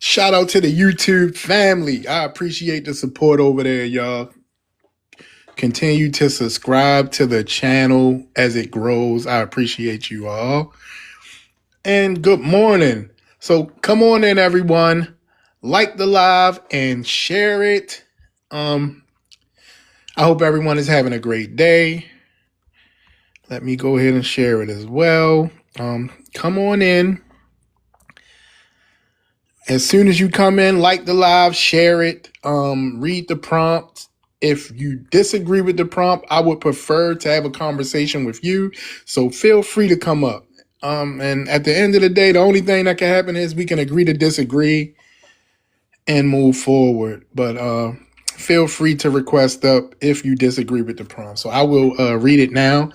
Shout out to the YouTube family. I appreciate the support over there, y'all. Continue to subscribe to the channel as it grows. I appreciate you all. And good morning. So come on in, everyone. Like the live and share it. Um, I hope everyone is having a great day. Let me go ahead and share it as well. Come on in. As soon as you come in, like the live, share it, read the prompt. If you disagree with the prompt, I would prefer to have a conversation with you. So feel free to come up. And at the end of the day, the only thing that can happen is we can agree to disagree and move forward. But feel free to request up if you disagree with the prompt. So I will read it now.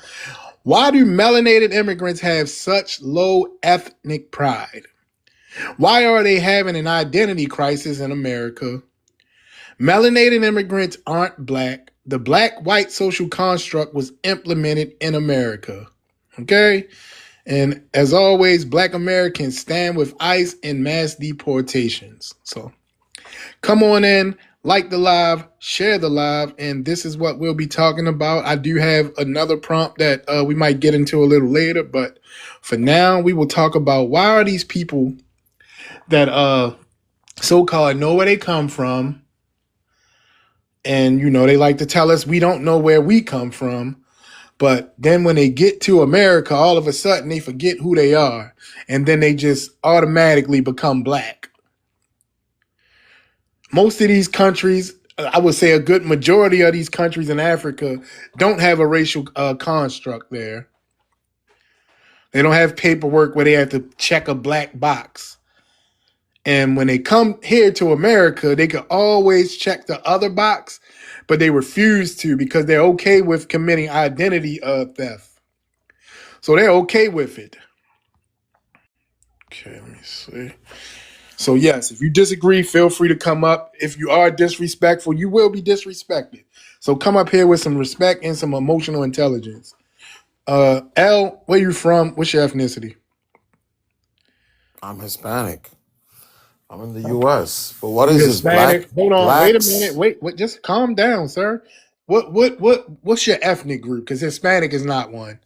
Why do melanated immigrants have such low ethnic pride? Why are they having an identity crisis in America? Melanated immigrants aren't black. The black-white social construct was implemented in America. Okay? And as always, black Americans stand with ICE in mass deportations. So come on in, like the live, share the live, and this is what we'll be talking about. I do have another prompt that we might get into a little later, but for now, we will talk about why are these people that so-called know where they come from, and they like to tell us we don't know where we come from, but then when they get to America, all of a sudden they forget who they are, and then they just automatically become black. Most of these countries, I would say a good majority of these countries in Africa, don't have a racial construct there. They don't have paperwork where they have to check a black box. And when they come here to America, they can always check the other box, but they refuse to because they're okay with committing identity theft. So they're okay with it. Okay, let me see. So yes, if you disagree, feel free to come up. If you are disrespectful, you will be disrespected. So come up here with some respect and some emotional intelligence. L, where you from? What's your ethnicity? I'm Hispanic. I'm in the U.S. But what You is this? Hispanic? Hold on, wait a minute. Blacks? Wait, just calm down, sir. What's your ethnic group? Because Hispanic is not one.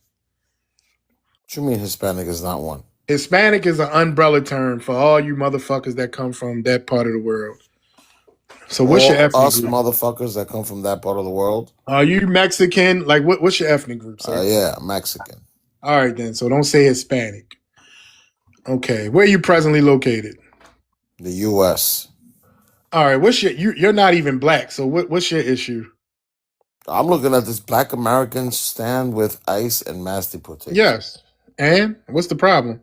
What you mean Hispanic is not one? Hispanic is an umbrella term for all you motherfuckers that come from that part of the world. So what's your All ethnic us group? motherfuckers that come from that part of the world? Are you Mexican? Like what's your ethnic group, sir? Yeah, Mexican. All right then. So don't say Hispanic. Okay. Where are you presently located? The U.S. All right. What's you're not even black. So what's your issue? I'm looking at this black Americans stand with ICE and mass deportation. Yes. And what's the problem?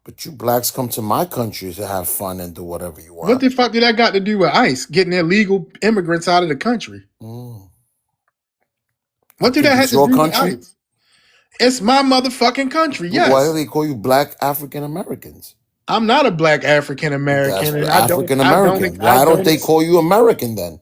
But you blacks come to my country to have fun and do whatever you What want. the fuck did that got to do with ICE getting illegal immigrants out of the country? What did that have It's to your do with country? ICE? It's my motherfucking country. Why do Yes. they call you black African Americans? I'm not a black African American, That's and African American. I Why don't don't, they call you American then?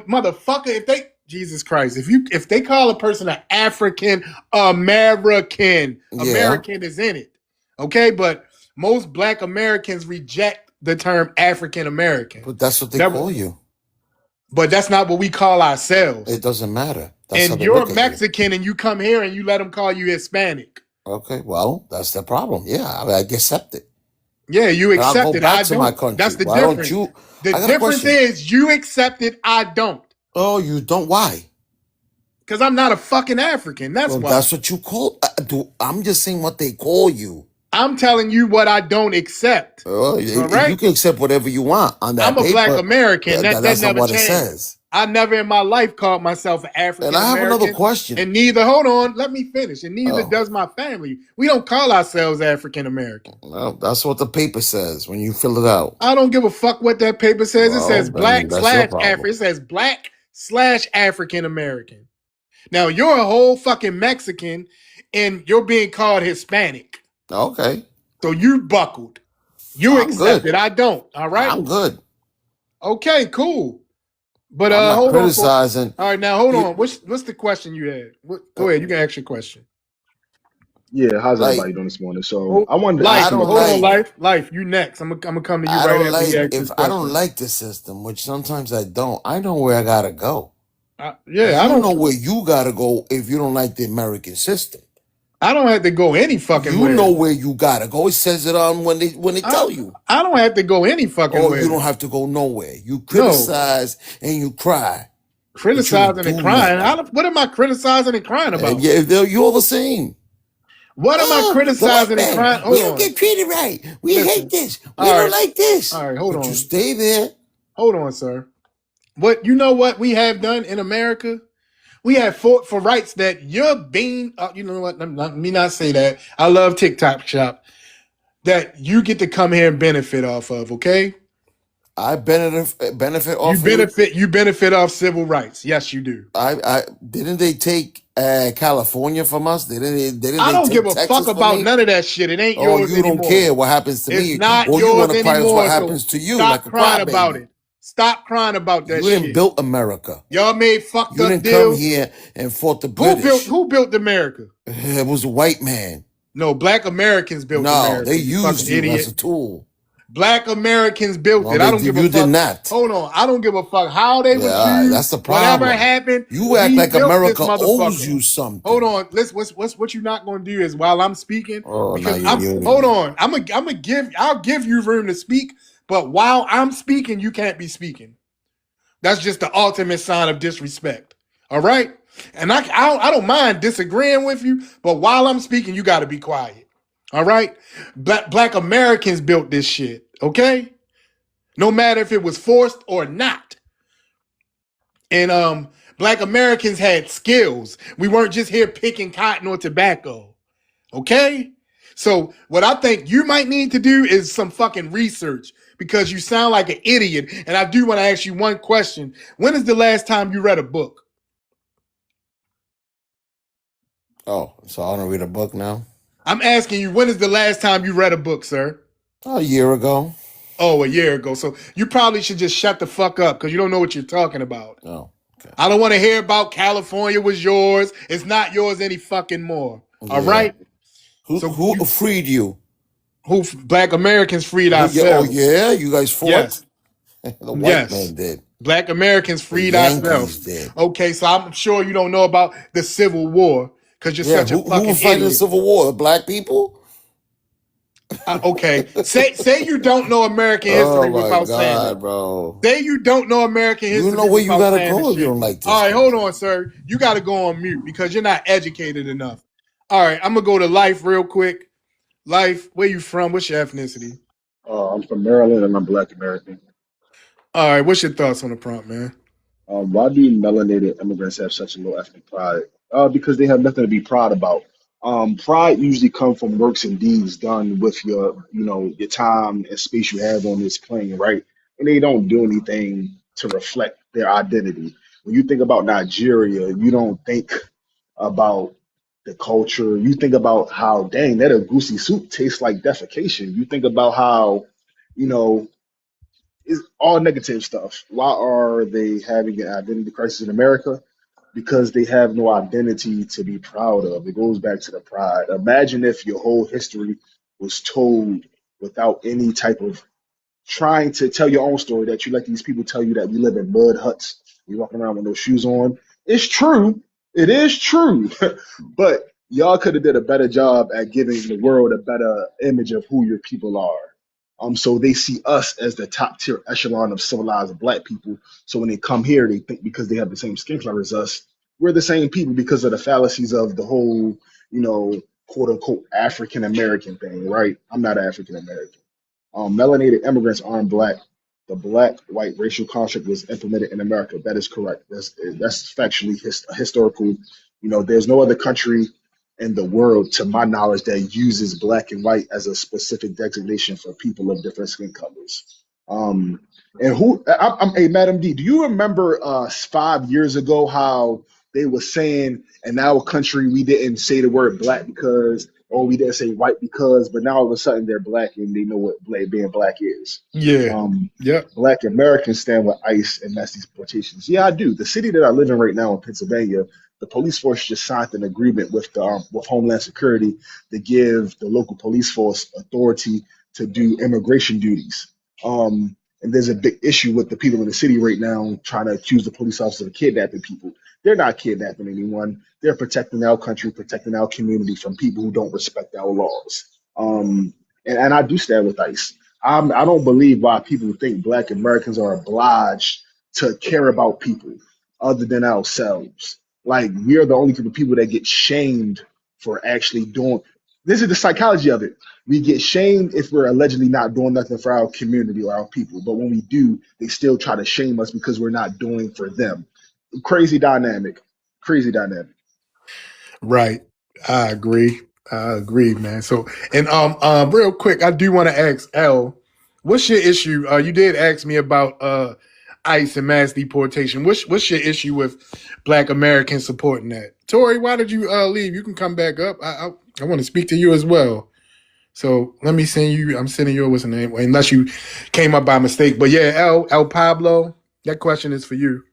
motherfucker. Jesus Christ, if they call a person an African American, Yeah. American is in it, okay. But most black Americans reject the term African American. But that's what they call you. But that's not what we call ourselves. It doesn't matter. That's how And they you're look at Mexican, and you come here and you let them call you Hispanic. you. Okay, well, that's the problem. Yeah, I accept it. Yeah, you And I'll accept go it. back I to my don't. country. That's the Why don't difference. you? The I got a difference question. is you accept it. I don't. Oh, you don't? Why? Because I'm not a fucking African. That's Well, why. that's what you call. I'm just saying what they call you. I'm telling you what I don't accept. Oh, All you right. can accept whatever you want on that I'm a paper. black American. That That's not never what it changed. says. I never in my life called myself an African And I have American. another question. And neither, hold on, let me finish. And neither does my family. We don't call ourselves African American. Well, that's what the paper says when you fill it out. I don't give a fuck what that paper says. It says black That's your slash problem. African. It says black slash African American. Now you're a whole fucking Mexican, and you're being called Hispanic. Okay. So you buckled. You accept it. I don't. All right. I'm good. Okay. Cool. But I'm not hold criticizing. on. All right. Now hold on. What's the question you had? Go ahead. You can ask your question. Yeah, how's Like everybody doing this morning? So Hold, I wanted to I ask life, him a don't hold on, question. like life. You next. I'm gonna come to you I right don't after he like asks if this I don't question. like the system, which sometimes I don't. I know where I gotta go. Yeah, You know where you gotta go if you don't like the American system. I don't have to go any fucking You know where. where you gotta go. It says it on when they I tell you. I don't have to go any fucking Oh, you don't where. have to go nowhere. You No, criticize and you cry, but you don't criticizing and do crying. nothing. What am I criticizing and crying And about? yeah, you're all the same. What am I Oh, the white criticizing and man, crying? we Hold don't on. get treated right. We hate Listen. this. We All don't right. like this. All right. Hold But you on. stay there. Hold on, sir. What you know what we have done in America? We have fought for rights that you're being. You know what? Let me not say that. I love TikTok Shop. That you get to come here and benefit off of. Okay. I benefit You off of you. benefit. You benefit off civil rights. Yes, you do. I didn't they take California from us? Didn't I they don't give take a fuck Texas from about me? none of that shit. It ain't Oh, yours you don't anymore. care what happens to It's me, not or you want yours to prize what anymore. So happens to you like stop a crying about crybaby. it. Stop crying about that You didn't shit. build America. Y'all made fucked You up didn't come deals. here and fought the British. Who built America? It was a white man. No, black Americans built No, they America, you fucking used you as idiot. a tool. Black Americans built No, it. I they don't give a you did fuck. not. Hold on. I don't give a fuck how they Yeah, were all right, that's choose. the Whatever problem. happened, You act we like built this America owes motherfucker. you Hold something. on. Let's what you're not gonna do is while I'm speaking, Oh, now because you're I'm muting hold me. on. I'm gonna give I'll give you room to speak, but while I'm speaking, you can't be speaking. That's just the ultimate sign of disrespect. All right? And I don't mind disagreeing with you, but while I'm speaking, you got to be quiet. All right? Black Americans built this shit, okay? No matter if it was forced or not. And black Americans had skills. We weren't just here picking cotton or tobacco. Okay? So what I think you might need to do is some fucking research because you sound like an idiot. And I do want to ask you one question. When is the last time you read a book? Oh, so I want to read a book now? I'm asking you, when is the last time you read a book, sir? A year ago. Oh, a year ago. So you probably should just shut the fuck up because you don't know what you're talking about. Oh, okay. I don't want to hear about California was yours. It's not yours any fucking more. All Yeah. right? So Who freed you? black Americans freed Yeah, oh ourselves. yeah, you guys fought? Yes. The white Yes. man did. Black Americans The freed ourselves. Yankees did. Okay, so I'm sure you don't know about the Civil War because you're Yeah, such a who fucking was fighting the idiot. Civil War? The black people? Okay, say you don't know American Oh history my without saying it. God, bro. Say you don't know American You know history where you without gotta saying the go if you shit. don't like All this right, hold country. on, sir. You got to go on mute because you're not educated enough. All right, I'm gonna go to Life real quick. Life, where you from? What's your ethnicity? I'm from Maryland and I'm Black American. All right, what's your thoughts on the prompt, man? Why do melanated immigrants have such a low ethnic pride? Because they have nothing to be proud about. Pride usually comes from works and deeds done with your time and space you have on this plane, right? And they don't do anything to reflect their identity. When you think about Nigeria, you don't think about the culture. You think about how, dang, that a goosey soup tastes like defecation. You think about how, you know, it's all negative stuff. Why are they having an identity crisis in America? Because they have no identity to be proud of. It goes back to the pride. Imagine if your whole history was told without any type of trying to tell your own story, that you let these people tell you that we live in mud huts. We walking around with no shoes on. It's true. It is true. But y'all could have did a better job at giving the world a better image of who your people are. So they see us as the top tier echelon of civilized black people. So when they come here, they think because they have the same skin color as us, we're the same people because of the fallacies of the whole, quote unquote African American thing, right? I'm not African American. Melanated immigrants aren't black. The black-white racial construct was implemented in America. That is correct. That's factually historical. There's no other country in the world, to my knowledge, that uses black and white as a specific designation for people of different skin colors. Um, and hey, Madam D, do you remember 5 years ago how they were saying in our country we didn't say the word black because, or we didn't say white because, but now all of a sudden they're black and they know what being black is. Yeah. Um, Yep. Black Americans stand with ICE and mass deportations. Yeah, I do. The city that I live in right now in Pennsylvania, The police force just signed an agreement with Homeland Security to give the local police force authority to do immigration duties. And there's a big issue with the people in the city right now trying to accuse the police officers of kidnapping people. They're not kidnapping anyone. They're protecting our country, protecting our community from people who don't respect our laws. And I do stand with ICE. I don't believe why people think Black Americans are obliged to care about people other than ourselves. Like, we are the only group of people that get shamed for actually doing. This is the psychology of it. We get shamed if we're allegedly not doing nothing for our community or our people. But when we do, they still try to shame us because we're not doing for them. Crazy dynamic. Crazy dynamic. Right. I agree. I agree, man. So, and real quick, I do want to ask L, what's your issue? You did ask me about ICE and mass deportation. What's your issue with Black Americans supporting that? Tori, why did you leave? You can come back up. I want to speak to you as well. So let me send you. I'm sending you. What's the name? Unless you came up by mistake. But yeah, El Pablo, that question is for you.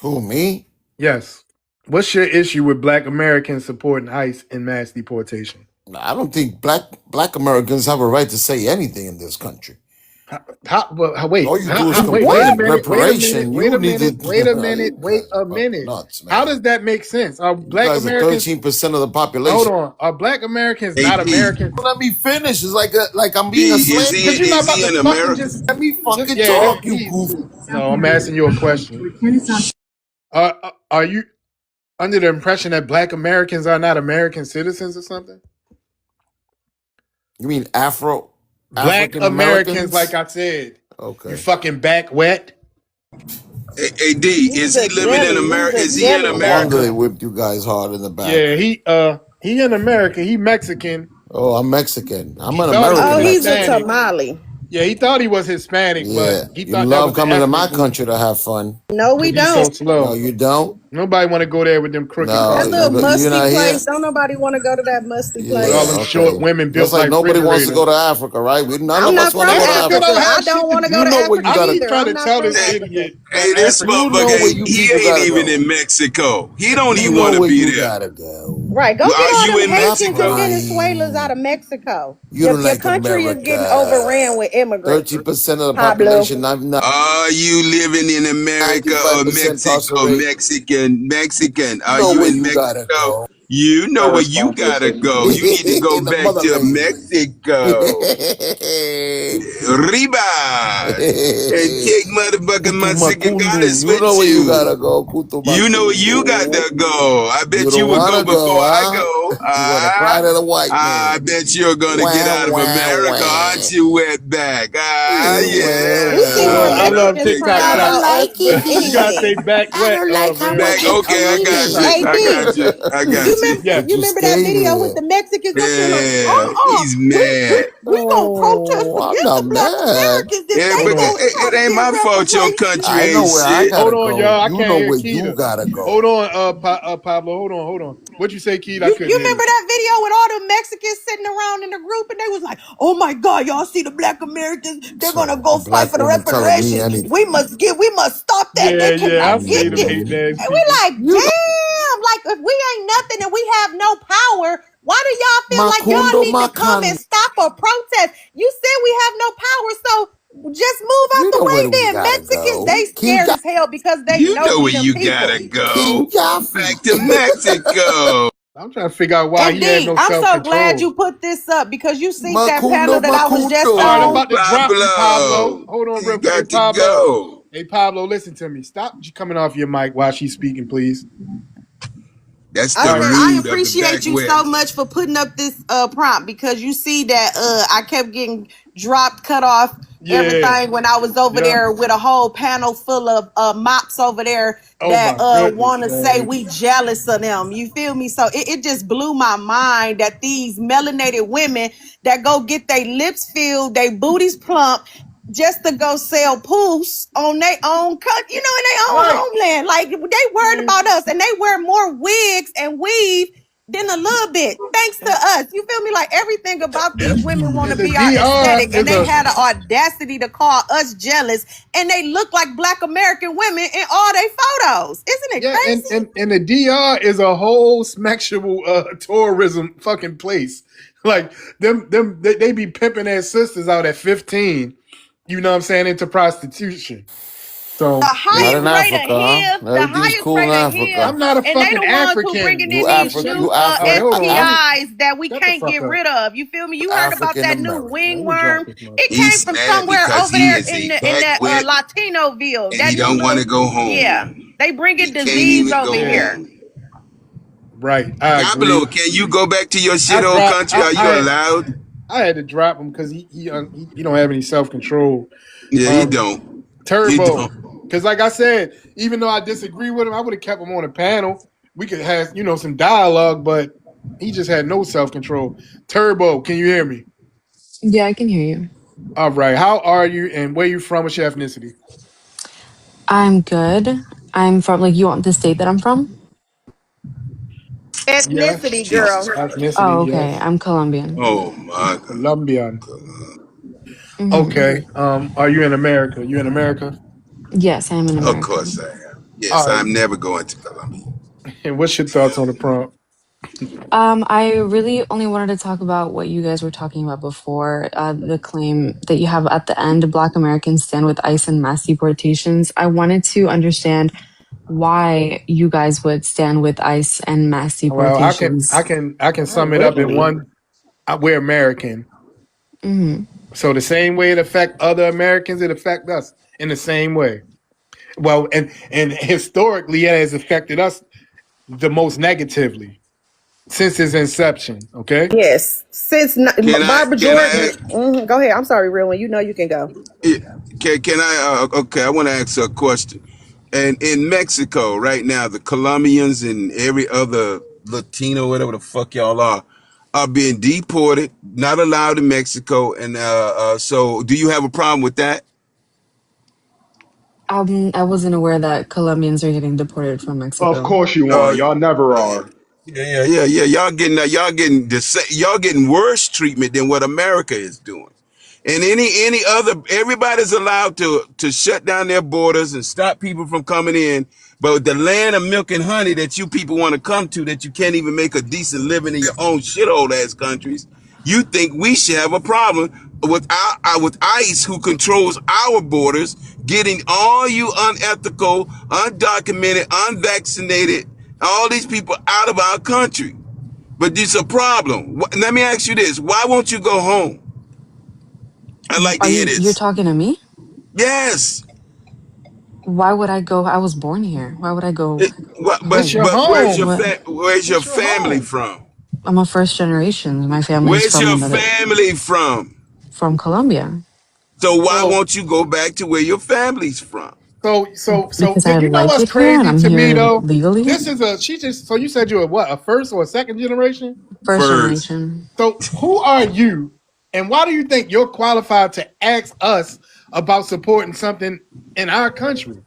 Who, me? Yes. What's your issue with Black Americans supporting ICE and mass deportation? I don't think black Americans have a right to say anything in this country. Wait, All you do is wait a complain. minute, Reparation. You need to. wait a You minute. nuts, man. How does that make sense? Are You Black guys are Americans? 13% of the population. Hold on. Are Black Americans not AD, Americans? Let me finish. It's like I'm being a is slave. he Because you're not is about he to an fucking American? just Let me fucking yeah. talk, you goof. No, I'm asking you a question. Are you under the impression that Black Americans are not American citizens or something? You mean Black African Americans, like Americans? I said, Okay. you fucking back wet. AD, He's is he a living in deli. He's America? a Is he in deli No wonder they America? worker. whipped you guys hard in the back. Yeah, he in America. He Mexican. Oh, I'm Mexican. I'm He an thought he was Oh, American he's a Mexican. Hispanic. tamale. Yeah, he thought he was Hispanic, but Yeah. he You thought that was love the coming to my ethnic group country to have fun. No, we because he's so don't. No, slow. you don't. Nobody want to go there with them crooked No, That cars little you're musty not here. place. Don't nobody want to go to that musty with all Yeah, them place. short okay. women Just built like like nobody wants to refrigerators. go to Africa, right? None I'm of us not want to from go to Africa Africa. don't Africa. I have shit don't to want to go You to know do. where you Africa I gotta keep either. trying I'm to not tell from this Hey, Africa. idiot that hey, this Africa. you motherfucker know where ain't you he people ain't gotta even go. in Mexico. He don't You even know want to where be you there. gotta go. Right. Go get Are all you them in Stop Haitians and Mexico? Venezuelans out crying. of Mexico. You don't Your like country is getting America. overran with immigrants. 13% of the Pablo. population, Are you living in America or 95% Mexico? incarcerated. Mexican. You Are know you where in you gotta Mexico? go. You know where you Irresponsible gotta statement. go. You need to go In the back to motherland. Mexico. Riba. And take motherfucking Mexican Kutumakundu. goddess You know with where you gotta you. go. You know where you got Kutumakundu. to go. I You bet you don't would wanna go go, before I huh? go. You wanna cry to the white I man. bet you're gonna get Wah, out of wah, America, aren't wah. you, wetback? You see Hold more on, I Wah. love Mexicans TikTok crying I shop. don't about us like it than You gotta say anything. here. back I wet, don't like how real Back, much quick. you I okay, I love treat got me. you. AD, I got you. I got you. Yeah, you But you remember that stay video with here. the Mexicans up there like, Yeah, he's mad. we gonna protest Oh, I'm against not the black mad. Americans if Yeah, they hold but on. go try it to ain't get my fault your country reparations. I ain't know where I shit. gotta Hold on, go. y'all. I You can't know hear where you Keita. gotta go. Hold on, Pablo. Hold on. What you say, Keita? I You couldn't hear remember you. that video with all the Mexicans sitting around in the group and they was like, oh my God, y'all see the black Americans, they're gonna So a go fight black for the woman telling me reparations. anything. We must stop that. They Yeah. I cannot see get them this. hating ass And we people. like, You know, damn, like if we ain't nothing and we have no power, why do y'all feel like y'all Makundo need to come Makan. and stop or protest? You said we have no power, so just move out You the know way where we then. gotta Mexicans, go. they scared Kinja, as hell because they You know know we where them you people. gotta go. Kinjafi. Back to Mexico. I'm trying to figure out why And he had D, no I'm self so glad control. you put this up because you see that Makundo panel that I was just All right, I'm Makundo. on. about to drop you, Pablo. Pablo, Hold on, you real quick. Hey, got to Pablo. go. Hey, Pablo, listen to me. Stop coming off your mic while she's speaking, please. That's I the All right. said I rude of the back appreciate you so west. much for putting up this prompt because you see that I kept getting dropped, cut off, Yeah. everything when I was over Yeah. there with a whole panel full of mops over there Oh that my goodness, want to say man. we jealous of them. You feel me? So it just blew my mind that these melanated women that go get their lips filled, their booties plump, just to go sell poofs on their own country, in their own Right. homeland. Like they worried Man. about us and they wear more wigs and weave than a little bit, thanks to us. You feel me? Like everything about these women want And to the be our DR aesthetic, and is they a had the audacity to call us jealous, and they look like Black American women in all their photos. Isn't it yeah, and, crazy? and and the DR is a whole sexual tourism fucking place. Like they be pimping their sisters out at 15. You know what I'm saying, into prostitution. The So Not it's, in highest rate of Africa, huh? HIV, the Everything's highest cool in rate of HIV, I'm Africa. not a and they fucking the ones who African. bringing in You these Africa, new you All right, hold on. STIs that we Shut the can't fuck get up. rid of. You feel me? You heard about African that new American. Let me drop wingworm? this It motherfucker. came He's from mad somewhere because over he there is a in that backwit Latinoville. and That he new don't want little, to go yeah. home. They bringing He can't disease even over go here. home. Right, I agree. Pablo, can you go back to your I shithole dropped. country? Are you allowed? I had to drop him because he don't have any self control. Yeah, he Um, don't. He Turbo, don't. because like I said, even though I disagree with him, I would have kept him on the panel. We could have some dialogue, but he just had no self control. Turbo, can you hear me? Yeah, I can hear you. All right, how are you and where you from? What's your ethnicity? I'm good. I'm from, like, you want the state that I'm from? Yes, Ethnicity, Jesus girl. Christ. Oh, ethnicity. okay. Yes, I'm Colombian. Oh my Colombian. God. Hmm. Okay. Are you in America? You in America? Yes, I'm an Of American. course I am. All Yes, right. I'm never going to Colombia. And what's your thoughts on the prompt? I really only wanted to talk about what you guys were talking about before, the claim that you have at the end, Black Americans stand with ICE and mass deportations. I wanted to understand why you guys would stand with ICE and mass Well, deportations. I can sum it up in one. We're American, Hmm. so the same way it affect other Americans, it affect us in the same way. Well, and historically, it has affected us the most negatively since its inception. Okay. Yes, since Can I Barbara can I Jordan. Go ahead. I'm sorry, real one. You know you can go. Yeah, can I? Okay, I want to ask a question. And in Mexico right now, the Colombians and every other Latino, whatever the fuck y'all are being deported, not allowed in Mexico. And so, do you have a problem with that? I wasn't aware that Colombians are getting deported from Of Mexico. course you are. Uh, Y'all never are. yeah. Y'all getting worse treatment than what America is doing. And any other, everybody's allowed to shut down their borders and stop people from coming in. But the land of milk and honey that you people want to come to, that you can't even make a decent living in your own shithole ass countries, you think we should have a problem with with ICE, who controls our borders, getting all you unethical, undocumented, unvaccinated, all these people out of our country. But it's a problem. Let me ask you this: why won't you go home? I'd like to Are hear you're this. talking to me? Yes. Why would I go? I was born here. Why would I go It's your home? home. What? Where's your It's your family home. from? I'm a first generation. My family's Where's from your another, family from? from Colombia So why So won't you go back to where your family's from? so because I you know like what's it here and crazy I'm to me here though? legally. This is a she just so you said you're a first or a second generation? First First, generation. So who are you and why do you think you're qualified to ask us about supporting something in our country?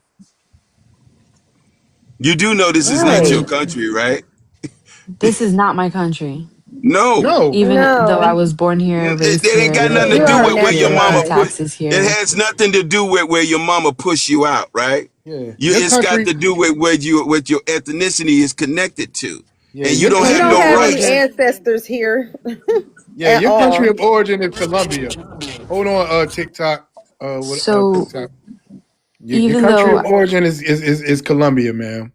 you do know this is not your Right. country, right? This is not my country. No. No. Even though I No, was born here, raised It ain't got here, nothing to you do I are with work where your here, mama pay nationalized. put. taxes It here. has nothing to do with where your mama push you out, right? Yeah. Your It's got country, to do with where you, what your ethnicity is connected to, yeah, and you your don't We have country don't of no have any origin, rights. ancestors here yeah, at your country all. of origin is Colombia. Hold on, TikTok, So TikTok. Your even country though of origin is Colombia, man.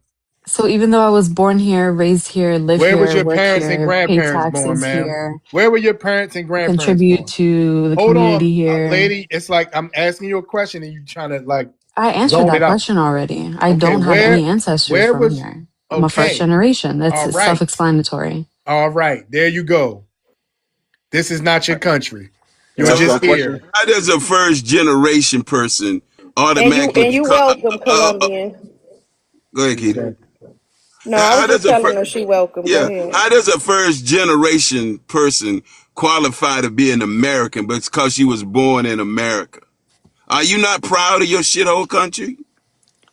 so even though I was born here, raised here, live Where was here, your work parents and here, pay grandparents born, taxes man? here, Where were your parents and grandparents contribute born? to the Hold on, community here. lady. It's like I'm asking you a question and you trying to like I answered zone it that out. question already. I Okay, don't have any ancestors where from was here. I'm a first okay, generation. all That's right, self-explanatory. all right, there you go. This is not your country. Can I You're So ask y'all just a here. question? how does a first generation person And automatically you become? welcome, Colombian. Go ahead, Keita. Okay. No, I was How just does a telling her she welcome. Go ahead. how does a first generation person qualify to be an American? But it's because she was born in America. Are you not proud of your shithole country?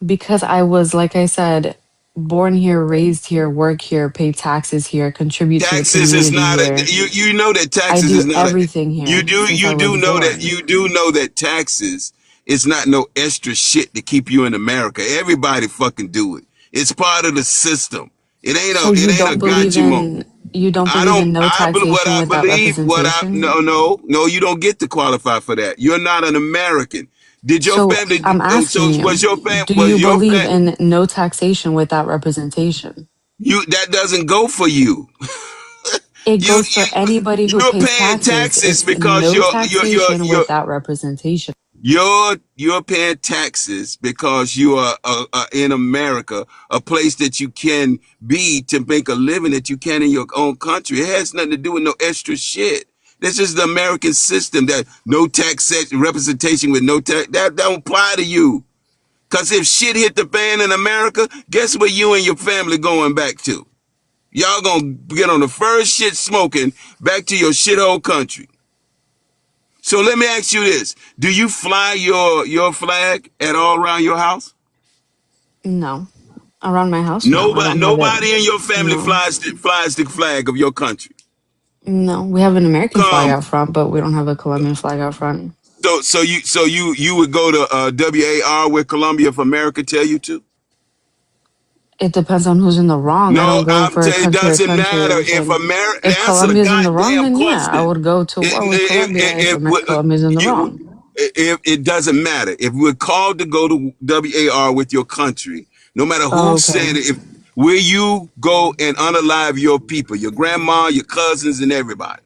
Because I was, like I said, born here, raised here, work here, pay taxes here, contribute to the Taxes is community not here. you know that I taxes do is not a everything here since I was born. you do know that taxes is not no extra shit to keep you in America. Everybody fucking do it. It's part of the system. So It you ain't a don't believe gotcha moment. in you don't I believe don't in no I what taxation I without believe what I representation? no you don't get to qualify for that. You're not an American. Did your So family I'm so asking was you, your fam do was you your believe fam in no taxation without representation? you that doesn't go for you. It goes for You anybody who you're pays paying taxes. taxes It's because no taxation without representation. you're paying taxes because you are in America, a place that you can be to make a living that you can in your own country. It has nothing to do with no extra shit. This is the American system that no tax representation with no tax that don't apply to you. Cause if shit hit the fan in America, guess where you and your family going back to? Y'all gonna get on the first shit smoking back to your shithole country. So let me ask you this. Do you fly your flag at all around your house? No. Around my house, no. I don't have it. Nobody in your family No. flies the flag of your country. No. We have an American flag Come. out front, but we don't have a Colombian flag out front. So you would go to WAR where Columbia of America tell you to? It depends on who's in the wrong. I No, don't go I'm for telling you, it country to doesn't country. matter if And America. if Answer the Colombia's in the wrong, goddamn then yeah, I question. would go to war with Colombia if Colombia's in the wrong. If it doesn't matter if we're called to go to WAR with your country, no matter Oh, who okay. said it, if will you go and unalive your people, your grandma, your cousins, and everybody?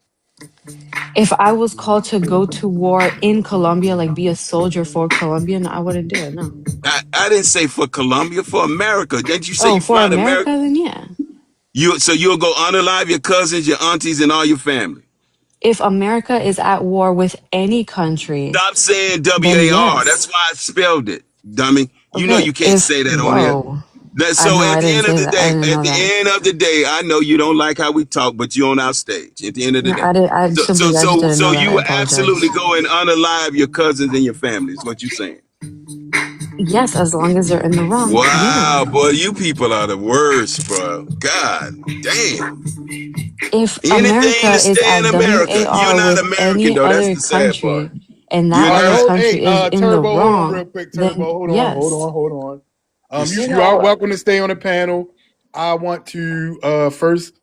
If I was called to go to war in Colombia, like be a soldier for Colombia, no, I wouldn't do it. No. I didn't say for Colombia, for America. Didn't you say Oh, you for fly to America, America? then yeah. You'll go unalive your cousins, your aunties, and all your family. If America is at war with any country, Stop saying then WAR. That's yes. why I spelled it, dummy. You know Okay. you can't If say that on here. whoa, I So know I didn't say that. I didn't know that. at the day, I know you don't like how we talk, but you're on our stage. At the end of the No, day, I did. I just didn't so know that. you I will absolutely apologize. go and unalive your cousins and your family. Is what you're saying? Yes, as long as they're in the wrong. Yeah. Wow, boy, you people are the worst, bro. God damn. If Anything to America is stay in at America. You're WAR not with American any though. That's other the sad part. country and You're that All right, other not. hold, hey, country is in the Turbo, hold on real wrong, quick, then Turbo, yes. hold on. It's, You You are know, welcome to stay on the panel. I want to first,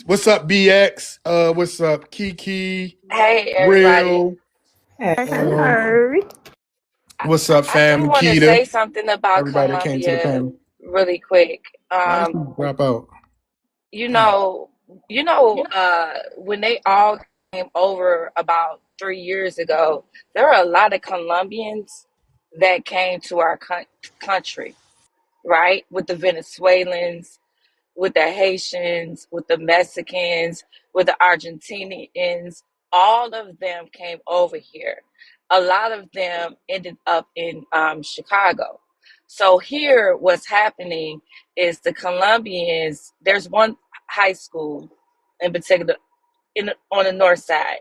what's up, BX? What's up, Kiki, hey everybody. Real? Um, Hey. what's up, I fam? do want to Nikita, say something about everybody that came to the Colombia panel. really quick. Why did you drop out? You Damn. know, when they all came over about 3 years ago, there were a lot of Colombians that came to our country, right? With the Venezuelans, with the Haitians, with the Mexicans, with the Argentinians. All of them came over here. A lot of them ended up in Chicago. So here, what's happening is the Colombians. There's one high school in particular on the north side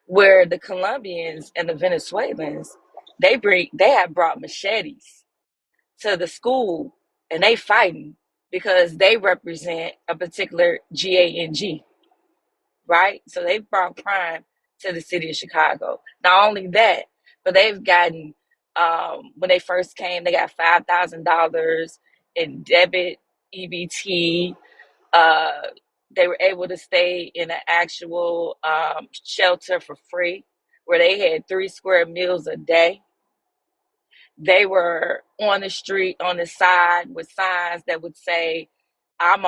where the Colombians and the Venezuelans they have brought machetes to the school and they fighting because they represent a particular GANG, right? So they've brought crime to the city of Chicago. Not only that, but they've gotten when they first came, they got $5,000 in debit EBT. Uh, they were able to stay in an actual shelter for free, where they had 3 square meals a day. They were on the street on the side with signs that would say, I'm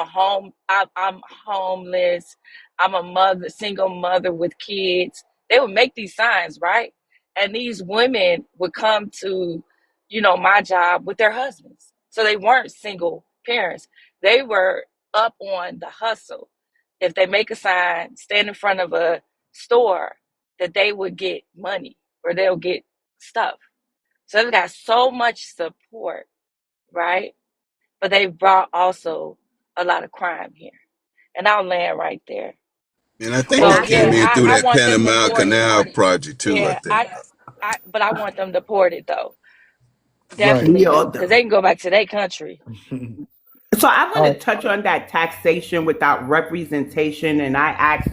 homeless, I'm a mother, single mother with kids. They would make these signs, right? And these women would come to, my job with their husbands. So they weren't single parents. They were up on the hustle. If they make a sign, stand in front of a store, that they would get money or they'll get stuff. So they've got so much support, right? But they've brought also a lot of crime here. And I'll land right there. and I think So they Okay. came yeah, in through I that want them Panama deported. Canal project too. I Yeah, think. but I want them deported though. Right. Definitely do. Because they can go back to their country. So I want to Oh, touch on that taxation without representation, and I asked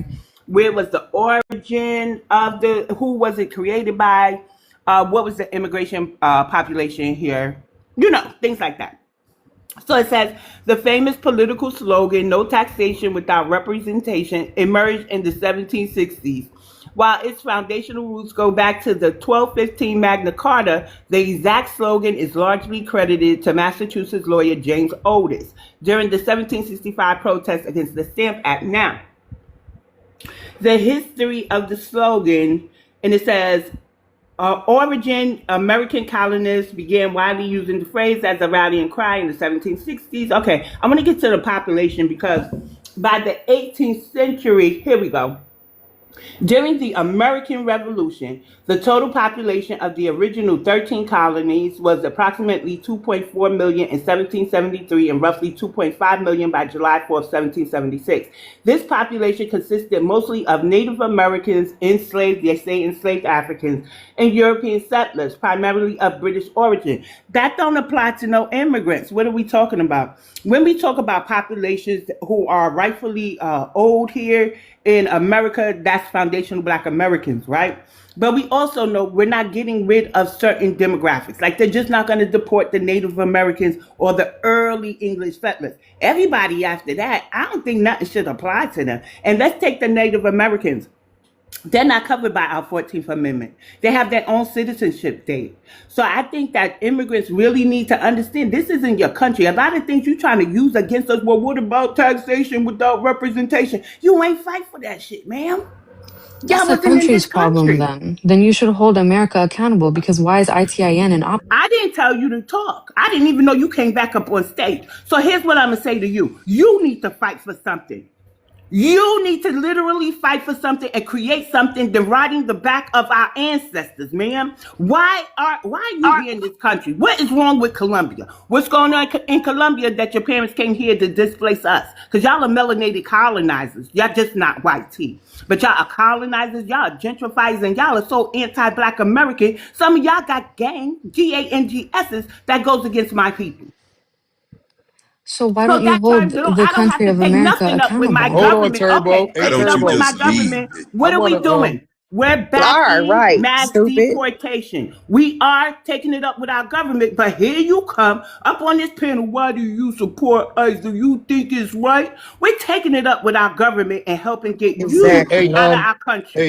where was the origin of the, who was it created by, what was the immigration population here, things like that. So it says the famous political slogan, no taxation without representation, emerged in the 1760s. While its foundational roots go back to the 1215 Magna Carta, the exact slogan is largely credited to Massachusetts lawyer James Otis during the 1765 protest against the Stamp Act. Now, the history of the slogan, and it says origin, American colonists began widely using the phrase as a rallying cry in the 1760s. Okay, I'm going to get to the population because by the 18th century, here we go. During the American Revolution, the total population of the original 13 colonies was approximately 2.4 million in 1773 and roughly 2.5 million by July 4th, 1776. This population consisted mostly of Native Americans, enslaved, they say enslaved Africans, and European settlers, primarily of British origin. That don't apply to no immigrants. What are we talking about? When we talk about populations who are rightfully old here in America, that's foundational Black Americans, right? But we also know we're not getting rid of certain demographics. Like they're just not going to deport the Native Americans or the early English settlers. Everybody after that, I don't think nothing should apply to them. And let's take the Native Americans. They're not covered by our 14th Amendment. They have their own citizenship date. So I think that immigrants really need to understand this isn't your country. A lot of things you're trying to use against us, well, what about taxation without representation? You ain't fight for that shit, ma'am. That's Y'all the wasn't in country's this problem country. then. Then you should hold America accountable because why is ITIN an option? I didn't tell you to talk. I didn't even know you came back up on stage. So here's what I'm going to say to you. You need to fight for something. You need to literally fight for something and create something than riding the back of our ancestors, ma'am. Why are you here in this country? What is wrong with Colombia? What's going on in Colombia that your parents came here to displace us? Because y'all are melanated colonizers. Y'all just not white tea. But y'all are colonizers, y'all are gentrifiers, and y'all are so anti-Black American. Some of y'all got GANGSs that goes against my people. So why So don't you that hold turns it on. the I don't have country to of take America nothing up with my hold accountable? on, government. Turbo. Okay, Hey, Why taking don't up you with Turbo. my just leave? government. I What are want we to doing? We're All backing right, mass stupid. deportation. We are taking it up with our government, but here you come up on this panel. Why do you support ICE? Do you think it's right? We're taking it up with our government and helping get Hey, you Exactly. hey, out of our country.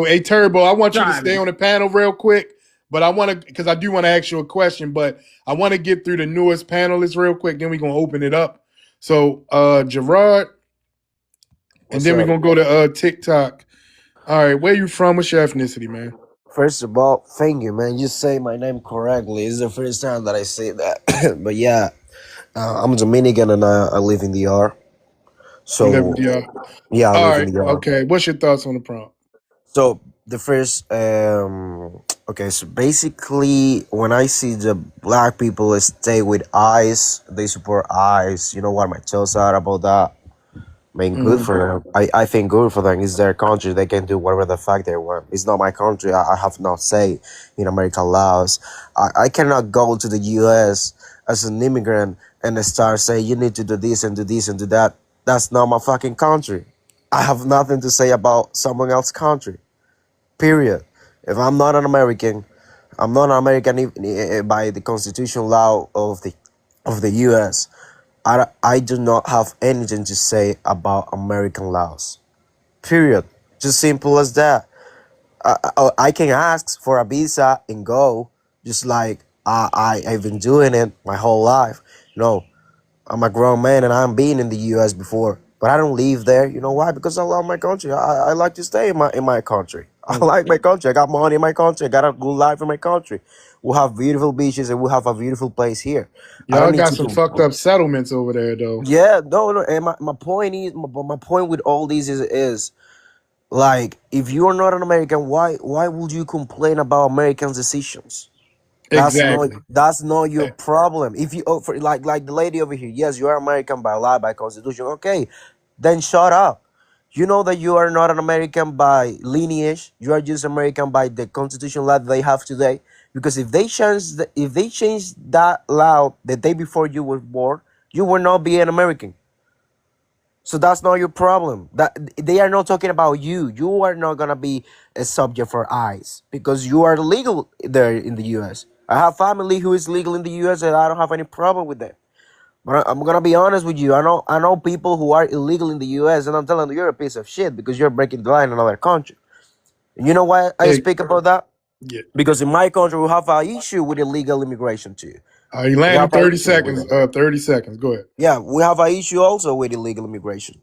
hey, Turbo, I want you to stay Sorry. on the panel real quick, but I want to, because I do want to ask you a question, but I want to get through the newest panelists real quick, then we're going to open it up. So, Gerard, and What's then we're up? going to go to TikTok. All right, where you from? What's your ethnicity, man? First of all, thank you, man. You say my name correctly. It's the first time that I say that. But yeah, I'm Dominican and I live in the R. You live in So DR. yeah, I All live in right, the R. okay. What's your thoughts on the prompt? So the first, okay. So basically, when I see the black people stay with ICE, they support ICE. You know what my thoughts are about that? I mean, good Mm-hmm. for them. I think good for them. It's their country. They can do whatever the fuck they want. It's not my country. I have no say in American laws. I cannot go to the U.S. as an immigrant and start saying you need to do this and do this and do that. That's not my fucking country. I have nothing to say about someone else's country. Period. If I'm not an American, I'm not an American by the constitutional law of the U.S. I do not have anything to say about American laws. Period. Just simple as that. I can ask for a visa and go, just like I've been doing it my whole life. No, I'm a grown man and I'm been in the U.S. before, but I don't live there. You know why? Because I love my country. I like to stay in my country. I like my country. I got money in my country. I got a good life in my country. We have beautiful beaches and we have a beautiful place here. I don't Y'all need got to some fucked up complain. settlements over there, though. Yeah, no, no. And my point is, my point with all these is like, if you are not an American, why would you complain about Americans' decisions? Exactly. That's not your Eh, problem. If you for, like the lady over here, yes, you are American by law, by constitution. Okay, then shut up. You know that you are not an American by lineage. You are just American by the constitutional law that they have today. Because if they change that law the day before you were born, You will not be an American. So that's not your problem. That they are not talking about you. You are not gonna be a subject for ICE because you are legal there in the U.S. I have family who is legal in the U.S. and I don't have any problem with that. But I'm gonna be honest with you. I know people who are illegal in the U.S. and I'm telling you, you're a piece of shit because you're breaking the law in another country. And you know why I Hey, speak about that? yeah. Because in my country we have an issue with illegal immigration too. You We have landed an 30 issue with seconds. it. 30 seconds. Go ahead. Yeah, we have an issue also with illegal immigration.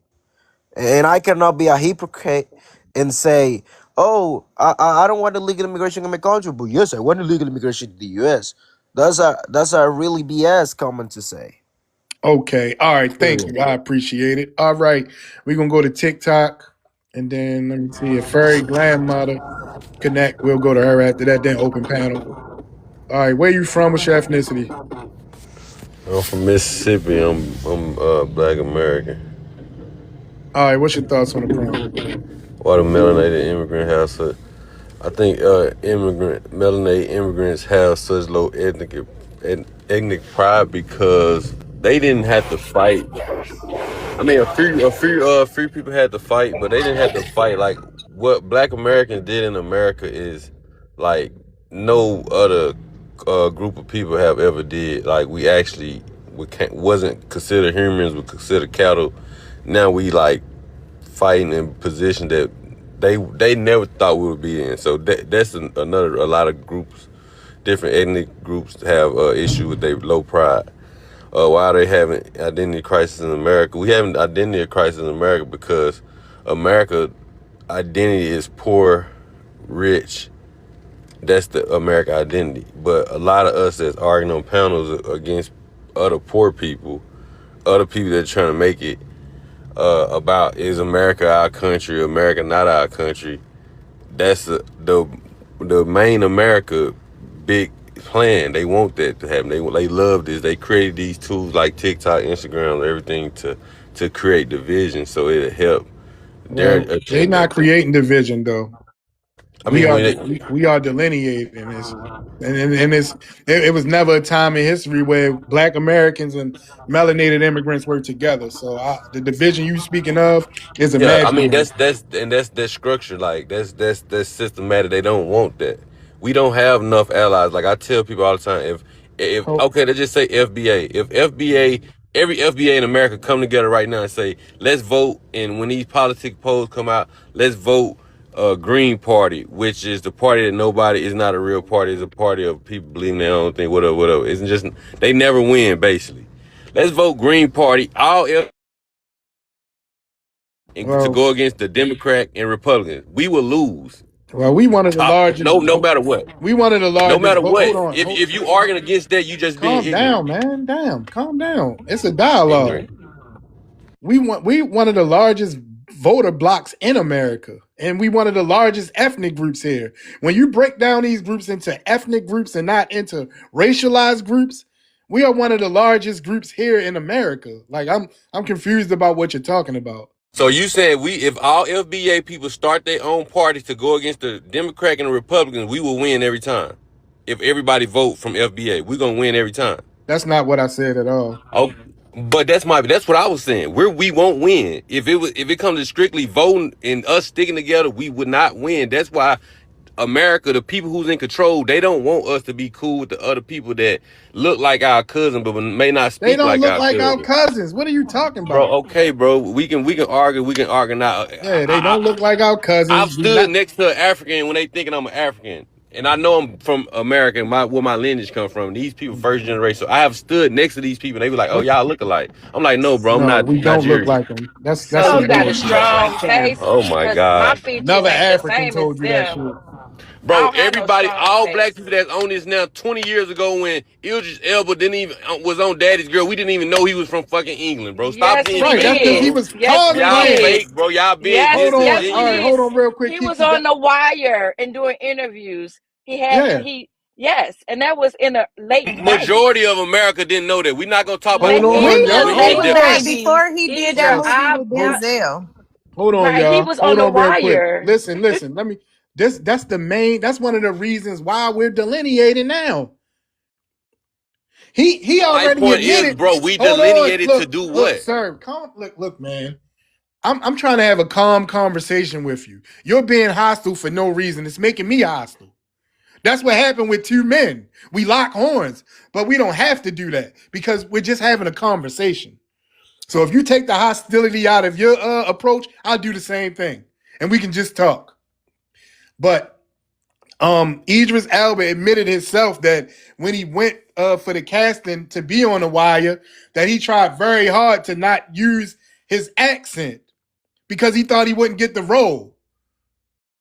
And I cannot be a hypocrite and say, "Oh, I don't want illegal immigration in my country," but yes, I want illegal immigration in the U.S. That's a really BS comment to say. Okay. All right. Thank Period. you. I appreciate it. All right. We're gonna go to TikTok, and then let me see if Fairy Grandmother connect. We'll go to her after that. Then open panel. All right. Where you from? What's your ethnicity? I'm from Mississippi. I'm Black American. All right. What's your thoughts on the prompt? Why the melanated immigrant have such? I think melanated immigrants have such low ethnic pride because they didn't have to fight. I mean, a few people had to fight, but they didn't have to fight. Like what Black Americans did in America is like no other group of people have ever did. Like we actually wasn't considered humans, we considered cattle. Now we like fighting in position that they never thought we would be in. So that's another. A lot of groups, different ethnic groups, have issue with their low pride. Why they having identity crisis in America? We have an identity crisis in America because America identity is poor, rich. That's the America identity. But a lot of us that's arguing on panels against other poor people, other people that are trying to make it about is America our country, America not our country. That's the main America big plan. They want that to happen. They love this. They created these tools like TikTok, Instagram, everything to create division so it'll help their Well, they agenda. not creating division though. I We mean, are when we are delineating this, and it was never a time in history where Black Americans and melanated immigrants were together. So the division you speaking of is yeah, I mean imaginary. that's structure. Like that's systematic. They don't want that. We don't have enough allies. Like I tell people all the time, if Oh, okay, let's just say FBA. If FBA, every FBA in America come together right now and say, let's vote. And when these politic polls come out, let's vote Green Party, which is the party that nobody is not a real party. It's a party of people believing their own thing. Whatever, whatever. It's just they never win. Basically, let's vote Green Party. And to well, go against the Democrat and Republicans, we will lose. well, we one of the largest. No matter what. We one of the No largest. matter what. Hold on, If you arguing against that, you just being calm down, ignorant. man. Damn, calm down. It's a dialogue. Ignorant. We one of the largest voter blocks in America, and we one of the largest ethnic groups here. When you break down these groups into ethnic groups and not into racialized groups, we are one of the largest groups here in America. Like I'm confused about what you're talking about. So you said if all FBA people start their own parties to go against the Democrat and the Republicans, we will win every time. If everybody vote from FBA, we're gonna win every time. That's not what I said at all. Oh, but that's what I was saying. We won't win if it comes to strictly voting and us sticking together. We would not win. That's why America, the people who's in control, they don't want us to be cool with the other people that look like our cousin but may not They speak don't like look our like our cousin. cousins. What are you talking Bro, about? okay, bro, we can argue now. Yeah, they don't look like our I've cousins. Do stood not. next to an African when they thinking I'm an African. And I know I'm from America, where my lineage come from. These people first generation. So I have stood next to these people. And they be like, "Oh, What? y'all look alike." I'm like, "No, bro, I'm No, not we don't look Nigerian." like them. That's So some you got a bullshit. strong Right there. case Oh my because my God, features Another ain't the African same as told you that them. shit. I bro! don't have no Everybody, strong all black case. people that's on this now, 20 years ago when Idris Elba didn't even was on Daddy's Girl, we didn't even know he was from fucking England, bro. Stop Yes, being we Right, that's fake, because he did. bro. was Yes, we causing Y'all land. did. fake, bro. Y'all being Yes, Hold on. yes, we All right, did. disingenuous. hold on real quick, He was Kiki. on the wire and doing interviews. Yeah. Yes, and that was in the late '90s. Majority of America didn't know that. We're not gonna talk about Hold who on, was He doing was it. y'all. He Hold doing on. that definitely '90s. before he did that Idris, Hold, movie with hold, Denzel. hold on, right? He y'all. was on Hold the on real quick. wire. Listen. Let me that's one of the reasons why we're delineating now. He My already point is, admitted. bro, we Hold on, delineated to do look, what? sir. Look, man. I'm trying to have a calm conversation with you. You're being hostile for no reason. It's making me hostile. That's what happened with two men. We lock horns, but we don't have to do that because we're just having a conversation. So if you take the hostility out of your approach, I'll do the same thing, and we can just talk. But Idris Elba admitted himself that when he went for the casting to be on The Wire, that he tried very hard to not use his accent because he thought he wouldn't get the role.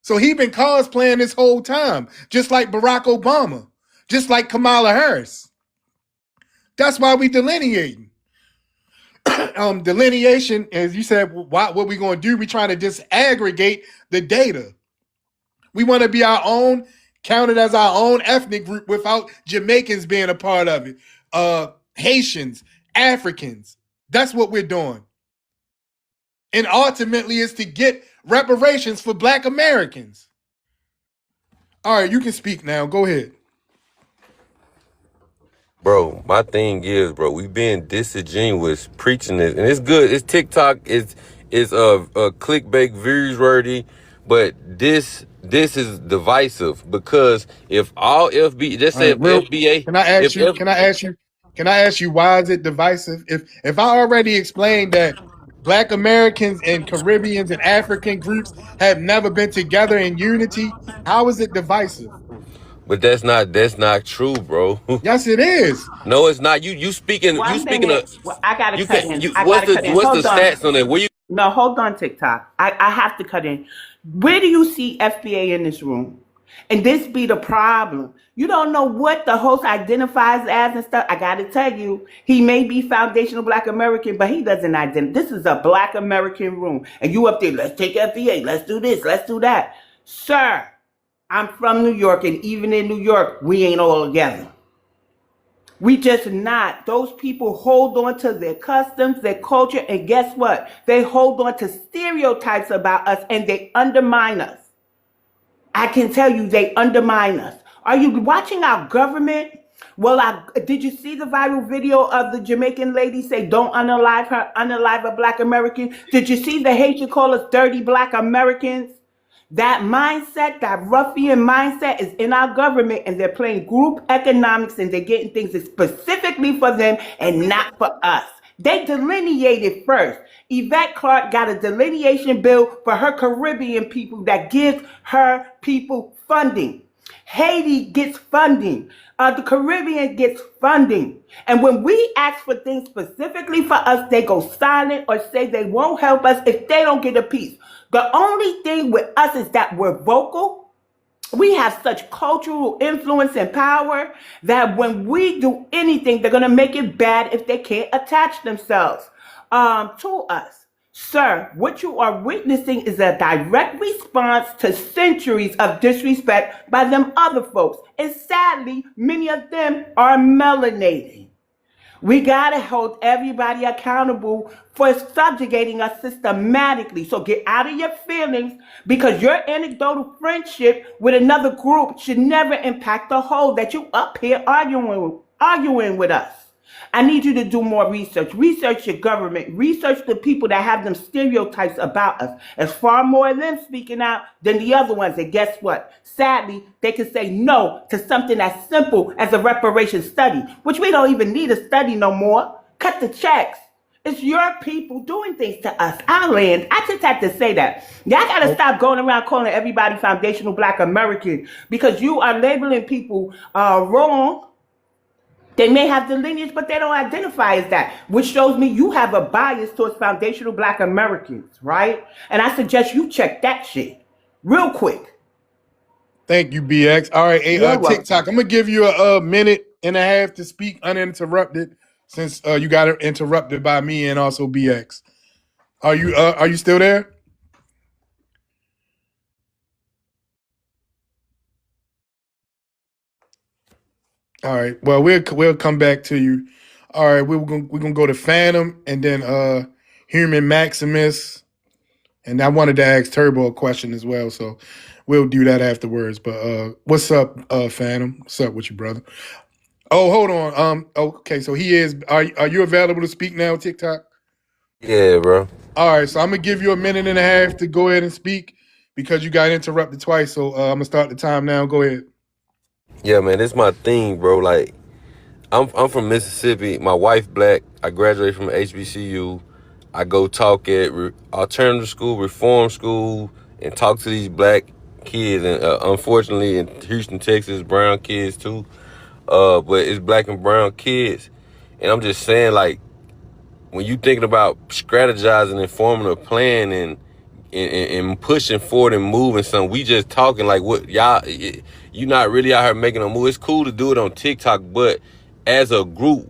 So he been cosplaying this whole time, just like Barack Obama, just like Kamala Harris. That's why we delineating. Delineation, as you said, what we going to do? We trying to disaggregate the data. We want to be our own, counted as our own ethnic group without Jamaicans being a part of it. Haitians, Africans. That's what we're doing. And ultimately is to get reparations for Black Americans. All right, you can speak now. Go ahead. Bro, my thing is, bro, we being disingenuous preaching this, and it's good. It's TikTok. It's clickbait, views worthy, but this is divisive because if all FB, just All say right, if real. FBA, Can I ask if you? F, Can I ask you? Can I ask you why is it divisive? If I already explained that Black Americans and Caribbeans and African groups have never been together in unity, how is it divisive? but that's not true, bro. Yes, it is. No, it's not. You One speaking of minute. Well, I gotta you cut can in. you I what's gotta the cut in. what's the Hold on. stats on that? Where you No, hold on, TikTok. I have to cut in. Where do you see FBA in this room? And this be the problem. You don't know what the host identifies as and stuff. I gotta tell you, he may be foundational Black American, but he doesn't identify. This is a Black American room. And you up there, let's take FBA, let's do this, let's do that. Sir, I'm from New York, and even in New York, we ain't all together. We just not. Those people hold on to their customs, their culture, and guess what? They hold on to stereotypes about us and they undermine us. I can tell you they undermine us. Are you watching our government? Well, did you see the viral video of the Jamaican lady say, don't unalive a Black American? Did you see the Haitian call us dirty Black Americans? That mindset, that ruffian mindset is in our government, and they're playing group economics and they're getting things specifically for them and not for us. They delineated first. Yvette Clarke got a delineation bill for her Caribbean people that gives her people funding. Haiti gets funding. The Caribbean gets funding. And when we ask for things specifically for us, they go silent or say they won't help us if they don't get a piece. The only thing with us is that we're vocal. We have such cultural influence and power that when we do anything, they're going to make it bad if they can't attach themselves to us. Sir, what you are witnessing is a direct response to centuries of disrespect by them other folks. And sadly, many of them are melanated. We got to hold everybody accountable for subjugating us systematically. So get out of your feelings, because your anecdotal friendship with another group should never impact the whole that you up here arguing with us. I need you to do more research. Research your government. Research the people that have them stereotypes about us. There's far more of them speaking out than the other ones. And guess what? Sadly, they can say no to something as simple as a reparation study, which we don't even need a study no more. Cut the checks. It's your people doing things to us. Our land. I just have to say that. Y'all got to stop going around calling everybody foundational Black American, because you are labeling people wrong. They may have the lineage, but they don't identify as that, which shows me you have a bias towards foundational Black Americans, right? And I suggest you check that shit real quick. Thank you, BX. All right, You're welcome. TikTok. I'm gonna give you a minute and a half to speak uninterrupted, since you got interrupted by me and also BX. Are you still there? All right. Well, we'll come back to you. All right. We're gonna go to Phantom and then Human Maximus, and I wanted to ask Turbo a question as well, so we'll do that afterwards. But what's up, Phantom? What's up with you, brother? Oh, hold on. Okay, so he is. Are you available to speak now, TikTok? Yeah, bro. All right, so I'm gonna give you a minute and a half to go ahead and speak because you got interrupted twice. So I'm gonna start the time now. Go ahead. Yeah, man, this my thing, bro. Like, I'm from Mississippi. My wife black. I graduated from HBCU. I go talk at alternative school, reform school, and talk to these black kids. And unfortunately, in Houston, Texas, brown kids too. But it's black and brown kids. And I'm just saying, like, when you thinking about strategizing and forming a plan and pushing forward and moving something, we just talking like what y'all, you not really out here making a move. It's cool to do it on TikTok, but as a group,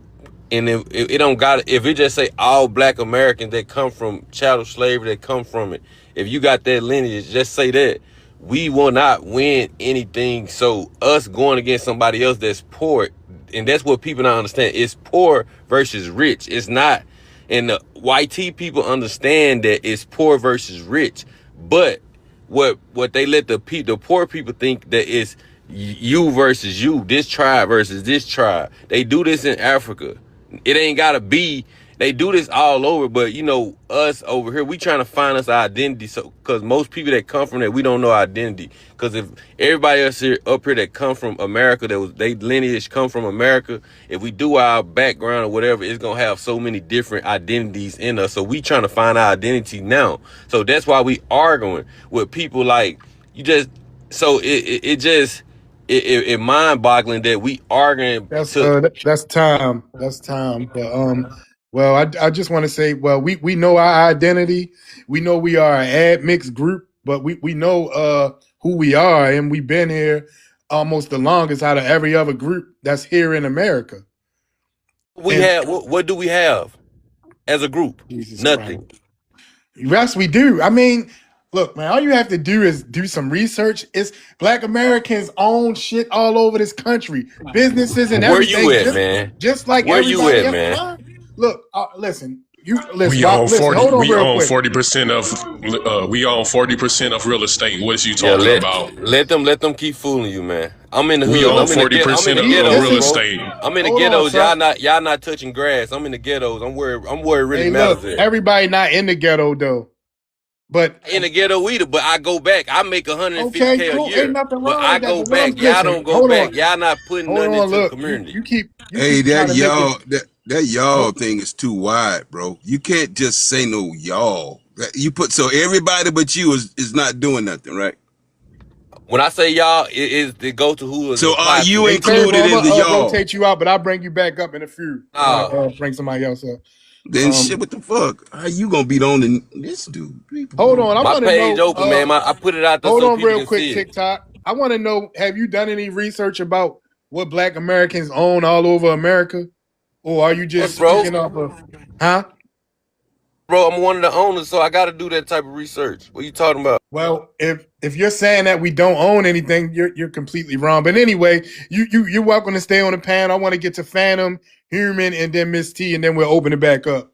and it don't got, if it just say all black Americans that come from chattel slavery, that come from it, if you got that lineage, just say that. We will not win anything. So us going against somebody else that's poor, and that's what people don't understand. It's poor versus rich. It's not. And the YT people understand that it's poor versus rich, but what they let the poor people think that it's you versus you, this tribe versus this tribe. They do this in Africa. It ain't gotta be. They do this all over, but you know, us over here, we trying to find us our identity. So, cause most people that come from that, we don't know our identity. Cause if everybody else here up here that come from America, that was they lineage come from America, if we do our background or whatever, it's gonna have so many different identities in us. So we trying to find our identity now. So that's why we arguing with people like you just. So it mind boggling that we arguing to. That's time. That's time. But well, I just want to say, well, we know our identity. We know we are an ad mixed group, but we know who we are, and we've been here almost the longest out of every other group that's here in America. We And have what do we have as a group? Jesus Christ. Nothing. Yes, we do. I mean, look, man, all you have to do is do some research. It's black Americans own shit all over this country, businesses and Where you everything, at, man? just like Where you everybody at, else. man? Huh? Look, listen, you listen, We own listen, 40. hold on We real own quick. 40% of. We own 40% of real estate. What is you Yeah, talking about? let them keep fooling you, man. I'm in the We hoods. own I'm in 40% the of ghettos, real Listen, bro. estate. I'm in the hold on, ghettos. sir. Y'all not touching grass. I'm in the ghettos. I'm where it really Hey, matters look, at. everybody not in the ghetto though, but In the ghetto either, but I go back. I make okay, 150K a cool, ain't year, nothing but wrong I with that. go But what I'm back. Y'all listen, don't go back. Y'all not putting hold nothing on, into the look, community. you Hey, keep that trying to make it. y'all, that y'all thing is too wide, bro. You can't just say no y'all. You put so everybody but you is not doing nothing, right? When I say y'all, it goes to who is So are applied you to. Hey, Turbo, included I'm in the gonna y'all? rotate you out, but I'll bring you back up in a few when I Nah, bring somebody else up. Then shit, what the fuck? How you gonna beat on this dude? People, Hold on, I my want to page know. open, man. I put it out there Hold so on, people real can quick, see it. TikTok. I want to know: have you done any research about what Black Americans own all over America, or are you Yes, just bro. speaking off of? Huh? Bro, I'm one of the owners, so I got to do that type of research. What you talking about? Well, if you're saying that we don't own anything, you're completely wrong. But anyway, you're welcome to stay on the panel. I want to get to Phantom, Human, and then Miss T, and then we'll open it back up.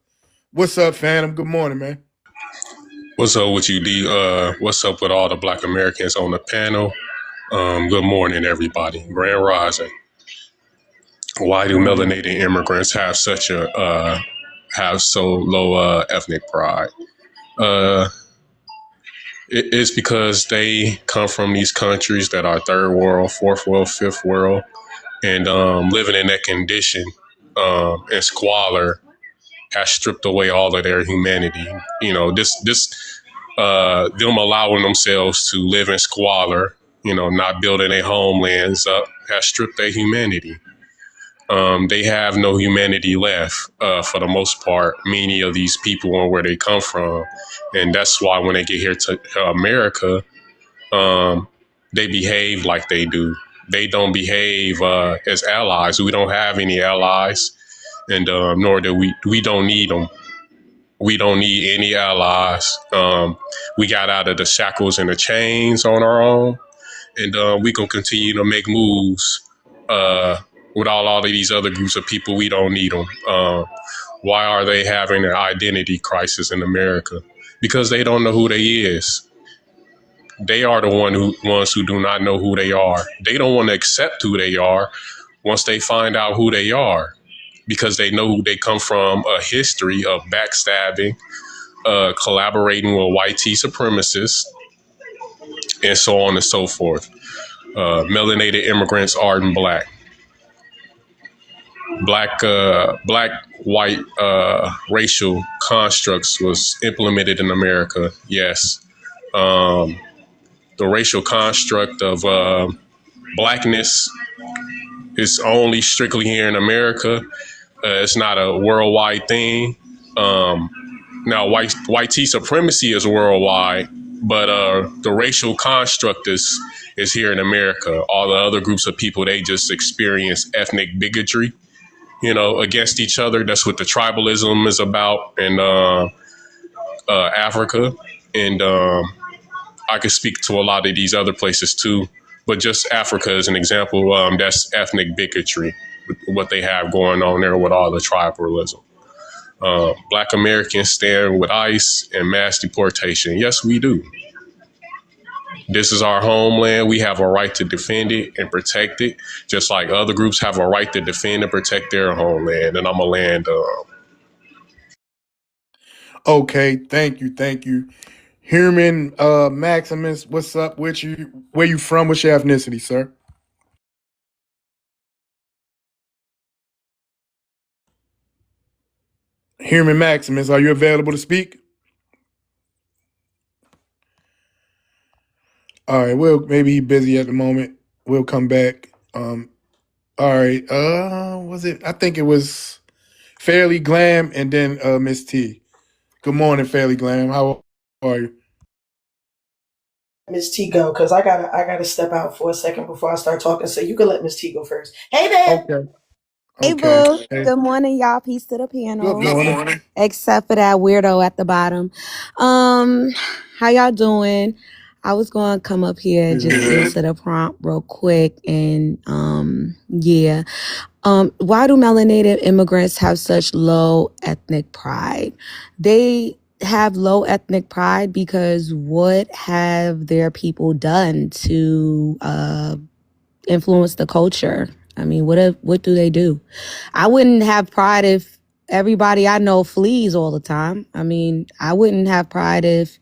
What's up, Phantom? Good morning, man. What's up with you, D? What's up with all the Black Americans on the panel? Good morning, everybody. Grand Rising. Why do melanated immigrants have so low ethnic pride? Uh, it's because they come from these countries that are third world, fourth world, fifth world, and living in that condition and squalor has stripped away all of their humanity. You know, them allowing themselves to live in squalor, not building their homelands up, has stripped their humanity. They have no humanity left for the most part, many of these people and where they come from. And that's why when they get here to America, they behave like they do. They don't behave as allies. We don't have any allies, and nor do we don't need them. We don't need any allies. We got out of the shackles and the chains on our own, and we can continue to make moves with all of these other groups of people. We don't need them. Why are they having an identity crisis in America? Because they don't know who they is. They are the ones who do not know who they are. They don't want to accept who they are. once they find out who they are, because they know they come from a history of backstabbing, collaborating with white supremacists, and so on and so forth. Melanated immigrants aren't black. Black white racial constructs was implemented in America. Yes, the racial construct of blackness is only strictly here in America. It's not a worldwide thing. Now, white supremacy is worldwide, but the racial construct is here in America. All the other groups of people, they just experience ethnic bigotry, against each other. That's what the tribalism is about in Africa. And I could speak to a lot of these other places too, but just Africa is an example. That's ethnic bigotry, what they have going on there with all the tribalism. Black Americans stand with ICE and mass deportation. Yes, we do. This is our homeland. We have a right to defend it and protect it, just like other groups have a right to defend and protect their homeland. And I'm a land. Okay, thank you. Human Maximus, what's up with you? Where you from? What's your ethnicity, sir? Human Maximus, are you available to speak? All right, maybe he's busy at the moment. We'll come back. All right. Was it? I think it was Fairly Glam and then Miss T. Good morning, Fairly Glam. How are you? Miss T go because I gotta step out for a second before I start talking. So you can let Miss T go first. Hey, babe. Okay. Hey, Okay. boo. Hey. Good morning, y'all. Peace to the Good panel. morning. Except for that weirdo at the bottom. How y'all doing? I was going to come up here and just answer the prompt real quick. And, yeah. Why do melanated immigrants have such low ethnic pride? They have low ethnic pride because what have their people done to influence the culture? I mean, what do they do? I wouldn't have pride if everybody I know flees all the time. I mean, I wouldn't have pride if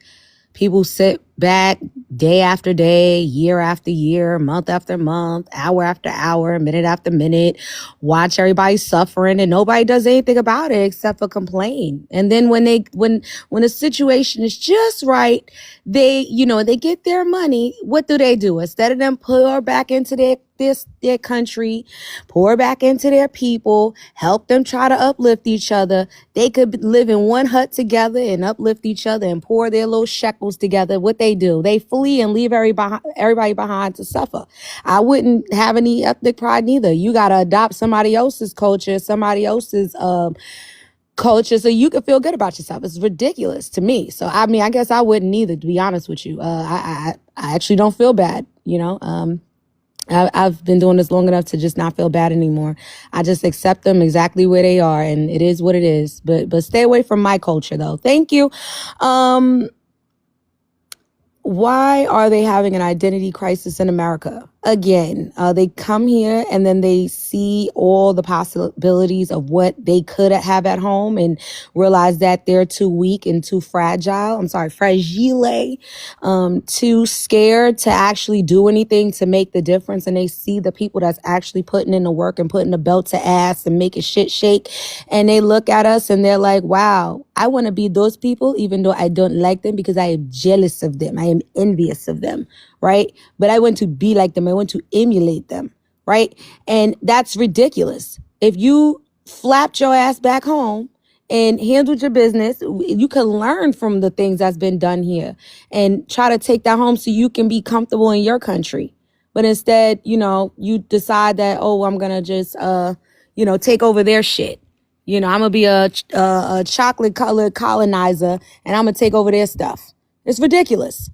people sit back day after day, year after year, month after month, hour after hour, minute after minute, watch everybody suffering and nobody does anything about it except for complain. And then when the situation is just right, they get their money. What do? Instead of them pour back into their country, pour back into their people, help them try to uplift each other. They could live in one hut together and uplift each other and pour their little shekels together. What they do, they flee and leave everybody behind to suffer. I wouldn't have any ethnic pride neither. You got to adopt somebody else's culture, somebody else's culture, so you can feel good about yourself. It's ridiculous to me. So I mean, I guess I wouldn't either, to be honest with you. I actually don't feel bad. I've been doing this long enough to just not feel bad anymore. I just accept them exactly where they are, and it is what it is. But stay away from my culture, though. Thank you. Why are they having an identity crisis in America? Again, they come here and then they see all the possibilities of what they could have at home and realize that they're too weak and too fragile. Fragile, too scared to actually do anything to make the difference. And they see the people that's actually putting in the work and putting the belt to ass and making shit shake. And they look at us and they're like, wow, I want to be those people, even though I don't like them because I am jealous of them. I am envious of them, right? But I want to be like them. I want to emulate them, right? And that's ridiculous. If you flapped your ass back home and handled your business, you can learn from the things that's been done here and try to take that home so you can be comfortable in your country. But instead, you decide that, oh, I'm going to just, take over their shit. I'm going to be a chocolate colored colonizer and I'm going to take over their stuff. It's ridiculous.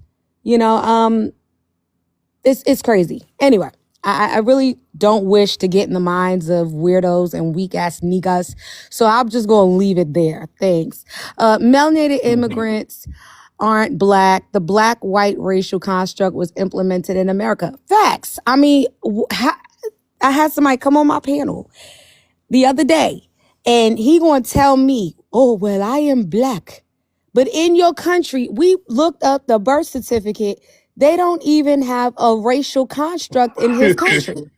It's crazy. Anyway, I really don't wish to get in the minds of weirdos and weak ass niggas. So I'm just going to leave it there. Thanks. Melanated immigrants aren't black. The black-white racial construct was implemented in America. Facts. I mean, I had somebody come on my panel the other day, and he gonna tell me, oh, well, I am black. But in your country, we looked up the birth certificate. They don't even have a racial construct in his country.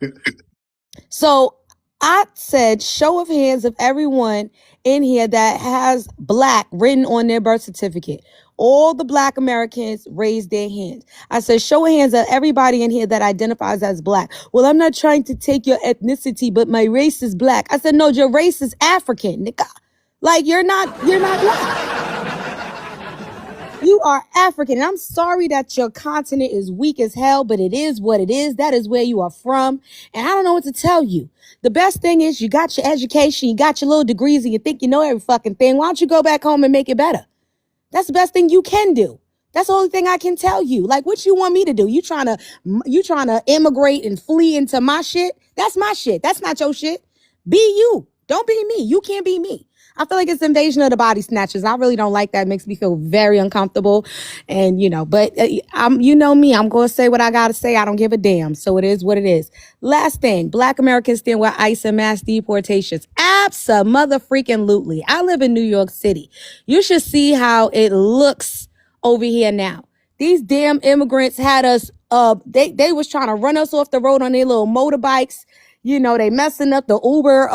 So I said, show of hands of everyone in here that has black written on their birth certificate. All the black Americans raised their hands. I said, show of hands of everybody in here that identifies as black. Well, I'm not trying to take your ethnicity, but my race is black. I said, no, your race is African, nigga. Like, you're not black. You are African. And I'm sorry that your continent is weak as hell, but it is what it is. That is where you are from. And I don't know what to tell you. The best thing is you got your education, you got your little degrees, and you think you know every fucking thing. Why don't you go back home and make it better? That's the best thing you can do. That's the only thing I can tell you. Like, what you want me to do? You trying to immigrate and flee into my shit? That's my shit. That's not your shit. Be you. Don't be me. You can't be me. I feel like it's invasion of the body snatchers. I really don't like that. It makes me feel very uncomfortable. And, but you know me, I'm going to say what I got to say. I don't give a damn. So it is what it is. Last thing, black Americans stand with ICE and mass deportations. Abso-mother-freaking-lutely. I live in New York City. You should see how it looks over here now. These damn immigrants had us, they was trying to run us off the road on their little motorbikes. They messing up the Uber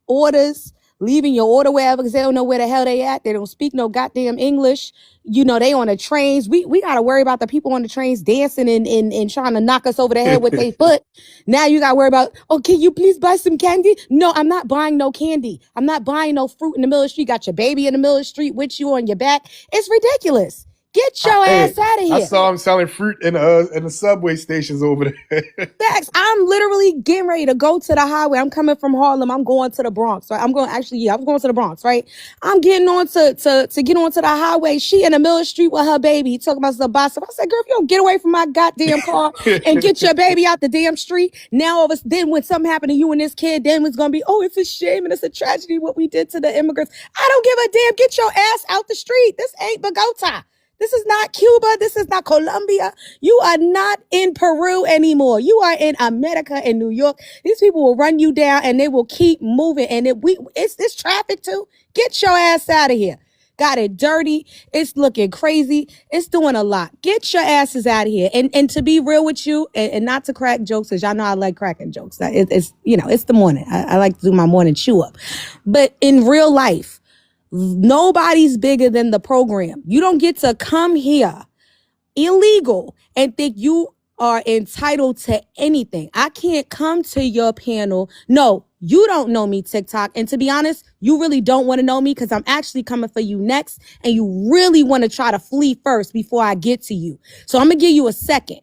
orders, leaving your order wherever because they don't know where the hell they at. They don't speak no goddamn English. They on the trains. We got to worry about the people on the trains dancing and trying to knock us over the head with their foot. Now you got to worry about, oh, can you please buy some candy? No, I'm not buying no candy. I'm not buying no fruit in the middle of the street. Got your baby in the middle of the street with you on your back. It's ridiculous. Get your ass out of here. I saw him selling fruit in the subway stations over there. Facts. I'm literally getting ready to go to the highway. I'm coming from Harlem. I'm going to the Bronx. Right? I'm going to the Bronx, right? I'm getting on to get onto the highway. She in the middle of the street with her baby talking about some bicycle. I said, girl, if you don't get away from my goddamn car and get your baby out the damn street, now then when something happened to you and this kid, then it's going to be, oh, it's a shame and it's a tragedy what we did to the immigrants. I don't give a damn. Get your ass out the street. This ain't Bogota. This is not Cuba. This is not Colombia. You are not in Peru anymore. You are in America and New York. These people will run you down and they will keep moving. And it's this traffic too. Get your ass out of here. Got it dirty. It's looking crazy. It's doing a lot. Get your asses out of here. And to be real with you, and not to crack jokes, because y'all know I like cracking jokes. It's the morning. I like to do my morning chew up. But in real life, nobody's bigger than the program. You don't get to come here illegal and think you are entitled to anything. I can't come to your panel. No, you don't know me, TikTok. And to be honest, you really don't want to know me because I'm actually coming for you next. And you really want to try to flee first before I get to you. So I'm going to give you a second.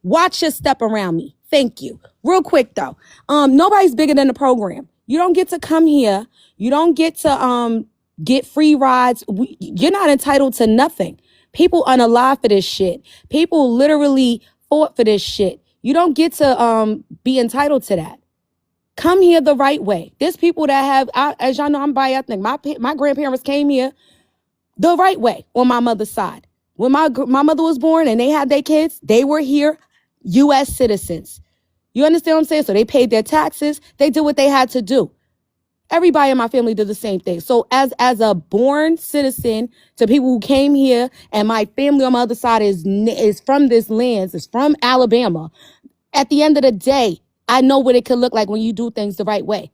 Watch your step around me. Thank you. Real quick though. Nobody's bigger than the program. You don't get to come here. You don't get to get free rides. You're not entitled to nothing. People unalive for this shit. People literally fought for this shit. You don't get to be entitled to that. Come here the right way. There's people that have, as y'all know, I'm bi-ethnic. My grandparents came here the right way on my mother's side. When my mother was born and they had their kids, they were here, U.S. citizens. You understand what I'm saying? So they paid their taxes. They did what they had to do. Everybody in my family did the same thing. So as a born citizen to people who came here, and my family on my other side is from this land, is from Alabama. At the end of the day, I know what it could look like when you do things the right way.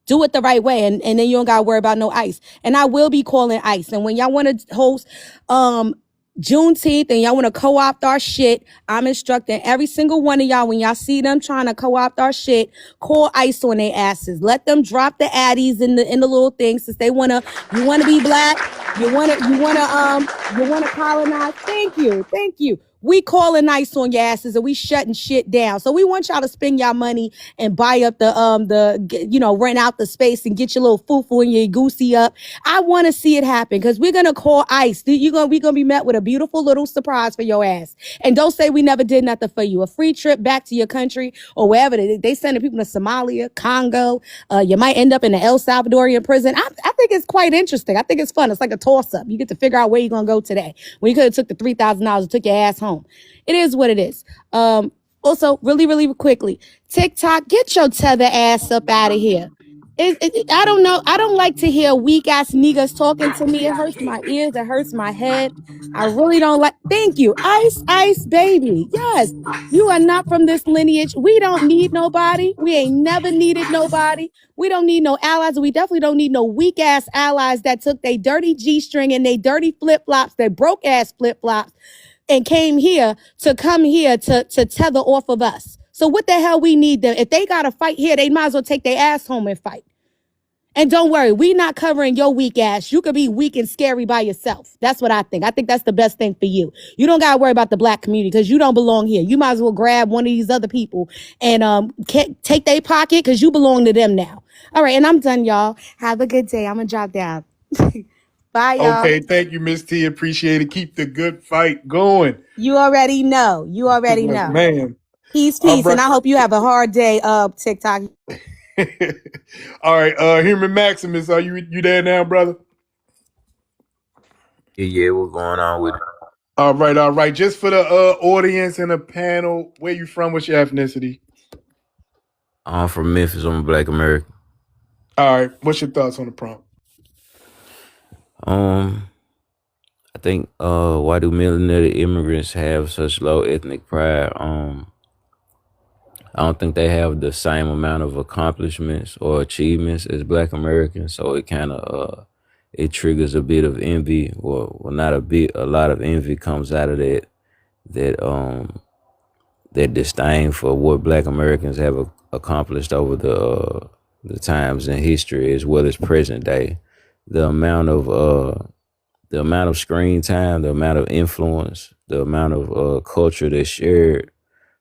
Do it the right way, and then you don't got to worry about no ICE. And I will be calling ICE. And when y'all want to host Juneteenth and y'all want to co-opt our shit, I'm instructing every single one of y'all, when y'all see them trying to co-opt our shit, call ICE on their asses. Let them drop the addies in the little things, since you want to be black, you want to colonize. Thank you. We calling ICE on your asses and we shutting shit down. So we want y'all to spend y'all money and buy up rent out the space and get your little foo-foo and your goosey up. I want to see it happen because we're going to call ICE. We're going to be met with a beautiful little surprise for your ass. And don't say we never did nothing for you. A free trip back to your country or wherever. They sending people to Somalia, Congo. You might end up in the El Salvadorian prison. I think it's quite interesting. I think it's fun. It's like a toss-up. You get to figure out where you're going to go today. When you could have took the $3,000 and took your ass home. It is what it is. Also, really, really quickly, TikTok, get your tether ass up out of here. I don't know. I don't like to hear weak ass niggas talking to me. It hurts my ears. It hurts my head. I really don't like. Thank you, Ice Ice Baby. Yes, you are not from this lineage. We don't need nobody. We ain't never needed nobody. We don't need no allies. We definitely don't need no weak ass allies that took their dirty G string and they dirty flip flops, their broke ass flip flops, and came here to tether off of us. So what the hell we need them? If they got to fight here, they might as well take their ass home and fight. And don't worry, we not covering your weak ass. You could be weak and scary by yourself. That's what I think. I think that's the best thing for you. You don't got to worry about the black community because you don't belong here. You might as well grab one of these other people and take their pocket because you belong to them now. All right, and I'm done, y'all. Have a good day. I'm going to drop down. Bye, y'all. Okay, thank you, Miss T. Appreciate it. Keep the good fight going. You already know. You already Yes, know. man. Peace, All peace. right. And I hope you have a hard day, TikTok. All right, Human Maximus, are you there now, brother? Yeah, what's going on with it? All right. Just for the audience and the panel, where you from? What's your ethnicity? I'm from Memphis. I'm a Black American. All right. What's your thoughts on the prompt? I think why do melanated immigrants have such low ethnic pride? I don't think they have the same amount of accomplishments or achievements as Black Americans, so it kind of it triggers a bit of envy, or well, not a bit, a lot of envy comes out of that that disdain for what Black Americans have accomplished over the times in history as well as present day. The amount of screen time, the amount of influence, the amount of culture that's shared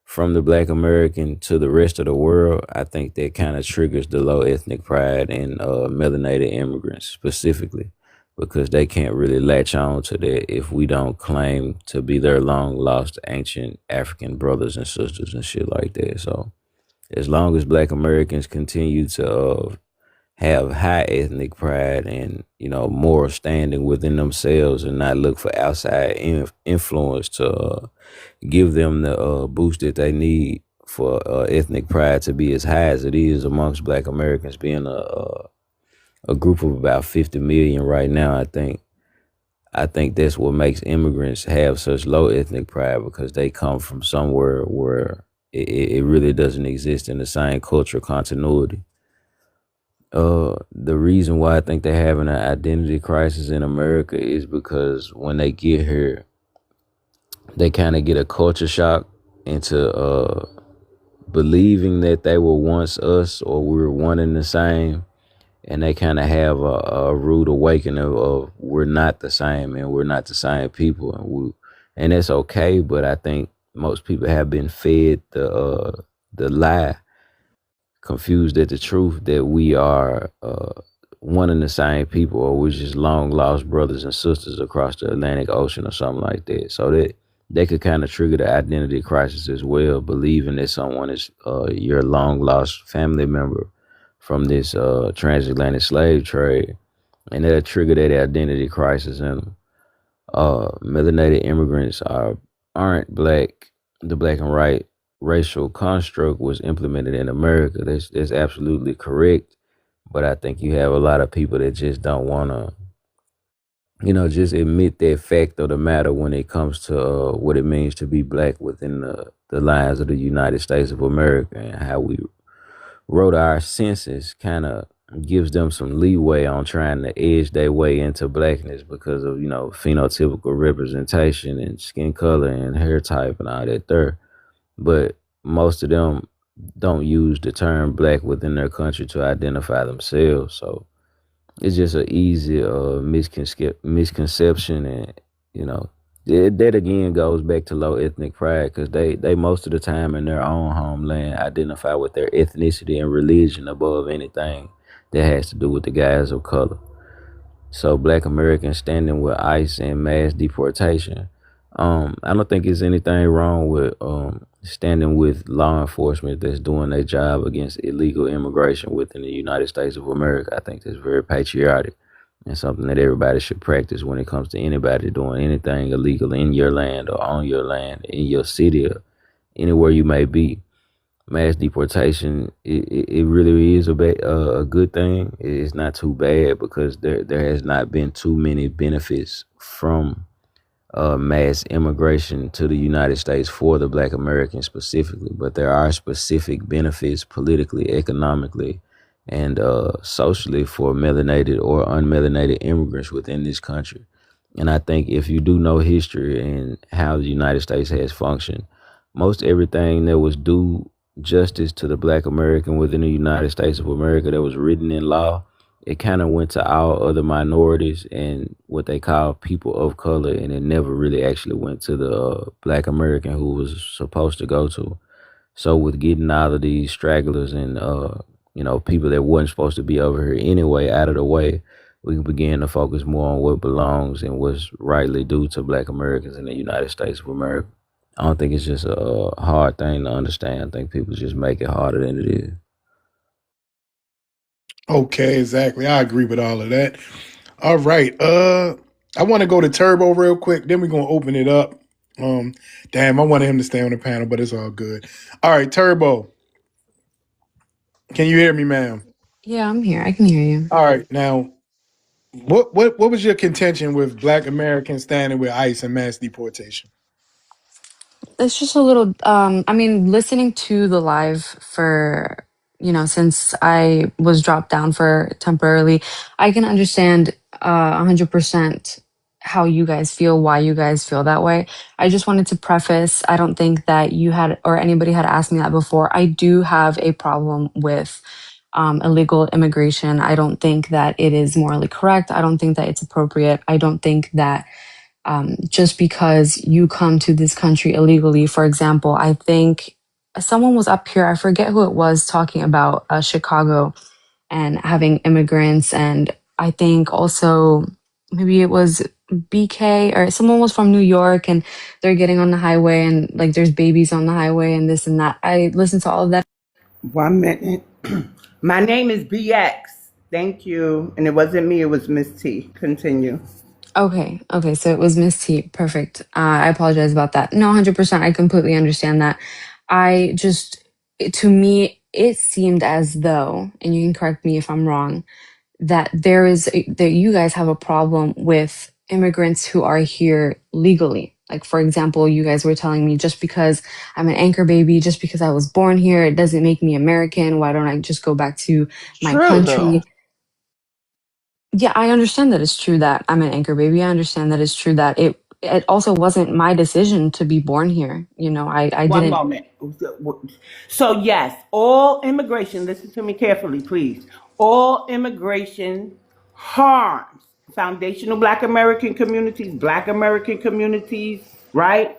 from the Black American to the rest of the world, I think that kind of triggers the low ethnic pride in melanated immigrants specifically, because they can't really latch on to that if we don't claim to be their long lost ancient African brothers and sisters and shit like that. So as long as Black Americans continue to have high ethnic pride and, you know, moral standing within themselves and not look for outside influence to give them the boost that they need for ethnic pride to be as high as it is amongst Black Americans, being a group of about 50 million right now. I think that's what makes immigrants have such low ethnic pride, because they come from somewhere where it really doesn't exist in the same cultural continuity. The reason why I think they're having an identity crisis in America is because when they get here, they kind of get a culture shock into believing that they were once us or we were one and the same, and they kind of have a rude awakening of we're not the same and we're not the same people, and that's okay. But I think most people have been fed the lie, confused at the truth that we are one and the same people, or we're just long lost brothers and sisters across the Atlantic Ocean or something like that. So that they could kind of trigger the identity crisis as well, believing that someone is your long lost family member from this transatlantic slave trade, and that'll trigger that identity crisis in them. Melanated immigrants aren't black. The black and white racial construct was implemented in America. That's absolutely correct. But I think you have a lot of people that just don't want to, you know, just admit that fact of the matter when it comes to what it means to be black within the lines of the United States of America, and how we wrote our census kind of gives them some leeway on trying to edge their way into blackness because of, you know, phenotypical representation and skin color and hair type and all that there. But most of them don't use the term black within their country to identify themselves. So it's just an easy misconception, and, you know, that again goes back to low ethnic pride, because they most of the time in their own homeland identify with their ethnicity and religion above anything that has to do with the guys of color. So Black Americans standing with ICE and mass deportation, I don't think there's anything wrong with standing with law enforcement that's doing their job against illegal immigration within the United States of America. I think that's very patriotic and something that everybody should practice when it comes to anybody doing anything illegal in your land or on your land, in your city, or anywhere you may be. Mass deportation, it really is a good thing. It's not too bad because there has not been too many benefits from mass immigration to the United States for the Black Americans specifically, but there are specific benefits politically, economically, and socially for melanated or unmelanated immigrants within this country. And I think if you do know history and how the United States has functioned, most everything that was due justice to the Black American within the United States of America that was written in law, it kind of went to all other minorities and what they call people of color, and it never really actually went to the Black American who was supposed to go to. So with getting all of these stragglers and people that wasn't supposed to be over here anyway out of the way, we can begin to focus more on what belongs and what's rightly due to Black Americans in the United States of America. I don't think it's just a hard thing to understand. I think people just make it harder than it is. Okay, exactly. I agree with all of that. All right. I want to go to Turbo real quick. Then we're gonna open it up. Um, Damn, I wanted him to stay on the panel, but it's all good. All right, Turbo. Can you hear me, ma'am? Yeah, I'm here. I can hear you. All right. Now, what was your contention with Black Americans standing with ICE and mass deportation? It's just a little I mean, listening to the live for, since I was dropped down for temporarily, I can understand 100% how you guys feel, why you guys feel that way. I just wanted to preface, I don't think that you had or anybody had asked me that before. I do have a problem with illegal immigration. I don't think that it is morally correct. I don't think that it's appropriate. I don't think that just because you come to this country illegally. For example, I think someone was up here, I forget who it was, talking about Chicago and having immigrants. And I think also maybe it was BK or someone was from New York and they're getting on the highway and like there's babies on the highway and this and that. I listened to all of that. 1 minute. My name is BX. Thank you. And it wasn't me, it was Miss T. Continue. Okay. Okay. So it was Miss T. Perfect. I apologize about that. No, 100%. I completely understand that. I just, to me, it seemed as though, and you can correct me if I'm wrong, that that you guys have a problem with immigrants who are here legally. Like, for example, you guys were telling me just because I'm an anchor baby, just because I was born here, it doesn't make me American. Why don't I just go back to my True, though. country? Yeah, I understand that it's true that I'm an anchor baby. I understand that it's true that it also wasn't my decision to be born here. I One didn't. moment. So, yes, all immigration, listen to me carefully, please. All immigration harms foundational Black American communities, right?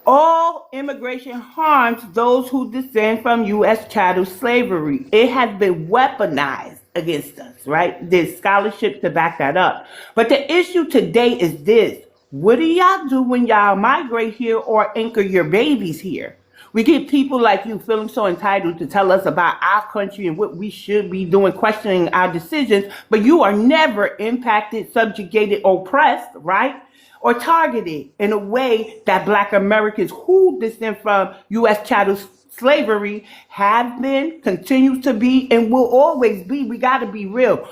All immigration harms those who descend from U.S. chattel slavery. It has been weaponized against us, right? There's scholarship to back that up. But the issue today is this. What do y'all do when y'all migrate here or anchor your babies here? We get people like you feeling so entitled to tell us about our country and what we should be doing, questioning our decisions, but you are never impacted, subjugated, oppressed, right? Or targeted in a way that Black Americans who descend from U.S. chattel slavery have been, continues to be, and will always be. We got to be real.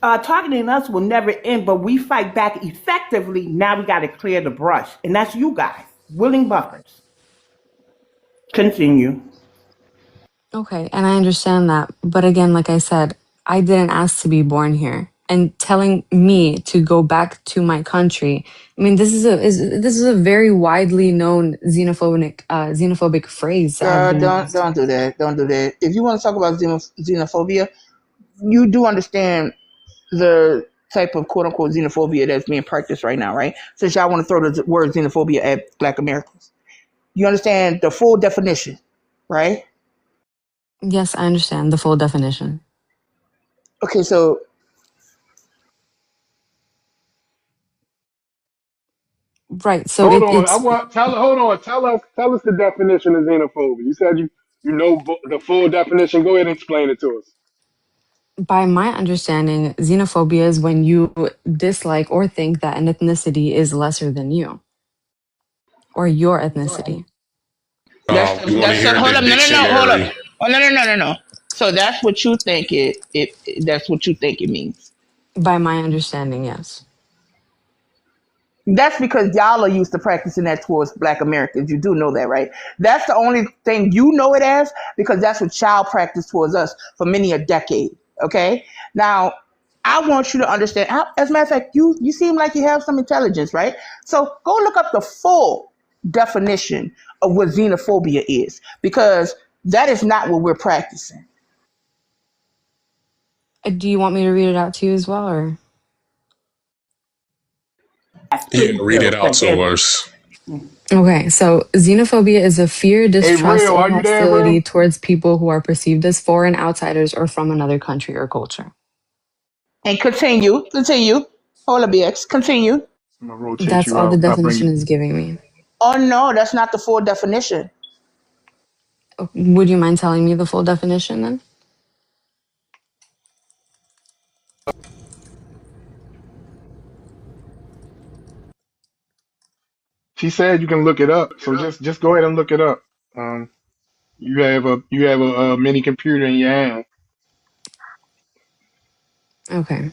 Targeting us will never end, but we fight back effectively. Now we got to clear the brush, and that's you guys, willing buffers. Continue. Okay, and I understand that. But again, like I said, I didn't ask to be born here. And telling me to go back to my country, I mean, this is a very widely known xenophobic phrase that has Girl, been used. don't do that. Don't do that. If you want to talk about xenophobia, you do understand the type of quote unquote xenophobia that's being practiced right now, right? Since y'all want to throw the word xenophobia at Black Americans, you understand the full definition, right? Yes, I understand the full definition. Okay, so Right. So Hold on. I it's want tell. Hold on. Tell us the definition of xenophobia. You said you know the full definition. Go ahead and explain it to us. by my understanding, xenophobia is when you dislike or think that an ethnicity is lesser than you or your ethnicity. We want to That's hear hold the up. No, no, no. Hold up. dictionary. Oh, no, no, no, no, no. So that's what you think that's what you think it means. By my understanding, yes. That's because y'all are used to practicing that towards Black Americans. You do know that, right? That's the only thing you know it as because that's what y'all practiced towards us for many a decade. Okay. Now, I want you to understand. As a matter of fact, you seem like you have some intelligence, right? So go look up the full definition of what xenophobia is because that is not what we're practicing. Do you want me to read it out to you as well, or? Yes, Yeah, please read do. it out Because to us. Okay, so xenophobia is a fear, Hey, distrust, real, or are you there, real? hostility towards people who are perceived as foreign, outsiders, or from another country or culture. and continue. Hold up, BX. Continue. I'm gonna rotate That's you all the out. I'll bring definition you. is giving me. Oh no, that's not the full definition. Would you mind telling me the full definition then? She said you can look it up, so just go ahead and look it up. Um, you have a mini computer in your hand. Okay.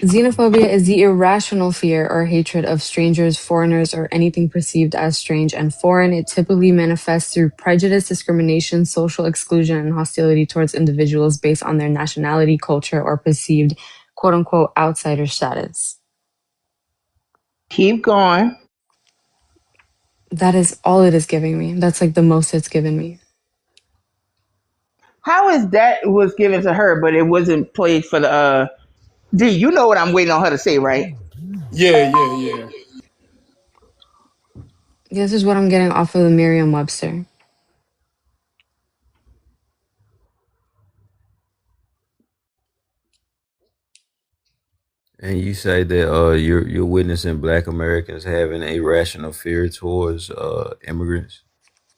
Xenophobia is the irrational fear or hatred of strangers, foreigners, or anything perceived as strange and foreign. It typically manifests through prejudice, discrimination, social exclusion, and hostility towards individuals based on their nationality, culture, or perceived quote unquote outsider status. Keep going. That is all it is giving me. That's like the most it's given me. How is that was given to her, but it wasn't played for the D, you know what I'm waiting on her to say, right? Yeah, yeah, yeah. This is what I'm getting off of the Merriam Webster. And you say that you're witnessing Black Americans having a rational fear towards immigrants.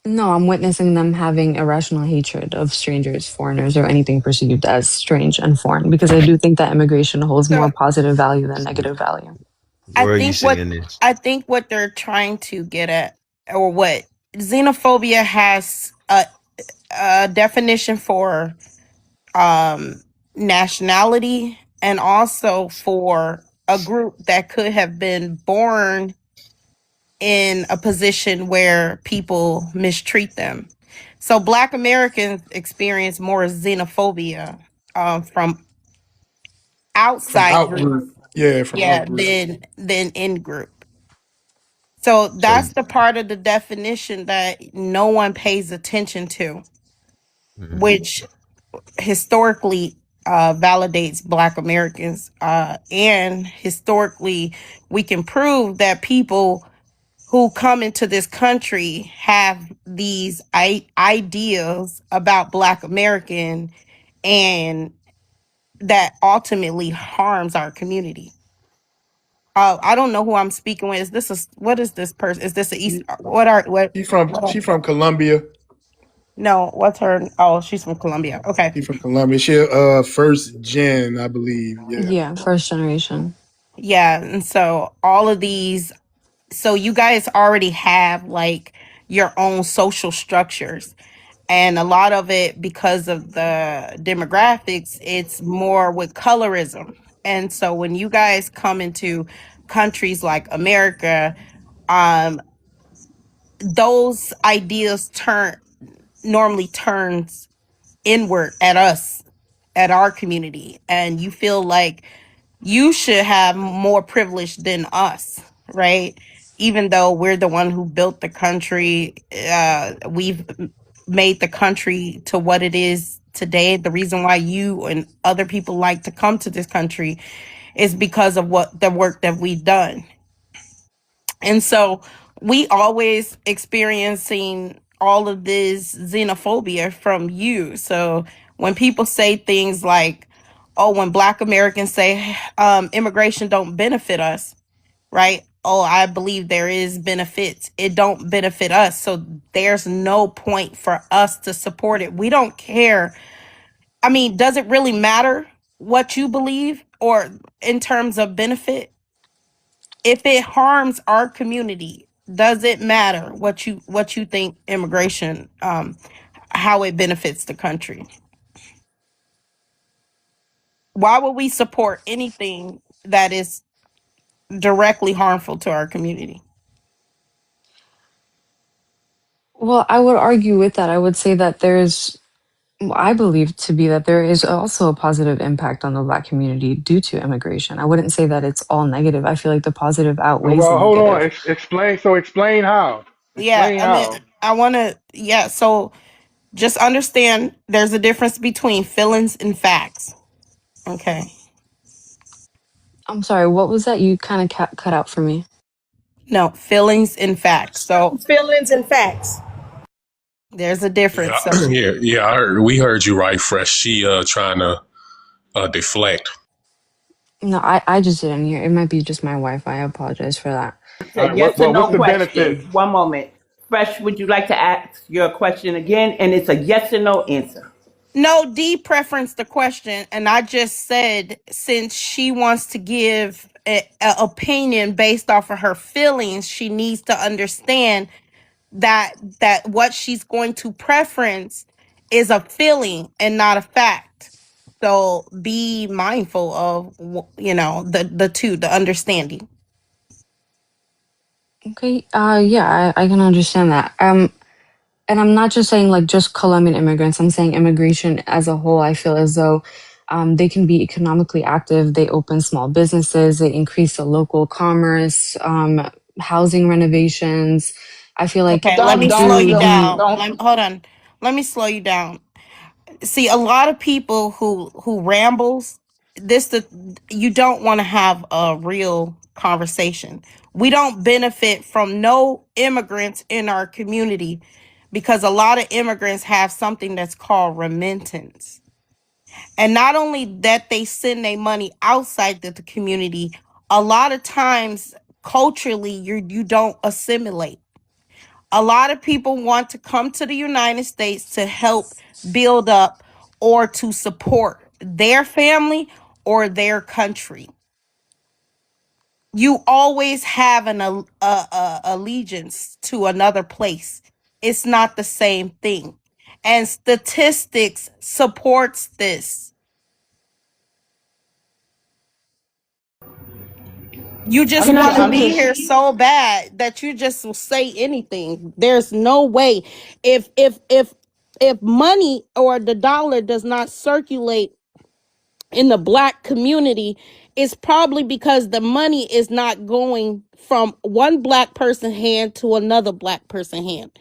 No, I'm witnessing them having irrational hatred of strangers, foreigners, or anything perceived as strange and foreign because I do think that immigration holds more So positive value than negative value. I Where are you think what seeing this? I think what they're trying to get at, or what xenophobia has a definition for nationality and also for a group that could have been born in a position where people mistreat them. So Black Americans experience more xenophobia from From outside out groups, group. Yeah, from yeah, out group. than in group. So So, that's the part of the definition that no one pays attention to, mhm. which historically validates Black Americans. And historically, we can prove that people who come into this country have these ideas about Black American, and that ultimately harms our community. I don't know who I'm speaking with. What is this person? Is this a East? She, What are what? she from Colombia. No, what's her? Oh, she's from Colombia. Okay. She from Colombia. She first gen, I believe. Yeah. Yeah, first generation. Yeah. And so all of these, so you guys already have like your own social structures. And a lot of it, because of the demographics, it's more with colorism. And so when you guys come into countries like America, um, those ideas normally turns inward at us, at our community, and you feel like you should have more privilege than us, right? Even though we're the one who built the country, we've made the country to what it is today. The reason why you and other people like to come to this country is because of what the work that we've done. And so we always experiencing all of this xenophobia from you. So when people say things like, oh, when Black Americans say immigration don't benefit us, right? Oh, I believe there is benefits. It don't benefit us. So there's no point for us to support it. We don't care. I mean, does it really matter what you believe or in terms of benefit? If it harms our community, Does it matter what you think immigration, how it benefits the country? Why would we support anything that is directly harmful to our community? Well, I would argue with that. I would say that I believe to be that there is also a positive impact on the Black community due to immigration. I wouldn't say that it's all negative. I feel like the positive outweighs the Well, hold on. negative. Explain. So explain how. Yeah, Explain I mean, how. I want to, yeah, so just understand there's a difference between feelings and facts. Okay. I'm sorry, what was that? You kind of cut out for me. No, feelings and facts. So Feelings and facts. there's a difference. Yeah, So yeah. We heard you right, Fresh. She trying to deflect. No, I just didn't hear. It might be just my Wi-Fi. I apologize for that. It's All a right. yes or Well, what's no the benefits? question. One moment. Fresh, would you like to ask your question again? And it's a yes or no answer. no, D preference the question, and I just said since she wants to give a opinion based off of her feelings, she needs to understand that what she's going to preference is a feeling and not a fact. So be mindful of the two, the understanding. Okay. Yeah, I can understand that. And I'm not just saying like just Colombian immigrants. I'm saying immigration as a whole. I feel as though they can be economically active. They open small businesses. They increase the local commerce, housing renovations. I feel like Okay, let they me Don't slow don't do you don't the. down. don't. Hold on. Let me slow you down. See, a lot of people who rambles, you don't want to have a real conversation. We don't benefit from no immigrants in our community because a lot of immigrants have something that's called remittance. And not only that, they send their money outside the community, a lot of times culturally you don't assimilate. A lot of people want to come to the United States to help build up or to support their family or their country. You always have allegiance to another place. It's not the same thing. And statistics supports this. You just I'm want to I'm be just here so bad that you just will say anything. There's no way. If money or the dollar does not circulate in the Black community, it's probably because the money is not going from one Black person hand to another Black person hand.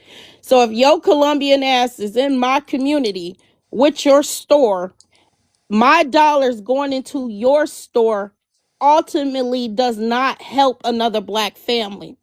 So if your Colombian ass is in my community with your store, my dollars going into your store ultimately does not help another Black family.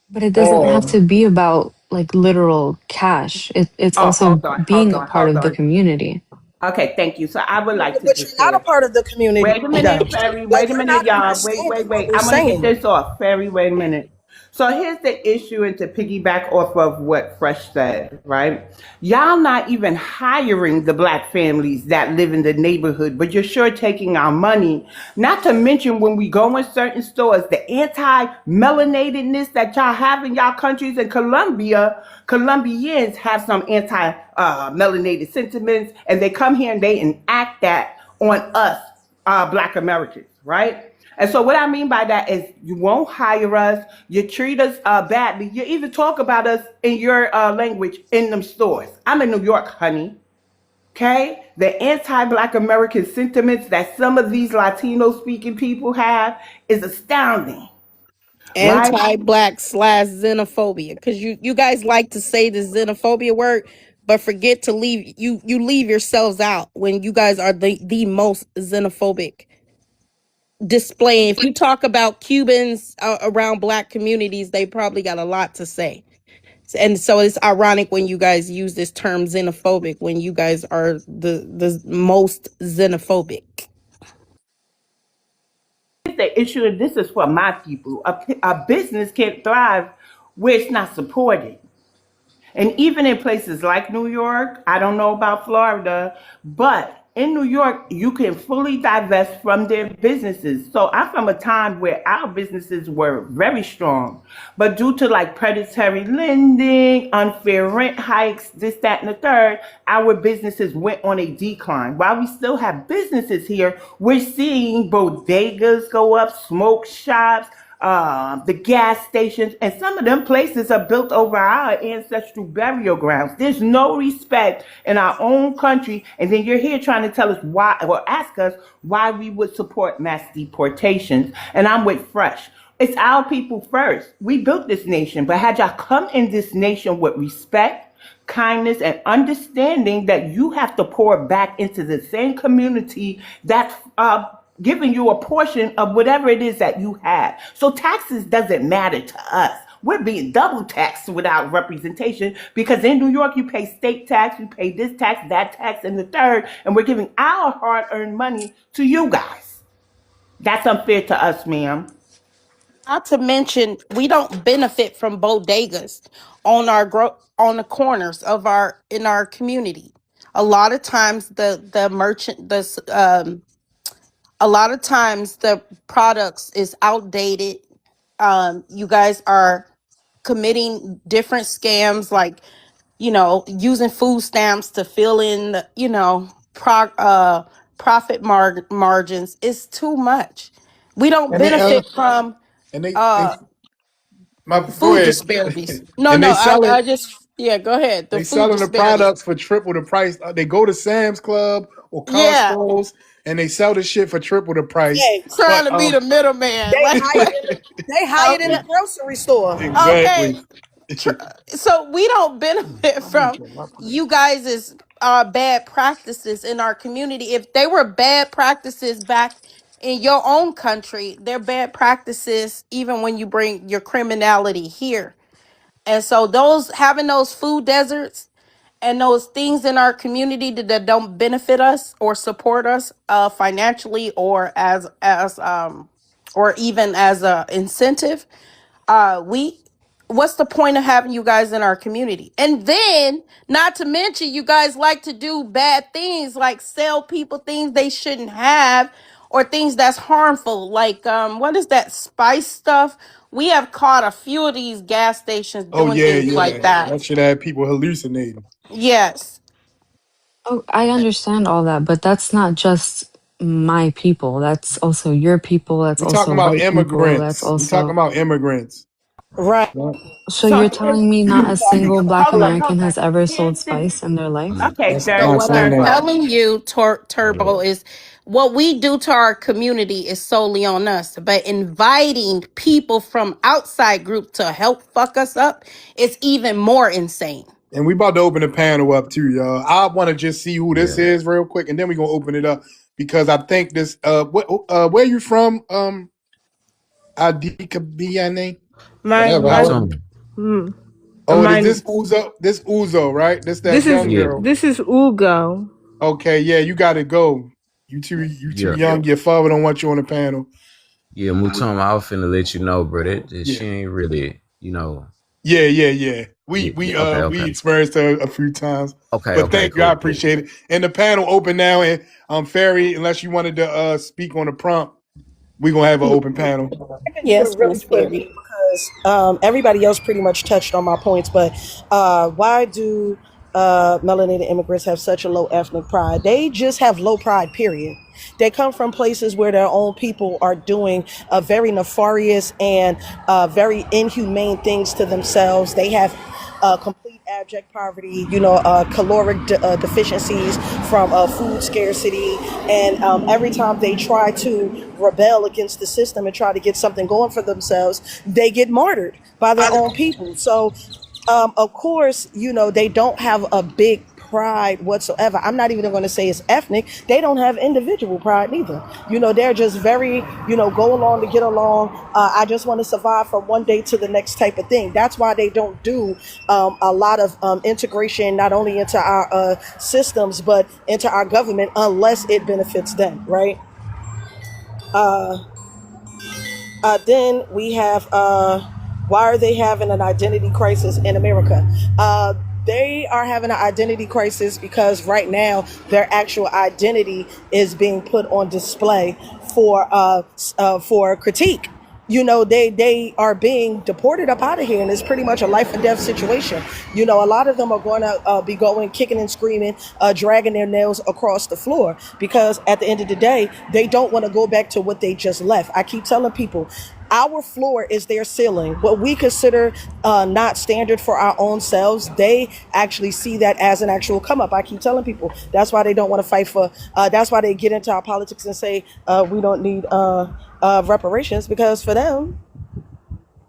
But it doesn't have or to be about like literal cash. It's Oh, also hold on, hold being a on, part hold of the on. community. Okay, thank you. So I would like to But you're just not a say, part of the community, wait a though. minute, Ferry. Wait a You're minute, not y'all. understanding what Wait. we're I'm gonna get saying. this off. Ferry, wait a minute. So here's the issue, and to piggyback off of what Fresh said, right? Y'all not even hiring the Black families that live in the neighborhood, but you're sure taking our money. Not to mention when we go in certain stores, the anti-melanatedness that y'all have in y'all countries in Colombia, Colombians have some anti-melanated sentiments, and they come here and they enact that on us, Black Americans, right? And so what I mean by that is you won't hire us, you treat us badly, you even talk about us in your language in them stores. I'm in New York, honey. Okay? The anti-Black American sentiments that some of these Latino speaking people have is astounding, right? Anti-Black slash xenophobia. Because you guys like to say the xenophobia word, but forget to leave you leave yourselves out when you guys are the most xenophobic displaying. If you talk about Cubans around Black communities, they probably got a lot to say. And so it's ironic when you guys use this term xenophobic when you guys are the most xenophobic. The issue, and this is for my people, a business can't thrive where it's not supported. And even in places like New York, I don't know about Florida, but in New York, you can fully divest from their businesses. So I'm from a time where our businesses were very strong, but due to like predatory lending, unfair rent hikes, this, that, and the third, our businesses went on a decline. While we still have businesses here, we're seeing bodegas go up, smoke shops, the gas stations, and some of them places are built over our ancestral burial grounds. There's no respect in our own country, and then you're here trying to tell us why, or ask us why we would support mass deportations. And I'm with Fresh. It's our people first. We built this nation, but had y'all come in this nation with respect, kindness, and understanding that you have to pour back into the same community that's giving you a portion of whatever it is that you have. So taxes doesn't matter to us. We're being double taxed without representation because in New York, you pay state tax, you pay this tax, that tax, and the third, and we're giving our hard-earned money to you guys. That's unfair to us, ma'am. Not to mention, we don't benefit from bodegas on on the corners of our in our community. A lot of times, the merchant a lot of times the products is outdated. You guys are committing different scams, like using food stamps to fill in the profit margins. It's too much. We don't And they benefit from and they uh my go food ahead. disparities. No, And no, they selling I just, yeah, go ahead. The they food selling the disparities. products for triple the price. They go to Sam's Club or Yeah, Costco's and they sell the shit for triple the price. Hey, trying But to be the middleman. they Like, hide it in the grocery store. okay, exactly. so we don't benefit I'm gonna from get my plate. you guys' bad practices in our community. If they were bad practices back in your own country, they're bad practices even when you bring your criminality here. And so those having those food deserts and those things in our community that don't benefit us or support us financially or as or even as a incentive, we what's the point of having you guys in our community? And then, not to mention, you guys like to do bad things like sell people things they shouldn't have or things that's harmful, like what is that spice stuff? We have caught a few of these gas stations Oh doing yeah, things like yeah. that. That should have people hallucinating. Yes. Oh, I understand all that, but that's not just my people. That's also your people. That's We talking also about white people. That's immigrants. We talking also. about immigrants. Right. No, So So you're here's, telling me not a single black hold on, American hold on. has ever sold Here's the, spice in their life? okay, that's So not what saying I'm that. Turbo. telling you, Turbo, Yeah. is what we do to our community is solely on us. But inviting people from outside group to help fuck us up is even more insane. And we about to open the panel up too, y'all. I want to just see who this Yeah. is real quick, and then we gonna open it up because I think this. Where you from? Adika Biane, whatever. My How? Mutom. Oh, is mine. this Uzo? This Uzo, right? This that This is young Yeah. girl. this is Ugo. Okay, yeah, you got to go. You too Yeah. young. Your father don't want you on the panel. Yeah, Mutom, I was finna let you know, bro. That Yeah, she ain't really, yeah. We yeah, we yeah. Okay, uh we okay. experienced her a few times, Okay, but okay, thank you. I cool, cool. appreciate it. And the panel open now. And Ferry, unless you wanted to speak on the prompt, we gonna have an open panel. I can do it Yes, really Miss quickly Perry. because everybody else pretty much touched on my points. But why do melanated immigrants have such a low ethnic pride? They just have low pride, period. They come from places where their own people are doing very nefarious and very inhumane things to themselves. They have complete abject poverty, caloric deficiencies from food scarcity. And every time they try to rebel against the system and try to get something going for themselves, they get martyred by their own people. So, of course, they don't have a big pride whatsoever. I'm not even going to say it's ethnic. They don't have individual pride neither. They're just very, go along to get along. I just want to survive from one day to the next type of thing. That's why they don't do a lot of integration, not only into our systems, but into our government unless it benefits them, right? Then we have why are they having an identity crisis in America? they are having an identity crisis because right now their actual identity is being put on display for critique. You know, they are being deported up out of here, and it's pretty much a life or death situation. You know, a lot of them are going to be going kicking and screaming, dragging their nails across the floor, because at the end of the day they don't want to go back to what they just left. I keep telling people, our floor is their ceiling. What we consider not standard for our own selves, they actually see that as an actual come up. I keep telling people that's why they don't want to fight for. That's why they get into our politics and say we don't need reparations, because for them,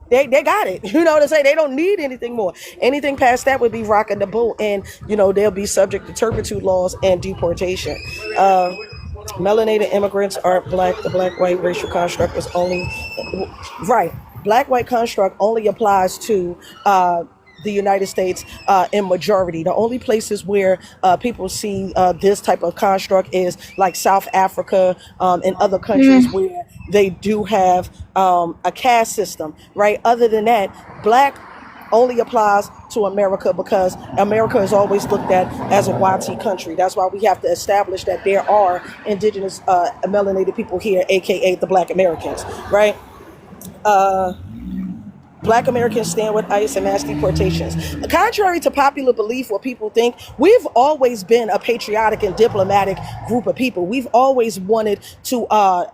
they got it. You know what I'm saying? They don't need anything more. Anything past that would be rocking the boat, and you know they'll be subject to turpitude laws and deportation. Melanated immigrants aren't black. The black-white racial construct is only right. Black-white construct only applies to the United States in majority. The only places where people see this type of construct is like South Africa and other countries where they do have a caste system, right? Other than that, black only applies to America, because America is always looked at as a YT country. That's why we have to establish that there are indigenous melanated people here, aka the Black Americans, right? Black Americans stand with ICE and mass deportations. Contrary to popular belief, what people think, we've always been a patriotic and diplomatic group of people. We've always wanted to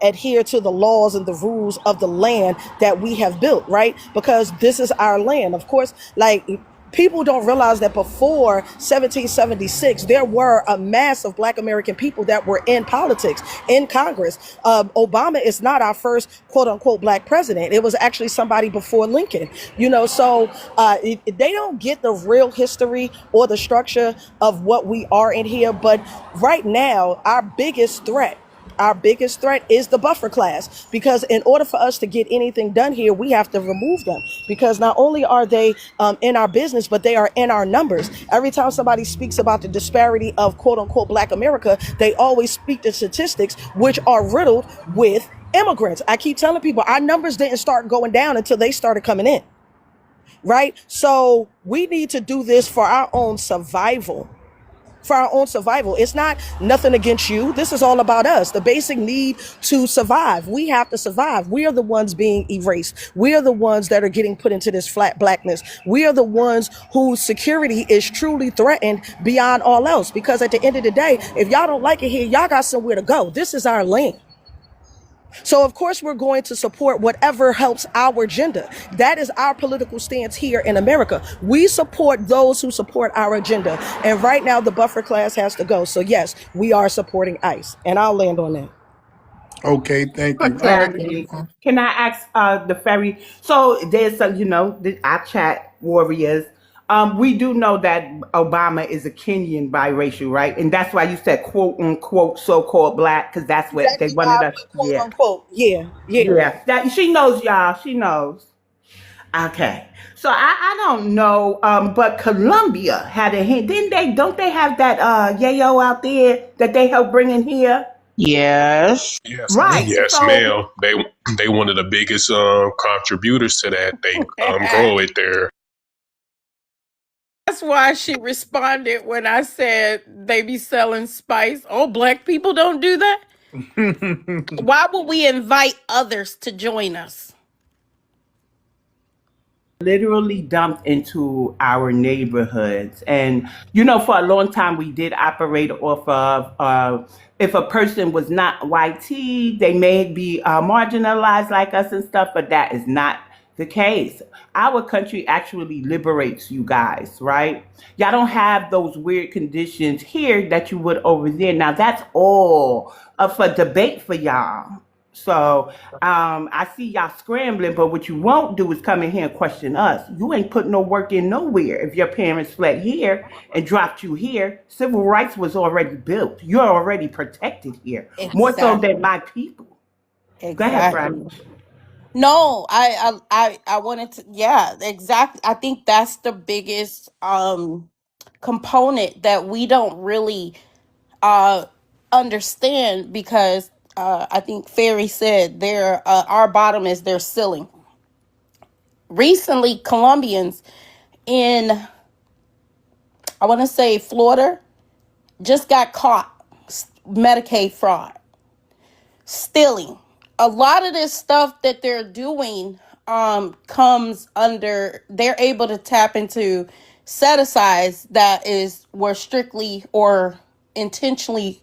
adhere to the laws and the rules of the land that we have built, right? Because this is our land. Of course, like, people don't realize that before 1776, there were a mass of Black American people that were in politics, in Congress. Obama is not our first quote unquote Black president. It was actually somebody before Lincoln, you know, so they don't get the real history or the structure of what we are in here. But right now, our biggest threat is the buffer class, because in order for us to get anything done here, we have to remove them, because not only are they in our business, but they are in our numbers. Every time somebody speaks about the disparity of quote unquote Black America, they always speak to statistics which are riddled with immigrants. I keep telling people our numbers didn't start going down until they started coming in, right? So we need to do this for our own survival. It's not nothing against you. This is all about us. The basic need to survive. We have to survive. We are the ones being erased. We are the ones that are getting put into this flat blackness. We are the ones whose security is truly threatened beyond all else. Because at the end of the day, if y'all don't like it here, y'all got somewhere to go. This is our land. So, of course, we're going to support whatever helps our agenda. That is our political stance here in America. We support those who support our agenda. And right now, the buffer class has to go. So, yes, we are supporting ICE. And I'll land on that. Okay, thank For you. All right. clarity, can I ask the ferry? So there's some, our chat warriors. We do know that Obama is a Kenyan biracial, right? And that's why you said quote unquote so-called Black, because that's what they Exactly why wanted I us. put quote Yeah, unquote. Yeah, yeah. yeah. That she knows, y'all. She knows. Okay. So I don't know, but Colombia had a hint. Didn't they? Don't they have that yayo out there that they helped bring in here? Yes. Yes, Right. yes, So ma'am. They one of the biggest contributors to that. They grow it there. That's why she responded when I said they be selling spice. Oh, Black people don't do that? Why would we invite others to join us? literally dumped into our neighborhoods. And, for a long time, we did operate off of if a person was not YT, they may be marginalized like us and stuff, but that is not the case. Our country actually liberates you guys, right? Y'all don't have those weird conditions here that you would over there. Now, that's all up for debate for y'all. So I see y'all scrambling, but what you won't do is come in here and question us. You ain't put no work in nowhere. If your parents fled here and dropped you here, civil rights was already built. You're already protected here, more so than Exactly. my people. Go ahead, Exactly. Frank. No, I wanted to, yeah, exactly. I think that's the biggest component that we don't really uh understand, because I think Ferry said their our bottom is their ceiling. Recently, Colombians in I want to say Florida, just got caught Medicaid fraud, stealing. A lot of this stuff that they're doing comes under, they're able to tap into set asides that were strictly or intentionally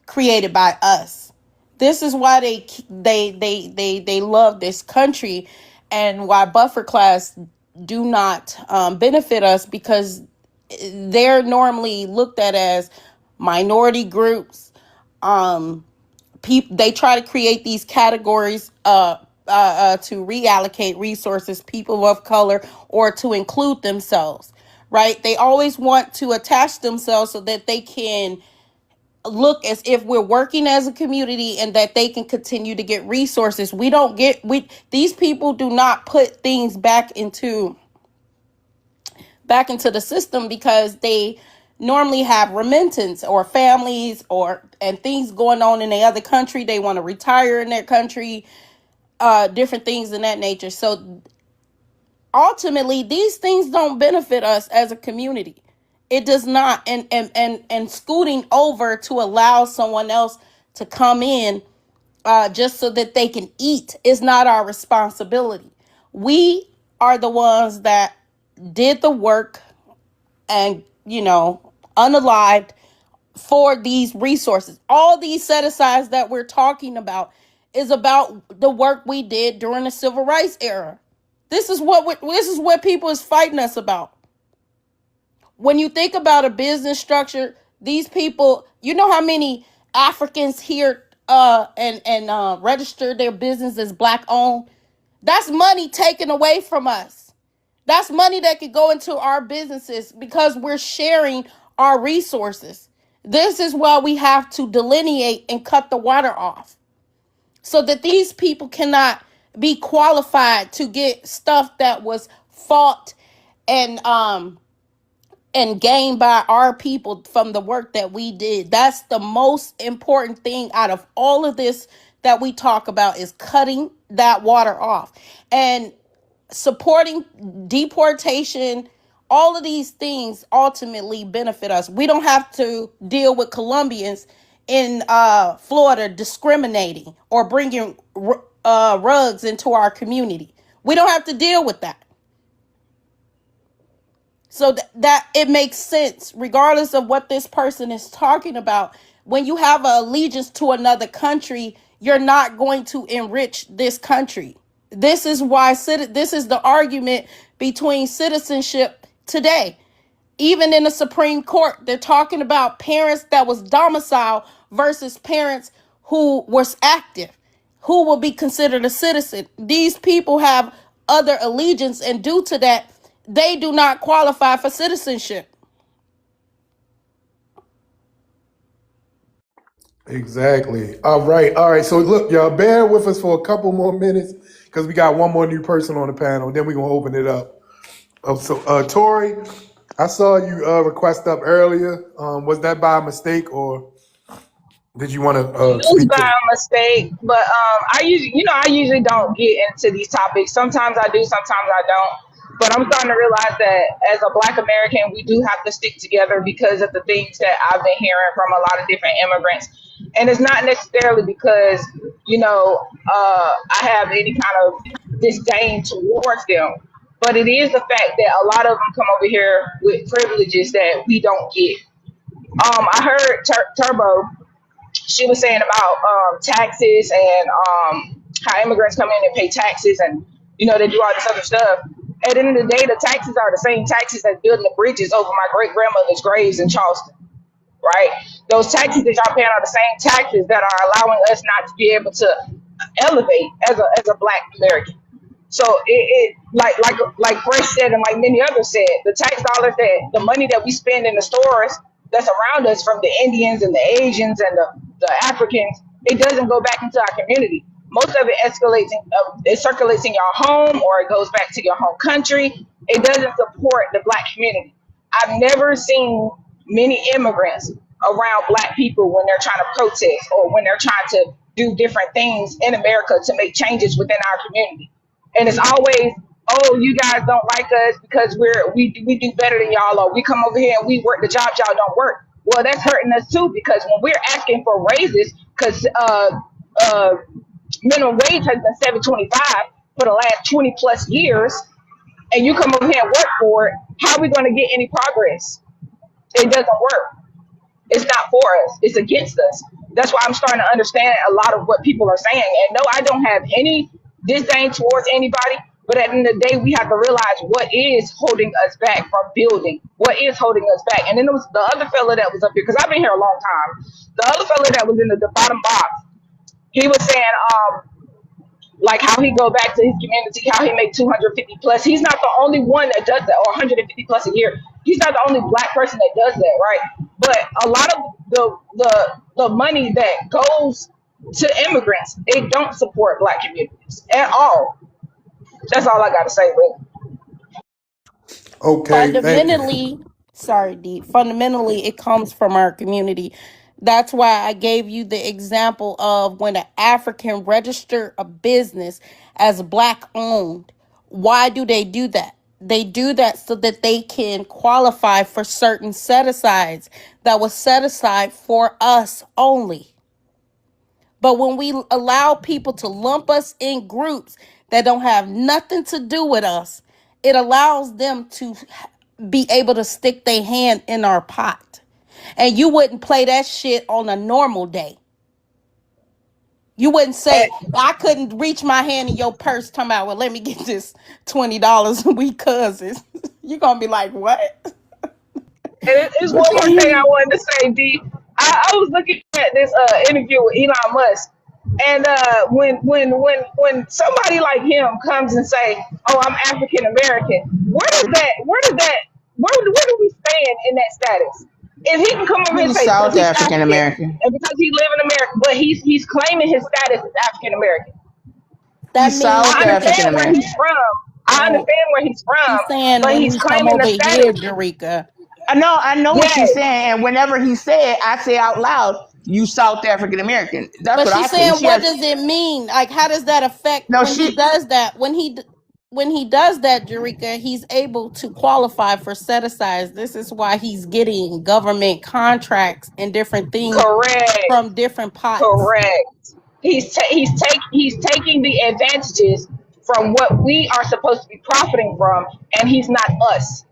created by us. This is why they love this country, and why buffer class do not benefit us, because they're normally looked at as minority groups. They try to create these categories to reallocate resources, people of color, or to include themselves, right? They always want to attach themselves so that they can look as if we're working as a community and that they can continue to get resources. These people do not put things back into the system, because they normally have remittance or families and things going on in the other country. They want to retire in their country, different things in that nature. So ultimately, these things don't benefit us as a community. It does not. And scooting over to allow someone else to come in just so that they can eat is not our responsibility. We are the ones that did the work and, unalived for these resources. All these set asides that we're talking about is about the work we did during the civil rights era. This is what people is fighting us about. When you think about a business structure, these people, you know how many Africans here and register their business as black owned? That's money taken away from us. That's money that could go into our businesses because we're sharing our resources. This is why we have to delineate and cut the water off, so that these people cannot be qualified to get stuff that was fought and gained by our people from the work that we did. That's the most important thing out of all of this that we talk about, is cutting that water off and supporting deportation. All of these things ultimately benefit us. We don't have to deal with Colombians in Florida discriminating or bringing rugs into our community. We don't have to deal with that. So that it makes sense, regardless of what this person is talking about. When you have an allegiance to another country, you're not going to enrich this country. This is why this is the argument between citizenship today. Even in the Supreme Court, they're talking about parents that was domiciled versus parents who was active, who will be considered a citizen. These people have other allegiance, and due to that, they do not qualify for citizenship. Exactly. All right. All right. So look, y'all, bear with us for a couple more minutes because we got one more new person on the panel. Then we're gonna open it up. Tori, I saw you request up earlier. Was that by mistake, or did you want to It was speak to by it? mistake, but I usually don't get into these topics. Sometimes I do, sometimes I don't. But I'm starting to realize that as a Black American, we do have to stick together because of the things that I've been hearing from a lot of different immigrants. And it's not necessarily because I have any kind of disdain towards them, but it is the fact that a lot of them come over here with privileges that we don't get. I heard Turbo, she was saying about taxes and how immigrants come in and pay taxes, and they do all this other stuff. At the end of the day, the taxes are the same taxes that's building the bridges over my great grandmother's graves in Charleston, right? Those taxes that y'all paying are the same taxes that are allowing us not to be able to elevate as a Black American. So it like Fresh said, and like many others said, the tax dollars, that the money that we spend in the stores that's around us, from the Indians and the Asians and the Africans, it doesn't go back into our community. Most of it it circulates in your home, or it goes back to your home country. It doesn't support the Black community. I've never seen many immigrants around Black people when they're trying to protest or when they're trying to do different things in America to make changes within our community. And it's always, oh, you guys don't like us because we do better than y'all, or we come over here and we work the jobs y'all don't work. Well, that's hurting us too, because when we're asking for raises, because uh, minimum wage has been 7.25 for the last 20 plus years, and you come over here and work for it, how are we going to get any progress? It doesn't work. It's not for us. It's against us. That's why I'm starting to understand a lot of what people are saying. And no, I don't have any disdain towards anybody. But at the end of the day, we have to realize what is holding us back from building. What is holding us back? And then there was the other fella that was up here, because I've been here a long time. The other fella that was in the bottom box, he was saying, like how he go back to his community, how he make 250 plus. He's not the only one that does that, or 150 plus a year. He's not the only black person that does that, right? But a lot of the money that goes to immigrants, it don't support black communities at all. That's all I got to say, really. Okay, thank you. Fundamentally, sorry, D. Fundamentally, it comes from our community. That's why I gave you the example of when an African register a business as black owned. Why do they do that? They do that so that they can qualify for certain set asides that was set aside for us only. But when we allow people to lump us in groups that don't have nothing to do with us, it allows them to be able to stick their hand in our pot. And you wouldn't play that shit on a normal day. You wouldn't say, I couldn't reach my hand in your purse, talking about, well, let me get this $20. We cousins. You're going to be like, what? And there's one more thing I wanted to say, D. I was looking at this interview with Elon Musk, and when somebody like him comes and say, "Oh, I'm African American," where do we stand in that status? If he can come over here and He's say, because South he's African African American. and because he live in America, but he's claiming his status as African American. That He's means South he African just, American. Where he's from. I no, understand where he's from, he's saying but when he's he come claiming over the here, status. Derica. I know what she's Yes, saying. And whenever he said, I say out loud, "You South African American." That's But what I she's say. saying, She what has does it mean? Like, how does that affect no. when he She does that? When he does that, Jerika, he's able to qualify for set asides. This is why he's getting government contracts and different things correct, from different pots. correct. He's taking the advantages from what we are supposed to be profiting from, and he's not us.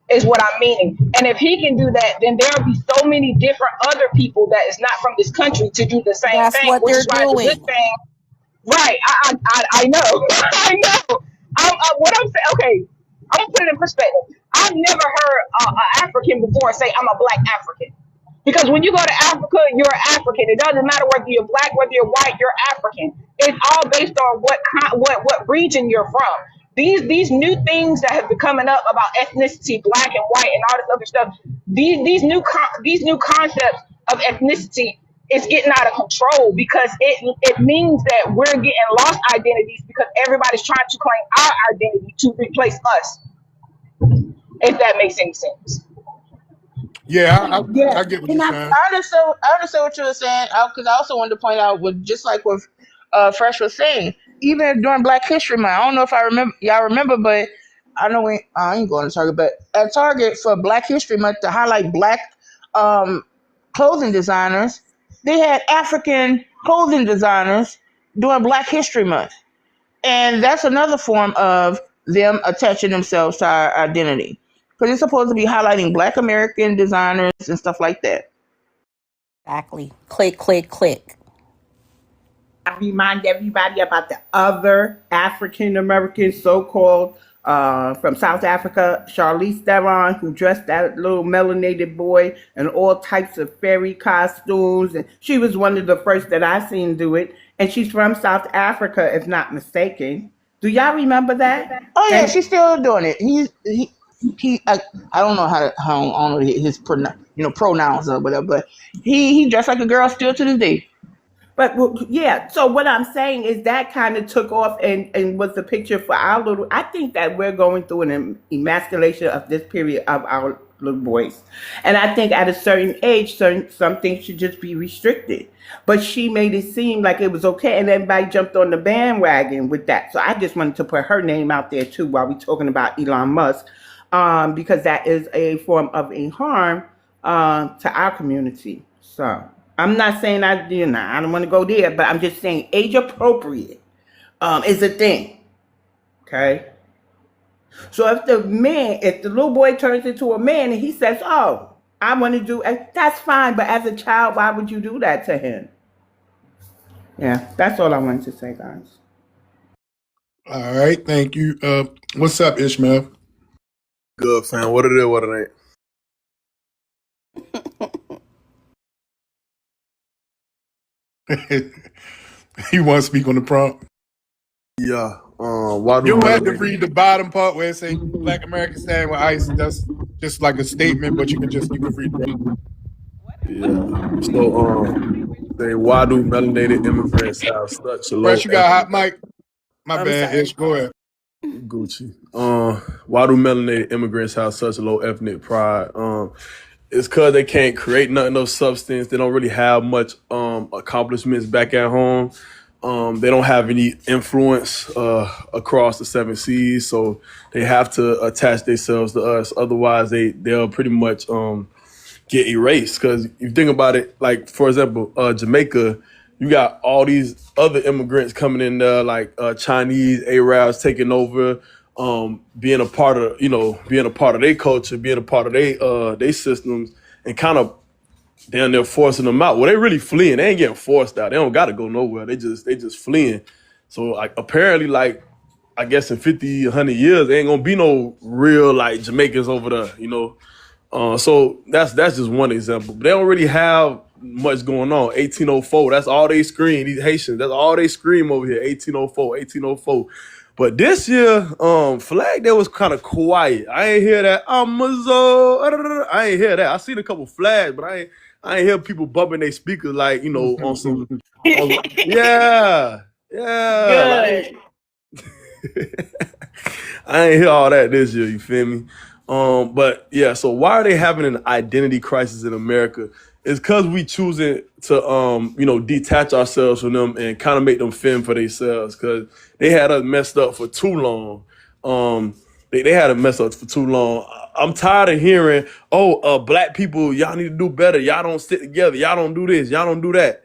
Is what I'm meaning. And if he can do that, then there'll be so many different other people that is not from this country to do the same That's thing, what which they're is why it's a good doing. thing. Right. I know. I know. What I'm saying, okay, I'm gonna put it in perspective. I've never heard an African before say, I'm a black African. Because when you go to Africa, you're African. It doesn't matter whether you're black, whether you're white, you're African. It's all based on what region you're from. These new things that have been coming up about ethnicity, black and white, and all this other stuff. These new concepts of ethnicity is getting out of control, because it means that we're getting lost identities because everybody's trying to claim our identity to replace us. If that makes any sense. Yeah, Yeah, I get what you're and saying. I understand what you were saying, because I also wanted to point out, with just like what Fresh was saying, even during Black History Month, I don't know if y'all remember, but I know I ain't going to Target, but at Target for Black History Month, to highlight black um, clothing designers, they had African clothing designers during Black History Month, and that's another form of them attaching themselves to our identity, because it's supposed to be highlighting Black American designers and stuff like that. Exactly. Click, click, click. I remind everybody about the other African American, so-called, from South Africa, Charlize Theron, who dressed that little melanated boy in all types of fairy costumes, and she was one of the first that I seen do it. And she's from South Africa, if not mistaken. Do y'all remember that? Oh yeah, And she's still doing it. I don't know how I don't know his pronouns or whatever, but he dressed like a girl still to this day. But well, yeah, so what I'm saying is that kind of took off and was the picture for our little. I think that we're going through an emasculation of this period of our little boys. And I think at a certain age, some things should just be restricted. But she made it seem like it was okay, and everybody jumped on the bandwagon with that. So I just wanted to put her name out there too while we're talking about Elon Musk, because that is a form of a harm to our community. So I'm not saying I don't want to go there, but I'm just saying age appropriate is a thing. Okay. So if the little boy turns into a man and he says, "Oh, I want to do," that's fine. But as a child, why would you do that to him? Yeah, that's all I wanted to say, guys. All right, thank you. What's up, Ishmael? Good, fam. What it is, what it You want to speak on the prompt? ain't. Yeah. Why do You don't have to melanated? read the bottom part where it say Black Americans stand with ICE. That's just like a statement, but you can read the rest. Yeah. So, say, why do melanated immigrants have such a low Fresh, you got a hot ethnic mic. My I'm bad, sorry. Ish. Go ahead. Gucci? Why do melanated immigrants have such a low ethnic pride? It's because they can't create nothing of substance. They don't really have much accomplishments back at home. They don't have any influence across the seven seas, so they have to attach themselves to us. Otherwise, they'll pretty much get erased. Because if you think about it, like for example, Jamaica, you got all these other immigrants coming in there, like Chinese Arabs taking over, being a part of their culture, being a part of their systems, and kind of down there forcing them out. Well, they really fleeing. They ain't getting forced out. They don't got to go nowhere. They just fleeing. So like apparently like I guess in 50, 100 years, there ain't gonna be no real like Jamaicans over there. So that's just one example. But they don't really have much going on. 1804, that's all they scream. These Haitians, that's all they scream over here. 1804, 1804. But this year, flag day was kind of quiet. I ain't hear that. I ain't hear that. I seen a couple flags, but I ain't hear people bumping their speakers like on some. Yeah, yeah. Like Good. I ain't hear all that this year. You feel me? But yeah. So why are they having an identity crisis in America? It's because we choosing to detach ourselves from them and kind of make them fend for themselves because they had us messed up for too long. They had us messed up for too long. I'm tired of hearing, black people, y'all need to do better. Y'all don't stick together. Y'all don't do this. Y'all don't do that.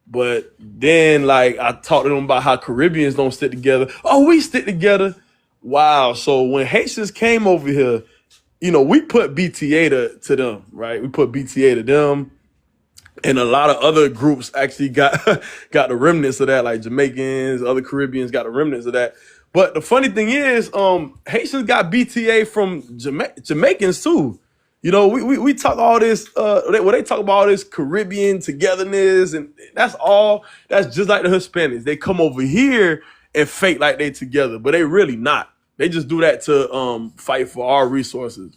But then, like, I talked to them about how Caribbeans don't stick together. Oh, we stick together. Wow. So when Haitians came over here, we put BTA to them, right? We put BTA to them. And a lot of other groups actually got got the remnants of that, like Jamaicans, other Caribbeans got the remnants of that. But the funny thing is, Haitians got BTA from Jamaicans too. We talk all this when they talk about all this Caribbean togetherness, and that's just like the Hispanics. They come over here and fake like they together, but they really not. They just do that to fight for our resources,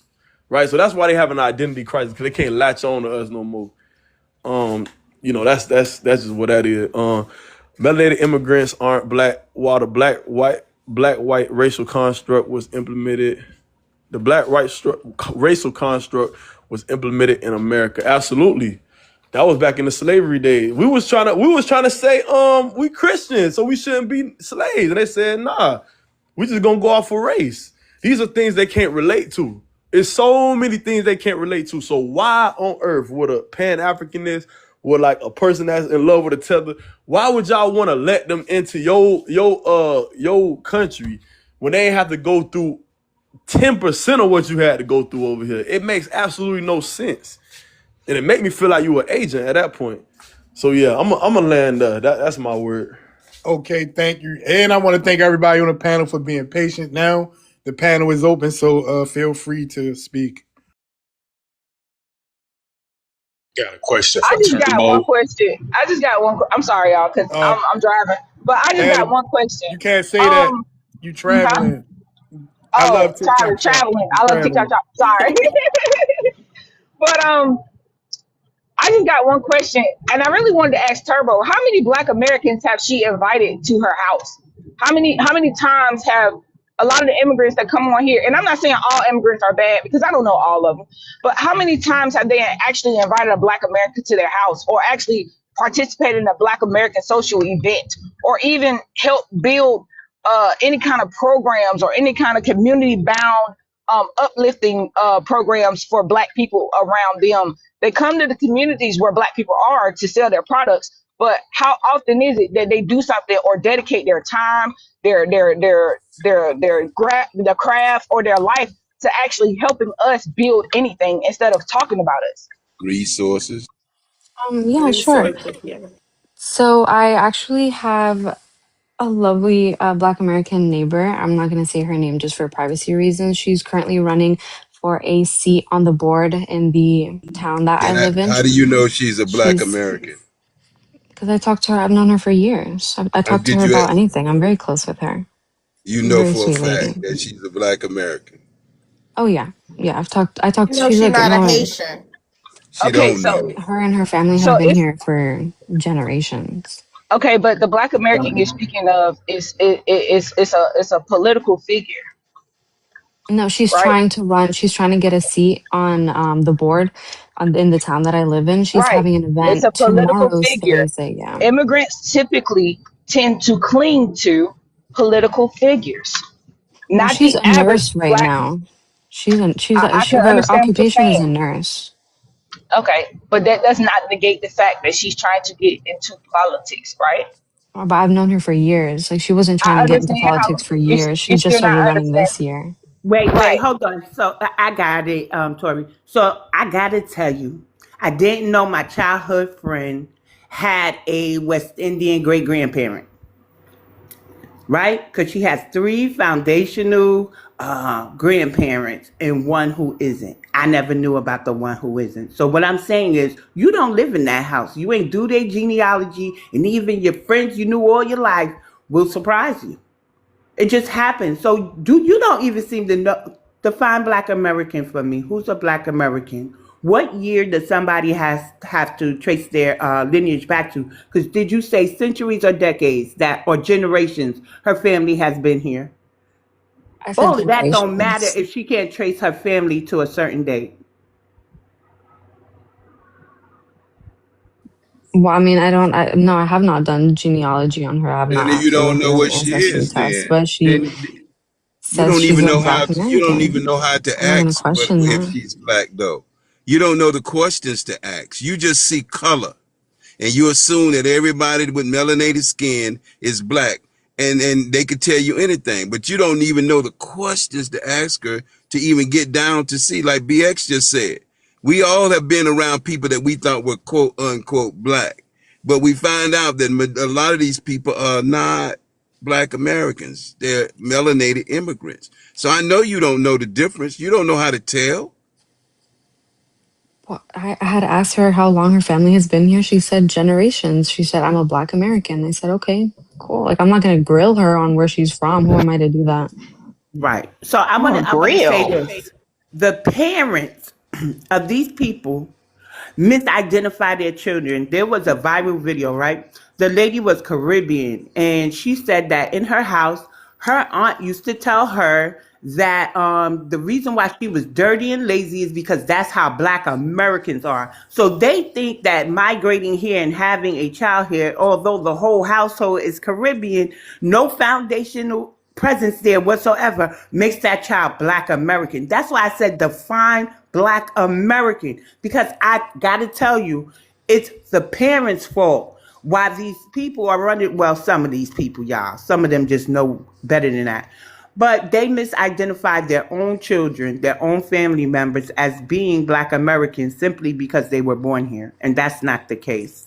right? So that's why they have an identity crisis because they can't latch on to us no more. That's just what that is. Melanated immigrants aren't black. While the black white racial construct was implemented, the black white racial construct was implemented in America. Absolutely, that was back in the slavery days. We was trying to say we Christians, so we shouldn't be slaves, and they said nah. We just gonna go off for race. These are things they can't relate to. It's so many things they can't relate to. So why on earth would a Pan-Africanist, would like a person that's in love with a tether, why would y'all want to let them into your country when they have to go through 10% of what you had to go through over here? It makes absolutely no sense. And it make me feel like you an agent at that point. So yeah, I'm a land that's my word. Okay, thank you. And I want to thank everybody on the panel for being patient. Now the panel is open, so feel free to speak. Got a question I for just got one Turbo. question. I just got one. I'm sorry, y'all, because Uh, I'm driving. But I just got and one question. you can't say that Um, you huh? traveling. I Oh, love TikTok shop. traveling. You I love TikTok traveling. shop. Sorry, but I just got one question, and I really wanted to ask Turbo: how many Black Americans have she invited to her house? How many times have a lot of the immigrants that come on here, and I'm not saying all immigrants are bad because I don't know all of them, but how many times have they actually invited a Black American to their house or actually participated in a Black American social event or even helped build any kind of programs or any kind of community bound uplifting programs for Black people around them? They come to the communities where Black people are to sell their products, but how often is it that they do something or dedicate their time, their craft or their life to actually helping us build anything instead of talking about us? Resources. Yeah, sure. Resources, yeah. So I actually have a lovely Black American neighbor. I'm not going to say her name just for privacy reasons. She's currently running for a seat on the board in the town that I And live in. how do you know she's a Black She's American? because I talked to her. I've known her for years. I talk to Did her you about anything. I'm very close with her. you She's a know very for a sweet fact lady. that she's a Black American? Oh yeah, yeah. I talked. You know She's she like not a no. Haitian. She Okay, don't so know. Her and her family have so been if here for generations. okay, but the Black American you're speaking of is a political figure, No, she's right? trying to run. She's trying to get a seat on the board in the town that I live in. She's Right. having an It's a event political tomorrow's figure. Thursday. Yeah. Immigrants typically tend to cling to political figures, Well, not she's the a average nurse right Black. now. I can Her understand what you're occupation is a saying. nurse. Okay, but that does not negate the fact that she's trying to get into politics, right? But I've known her for years. Like she wasn't trying I to get into understand how politics for years. She you're just still not started running this understanding. year. Wait, Right. hold on. So I got it, Tori. So I got to tell you, I didn't know my childhood friend had a West Indian great grandparent, right? Because she has three foundational grandparents and one who isn't. I never knew about the one who isn't. So what I'm saying is, you don't live in that house. You ain't do their genealogy, and even your friends you knew all your life will surprise you. It just happens. So do you don't even seem to know define Black American for me. Who's a Black American? What year does somebody has have to trace their lineage back to? Because did you say centuries or decades that or generations her family has been here? I said All of that don't matter generations. if she can't trace her family to a certain date. Well, I mean, I don't. No, I have not done genealogy on her. I have And not if you asked her don't to know do an what she ancestry is, test, but she then you says don't she's even a know Black you don't American. even know how to I'm not going to ask what question if that. she's Black though. You don't know the questions to ask. You just see color. And you assume that everybody with melanated skin is Black, and they could tell you anything, but you don't even know the questions to ask her to even get down to see. Like BX just said, we all have been around people that we thought were quote unquote Black, but we find out that a lot of these people are not Black Americans. They're melanated immigrants. So I know you don't know the difference. You don't know how to tell. Well, I had asked her how long her family has been here. She said generations. She said, I'm a Black American. I said, okay, cool. Like, I'm not going to grill her on where she's from. Who am I to do that? Right. So I want Oh, to I want to say grill. this: the parents of these people misidentify their children. There was a viral video, right? The lady was Caribbean, and she said that in her house, her aunt used to tell her that the reason why she was dirty and lazy is because that's how Black Americans are. So they think that migrating here and having a child here, although the whole household is Caribbean, no foundational presence there whatsoever makes that child Black American. That's why I said define Black American, because I got to tell you, it's the parents' fault why these people are running. Well, some of these people, y'all, some of them just know better than that. But they misidentified their own children, their own family members as being Black Americans simply because they were born here. And that's not the case.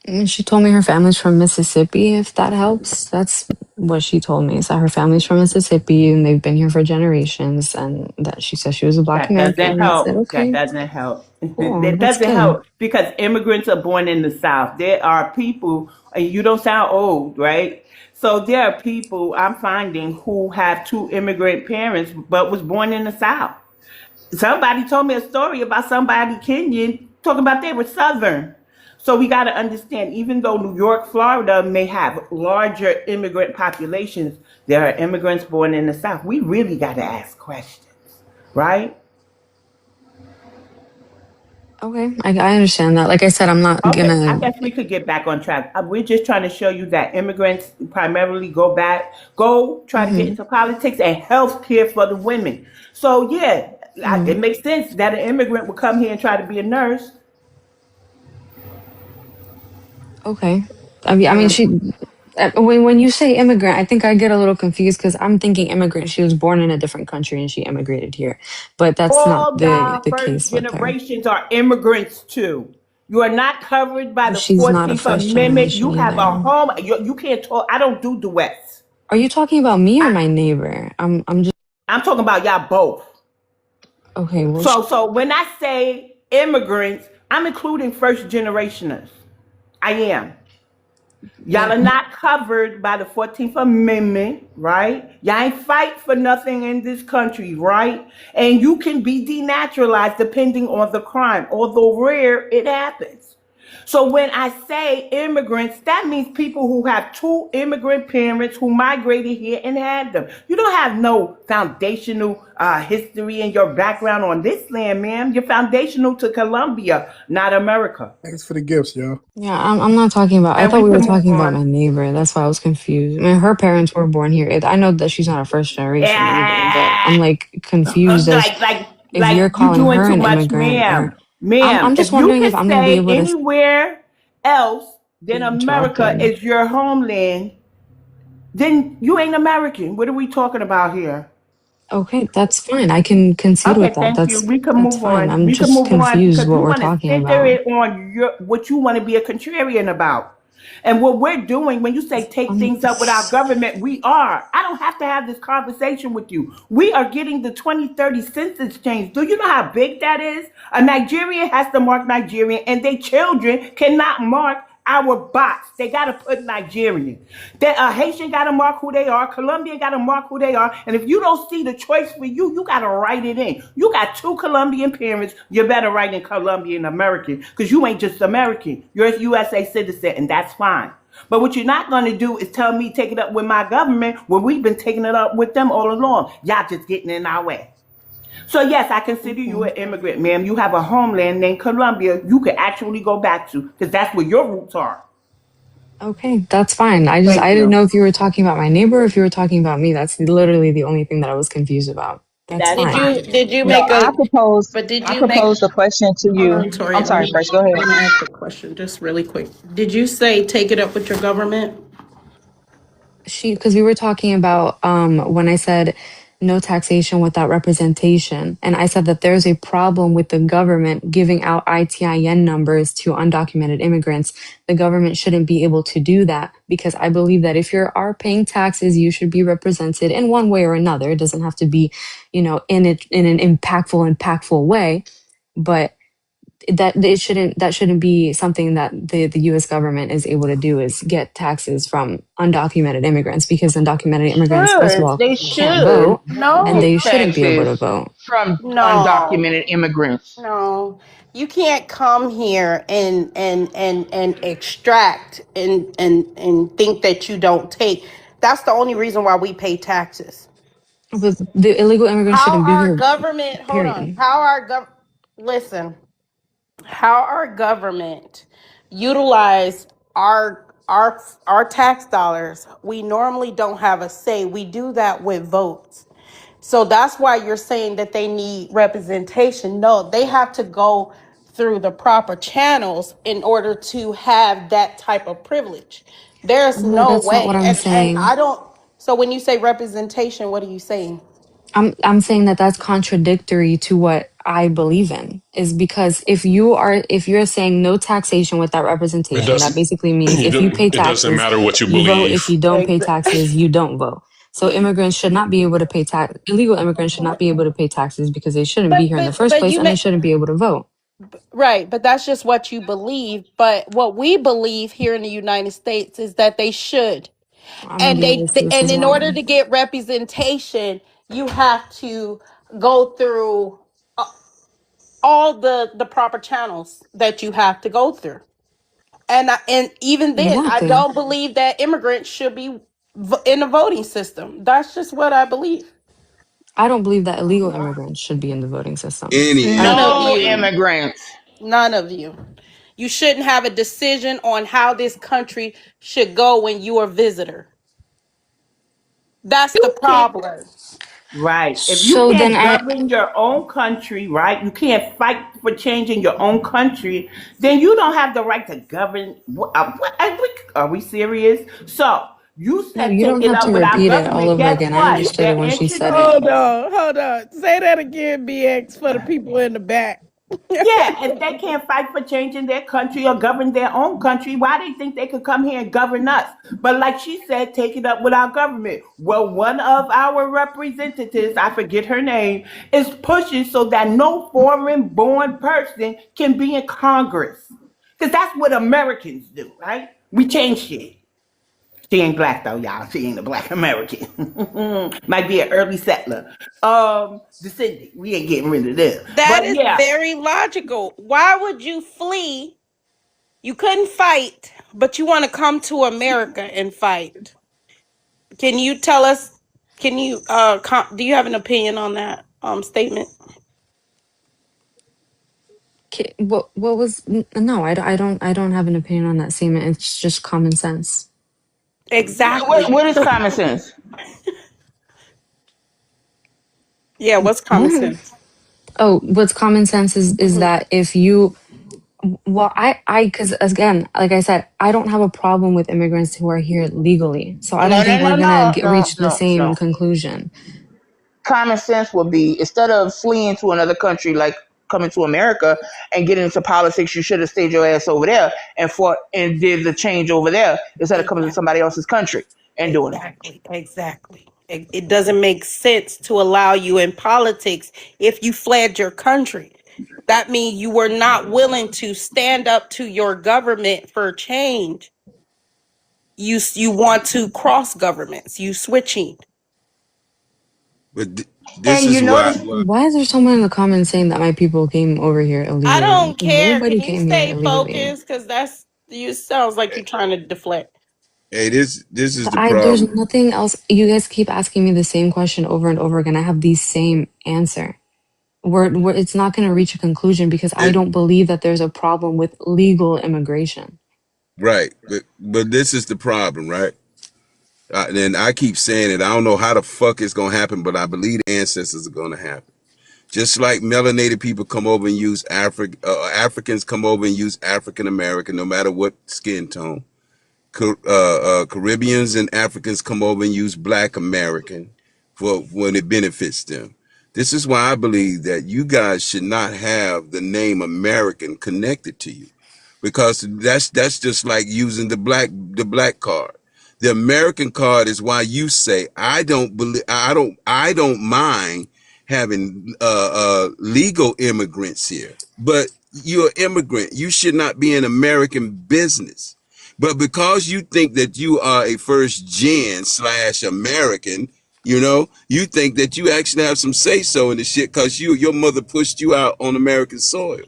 And she told me her family's from Mississippi, if that helps. That's what she told me, is that her family's from Mississippi and they've been here for generations. And that she said she was a Black That American. doesn't And I said, help. That okay, doesn't help. cool. That That's doesn't good. help because immigrants are born in the South. There are people, and you don't sound old, right? So there are people I'm finding who have two immigrant parents but was born in the South. Somebody told me a story about somebody Kenyan talking about they were Southern. So we got to understand, even though New York, Florida may have larger immigrant populations, there are immigrants born in the South. We really got to ask questions, right? Okay, I understand that. Like I said, I'm not Okay, I gonna. guess we could get back on track. We're just trying to show you that immigrants primarily go try to get Mhm. into politics and health care for the women. So yeah, it makes sense that an immigrant would come here and try to be a nurse. Okay. I mean, when you say immigrant, I think I get a little confused because I'm thinking immigrant. She was born in a different country and she immigrated here, but that's not All the y'all the first case with her. generations are immigrants too. You are not covered by the She's not a 14th first Amendment. You generation have a either. home. You can't talk. I don't do duets. Are you talking about me or I, my neighbor? I'm just I'm talking about y'all both. okay. Well, So when I say immigrants, I'm including first generationers. I am. Y'all but are not covered by the 14th Amendment, right? Y'all ain't fight for nothing in this country, right? And you can be denaturalized depending on the crime, although rare, it happens. So when I say immigrants, that means people who have two immigrant parents who migrated here and had them. You don't have no foundational history in your background on this land, ma'am. You're foundational to Colombia, not America. Thanks for the gifts, yo. yeah, I'm not talking about. I And thought we we were can move talking about on. my neighbor. That's why I was confused. I mean, her parents were born here. I know that she's not a first generation either, but Yeah. I'm like confused as if Like you're you calling doing her too an much, immigrant or ma'am. Ma'am, I'm just if you wondering if could I'm gonna be say able to anywhere else than be America interrupted. is your homeland, then you ain't American. What are we talking about here? Okay, that's fine. I can concede with Okay, that. thank you. We can That's move fine. on. I'm We can just move on confused because what you we're want to talking center about. it on what you want to be a contrarian about. And what we're doing when you say take Um, things up with our government, we are. I don't have to have this conversation with you. We are getting the 2030 census change. Do you know how big that is? A Nigerian has to mark Nigerian, and their children cannot mark our bots. They got to put Nigerian. That Haitian got to mark who they are. Colombian got to mark who they are. And if you don't see the choice for you, you got to write it in. You got two Colombian parents. You better write in Colombian American because you ain't just American. You're a USA citizen, and that's fine. But what you're not going to do is tell me take it up with my government when we've been taking it up with them all along. Y'all just getting in our way. So yes, I consider you okay. an immigrant, ma'am. You have a homeland named Colombia you can actually go back to because that's where your roots are. Okay, that's fine. Thank I didn't you. know if you were talking about my neighbor or if you were talking about me. That's literally the only thing that I was confused about. That's That's Did fine. you fine. did you No, make a I but did you make proposed a question to hold you. on, Tori, I'm sorry, Fresh. Go ahead. let me ask a question just really quick. Did you say take it up with your government? Because we were talking about when I said no taxation without representation, and I said that there's a problem with the government giving out ITIN numbers to undocumented immigrants. The government shouldn't be able to do that because I believe that if you are paying taxes, you should be represented in one way or another. It doesn't have to be, in an impactful way, but that shouldn't be something that the US government is able to do is get taxes from undocumented immigrants because undocumented immigrants first of Should all they can't should vote and get they No, shouldn't be able to taxes vote. from no, undocumented immigrants? no. You can't come here and extract and think that you don't take. That's the only reason why we pay taxes. But the illegal immigrants How shouldn't be our here, government, hold on, period. listen, how our government utilize our tax dollars, we normally don't have a say. We do that with votes. So that's why you're saying that they need representation. No, they have to go through the proper channels in order to have that type of privilege. There's No, no that's not what way. I'm And saying. I don't, so when you say representation, what are you saying? I'm saying that that's contradictory to what I believe in is because if you're saying no taxation without It representation, that doesn't. basically means if you pay It doesn't taxes, matter what you you vote. If believe. you don't pay Exa- taxes, you don't vote. So immigrants should not be able to pay tax. Illegal immigrants should not be able to pay taxes because they shouldn't be But here in the but first but place you and they may shouldn't be able to vote. right, but that's just what you believe. But what we believe here in the United States is that they should. I'm gonna And give this. This and is in why. order to get representation, you have to go through all the proper channels that you have to go through. And even then, I Exactly. don't believe that immigrants should be in the voting system. That's just what I believe. I don't believe that illegal immigrants should be in the voting system. Any I don't. None of No immigrant. you. immigrants. None of you. You shouldn't have a decision on how this country should go when you're a visitor. That's the You can't. problem. Right. If you So then can't I govern your own country, right? You can't fight for changing your own country. Then you don't have the right to govern. Are we serious? So you no, said you take don't it have to up with our repeat it all government. over Guess again. I what? understood it They're when she said it. introducing. Hold on. Say that again, BX, for the people in the back. Yeah, if they can't fight for changing their country or govern their own country, why they think they could come here and govern us? But like she said, take it up with our government. Well, one of our representatives, I forget her name, is pushing so that no foreign born person can be in Congress. Because that's what Americans do, right? We change shit. She ain't black though, y'all. She ain't a black American. Might be an early settler. Descendant. We ain't getting rid of them. That But is yeah, very logical. Why would you flee? You couldn't fight, but you want to come to America and fight. Can you tell us? Can you do you have an opinion on that statement? What was no, I don't have an opinion on that statement. It's just common sense. Exactly. What is common sense? Yeah, what's common What? sense? Oh, what's common sense is Mhm. that if you well, because again, like I said, I don't have a problem with immigrants who are here legally. So I No, don't no, think we're no, gonna no, no, reach the no, same no. conclusion. Common sense would be instead of fleeing to another country like coming to America and getting into politics, you should have stayed your ass over there and fought and did the change over there instead of coming to Exactly. somebody else's country and doing it. Exactly. Exactly. It doesn't make sense to allow you in politics if you fled your country. That means you were not willing to stand up to your government for change. You want to cross governments. You switching. But this And you is why. notice Why is there someone in the comments saying that my people came over here I illegally? don't care. Nobody Can you came here stay illegally. focused? Because that's you sounds like you're trying to deflect. Hey, this is the There's problem. nothing else. You guys keep asking me the same question over and over again. I have the same answer. It's not going to reach a conclusion because I It, don't believe that there's a problem with legal immigration. right, but this is the problem, right? And I keep saying it. I don't know how the fuck it's gonna happen, but I believe the ancestors are gonna happen. Just like melanated people come over and use Africans come over and use African American, no matter what skin tone. Caribbeans and Africans come over and use Black American for when it benefits them. This is why I believe that you guys should not have the name American connected to you, because that's just like using the black card. The American card is why you say I don't mind having legal immigrants here, but you're an immigrant. You should not be in American business. But because you think that you are a first gen slash American, you think that you actually have some say so in the shit because your mother pushed you out on American soil.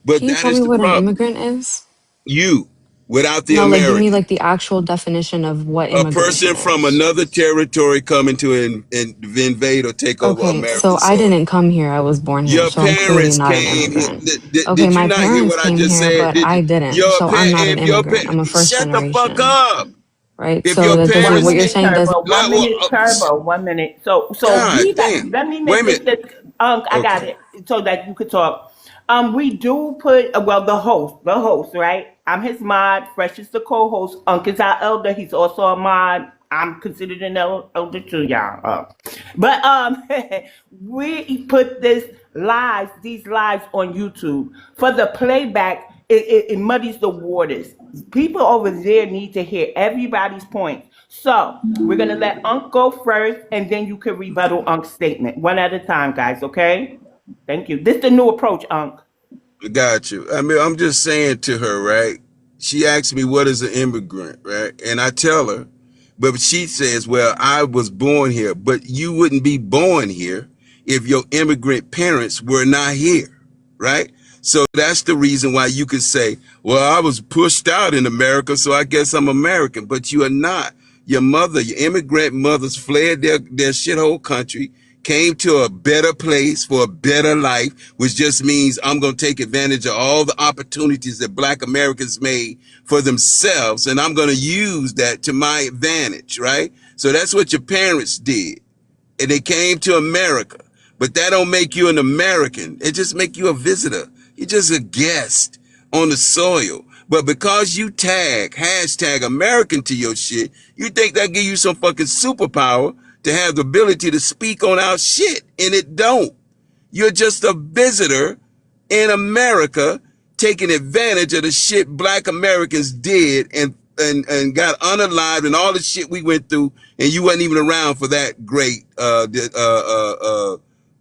But Can you that tell is me the what an problem. immigrant is? You, without the No, like give me American, like the actual definition of what a person immigration from is. another territory coming to invade or take over Okay, American so I soil. didn't come here. I was born here. Your So I'm clearly parents not an came here. immigrant. Did, Okay, did you my not hear parents what I came just here, said? but Did you, I didn't. your So I'm not an if your immigrant. I'm a first shut the fuck generation, up. right? If So your that doesn't, One what parents you're minute, saying does, Turbo. like, One minute, Turbo. 1 minute. So God we got. damn. Let me Wait a make this. minute. I got Okay. it so that you could talk. We do put well the host, right? I'm his mod. Fresh is the co-host. Unc is our elder. He's also a mod. I'm considered an elder too, y'all. But we put these lives on YouTube for the playback. It muddies the waters. People over there need to hear everybody's points. So we're gonna let Unc go first, and then you can rebuttal Unc's statement one at a time, guys. Okay? Thank you. This is the new approach, Unc. Got you. I mean, I'm just saying to her, right? She asked me, what is an immigrant, right? And I tell her, but she says, well, I was born here, but you wouldn't be born here if your immigrant parents were not here, right? So that's the reason why you could say, well, I was pushed out in America, so I guess I'm American. But you are not. Your mother, your immigrant mothers fled their shithole country, came to a better place for a better life, which just means I'm going to take advantage of all the opportunities that black Americans made for themselves. And I'm going to use that to my advantage, right? So that's what your parents did. And they came to America. But that don't make you an American. It just make you a visitor. You're just a guest on the soil. But because you hashtag American to your shit, you think that give you some fucking superpower to have the ability to speak on our shit. And it don't. You're just a visitor in America taking advantage of the shit black Americans did and got unalived and all the shit we went through, and you wasn't even around for that great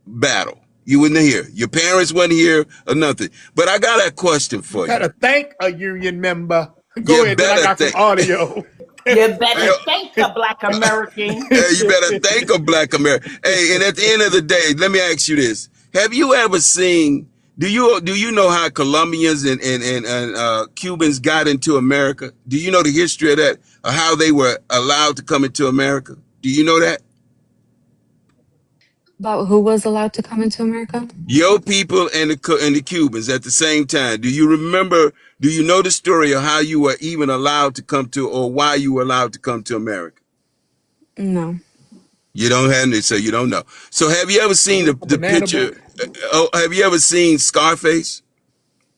battle. You wasn't here. Your parents wasn't here or nothing. But I got a question for you. Gotta thank a union member. Go You ahead, then I better got some think. audio. You better thank a black American. You better thank a black American. Hey, and at the end of the day, let me ask you this: have you ever seen? Do you know how Colombians and Cubans got into America? Do you know the history of that, or how they were allowed to come into America? Do you know that? About who was allowed to come into America? Your people and the Cubans at the same time. Do you remember? Do you know the story of how you were even allowed to come to, or why you were allowed to come to America? No. You don't have it, so you don't know. So have you ever seen the Banana picture? boat. Oh, have you ever seen Scarface?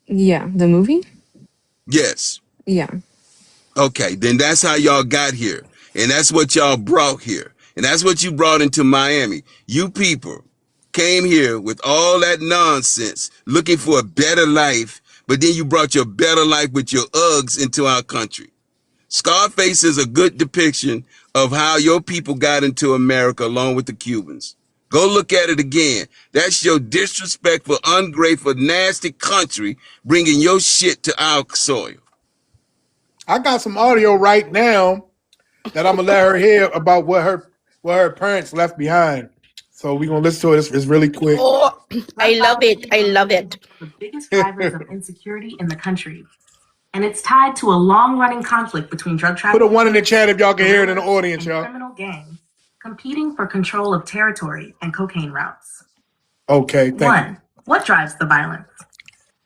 Yeah, the movie? Yes. Yeah. Okay, then that's how y'all got here. And that's what y'all brought here. And that's what you brought into Miami. You people came here with all that nonsense, looking for a better life, but then you brought your better life with your Uggs into our country. Scarface is a good depiction of how your people got into America along with the Cubans. Go look at it again. That's your disrespectful, ungrateful, nasty country bringing your shit to our soil. I got some audio right now that I'm gonna let her hear about what her parents left behind. So we're gonna listen to it. It's really quick. Oh, I Drug love it. policy I love remains it. one of the biggest drivers of insecurity in the country, and it's tied to a long-running conflict between drug Put a traffickers, one in the chat if y'all can hear it in the guerrillas, audience, and y'all. criminal gangs competing for control of territory and cocaine routes. Okay, thank you. 1. What drives the violence?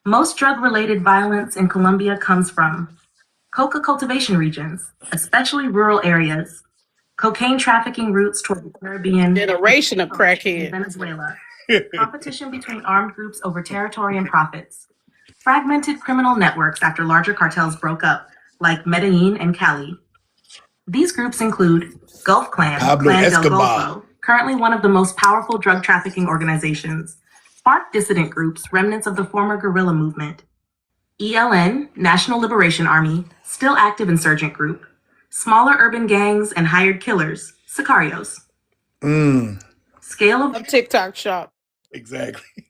Most drug-related violence in Colombia comes from coca cultivation regions, especially rural areas, cocaine trafficking routes toward the Caribbean, Generation of and crackhead. Venezuela, competition between armed groups over territory and profits, fragmented criminal networks after larger cartels broke up, like Medellin and Cali. These groups include Gulf Clan, Pablo Clan del Escobar. Golfo, currently one of the most powerful drug trafficking organizations, FARC dissident groups, remnants of the former guerrilla movement, ELN, National Liberation Army, still active insurgent group, smaller urban gangs and hired killers, sicarios. Scale of A TikTok shop. Exactly.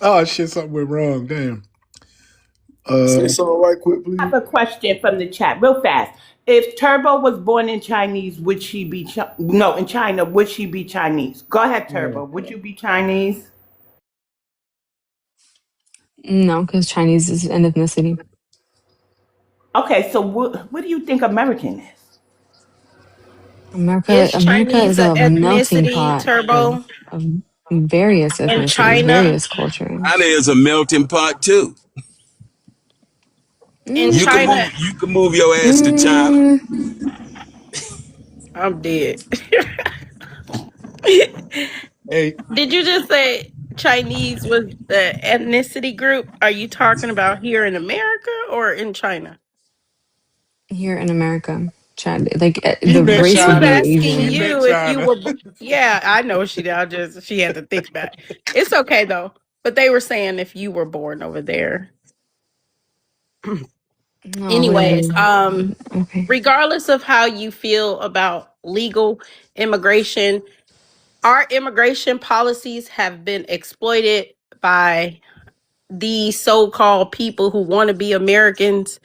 Oh shit, something went wrong. Damn. Say something right quick, I please. have a question from the chat, real fast. If Turbo was born in Chinese, would she be no in China? Would she be Chinese? Go ahead, Turbo. Would you be Chinese? No, because Chinese is an ethnicity. Okay, so what do you think American is? America, Is America is Chinese an a melting ethnicity, pot of, Turbo? of various In ethnicities, China? various China cultures. is a melting pot too. In Mm, China? You can move your ass to China. mm, I'm dead. Hey, Did you just say Chinese was the ethnicity group? Are you talking about here in America or in China? here in America, Chad, like she the meant But she race would was be China. asking She Asian. meant you if you China. were. Yeah, I know she did. She had to think about it. It's okay though. But they were saying if you were born over there. No, over Anyways, there. Okay. regardless of how you feel about legal immigration, our immigration policies have been exploited by these so-called people who want to be Americans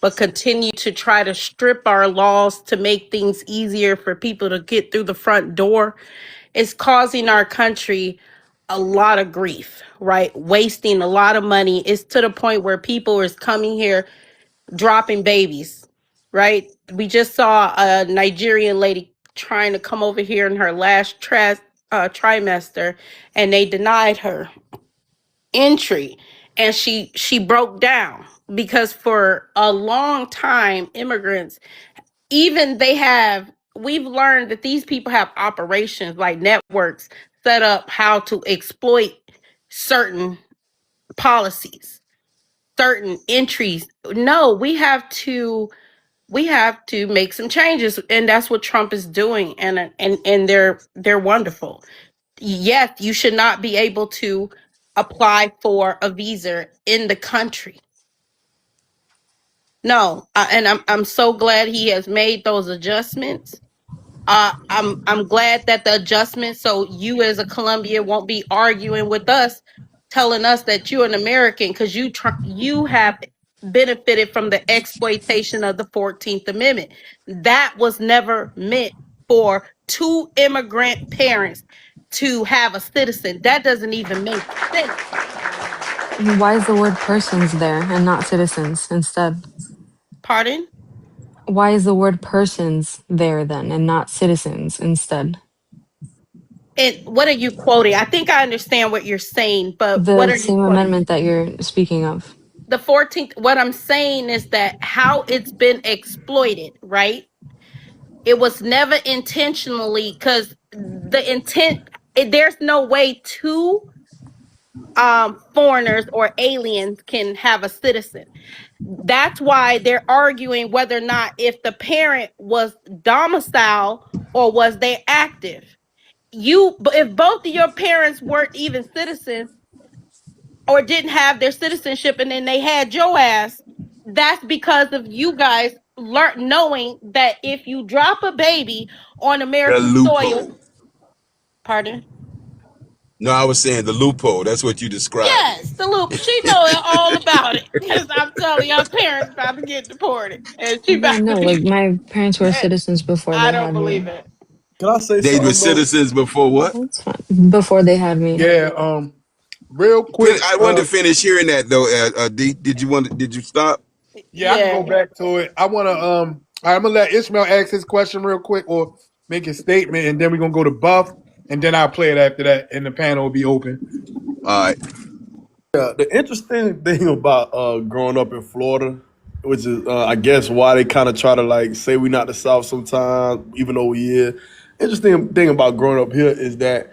but continue to try to strip our laws to make things easier for people to get through the front door. It's causing our country a lot of grief, right? Wasting a lot of money. It's to the point where people is coming here dropping babies, right? We just saw a Nigerian lady trying to come over here in her last trimester, and they denied her entry, and she broke down because for a long time, immigrants, even we've learned that these people have operations like networks set up how to exploit certain policies, certain entries. No, we have to make some changes, and that's what Trump is doing, and they're wonderful. Yes, you should not be able to apply for a visa in the country. No, and I'm so glad he has made those adjustments. I'm glad that the adjustment, so you as a Colombian won't be arguing with us, telling us that you're an American because you have benefited from the exploitation of the 14th Amendment. That was never meant for two immigrant parents to have a citizen. That doesn't even make sense. Why is the word persons there and not citizens instead? Pardon? Why is the word persons there then and not citizens instead? And what are you quoting? I think I understand what you're saying, but what The are you same quoting? amendment that you're speaking of. The 14th, what I'm saying is that how it's been exploited, right? It was never intentionally, because the intent, there's no way two foreigners or aliens can have a citizen. That's why they're arguing whether or not if the parent was domicile or was they active. If both of your parents weren't even citizens or didn't have their citizenship, and then they had your ass, that's because of you guys knowing that if you drop a baby on The American soil, loophole. pardon. No, I was saying the loophole. That's what you described. Yes, the loop. She know all about it. Because I'm telling your parents about to get deported. And she Yeah, about to no, like be. my parents were citizens before I they don't had believe me. it. Can I say They were something though? citizens before what? That's fine. Before they had me. Yeah. Real quick. I wanted to finish hearing that though. D, did you stop? Yeah, I can Yeah. go back to it. I want to. I'm gonna let Ishmael ask his question real quick or make his statement, and then we're gonna go to Buff, and then I'll play it after that, and the panel will be open. All right. Yeah, the interesting thing about growing up in Florida, which is I guess why they kind of try to like say we not the South sometimes, even though we is. Interesting thing about growing up here is that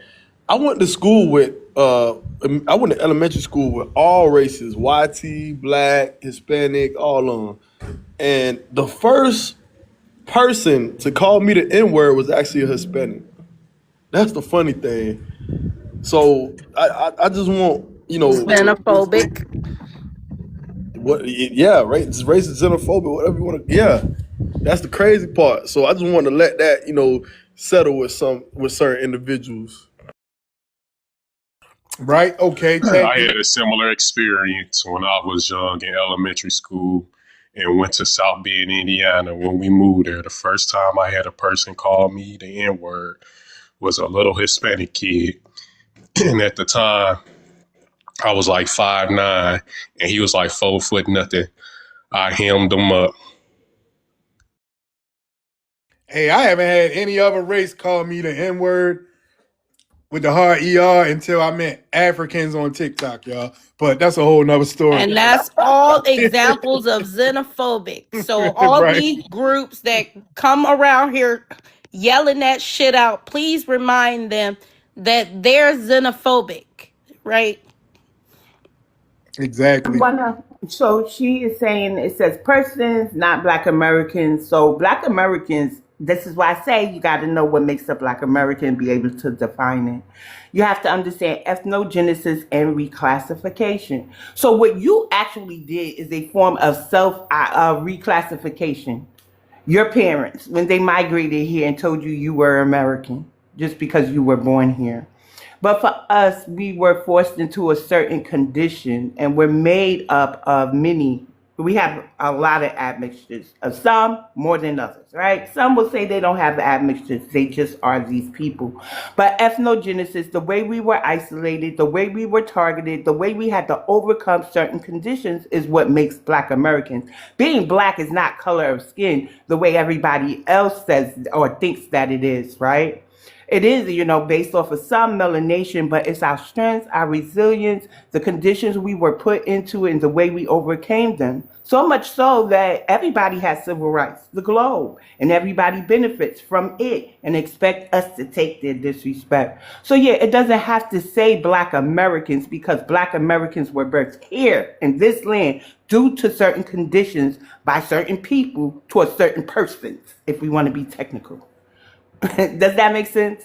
I went to school with I went to elementary school with all races, YT, black, Hispanic, all of them. And the first person to call me the N word was actually a Hispanic. That's the funny thing. So I just want Xenophobic. what? Yeah, right. It's racist, xenophobic, whatever you want to. Yeah, that's the crazy part. So I just want to let that settle with certain individuals. Right? Okay. Thank I you. had a similar experience when I was young in elementary school and went to South Bend, Indiana. When we moved there, the first time I had a person call me the N word was a little Hispanic kid. And at the time, I was like 5'9", and he was like 4 foot nothing. I hemmed him up. Hey, I haven't had any other race call me the N word with the hard ER until I met Africans on TikTok, y'all. But that's a whole nother story. And that's all examples of xenophobic. So all Right. these groups that come around here yelling that shit out, please remind them that they're xenophobic, right? Exactly. So she is saying it says persons, not Black Americans. So Black Americans, this is why I say you got to know what makes a Black American and be able to define it. You have to understand ethnogenesis and reclassification. So what you actually did is a form of self reclassification. Your parents, when they migrated here and told you you were American just because you were born here. But for us, we were forced into a certain condition and we're made up of many We have a lot of admixtures. Some more than others, right? Some will say they don't have admixtures. They just are these people. But ethnogenesis, the way we were isolated, the way we were targeted, the way we had to overcome certain conditions is what makes Black Americans. Being Black is not color of skin the way everybody else says or thinks that it is, right? It is, based off of some melanation, but it's our strengths, our resilience, the conditions we were put into, and the way we overcame them. So much so that everybody has civil rights, the globe, and everybody benefits from it and expect us to take their disrespect. So yeah, it doesn't have to say Black Americans because Black Americans were birthed here in this land due to certain conditions by certain people towards certain persons, if we want to be technical. Does that make sense?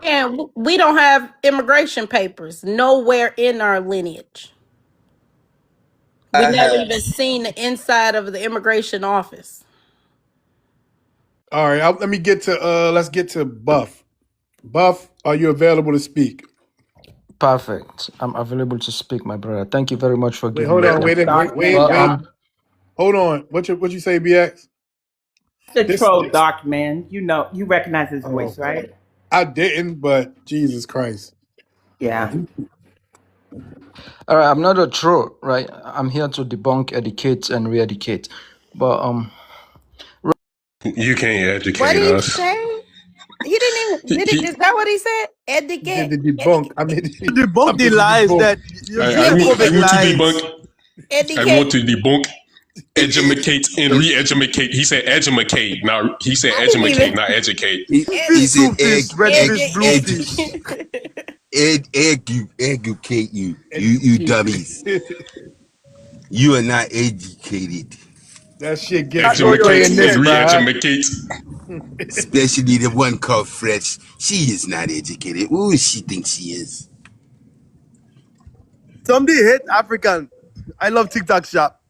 And we don't have immigration papers nowhere in our lineage. We I never have. even seen the inside of the immigration office. All right, let me get to let's get to Buff. Buff, are you available to speak? Perfect. I'm available to speak, my brother. Thank you very much for Wait, giving hold me on, the. wait. Well, Hold on. What you say, BX? The troll This dark man. You recognize his oh, voice, right? I didn't, but Jesus Christ. Yeah. all right. I'm not a troll, right? I'm here to debunk, educate, and re-educate. But You can't What educate did he us. say? He didn't even did it. He, Is that what he said? He did Educate, the debunk. educate, I mean, I Debunk the meant the lies debunk. that your I, I ed- want I xenophobic want to debunk. lies. I want educate. to debunk, educate, and re-educate. He said educate. Now he said I didn't educate, even not educate. ed, He Fish, said blue fish, red ed, fish, blue fish. educate you, you Educate. dummies. You are not educated, That shit gets no Yo, yo, Educate play in and this, EJ. bruh. re-educate. especially the one called Fresh. She is not educated. Who she thinks she is? Somebody hit African. I love TikTok shop.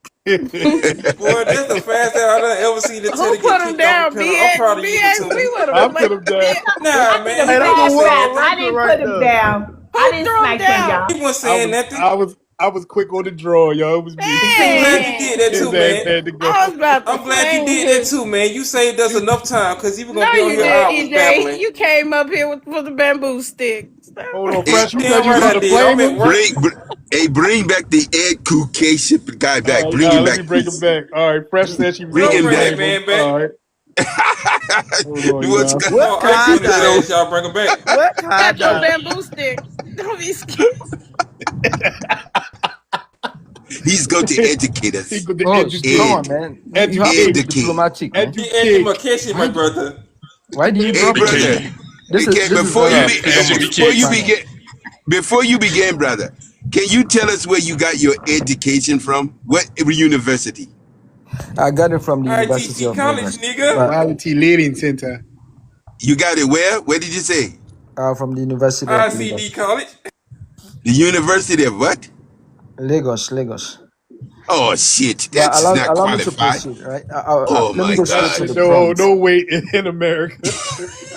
Boy, this the fastest I done ever seen the who Teddy get put him kicked off a down? panel. I'm BX, proud of you, BX. We Teddy. would have I replaced put him down. BX. Nah, I took man, a he Hey, that's wasn't a step saying world back. I nothing. record didn't right put him there. down. I Who didn't threw him snipe him, down? y'all. He wasn't I saying was nothing. I was quick on the draw, yo. It was me. I'm glad you did that Man, His too, ass man. had to I go. was about to I'm glad you flame did that his. too, man. You saved us enough time because he was No, gonna be on you here did, hours EJ. babbling. You came up here with the bamboo stick. Hold on, Hey, Fresh. You said Damn you was right I gonna did. I'm flame at him? work. bring back the education guy back. All Bring right, him let me back, bring him please. back. All right, Fresh said she was Bring Don't gonna him bring back. that flame him. man back. All right, hold on, What's y'all. He going gonna ice on his Wakanda. ass, y'all bring him back. Got your Wakanda. bamboo stick. Don't be scared. He's going to educate He us. go to oh, come educate, on, Ed, man. You have to be educate, educate. diplomatic, man. He educate. education, my Why? brother. Why do you Hey, drop him, brother. Educate. man? This is Okay, this is very freedom of before speech you Educate. panel. begin, brother, can you tell us where you got your education from? What university? I got it from the University ITT of college, Lagos, nigga. but Quality Learning Center. You got it where? Where did you say? from the University of ICD Lagos, college. The University of what? Lagos. Oh shit, But that is not allow me to qualified. proceed, right? Oh Let me my go straight That to god. the no point. no way in America.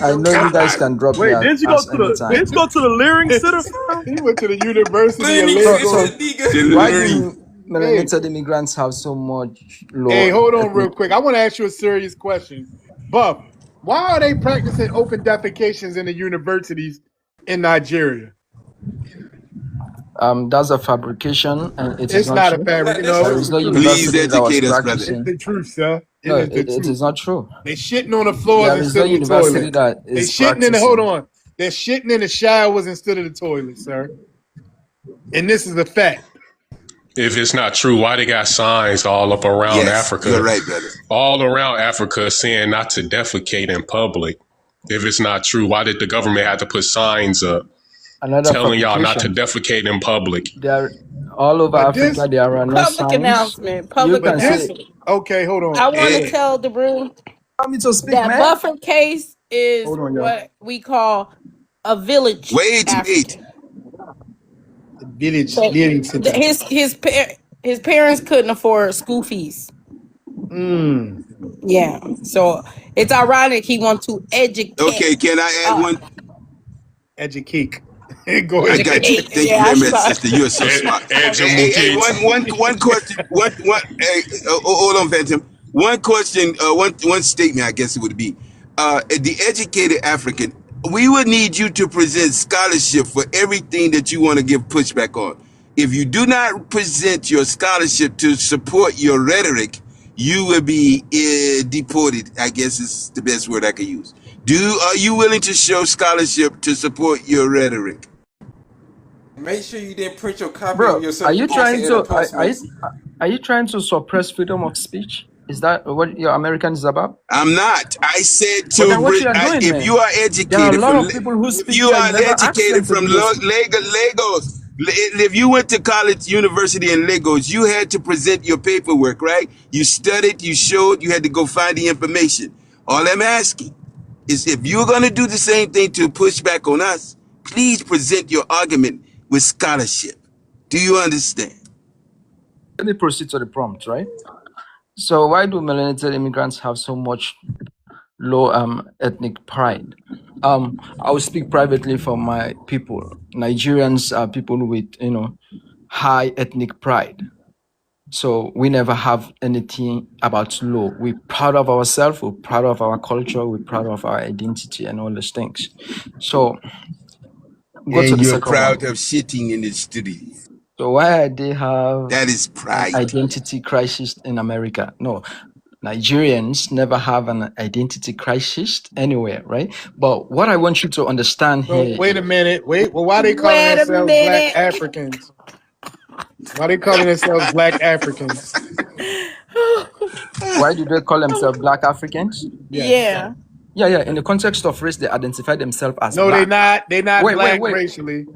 I No know you way. guys God. can drop me Wait, didn't you go as to the anytime. didn't you go to the Leering Center, fam? He went to the University of Lenny So, Lagos. Center, so The nigga. why learning. do Hey, melanated immigrants have so much hey, low hold on ethnic? real quick. I want to ask you a serious question. Buff, why are they practicing open defecations in the universities in Nigeria? That's a fabrication, and it is It's not not a true. fabric. Like You that's know, There it's is the true. no truth. Please university that was educate us, brother. It's practicing. the truth, sir. It No, is the it truth. is not true. They shitting on the floors There is no instead of the university toilets. that They is shitting in the hold practicing. on. They're shitting in the showers instead of the toilet, sir. And this is a fact. If it's not true, why they got signs all up around Yes, you're Africa, right, brother. all around Africa saying not to defecate in public? If it's not true, why did the government have to put signs up Another telling y'all not to fabrication. defecate in public? There, all over But this, Africa, there are no Public signs. announcement. You Public but can this, say, announcement. okay, hold on. I want to Ed, tell the room "Allow me to speak, that man." Buffer case is Hold on, y'all. what we call a village wait. African. The Village So Learning Center. his parents couldn't afford school fees. Mm. Yeah, so it's ironic he wants to educate. Okay, can I add Uh, one? Educate. Go I ahead. got you. Thank you Yeah, I very much, saw. sister. You are so smart. Hey, Ejimukit. one question. One. Hey, hold on, Phantom. One question. One statement. I guess it would be, the educated African. We would need you to present scholarship for everything that you want to give pushback on. If you do not present your scholarship to support your rhetoric, you will be deported. I guess is the best word I could use. Are you willing to show scholarship to support your rhetoric? Make sure you didn't print your copy of Bro, yourself are and you post trying it in a to Postmates. are you trying to suppress freedom of speech? Is that what your American is about? I'm not. I said But then what you are doing, if you man? are There are a educated lot from, of people who if speak you here. You are never ask them educated to from do those things. Lagos, if you went to college, university in Lagos, you had to present your paperwork, right? You studied, you showed, you had to go find the information. All I'm asking is if you're going to do the same thing to push back on us, please present your argument with scholarship. Do you understand? Let me proceed to the prompt, right? So why do melanated immigrants have so much low ethnic pride? I will speak privately for my people. Nigerians are people with high ethnic pride. So we never have anything about low. We're proud of ourselves, we're proud of our culture, we're proud of our identity and all these things. So go to And the you're second one. proud of shitting in the studio. So why they have That is an pride. identity crisis in America? No, Nigerians never have an identity crisis anywhere, right? But what I want you to understand So here wait a is minute. Wait. Well, why they calling Wait a themselves Black minute. Africans? Why they calling themselves Black Africans? why do they call themselves Black Africans? Yes. Yeah. Yeah. In the context of race, they identify themselves as No, they Black. not. They not black Wait. racially.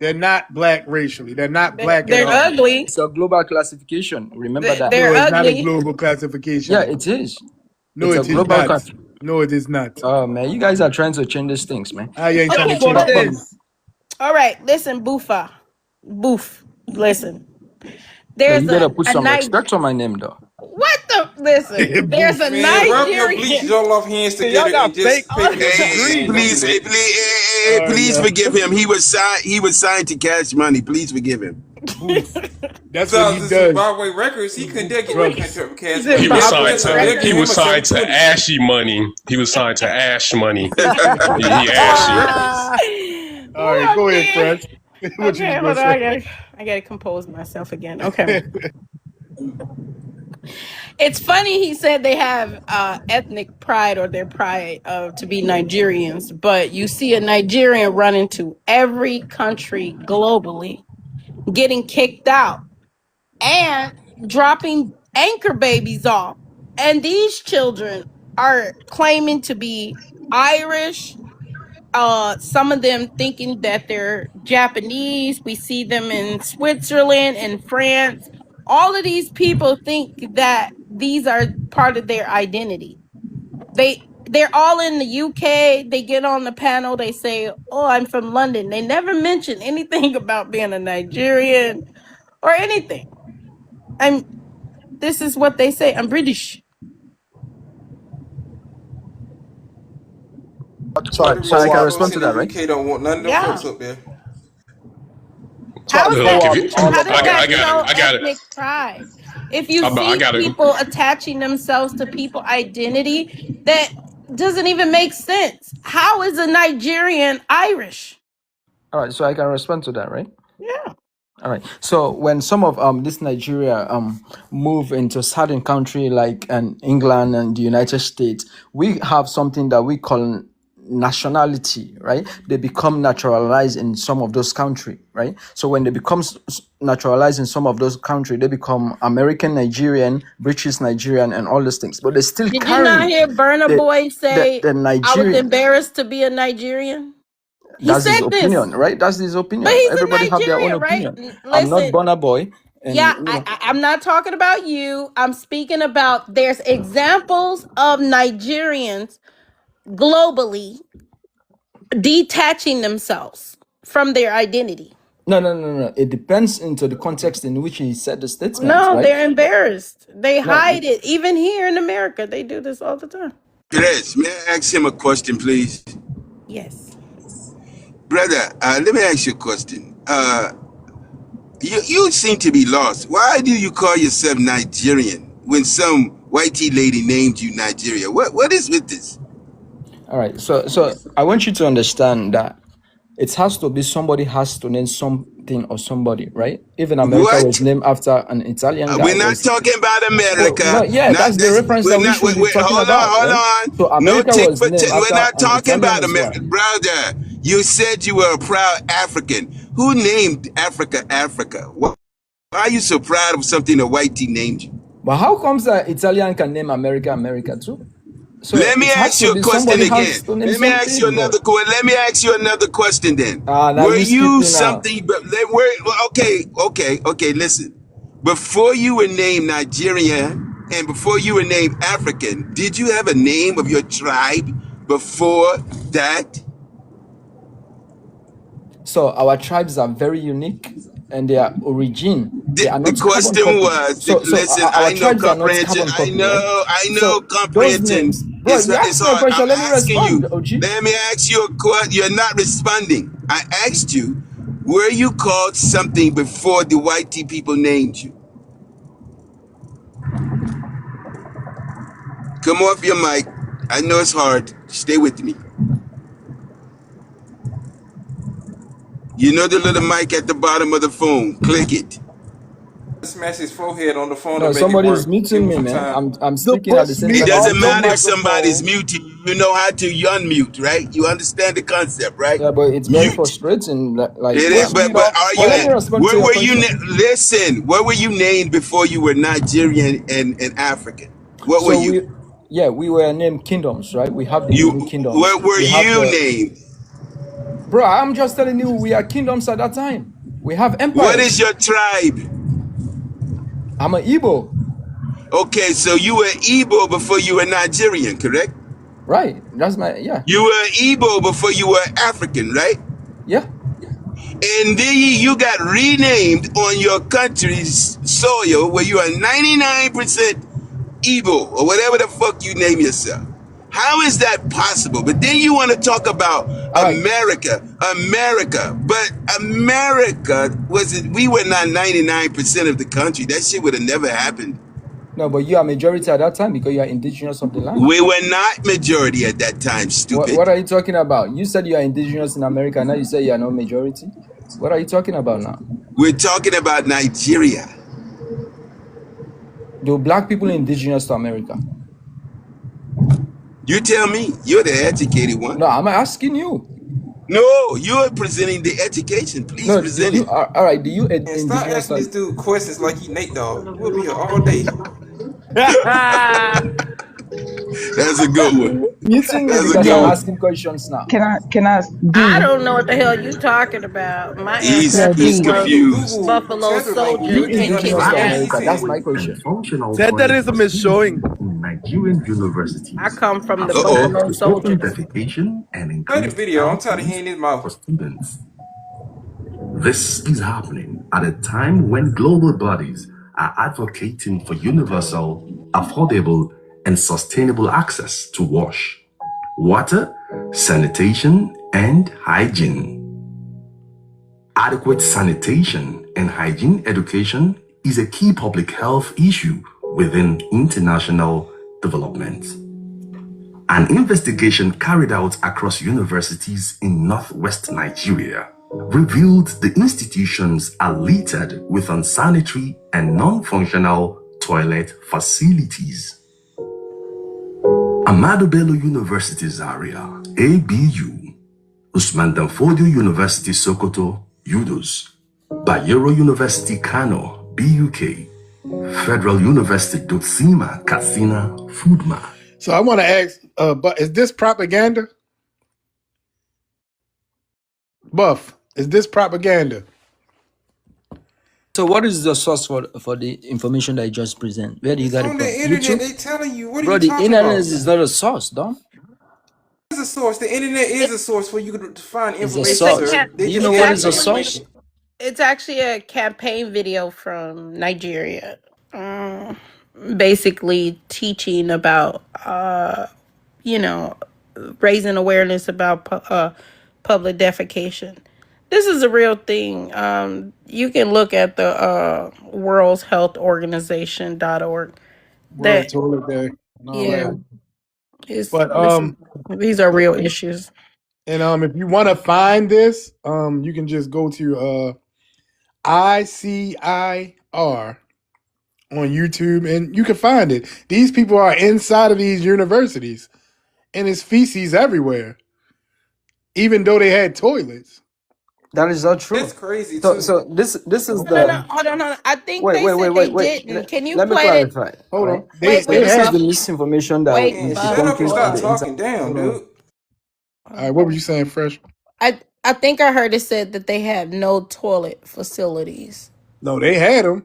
They're not black racially. They're not black at They're all. ugly. It's a global classification. Remember that. They're No, it's not a ugly. global Yeah, classification. it is. No, It's a it is global not. country. No, it is not. Oh man, you guys are trying to change these things, man. I ain't trying to Okay. change Well, things. all right. Listen, Boofa. Boof. Listen. Man, There's you better put a some night. respect on my name, though. What the? Listen. There's a Boof. Man, rub your bleach Nigerian. Jollof hands Y'all together and got fake just pay for your fake tuition, Hey, man. grease. Don't do please, that. Oh please yeah, forgive him. He was signed to cash money. Please forgive him. Boof. That's what he Besides the does. Zimbabwe records, he couldn't dare Boof get no trucks. country up with cash money. He was Deb signed Wilson, to they'll Zimbabwe he give him was a signed to 720. Ashy Money. He was signed to Ash Money. He Zimbabwe ashy. records. All Ooh, right, I'm go ahead, dead. Fresh. What you Okay, was hold gonna on. say? I gotta compose myself again. Okay. It's funny he said they have ethnic pride or their pride to be Nigerians, but you see a Nigerian run into every country globally, getting kicked out and dropping anchor babies off. And these children are claiming to be Irish, some of them thinking that they're Japanese. We see them in Switzerland and France. All of these people think that these are part of their identity. They're all in the UK. They get on the panel, they say, "Oh, I'm from London." They never mention anything about being a Nigerian or anything. I'm This is what they say. I'm British. That's All one of right, the so I reasons can why respond folks to in that, the right? UK don't want none of them Yeah. folks up there. How is Look, that? if you, All How of does I our that got it. show I got it. ethnic pride? If you I see got it. people attaching themselves to people identity, that doesn't even make sense. How is a Nigerian Irish? All right, so I can respond to that, right? Yeah. All right. So when some of this Nigeria move into certain country like England and the United States, we have something that we call nationality, right? They become naturalized in some of those country, right? So when they become naturalized in some of those country, they become American Nigerian, British Nigerian, and all those things. But they still Did you not carry hear Burna the Boy say, the "I was Nigerian. embarrassed to be a Nigerian"? He That's his said this, opinion, right? That's his but opinion. he's a Everybody have their own Nigerian, right? opinion. I'm not Listen, Burna Boy, and yeah, I'm not talking about you. I'm speaking about there's examples of Nigerians globally detaching themselves from their identity. no. It depends into the context in which he said the statements, No, right? they're embarrassed. They No, hide it. Even here in America, they do this all the time. Perez, may I ask him a question, please? Yes. brother, let me ask you a question. You seem to be lost. Why do you call yourself Nigerian when some whitey lady named you Nigeria? What is with this? All right. So I want you to understand that it has to be somebody has to name something or somebody, right? Even America was What? named after an Italian guy. We're not Was talking about so no, America. yeah, Not that's the this. reference We're that we not. should be talking about, Hold right? on. So No America tick was for named tat. We're after not an talking Italian about as America, well. brother. You said you were a proud African. Who named Africa Africa? Why are you so proud of something a whitey named you? But how comes that Italian can name America America too? So Let me it has ask to you a be question somebody again. has to name Let me ask you something, another. bro. Let me ask you another question. Then, Now were you you skipping now. something? But okay. Listen, before you were named Nigeria and before you were named African, did you have a name of your tribe before that? So our tribes are very unique and their origin, they are The not carbon question copy. was, So listen, our I know tribes are not comprehension. carbon copy, right? I know So those comprehension names, bro, you is asked me a hard. I'm question. Let me asking you. respond, OG. Let me ask you a question. You're not responding. I asked you, were you called something before the white people named you? Come off your mic. I know it's hard. Stay with me. You know the little mic at the bottom of the phone. Click it. Smash his forehead on the phone to No, make it somebody is work. Give muting him me, some man. time. I'm The speaking at the push same me It time. Can off you doesn't the mute matter me? if somebody's microphone. muted. You know how to unmute, right? You understand the concept, right? Yeah, but it's very Mute. frustrating. Like, It is, Push yeah. me but off the are But you? let me phone. respond to Where your were you? question. Listen, where were you named before you were Nigerian and African? What were So you? we were named kingdoms, right? We have the You unique kingdoms. where were We have you the named? bro. I'm just telling you, we are kingdoms at that time. We have What is empires. your tribe? I'm an Igbo, Okay, so you were Igbo before you were Nigerian, correct? right? That's my yeah, You were Igbo before you were African, right? yeah. And then you got renamed on your country's soil where you are 99% Igbo or whatever the fuck you name yourself. How is that possible? But then you want to talk about All right. America. But America we were not 99% of the country. That shit would have never happened. No, but you are majority at that time because you are indigenous of the land. We were not majority at that time, What stupid. are you talking about? You said you are indigenous in America. Now you say you are not majority. What are you talking about now? We're talking about Nigeria. Do black people indigenous to America? You tell me, you're the educated No, one. I'm asking you. No, you're presenting the education. Please No, do present you it. all right? Do you And stop indigenous asking to? this dude questions like he Nate Dogg. We'll be here all day. That's a good one. Muting me That's a because I'm good Yeah. one. asking questions now. Can I I D? don't know what the hell you talking about. My Yeah, He's D. ancestors Google confused. Google Buffalo tether language. Be soldiers. We They can't kicked indigenous me to understand what out. he's America. That's saying. my question. Tetherism is showing. I come from the Uh-oh. Buffalo soldiers. Play the video. I'm tired of hearing his mouth. This is happening at a time when global bodies are advocating for universal, affordable, and sustainable access to wash, water, sanitation, and hygiene. Adequate sanitation and hygiene education is a key public health issue within international development. An investigation carried out across universities in northwest Nigeria revealed the institutions are littered with unsanitary and non-functional toilet facilities. Ahmadu Bello University Zaria, ABU, Usman Danfodio University Sokoto, UDOS, Bayero University Kano, BUK, Federal University Dutsima, Katsina, Fudma. So I want to ask, but is this propaganda? Buff, is this propaganda? So, what is the source for the information that you just present? Where do you It's get it on from? the internet. YouTube, They telling you. What are bro. you The talking internet about? is not a source, dog. It's a source. The internet is a source for you to find It's a It's information, a source. sir. cat. They Do you just know It's what gave you is a the actually source? information. it's actually a campaign video from Nigeria, um, basically teaching about you know raising awareness about public defecation. This is a real thing. You can look at the World Health Organization.org. World That Toilet Day and all yeah, that. it's But these are real issues. and if you want to find this, you can just go to ICIR on YouTube and you can find it. These people are inside of these universities and it's feces everywhere, even though they had toilets. That is not true. That's crazy So too. so this is No, no, no. the Hold on, hold on. I think wait they wait wait said wait they wait. didn't. Can you Let me play it? clarify. Hold Right. on, Wait, So they wait, this is had. the Buff. misinformation that Wait, Man, is shut Buff. up and debunking Hold on stop the on. talking internet. down, Hold on. dude. All right, what were you saying, Fresh? I think I heard it said that they had no toilet facilities. No, they had them.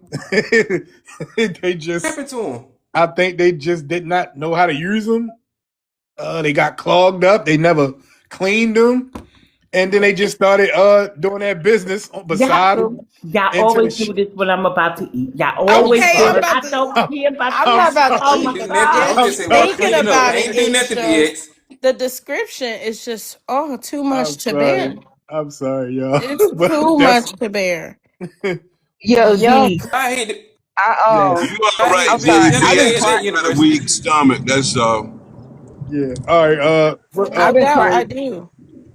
They What just, happened to him? I think they just did not know how to use them. They got clogged up. They never cleaned them, and then they just started doing their business beside them Y'all into the. always do this when I'm about to eat. Y'all I'm always Okay, do I'm it. sorry. about I to. don't care about I'm I'm not about to oh I sorry. ain't my eat. do nothing. Just I'm god. I'm just at work sorry. thinking cleaning up. about I it ain't do is nothing, just BX. the description is just too much I'm to bear. sorry. I'm sorry, y'all. It's But too that's much to bear. Yo, Yuck. D, I hate it. I yes, You all I right, hate I'm being sorry. Big I've generally been BX? at pri- that You got a weak university. stomach. That's all. yeah. All right. I've No been doubt, I pri- do.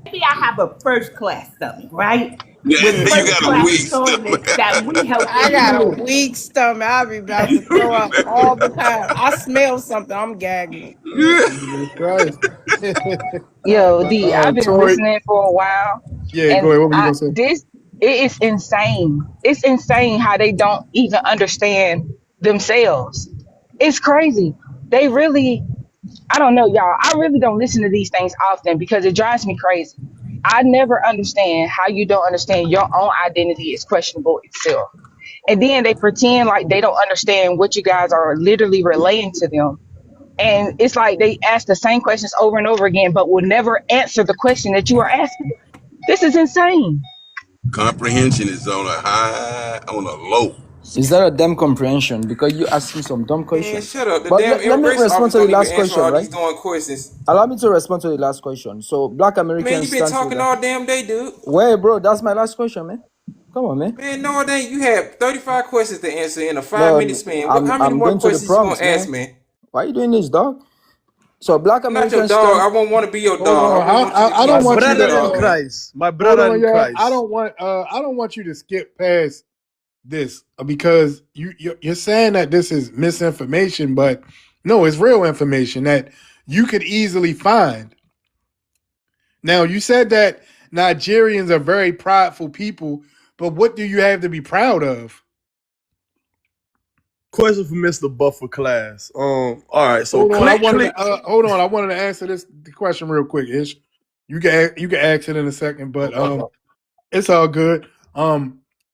Maybe I have a first class stomach, right? Yeah, With you first got a class weak stomach. toilets that we help I got a improve. weak stomach. I'll be about to throw up all the time. I smell something, I'm gagging. Jesus Christ. Yo, D, I've been Tori. listening for a while, Yeah. Go and ahead. What were you gonna say? it is insane. It's insane how they don't even understand themselves. It's crazy. They really, I don't know, y'all. I really don't listen to these things often because it drives me crazy. I never understand how you don't understand your own identity is questionable itself. And then they pretend like they don't understand what you guys are literally relaying to them. And it's like they ask the same questions over and over again, but will never answer the question that you are asking. This is insane. Comprehension is on a high, on a low. Is that a dumb comprehension? Because you asking some dumb Man, questions. shut up. The But damn let me immigration respond office to the don't even last answer question, all right? these damn questions. Allow me to respond to the last question. So black Man, you Americans been stands with talking the all damn day, dude. wait, bro, that's my last question, man. Come on, man. Man, no, it ain't. You had 35 questions to answer in a 5 minute No, span. What? I'm How many I'm more going to the questions you gonna prompts, ask, man. man? Why are you doing this, dog? So black I'm not your Americans dog. stand. I won't want to be your Hold dog. I on. wouldn't want you to I be My don't my, want you be your to. brother in dog, man. Christ. My Hold brother on, in y'all. Christ. I don't want you to skip past this because you're saying that this is misinformation, but no, it's real information that you could easily find. Now, you said that Nigerians are very prideful people, but what do you have to be proud of? Question for Mr. Buffer class. All right. So Hold on, click. I wanted to answer this question real quick. Ish, you can ask it in a second, but it's all good.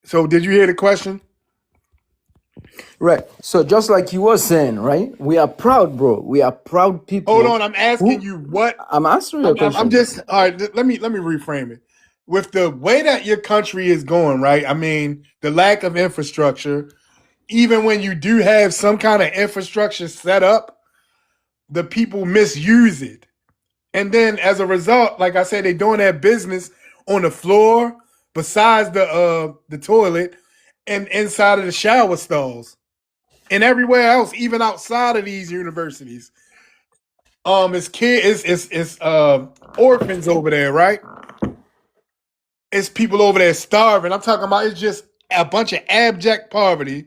So did you hear the question? Right. So just like you were saying, right? We are proud, bro. We are proud Hold people. on, I'm asking Who you what. I'm answering your I'm question. just all right. Let me reframe it. With the way that your country is going, right? I mean, the lack of infrastructure. Even when you do have some kind of infrastructure set up, the people misuse it. And then as a result, like I said, they're doing their business on the floor, besides the toilet, and inside of the shower stalls, and everywhere else, even outside of these universities. It's orphans over there, right? It's people over there starving. I'm talking about it's just a bunch of abject poverty,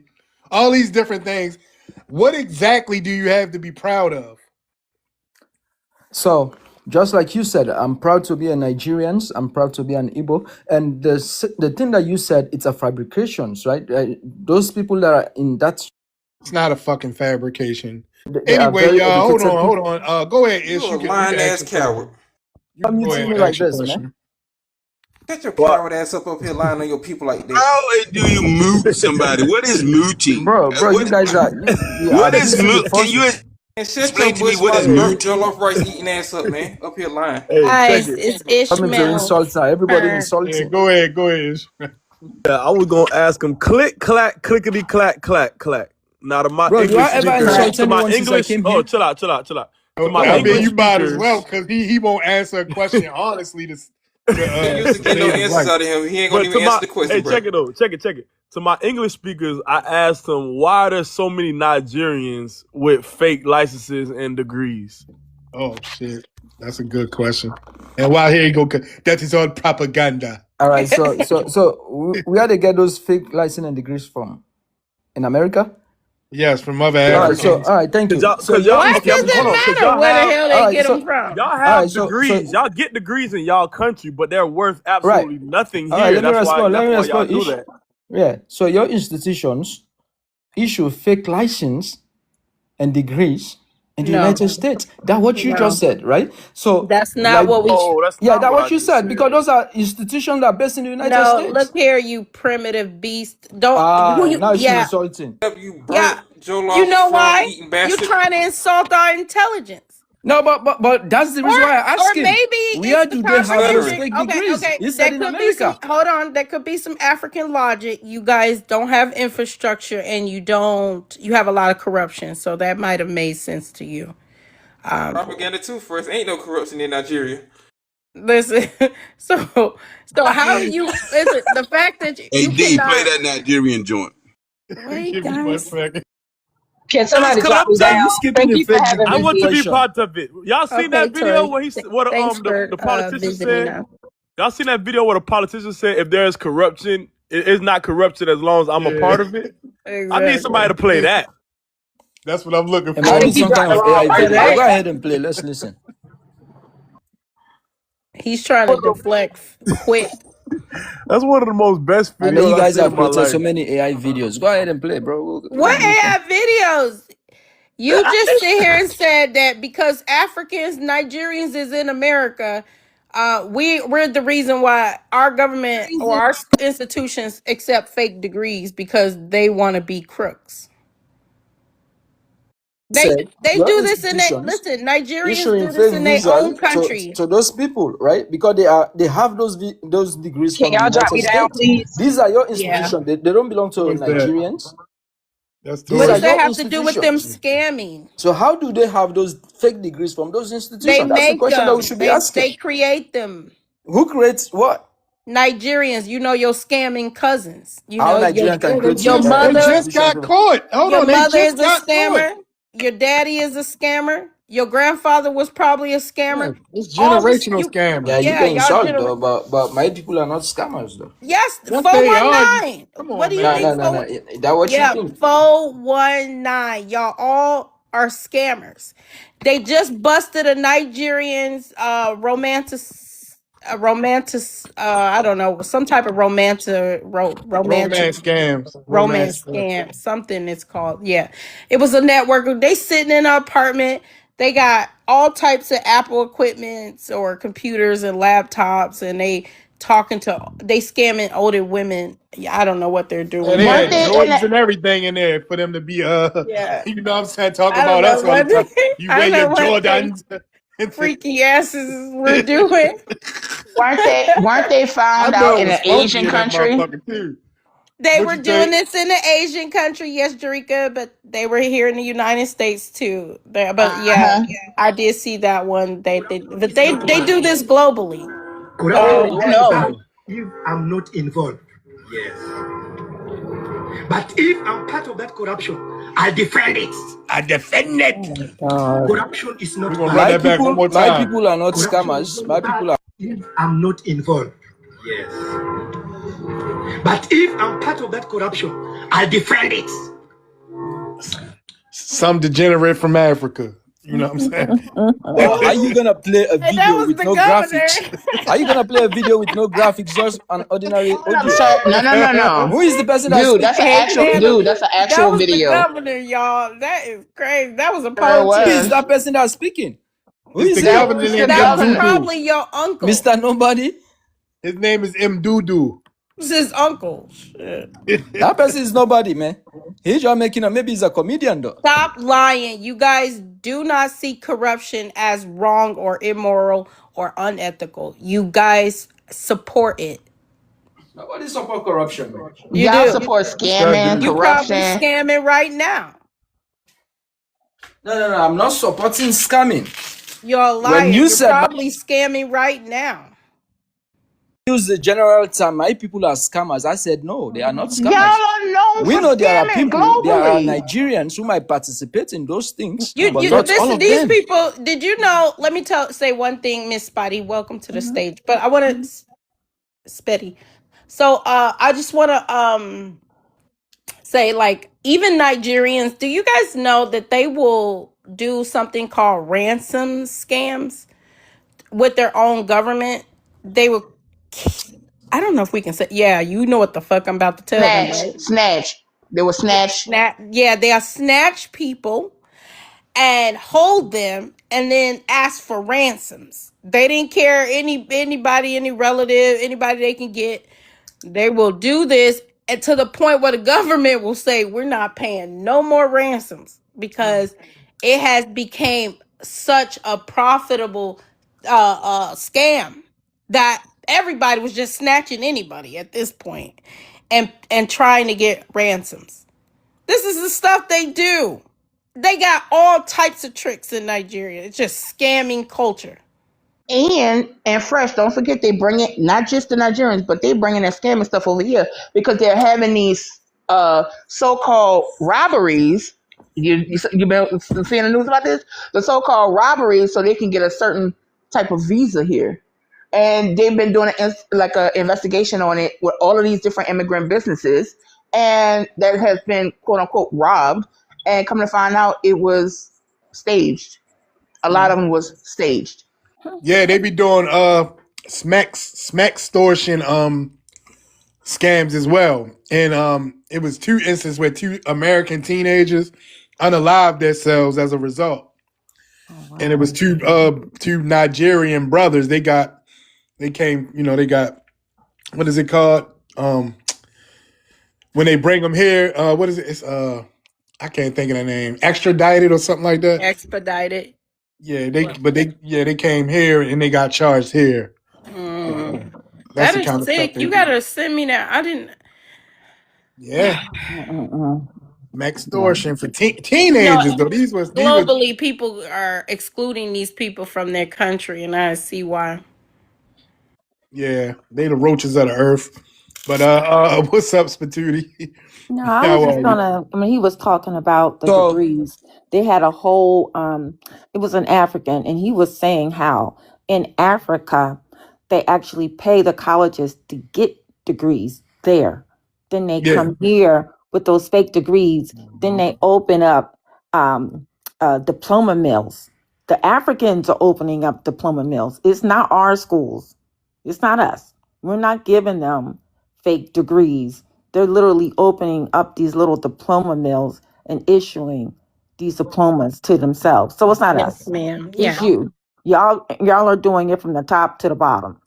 all these different things. What exactly do you have to be proud of? So, just like you said, I'm proud to be a Nigerian. I'm proud to be an Igbo. And the thing that you said, it's a fabrications, right? Those people that are in that, It's not a fucking fabrication. they are Anyway, very y'all, hold educated on, hold people. on. Go ahead, You Ish. a You can lying ask ass your coward. question. You Stop can go muting ahead me and like ask your this, man. question. Get your What? coward ass up here lying on your people like that. How do you moot somebody? What is mooting? Bro, you guys are you What is abusing the moot? Can you forces. And shut your explain to me bush what is while burnt mooting? jollof rice eating ass up, man. Up here lying. Hey, check Guys, it. it's Coming to insult Ishmael's her. Everybody turn. Yeah, insulting. go ahead, Ish. Yeah, I was gonna ask him. Click, clack, clickety, clack, clack, clack. Now to my Bro, do I English ever speakers, Crack. insult to my anyone since I English. came Oh, here? chill out. To my Come I on, mean, English man. you might as well speakers. because he won't answer a question honestly. He used to get no save his answers life. out of him. He ain't gonna But even to answer my the question, hey, bro. check it though, check it. To my English speakers, I asked them why are there so many Nigerians with fake licenses and degrees. Oh shit, that's a good question. And while here you go, that is all propaganda. All right, so where they get those fake license and degrees from? In America? Yes, from other All right, so Africans. all right, thank you. So Cause your y'all Why okay, does hold institution. on, it cause matter where the hell All they right, get so them from? y'all all right, have degrees. Y'all get degrees in y'all country, but they're worth right. absolutely nothing All right, here. let me That's why respond. Let me y'all respond. do Ish. that. Yeah. So your institutions issue fake license and degrees in the No, United States. That's what you just no, said, right? So, that's not like, what we. No, that's yeah, not that's what what I you just said said. because those are institutions that are based in the United No, look States. here, you primitive beast. Don't Ah, who you? now you're Yeah, insulting. You yeah. burnt Joe You off know frog why? eating You're bastard. trying to insult our intelligence. No, but that's the Or reason why I or ask him. maybe Where it's the do they You're have those stuttering. comprehension. fake Okay, degrees? okay. He said That in could be some. America. Hold on. That could be some African logic. You guys don't have infrastructure, and you don't. You have a lot of corruption, so that might have made sense to you. Propaganda too. First, ain't no corruption in Nigeria. Listen. So how do you? Listen. The fact that Hey you D, play cannot that Nigerian joint. wait, Give me 1 guys. second. Can It's somebody drop me So corruption. down? you skipping Thank the you for fake having I me degree want to here. be question. part of it. Y'all seen Okay, that video Tori. where what Thanks for the politician visiting said? us. Y'all seen that video where the politician said if there's corruption, it's not corruption as long as I'm a Yeah, part of it? I need somebody Exactly. to play that. that's what I'm looking It I might for. be think you some dropped kind the of wrong AI But video, person. but go hey, ahead and play. Let's listen. he's trying to deflect quick. That's one of the most best I know you videos I've guys seen have in my created so life. many AI videos. Go ahead and play, bro. What AI videos? You just sit here and said that because Africans, Nigerians is in America, we're the reason why our government or our institutions accept fake degrees because they want to be crooks. They Said they your do this in their institutions listen. Nigerians issuing do this fake in their visa own country. to those people, right? Because they have those degrees Can from the y'all drop United me down, States. please? These are your Yeah. institutions. They don't belong to Who is that? Nigerians. That's What These are does Tori. that your have to do with them institutions. scamming? So how do they have those fake degrees from those They institutions? That's the make question that we them. should be They asking. create them. Who creates what? Nigerians, your scamming cousins. How Nigerian can Yeah, they create Your just AI they mother, just institutions? got caught. Hold your on, they mother is just a got caught. scammer. Your daddy is a scammer. Your grandfather was probably a Yeah, scammer. it's All this generational Yeah, scammers. you yeah, can y'all insult generate. though, but my people are not scammers though. Yes, Yes, they are. 419. Come What on, do you No, man. think no, no, no. for? Is that what you Yeah, think? 419. Y'all all are scammers. They just busted a Nigerian's romantic I don't know, some type of romantic Romance scams. Romance romance scams. scam, something it's called. Yeah. It was a network. They sitting in an apartment. They got all types of Apple equipments or computers and laptops and they scamming older women. Yeah, I don't know what they're And doing, they but Weren't had they in Jordans that? and everything in there for them to be yeah. you know what I'm saying, talk I don't about know us all the what time. You I wear don't your know what they Jordans. freaky asses were doing. Weren't they I found know out it in was an funky Asian in that country? motherfucker too. They What were you doing think? this in the Asian country, yes, Jerika, but they were here in the United States too. But yeah, Uh-huh. I did see that one. But they do this globally. Oh, Globally, So I what know. globally? If I'm not involved. Yes. But if I'm part of that corruption, I defend it. I defend it. oh my god, Corruption is We're not gonna run bad. that back one more My time. people are not Corruption is scammers. not My bad people are if I'm not involved. Yes. But if I'm part of that corruption, I defend it. Some degenerate from Africa. You know what I'm saying? or are you gonna play a and that video was with the no governor. graphics? Are you gonna play a video with no graphics, just an ordinary Hold up, audio? sir. No, no, no, no. Who is the person that Dude, speak? that's an Hey actual man, dude, that's an that actual was the video. governor, y'all. That is crazy. That was a Sure Who protest. is was. that person that's speaking? Who It's is the That it? governor was the named That was governor. Mdudu. probably your uncle. Mr. Nobody? His name is Mdudu. It was his uncle. Shit. That person is nobody, man. He's just making a maybe he's a comedian though. Stop lying. You guys do not see corruption as wrong or immoral or unethical. You guys support it. Nobody support corruption, man. You Y'all do. support That scamming, dude. You probably corruption. scamming right now. No, I'm not supporting scamming. You're a When liar. you You're said probably scamming right now. use the general term, my people are scammers. I said, no, they are not Y'all scammers. are known We for know there are scamming people, there are globally. Nigerians who might participate in those things, You, but you, not all of these them. people. Did you know? Let me say one thing, Miss Spotty. Welcome to the stage. But I want to, Spetty. So, I just want to say, like, even Nigerians. Do you guys know that they will do something called ransom scams with their own government? They will. I don't know if we can say. Yeah, you know what the fuck I'm about to tell them, right? Snatch. They were snatch. Yeah, they'll snatch people and hold them and then ask for ransoms. They didn't care anybody, any relative, anybody they can get. They will do this, and to the point where the government will say, we're not paying no more ransoms, because it has become such a profitable scam that everybody was just snatching anybody at this point and trying to get ransoms. This is the stuff they do. They got all types of tricks in Nigeria. It's just scamming culture. And fresh, don't forget they bring it not just the Nigerians, but they bringing that scamming stuff over here because they're having these so-called robberies. You been seeing the news about this? The so-called robberies, so they can get a certain type of visa here, and they've been doing like an investigation on it with all of these different immigrant businesses, and that has been quote unquote robbed. And come to find out, it was staged. A lot of them was staged. Yeah, they be doing smack extortion scams as well. And it was two instances where two American teenagers unalived themselves as a result. And it was two Nigerian brothers. They got what is it called? When they bring them here, what is it? It's I can't think of the name. Extradited or something like that. Expedited. Yeah, they came here and they got charged here. That's That the is kind of stuff sick. they You do. gotta send me that. I didn't. Yeah, Mm-mm-mm. No. extortion for You know, teenagers though. These were globally, people are excluding these people from their country, and I see why. yeah, they the roaches of the earth. But what's up, Spatooty? No, I was How just are you? gonna. I mean, he was talking about the So, degrees. They had a whole. It was an African, and he was saying how in Africa they actually pay the colleges to get degrees there. Then they Yeah, come here with those fake degrees. Then they open up diploma mills. The Africans are opening up diploma mills. It's not our schools. It's not us. We're not giving them fake degrees. They're literally opening up these little diploma mills and issuing these diplomas to themselves. So it's not Yes, us. ma'am. It's Yeah. you. Y'all are doing it from the top to the bottom.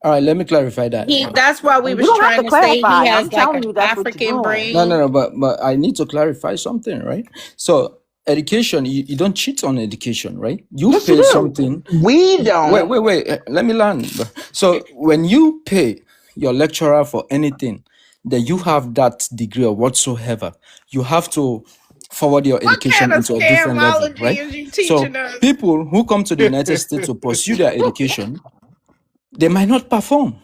all right, let me clarify that. That's why we And you was don't have trying to to say he clarify. has I'm like telling an you that's what you're African doing. No, brain. but I need to clarify something, right? So, education, you don't cheat on education, right? You Yes, you pay do. something. We don't. Wait. Let me learn. So, when you pay your lecturer for anything, then you have that degree or whatsoever. You have to forward your What kind education of into a different level, scamology right? is you So, teaching us? people who come to the United States to pursue their education, they might not perform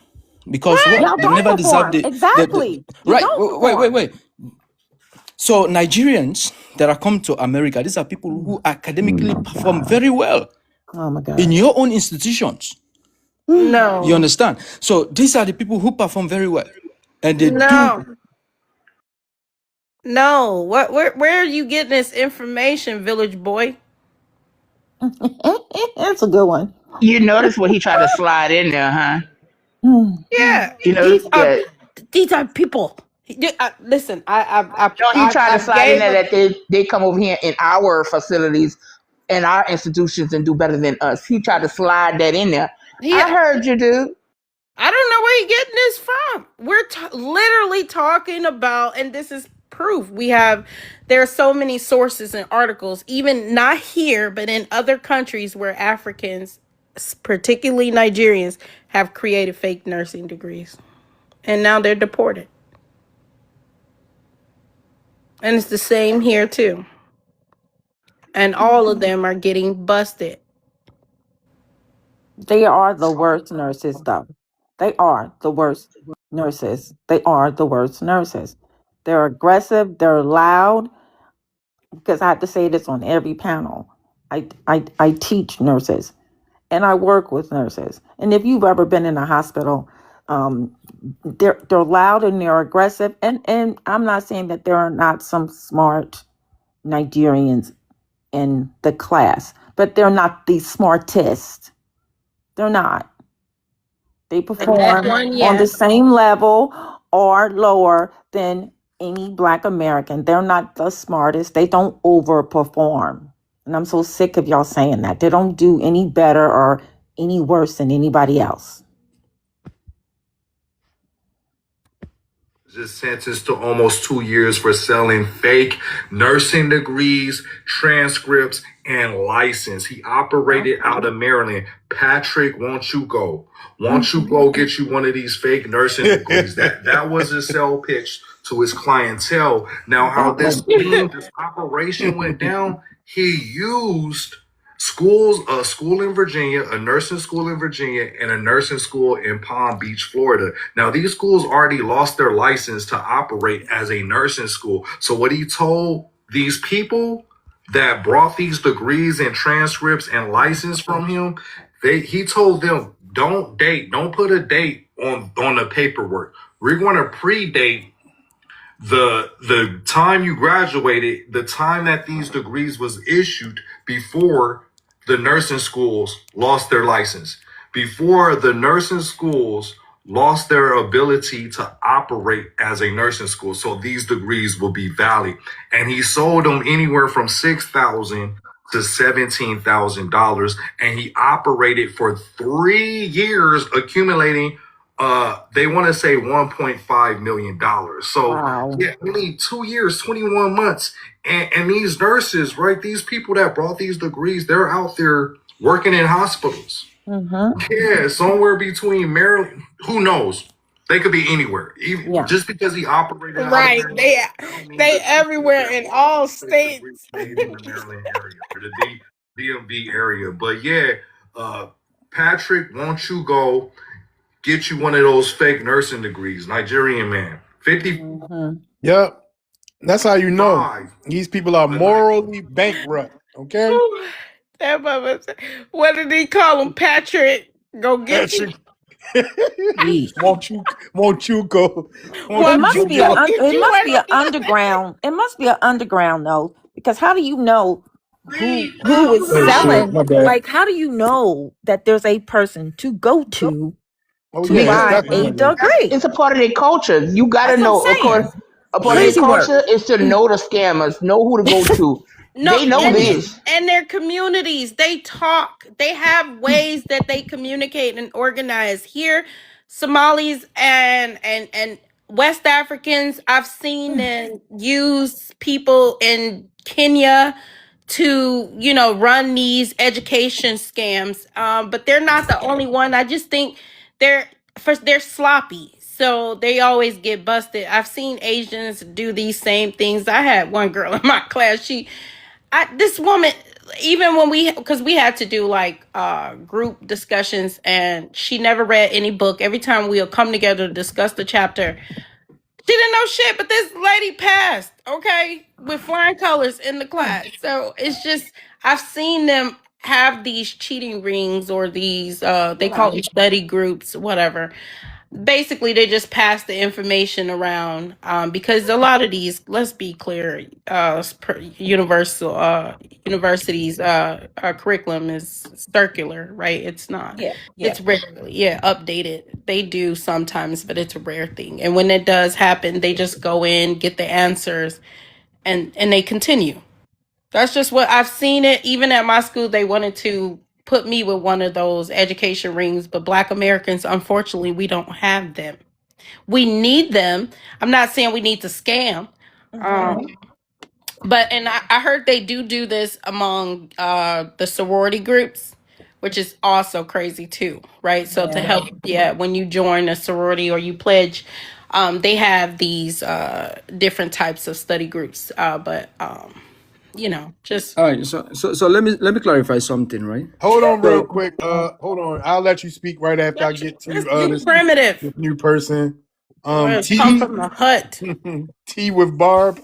because What? what? Y'all They don't never deserve perform. the Exactly. You right. don't perform. Wait. So Nigerians that are come to America, these are people who academically Oh perform God. very well Oh my in God. your own institutions. You No. understand? So these are the people who perform very well. And they do. No. No. What? Where are you getting this information, village boy? That's a good one. You notice what he tried to slide in there, huh? Yeah. You know, These are yeah. people. Listen. No, he tried to I slide in gave there him. that they come over here in our facilities, in our institutions, and do better than us. He tried to slide that in there. He. I heard you, dude. I don't know where you're getting this from. We're literally talking about, and this is proof. There are so many sources and articles, even not here, but in other countries where Africans, particularly Nigerians, have created fake nursing degrees. And now they're deported. And it's the same here, too. And all of them are getting busted. They are the worst nurses, though. They are the worst nurses. They are the worst nurses. They're aggressive. They're loud. Because I have to say this on every panel. I teach nurses and I work with nurses. And if you've ever been in a hospital, they're loud and they're aggressive. And I'm not saying that there are not some smart Nigerians in the class, but they're not the smartest. They're not. They That perform one, on the yes. same level or lower than any Black American. They're not the smartest. They don't overperform. And I'm so sick of y'all saying that. They don't do any better or any worse than anybody else. Just sentenced to almost 2 years for selling fake nursing degrees, transcripts, and license. He operated out of Maryland. Patrick, won't you go? Won't you go get you one of these fake nursing degrees? That was his sell pitch to his clientele. Now, how this scheme, this operation went down, he used schools, a school in Virginia, a nursing school in Virginia, and a nursing school in Palm Beach, Florida. Now, these schools already lost their license to operate as a nursing school. So what he told these people that brought these degrees and transcripts and license from him, he told them, don't put a date on the paperwork. We're going to predate the time you graduated, the time that these degrees was issued before the nursing schools lost their license, before the nursing schools lost their ability to operate as a nursing school. So these degrees will be valid. And he sold them anywhere from $6,000 to $17,000. And he operated for 3 years, accumulating they want to say $1.5 million. So Wow. yeah, only 2 years, 21 months. And these nurses, right? These people that brought these degrees, they're out there working in hospitals. Mm-hmm. Yeah, somewhere between Maryland, who knows? They could be anywhere. Even Yeah. just because he operated out of Right. Maryland, They that don't mean they that these people everywhere that in brought all these fake degrees states. stayed in the Maryland area or the DMV area. But yeah, Patrick, won't you go get you one of those fake nursing degrees, Nigerian man. 55. Mm-hmm. Yep. That's how you know these people are morally bankrupt. Okay, That mama said, what did he call him? Patrick, go get you. Patrick. won't you go? It Won't you must go Won't be get a you it? go get it you must one be an of these? underground. It must be an underground though, because how do you know who is Oh shit, selling? my bad. Like, how do you know that there's a person to go Oh to yeah, it's buy definitely a like that. degree? It's a part of their culture. You got to That's what I'm know. saying. A part of their Yeah. Crazy work. culture is to know the scammers, know who to go to. Oh No, They know yeah. this. and their communities, they talk. They have ways that they communicate and organize. Here, Somalis and West Africans, I've seen them use people in Kenya to, run these education scams. But they're not the only one. I just think they're first they're sloppy. So they always get busted. I've seen Asians do these same things. I had one girl in my class. This woman, even when because we had to do like group discussions, and she never read any book. Every time we'll come together to discuss the chapter, she didn't know shit, but this lady passed, okay, with flying colors in the class. So it's just, I've seen them have these cheating rings or these, they call Wow. it study groups, whatever. Basically, they just pass the information around because a lot of these, let's be clear, universities curriculum is circular, right? It's not. Yeah. Yeah. It's rarely, yeah, updated. They do sometimes, but it's a rare thing. And when it does happen, they just go in, get the answers, and they continue. That's just what I've seen it. Even at my school, they wanted to put me with one of those education rings, but Black Americans, unfortunately, we don't have them. We need them. I'm not saying we need to scam. Mm-hmm. Um, but and I heard they do this among the sorority groups, which is also crazy too, right? So to Yeah. help, yeah, when you join a sorority or you pledge, they have these different types of study groups. But Just All right. So let me clarify something, right? Hold on real So quick. Hold on. I'll let you speak right after I get to you this primitive. new person. Boys come T from the hut. T with Barb.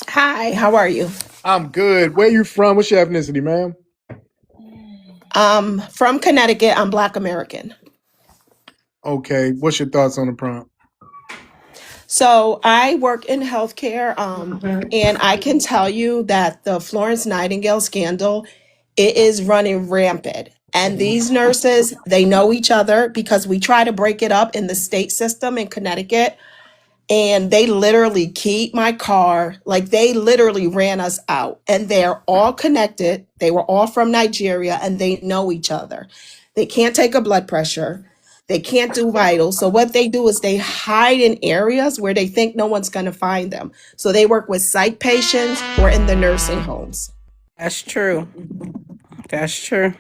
Hi, how are you? I'm good. Where you from? What's your ethnicity, ma'am? From Connecticut. I'm Black American. Okay. What's your thoughts on the prompt? So I work in healthcare, and I can tell you that the Florence Nightingale scandal, it is running rampant. And these nurses, they know each other because we try to break it up in the state system in Connecticut. And they literally keyed my car. Like they literally ran us out. And they're all connected. They were all from Nigeria and they know each other. They can't take a blood pressure. They can't do vitals. So what they do is they hide in areas where they think no one's going to find them. So they work with psych patients or in the nursing homes. That's true. That's true.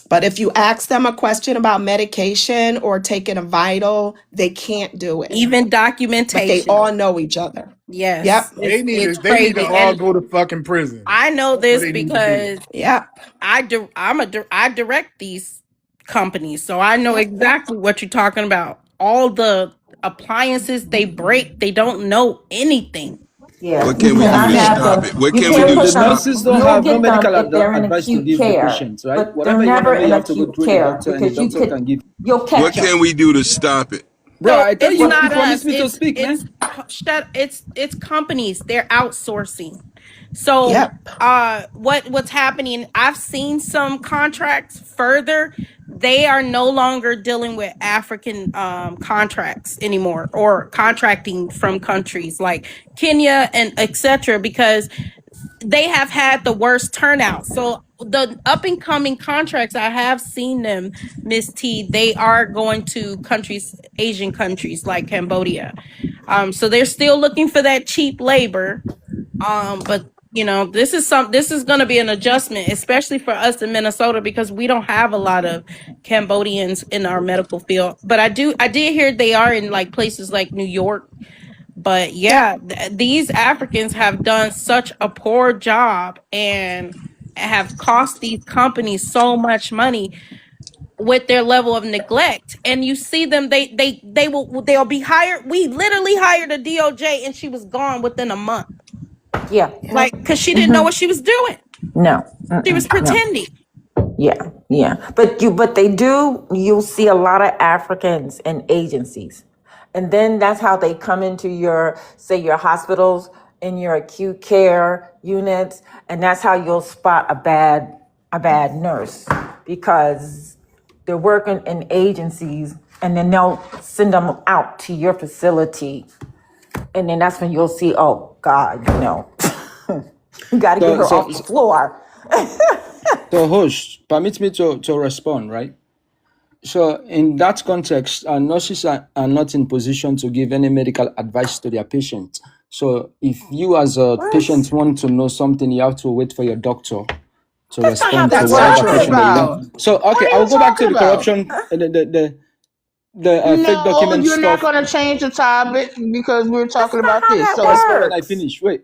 But if you ask them a question about medication or taking a vital, they can't do it. Even But they documentation. all know each other. Yes, Yep. They need it's to crazy. all And go to fucking prison. I know That's what this they need to do. because Yep. I direct these companies, so I know exactly what you're talking about. All the appliances they break, they don't know anything. Yeah, What you can we do cannot to have stop them. it? What You can we can't do so to put the them. stop it? nurses don't You'll have no get medical them if they're in advice to acute give the care, patients, right? but they're Whatever you never know, in you have to go acute through the care doctor, and the because doctor can give. you'll What catch them. can we do to stop it? Bro, So I thought it's you not promised us. me to speak, man. It's companies. They're outsourcing. So Yep. what's happening? I've seen some contracts further. They are no longer dealing with African contracts anymore or contracting from countries like Kenya and etc. because they have had the worst turnout. So the up and coming contracts, I have seen them, Miss T, they are going to countries, Asian countries like Cambodia. So they're still looking for that cheap labor. But this is going to be an adjustment, especially for us in Minnesota because we don't have a lot of Cambodians in our medical field. But I did hear they are in like places like New York. But yeah, these Africans have done such a poor job and have cost these companies so much money with their level of neglect. And you see them, they'll be hired. We literally hired a DOJ and she was gone within a month. Yeah. Yep. Like, because she didn't know what she was doing. No. She was No. pretending. Yeah. But they do. You'll see a lot of Africans in agencies, and then that's how they come into your hospitals in your acute care units, and that's how you'll spot a bad nurse because they're working in agencies, and then they'll send them out to your facility, and then that's when you'll see, oh God, you got to get So, her so, off the floor. so host, permit me to respond, right? So in that context, nurses are not in position to give any medical advice to their patients. So if you as a patient want to know something, you have to wait for your doctor to That's not how respond to this That's what whatever I'm works. talking question that you about. want. So What okay, are I you will go back talking to the about? corruption, the fake No, document you're not stuff. going to change the topic because we're That's talking not about how this. that So, Respond when I works. finish. Wait.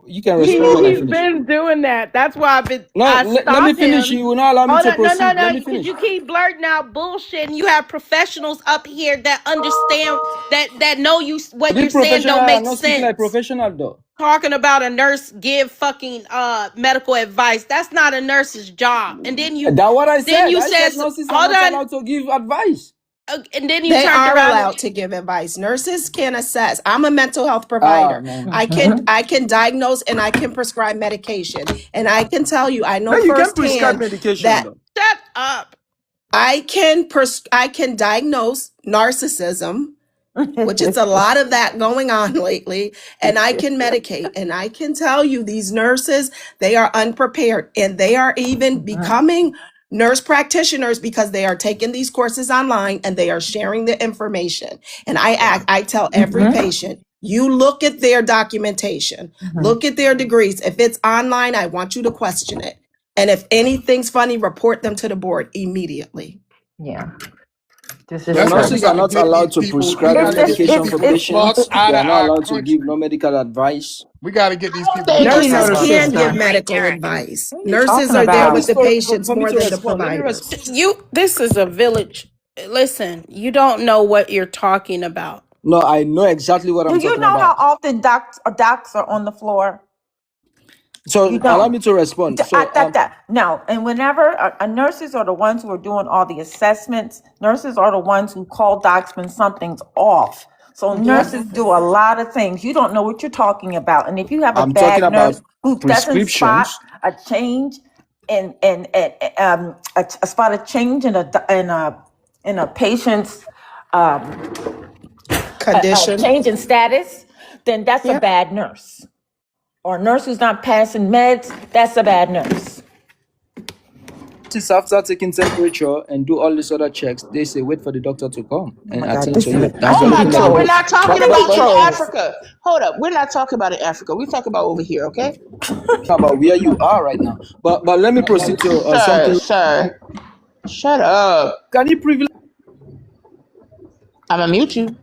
You can respond when I He's finish. been doing that. That's why No, I let me stopped finish. him. You will not allow me Hold to on, proceed. no, Let me because finish. you keep blurting out bullshit, and you have professionals up here that understand that know you what Be you're saying professional. don't I'm make not speaking like sense. professional though. Talking about a nurse give fucking medical advice. That's not a nurse's job. And That's what I then said. you I said says, nurses are hold not on, allowed to give advice. and then you They turned are around and allowed to give advice. Nurses can assess. I'm a mental health Ah provider. man. I can diagnose and I can prescribe medication. And I can tell you, I No, know you can prescribe firsthand medication that though. shut up. I can diagnose narcissism, which is a lot of that going on lately, and I can medicate. And I can tell you these nurses, they are unprepared and they are even becoming nurse practitioners because they are taking these courses online and they are sharing the information. And I tell every patient, you look at their documentation, look at their degrees. If it's online, I want you to question it. And if anything's funny, report them to the board immediately. Yeah. This No, is That's why we nurses true. are gotta not get these allowed to people. We prescribe gotta get these medication for people the fuck patients. out They of are not our allowed to give country. no medical advice. We gotta get these people the Thank fuck you, out Nurses of our can sister. give country. medical advice. What are you Nurses talking are there Let me with about? the patients for me more to than the respond. Let me providers. respond. This is a village. Listen, you don't know what you're talking about. No, I know exactly what Do I'm you talking know how about. often docs are on the floor? You So allow don't. me to respond. So No, and whenever nurses are the ones who are doing all the assessments, nurses are the ones who call docs when something's off. So Yep. nurses do a lot of things. You don't know what you're talking about. And if you have a I'm talking bad about nurse who doesn't spot prescriptions. a change a spot a change in a patient's a Condition. change in status, then that's a Yep. bad nurse. Or a nurse who's not passing meds, that's a bad nurse. Nurses, after taking temperature and do all these other checks, they say wait for the doctor to come Oh and my God, attend this to is you. That's Oh the here only my he thing they God, do. we're trolls. not talking Here he about in trolls. Africa. Hold up, we're not talking about in Africa. We're talking about over here, okay? About where you are right now. But let me proceed to Sir, something. sir, shut up. Can you privilege? I'm gonna mute you.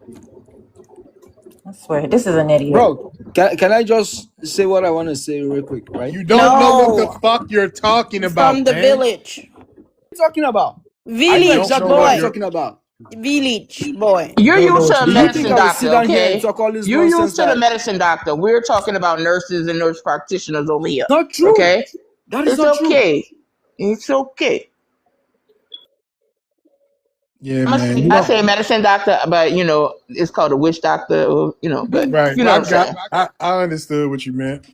I swear, this is an idiot. Bro, can I just say what I want to say real quick, right? You don't know what the No, fuck you're talking from about, the man. village. What are you talking about? I know You don't Village know exactly what what I'm boy. you're. talking about. Village boy. You You're don't know used what to a you're Do you talking think medicine I will about. doctor, sit down here and okay? talk all this You're nonsense used to the that medicine doctor. We're talking about nurses and nurse practitioners over here, not true? okay? That is It's not true. okay. It's okay. Yeah, man. You I don't. say medicine doctor, but it's called a witch doctor, or, but Right. you know Well, what I'm saying. I understood what you meant.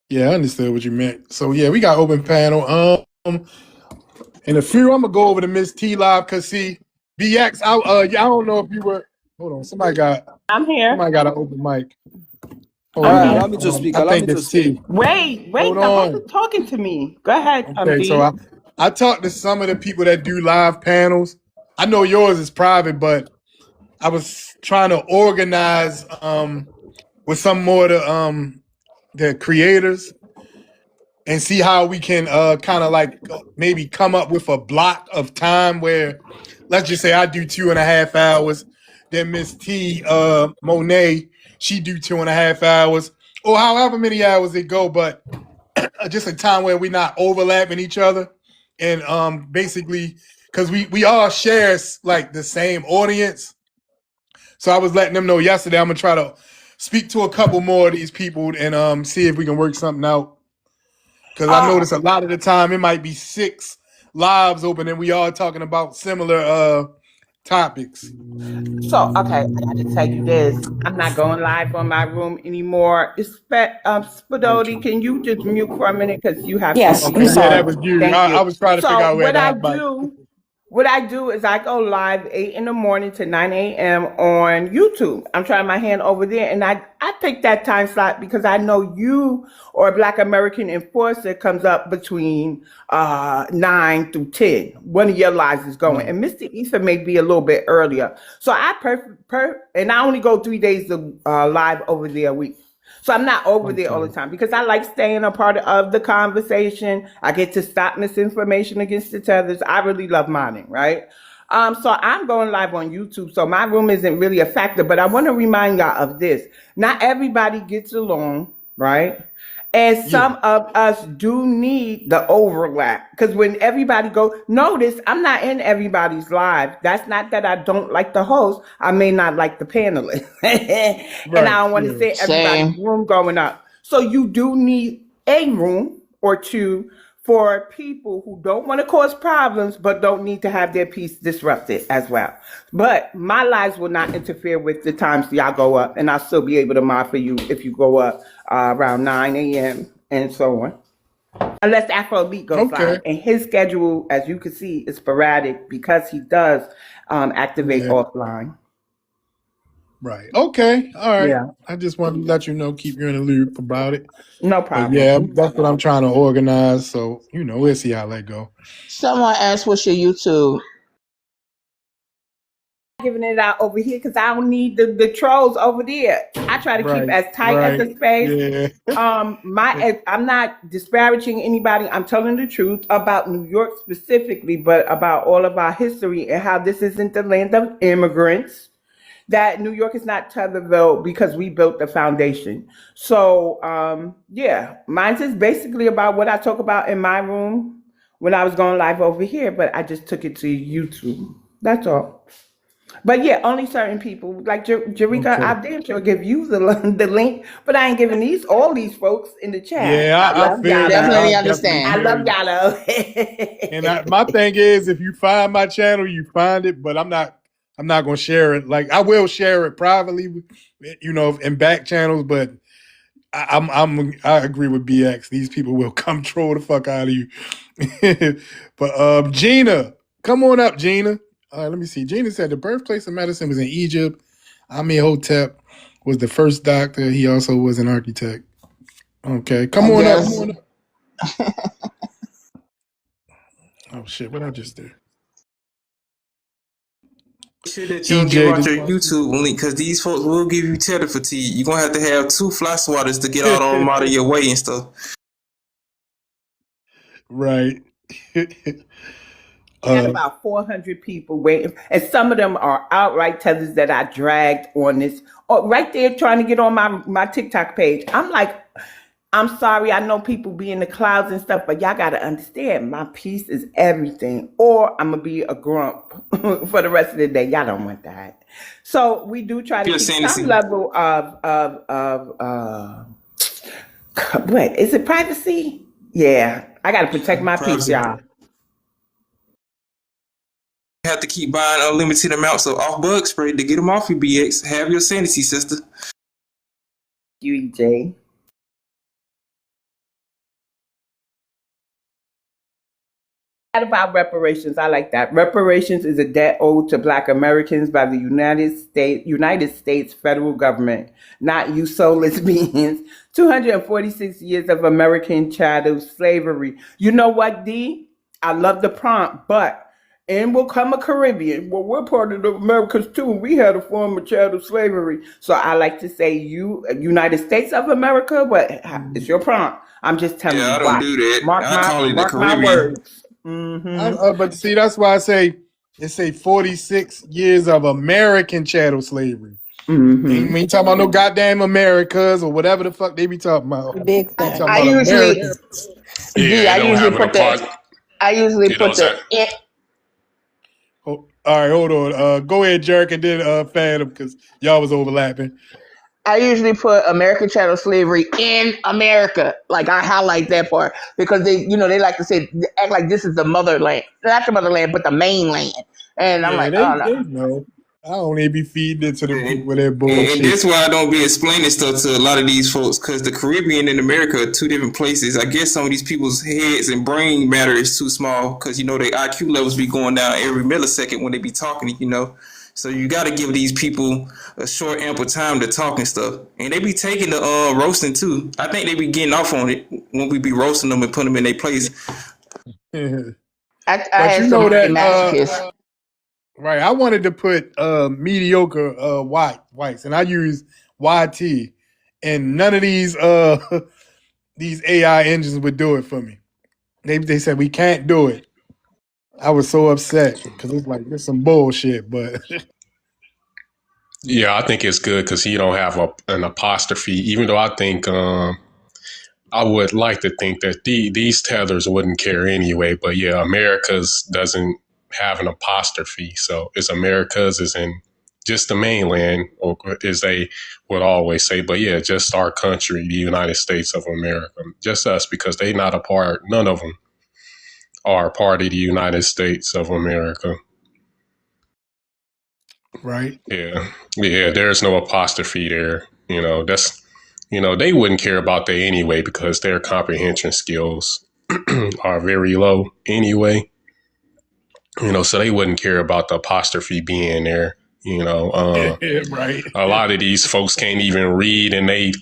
Yeah, I understood what you meant. So yeah, we got open panel. In a few, I'm gonna go over to Miss T Live because see, BX. Yeah, I don't know if you were. Hold on. I'm here. Somebody got an open mic. All Hold I'm right, here. allow on. me to speak. I Allow me think to it's speak. T. Hold Wait, the host is on. talking to me. Go ahead, Okay, so D. I talked to some of the people that do live panels. I know yours is private, but I was trying to organize with some more of the creators and see how we can kind of like maybe come up with a block of time where let's just say I do 2.5 hours, then Miss T Monet, she do 2.5 hours, or however many hours it go, but just a time where we're not overlapping each other. And basically because we all share like the same audience. So I was letting them know yesterday I'm gonna try to speak to a couple more of these people and see if we can work something out. Because I Uh, notice a lot of the time it might be 6 lives open and we all talking about similar topics. So, okay, I got to tell you this. I'm not going live on my room anymore. Spadoti, Okay. can you just mute for a minute because you have yes, something I'm Okay. to Yeah, that sorry. was say. you. Thank I you. was trying to figure So, out where the hot mic. what I do is I go live 8 in the morning to 9 a.m. on YouTube. I'm trying my hand over there, and I pick that time slot because I know you or a Black American Enforcer comes up between 9 through 10. One of your lives is going, Right. and Mr. Ether may be a little bit earlier. So and I only go 3 days of live over there a week. So I'm not over there all the Okay. time because I like staying a part of the conversation. I get to stop misinformation against each other. I really love mining, right? So I'm going live on YouTube. So my room isn't really a factor, but I want to remind y'all of this. Not everybody gets along, right? And Yeah. some of us do need the overlap because when everybody go, notice I'm not in everybody's live. That's not that I don't like the host. I may not like the panelists, and I Right. don't want to Yeah. say everybody's Same. room going up. So you do need a room or two for people who don't want to cause problems but don't need to have their peace disrupted as well. But my lives will not interfere with the times y'all go up, and I'll still be able to mod for you if you go up around 9 a.m. and so on. Unless Afro Elite goes Okay. live. And his schedule, as you can see, is sporadic because he does activate Yeah. offline. Right. Okay. All right. Yeah, I just wanted to let you know, keep you in the loop about it. no But yeah, problem. that's what I'm trying to organize. So, we'll see how that go. Someone asked, "What's your YouTube?" giving it out over here because I don't need the trolls over there. I try to keep Right, as tight as right. the space. Yeah. I'm not disparaging anybody. I'm telling the truth about New York specifically, but about all of our history and how this isn't the land of immigrants. That New York is not Tetherville because we built the foundation. So yeah, mine's is basically about what I talk about in my room when I was going live over here, but I just took it to YouTube. That's all. But yeah, only certain people like Jerika. Okay. I damn sure give you the link, but I ain't giving all these folks in the chat. Yeah, I I love feel you. y'all. I Definitely definitely I understand. feel love you. y'all. And my thing is, if you find my channel, you find it, but I'm not gonna share it. Like I will share it privately, in back channels. But I agree with BX. These people will come troll the fuck out of you. But Gina, come on up, Gina. Let me see. Gina said the birthplace of medicine was in Egypt. Amenhotep was the first doctor. He also was an architect. Okay, I come on up. Come guess. on up. Oh shit, what I just did? Sure that you don't give EJ out just your YouTube link because these folks will give you cheddar fatigue. You're gonna have 2 fly swatters to get all of them out of your way and stuff. right. Got about 400 people waiting, and some of them are outright tethers that I dragged on this, or right there trying to get on my TikTok page. I'm like, I'm sorry, I know people be in the clouds and stuff, but y'all gotta understand, my peace is everything, or I'm gonna be a grump for the rest of the day. Y'all don't want that. So we do try to You're keep saying some level what is it, privacy? Yeah, I gotta protect my peace, privacy. y'all. You have to keep buying unlimited amounts of off bug spray to get them off your BX. Have your sanity, sister. UJ. About reparations, I like that. Reparations is a debt owed to Black Americans by the United States federal government, not you soulless beings. 246 years of American chattel slavery. You know what, D? I love the prompt, but and will come a Caribbean. Well, we're part of the Americas too. We had a form of chattel slavery. So I like to say United States of America, but it's your prompt. I'm just telling Yeah, you I don't why. do that. I call it the Mark my Caribbean. words. Mm-hmm. But see, that's why I say it's 46 years of American chattel slavery. Mm-hmm. Ain't me talking about no goddamn Americas or whatever the fuck they be talking about. Big They thing. talking I about usually, Americans. D. Yeah, I it don't usually have an put the. apart. I usually You know put what I'm the. saying? Oh, all right, hold on. Go ahead, Jerk, and then Phantom, because y'all was overlapping. I usually put American chattel slavery in America. Like I highlight that part because they like to say act like this is the motherland, not the motherland, but the mainland. And I'm Yeah, like, oh no. they know. I don't even be feeding into them people And, with that and bullshit. that's why I don't be explaining stuff to a lot of these folks because the Caribbean and America are 2 different places. I guess some of these people's heads and brain matter is too small because their IQ levels be going down every millisecond when they be talking. So you got to give these people a short, ample time to talk and stuff. And they be taking the roasting too. I think they be getting off on it when we be roasting them and putting them in their place. I But had you know somebody that masochist. right, I wanted to put mediocre whites, and I use YT, and none of these these AI engines would do it for me. They said we can't do it. I was so upset because it's like there's some bullshit, but Yeah, I think it's good because you don't have an apostrophe. Even though I think I would like to think that these tethers wouldn't care anyway. But yeah, America's doesn't have an apostrophe, so it's America's is in just the mainland, or as they would always say. But yeah, just our country, the United States of America, just us, because they not a part. None of them are a part of the United States of America. right. Yeah. There's no apostrophe there. They wouldn't care about that anyway because their comprehension skills are very low anyway. So they wouldn't care about the apostrophe being there. Right. A lot of these folks can't even read, and they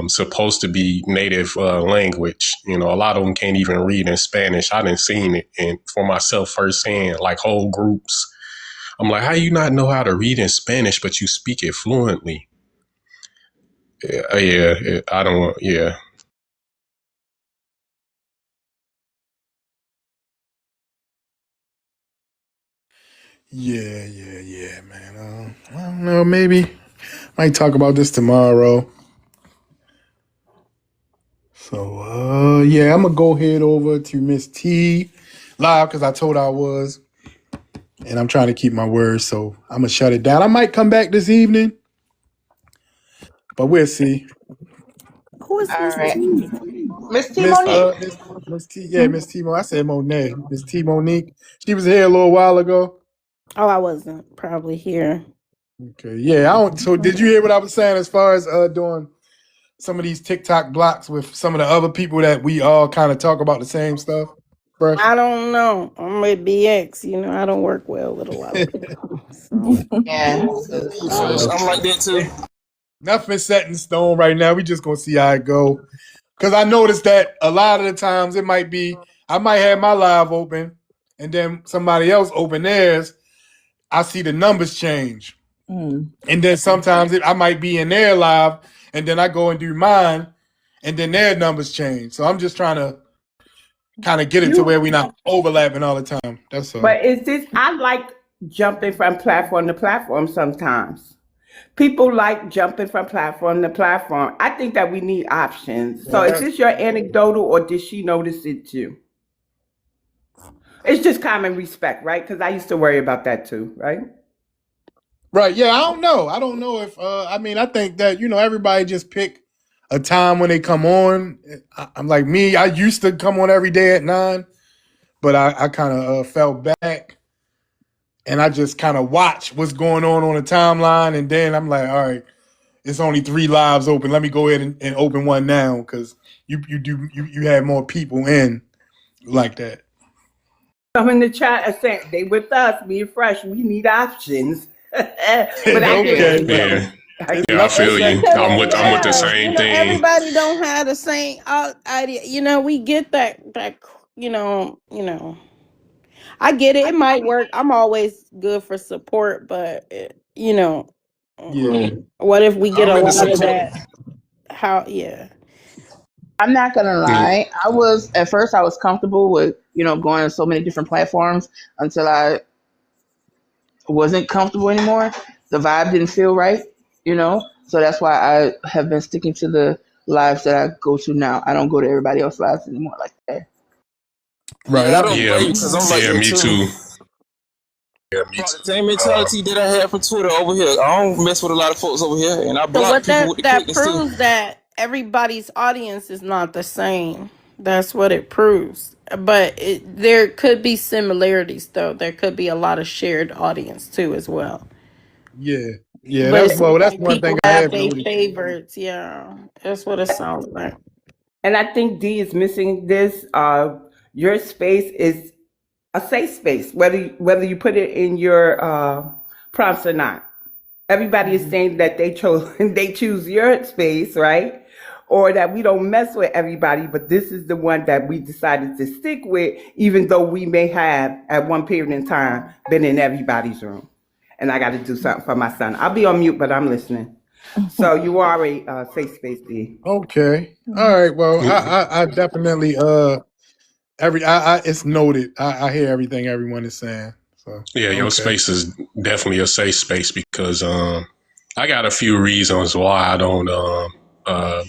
supposed to be native language. A lot of them can't even read in Spanish. I didn't seen it, and for myself firsthand, like whole groups I'm like, how you not know how to read in Spanish, but you speak it fluently? I don't. Yeah. Yeah, man. I don't know. Maybe might talk about this tomorrow. So, yeah, I'm gonna go head over to Miss T live because I told her I was, and I'm trying to keep my word. So I'm gonna shut it down. I might come back this evening, but we'll see. Who is All Miss right, T? Miss T Miss Monique. Miss T, yeah, Miss T Mo. I said Monet. Miss T Monique. She was here a little while ago. Oh, I wasn't probably here. Okay, yeah. I don't. So did you hear what I was saying as far as doing some of these TikTok blocks with some of the other people that we all kind of talk about the same stuff? Fresh. I don't know. I'm with BX. You know, I don't work well with a lot of people. So Yeah. I'm like that too. Nothing set in stone right now. We just gonna see how it go. Cause I noticed that a lot of the times it might be I might have my live open and then somebody else open theirs. I see the numbers change. And then sometimes I might be in their live and then I go and do mine and then their numbers change. So I'm just trying to kind of get it to where we're not overlapping all the time. That's all. But is this? I like jumping from platform to platform sometimes. People like jumping from platform to platform. I think that we need options. So is this your anecdotal or did she notice it too? It's just common respect, right? Because I used to worry about that too, right? Right. Yeah, I don't know. I don't know if I mean I think that, everybody just pick a time when they come on. I'm like me, I used to come on every day at 9, but I kind of fell back and I just kind of watch what's going on the timeline and then I'm like, all right, it's only 3 lives open. Let me go ahead and open one now because you have more people in like that. Come in the chat and say they with us, being fresh. We need options. But I get what Okay. you're Yeah. saying. I Yeah, I get what feel you're it's you. because saying. I'm with the yeah, same thing. everybody don't have the same idea. We get that. I get it. It might work. I'm always good for support, but Yeah. what if we get I'm a in the lot of support. that? How? Yeah. I'm not gonna Yeah. lie. I was at first I was comfortable with going on so many different platforms until I wasn't comfortable anymore. The vibe didn't feel right, So that's why I have been sticking to the lives that I go to now. I don't go to everybody else's lives anymore like that. Right. Yeah, I I, don't Yeah. blame you because I'm like Yeah, that me too. too. Yeah, me Brought too. the same mentality that I had from Twitter over here. I don't mess with a lot of folks over here, and I So block what people with the that quickness too. proves that everybody's audience is not the same. That's what it proves. But there could be similarities though. There could be a lot of shared audience too as well. yeah. Yeah, But that's it seems that's like one people thing I have have their noticed. favorites. Yeah, that's what it sounds like. And I think D is missing this. Your space is a safe space, whether you put it in your prompts or not. Everybody is saying that they chose they choose your space, right? Or that we don't mess with everybody, but this is the one that we decided to stick with, even though we may have at one period in time been in everybody's room. And I got to do something for my son. I'll be on mute, but I'm listening. So you are a safe space, D. Okay. All right. Well, I definitely it's noted. I hear everything everyone is saying. So Yeah, your okay. space is definitely a safe space because I got a few reasons why I don't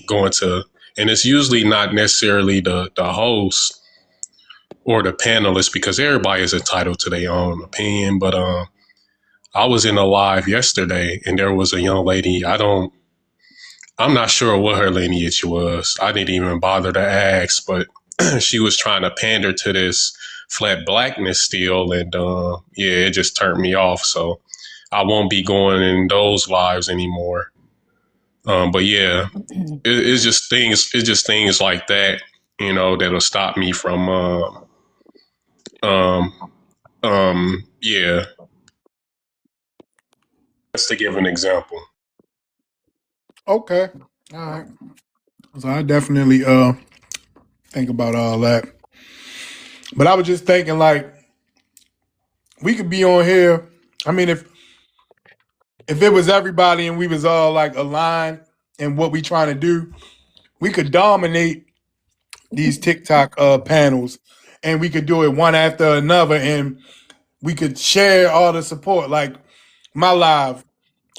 go into, and it's usually not necessarily the host or the panelists because everybody is entitled to their own opinion. But I was in a live yesterday and there was a young lady. I'm not sure what her lineage was. I didn't even bother to ask, but she was trying to pander to this flat blackness still, and yeah, it just turned me off. So I won't be going in those lives anymore. But yeah, it's just things. It's just things like that, that'll stop me from. Um, yeah. Just to give an example. Okay. All right. So I definitely think about all that. But I was just thinking like we could be on here I mean, if it was everybody and we was all like aligned in what we trying to do, we could dominate these TikTok panels, and we could do it one after another, and we could share all the support. Like my live,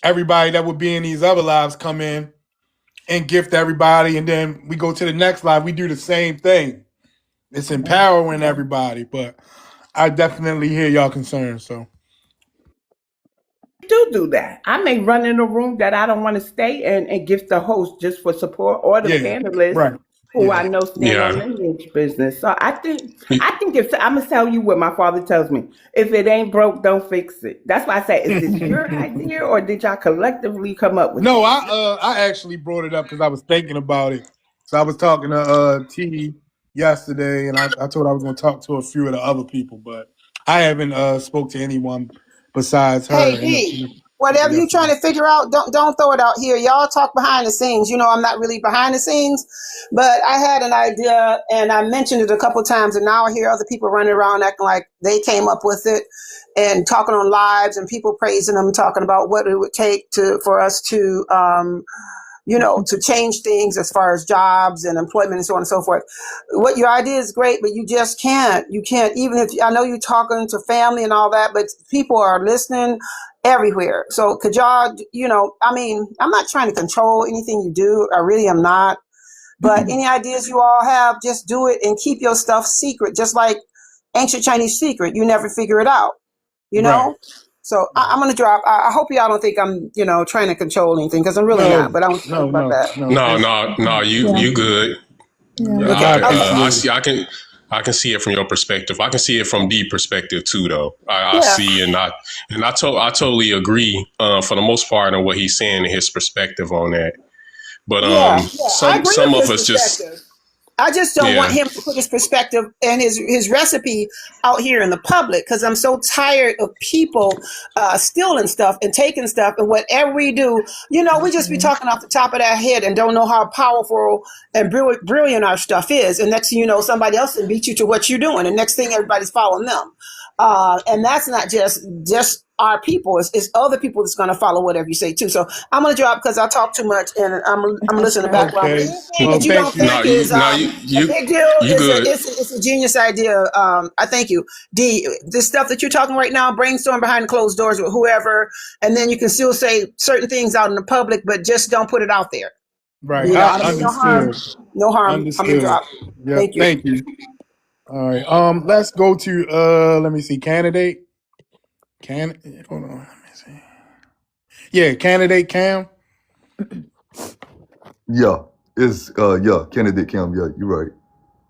everybody that would be in these other lives come in and gift everybody, and then we go to the next live. We do the same thing. It's empowering everybody, but I definitely hear y'all concerns. So Do that. I may run in a room that I don't want to stay in and gift the host just for support, or the yeah, panelists right, who I yeah, know stand on Yeah. lineage business. So I think if I'm gonna tell you what my father tells me, if it ain't broke, don't fix it. That's why I say, is this your idea or did y'all collectively come up with No, this? I actually brought it up because I was thinking about it. So I was talking to T yesterday, and I told her I was going to talk to a few of the other people, but I haven't spoke to anyone besides Hey her in D, the whatever you trying yesterday. to figure out, don't throw it out here. Y'all talk behind the scenes. You know I'm not really behind the scenes, but I had an idea and I mentioned it a couple times, and now I hear other people running around acting like they came up with it and talking on lives and people praising them, talking about what it would take for us to to change things as far as jobs and employment and so on and so forth. What your idea is great, but you just can't. You can't, even if I know you're talking to family and all that, but people are listening everywhere. So could y'all, I mean, I'm not trying to control anything you do. I really am not. But any ideas you all have, just do it and keep your stuff secret, just like ancient Chinese secret. You never figure it out, you Right. know? So I'm going to drop. I hope y'all don't think I'm, trying to control anything, because I'm really not. No, But I want to talk no, about no, that. no. No, It's, no, no. Yeah. You good. yeah, Okay. I Okay. I appreciate it. see. I can see it from your perspective. I can see it from the perspective too, though. I Yeah. see, I totally agree for the most part on what he's saying and his perspective on that. But Yeah. Yeah. I agree some with of his us just perspective. I just don't want yeah. him to put his perspective and his recipe out here in the public, because I'm so tired of people stealing stuff and taking stuff, and whatever we do, we just be talking off the top of our head and don't know how powerful and brilliant our stuff is. And next thing you know, somebody else will beat you to what you're doing, and next thing everybody's following them. And that's not just our people; it's other people that's going to follow whatever you say too. So I'm going to drop because I talk too much and I'm listening in the background. But Okay. anything Well, that you don't thank you. No, think is a you big deal you is good. it's a genius idea. I thank you, D. This stuff that you're talking right now, brainstorm behind closed doors with whoever, and then you can still say certain things out in the public, but just don't put it out there. Right. I I don't mean no harm. understood. No harm. I'm gonna Understood. drop. Yep. Thank you. Thank you. All right. Let's go to let me see. Candidate. Hold on. Let me see. Yeah, candidate Cam. Yeah, it's candidate Kim. Yeah, you're right.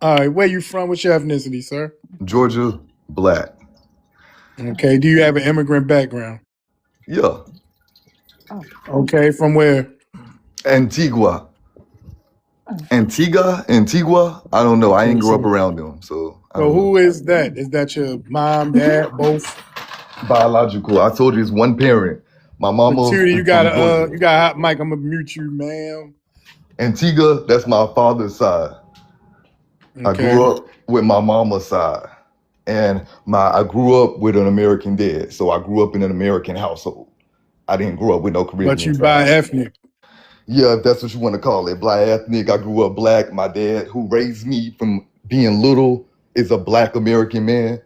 All right. Where you from? What's your ethnicity, sir? Georgia, black. Okay. Do you have an immigrant background? Yeah, Okay. From where? Antigua, Antigua. I don't know. I Okay. ain't grew up around them, so I So don't know. who is that? Is that your mom, dad, both? Biological. I told you it's one parent. My But mama Tudor, is from Georgia. you got a hot mic. I'm gonna mute you, ma'am. Antigua, that's my father's side. I Okay. grew up with my mama's side, and I grew up with an American dad, so I grew up in an American household. I didn't grow up with no But Caribbean you side. bi ethnic. Yeah, if that's what you want to call it, black ethnic. I grew up black. My dad, who raised me from being little, is a black American man.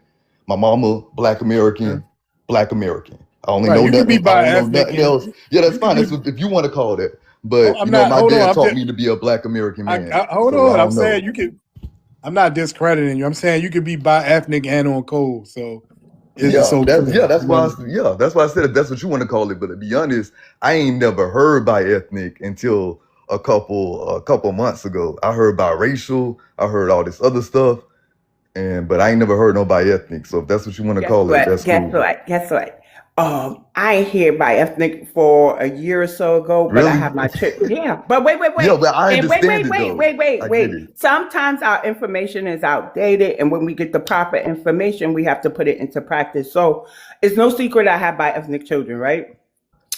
My mama, black Okay. American, black American. I only Right. know You can be nothing. I bi don't know ethnic nothing and else. Yeah, that's you can fine. That's be. what, if you want to call it. Oh, But I'm you know, not. my Hold on. dad I'm taught just. me to be a black American man. Hold So I on. I'm don't saying know. you could. I'm not discrediting you. I'm saying you could be bi ethnic and on code. So it's Yeah, okay. that's You why know. that's why I said if that's what you want to call it. But to be honest, I ain't never heard by ethnic until a couple months ago. I heard biracial, I heard all this other stuff, but I ain't never heard no by ethnic. So if that's what you want to Guess call it, what? that's cool. Guess what? I ain't here by ethnic for a year or so ago, but I Really? have my chip. Yeah, but wait, Yeah, but I and understand it though. I get wait. it. Sometimes our information is outdated, and when we get the proper information, we have to put it into practice. So it's no secret I have bi ethnic children, right?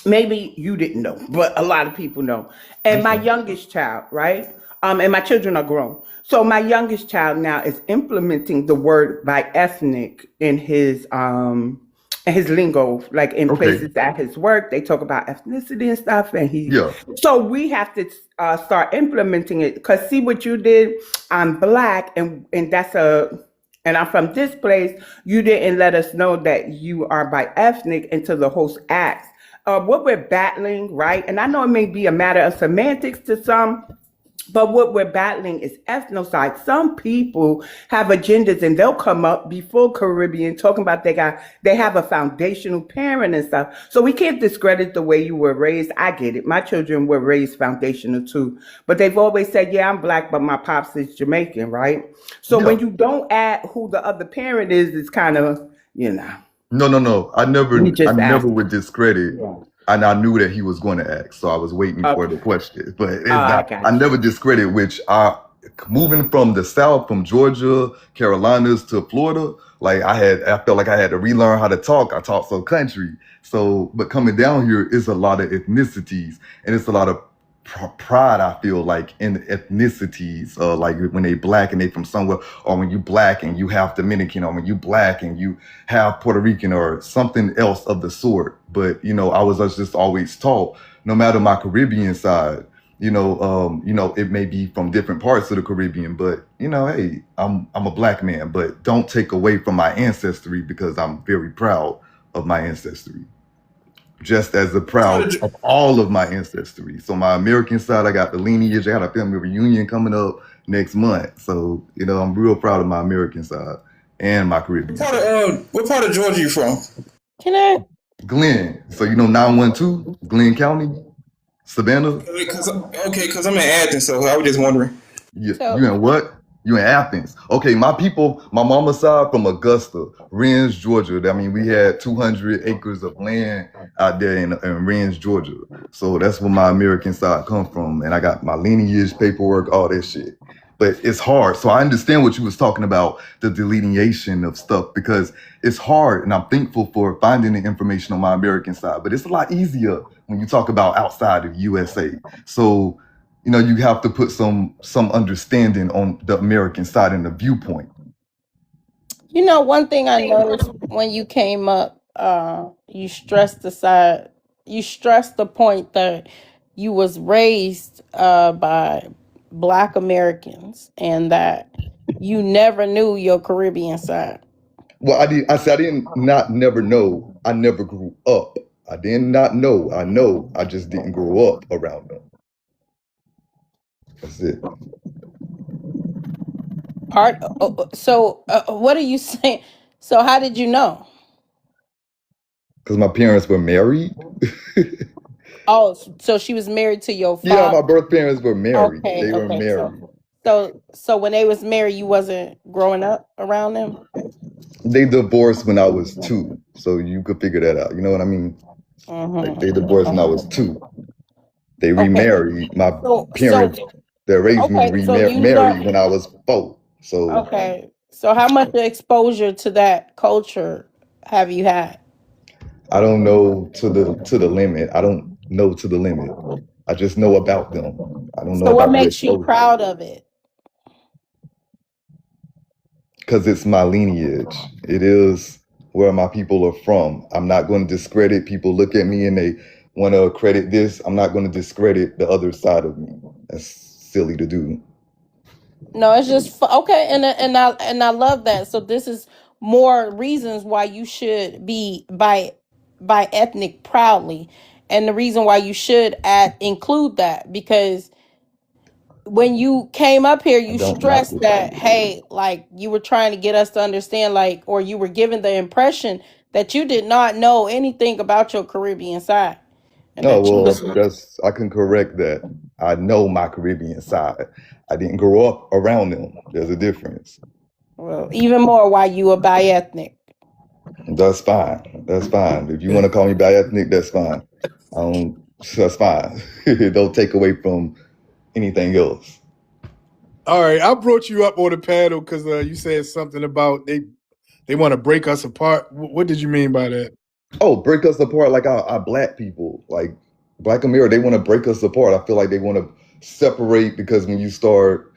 Maybe you didn't know, but a lot of people know. And my Okay. youngest child, right? And my children are grown. So my youngest child now is implementing the word by ethnic his lingo, like in Okay. places at his work, they talk about ethnicity and stuff, and Yeah. so we have to start implementing it. Because see what you did, I'm black, and and I'm from this place. You didn't let us know that you are by ethnic until the host asked. What we're battling, right? And I know it may be a matter of semantics to some, but what we're battling is ethnocide. Some people have agendas and they'll come up before Caribbean talking about they have a foundational parent and stuff. So we can't discredit the way you were raised. I get it. My children were raised foundational too. But they've always said, yeah, I'm black, but my pops is Jamaican, right? So when you don't add who the other parent is, it's kind of, No. I never ask. would discredit. Yeah. And I knew that he was going to ask, so I was waiting for the Okay. question. But it's I not. I got never you. discredit. Moving from the South, from Georgia, Carolinas to Florida, like I felt like I had to relearn how to talk. I talk so country. So, but coming down here is a lot of ethnicities, and it's a lot of pride. I feel like in ethnicities, like when they black and they from somewhere, or when you black and you have Dominican, or when you black and you have Puerto Rican or something else of the sort. But I was just always taught, no matter my Caribbean side, it may be from different parts of the Caribbean, but hey, I'm a black man, but don't take away from my ancestry, because I'm very proud of my ancestry, just as proud of all of my ancestry. So my American side, I got the lineage. I got a family reunion coming up next month. So, I'm real proud of my American side and my Caribbean side. What part of Georgia you from? Can I? Glenn. So, 912, Glenn County, Savannah. Because I'm in Athens, so I was just wondering. You in what? You in Athens. Okay, my people, my mama's side from Augusta, Rennes, Georgia. I mean, we had 200 acres of land out there in Rennes, Georgia. So that's where my American side come from. And I got my lineage, paperwork, all that shit. But it's hard. So I understand what you was talking about, the delineation of stuff, because it's hard. And I'm thankful for finding the information on my American side. But it's a lot easier when you talk about outside of USA. So you have to put some understanding on the American side and the viewpoint. One thing I noticed when you came up, you stressed the point that you was raised by Black Americans and that you never knew your Caribbean side. Well, I said I didn't not never know. I never grew up. I did not know. I know. I just didn't grow up around them. That's it. So what are you saying? So how did you know? Because my parents were married. Oh, so she was married to your father. Yeah, my birth parents were married. Okay, They were okay. married. So when they was married, you wasn't growing up around them? They divorced when I was 2, so you could figure that out. You know what I mean? Like they divorced when I was 2. They remarried. My parents that raised me remarried when I was 4. So okay. So how much exposure to that culture have you had? I don't know to the limit. I don't know to the limit. I just know about them. I don't know So what about the makes you exposure. proud of it? Because it's my lineage. It is where my people are from. I'm not going to discredit. People look at me and they want to credit this. I'm not going to discredit the other side of me. That's silly to do. No, it's just okay, and I love that. So this is more reasons why you should be by ethnic proudly, and the reason why you should include that, because when you came up here, you stressed that, hey, like you were trying to get us to understand, like, or you were given the impression that you did not know anything about your Caribbean side. No, well, I can correct that. I know my Caribbean side. I didn't grow up around them. There's a difference. Well, even more why you are bi-ethnic. That's fine. That's fine. If you want to call me bi-ethnic, that's fine. That's fine. Don't take away from anything else. All right, I brought you up on the panel because you said something about they want to break us apart. What did you mean by that? Oh, break us apart like our Black people, like Black America. They want to break us apart. I feel like they want to separate, because when you start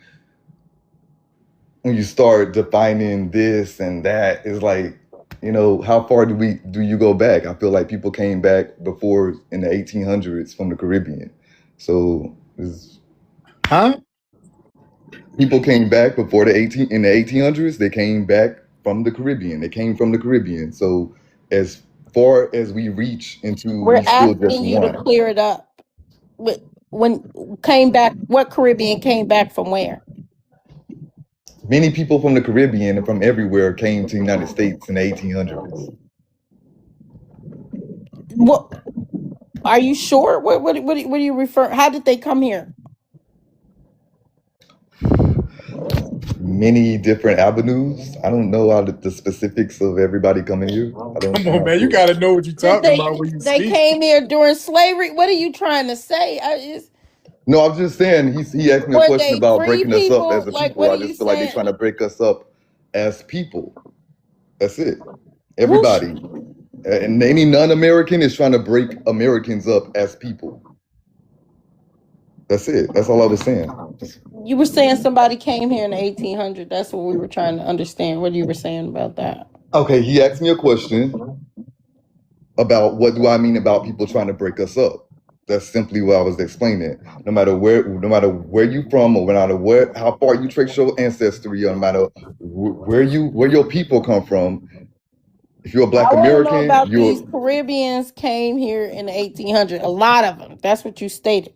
defining this and that, it's like how far do you go back? I feel like people came back before in the 1800s from the Caribbean. So Huh? people came back before in the 1800s. They came back from the Caribbean. They came from the Caribbean. So as far as we reach into, We're we still just asking you to one. clear it up. When came back, what Caribbean came back from where? Many people from the Caribbean and from everywhere came to the United States in the 1800s. What are you sure? What do you refer? How did they come here? Many different avenues. I don't know how the specifics of everybody coming here. Come I'm on, not man. You sure. got to know what you're Did talking about when you they speak. came here during slavery? What are you trying to say? No, I'm just saying he asked me a Were question they about free breaking us up as people? a Like, people. what are I you just feel like they're saying? trying to break us up as people. That's it. Who's Everybody. And any non-American is trying to break Americans up as people. That's it. That's all I was saying. you were saying somebody came here in the 1800s. That's what we were trying to understand. What you were saying about that? Okay, he asked me a question about what do I mean about people trying to break us up. That's simply what I was explaining. No matter where you from, or no matter how far you trace your ancestry, or no matter where your people come from, if you're a I Black want to know American, about you're these Caribbeans came here in the 1800s. A lot of them. That's what you stated.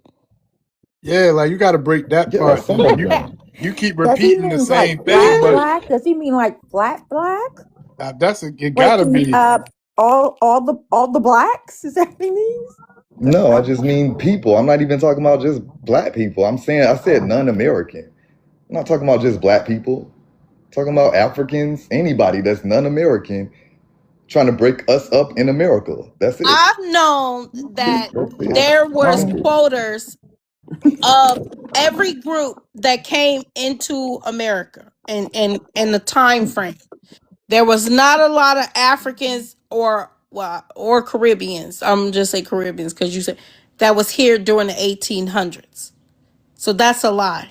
Yeah, like you got to break that yeah, part some down. of You them. you keep Does he repeating the mean like same thing, black but Yeah. black? Does he mean like flat black? it got Like to be. all the blacks? Is that what he means? No, I just mean people. I'm not even talking about just Black people. I said non-American. I'm not talking about just Black people. I'm talking about Africans, anybody that's non-American trying to break us up in America. That's it. I've known that That's it. there was Simple. quotas of every group that came into America and the time frame. There was not a lot of Africans or Caribbeans. I'm just say Caribbeans because you said that was here during the 1800s. So that's a lie.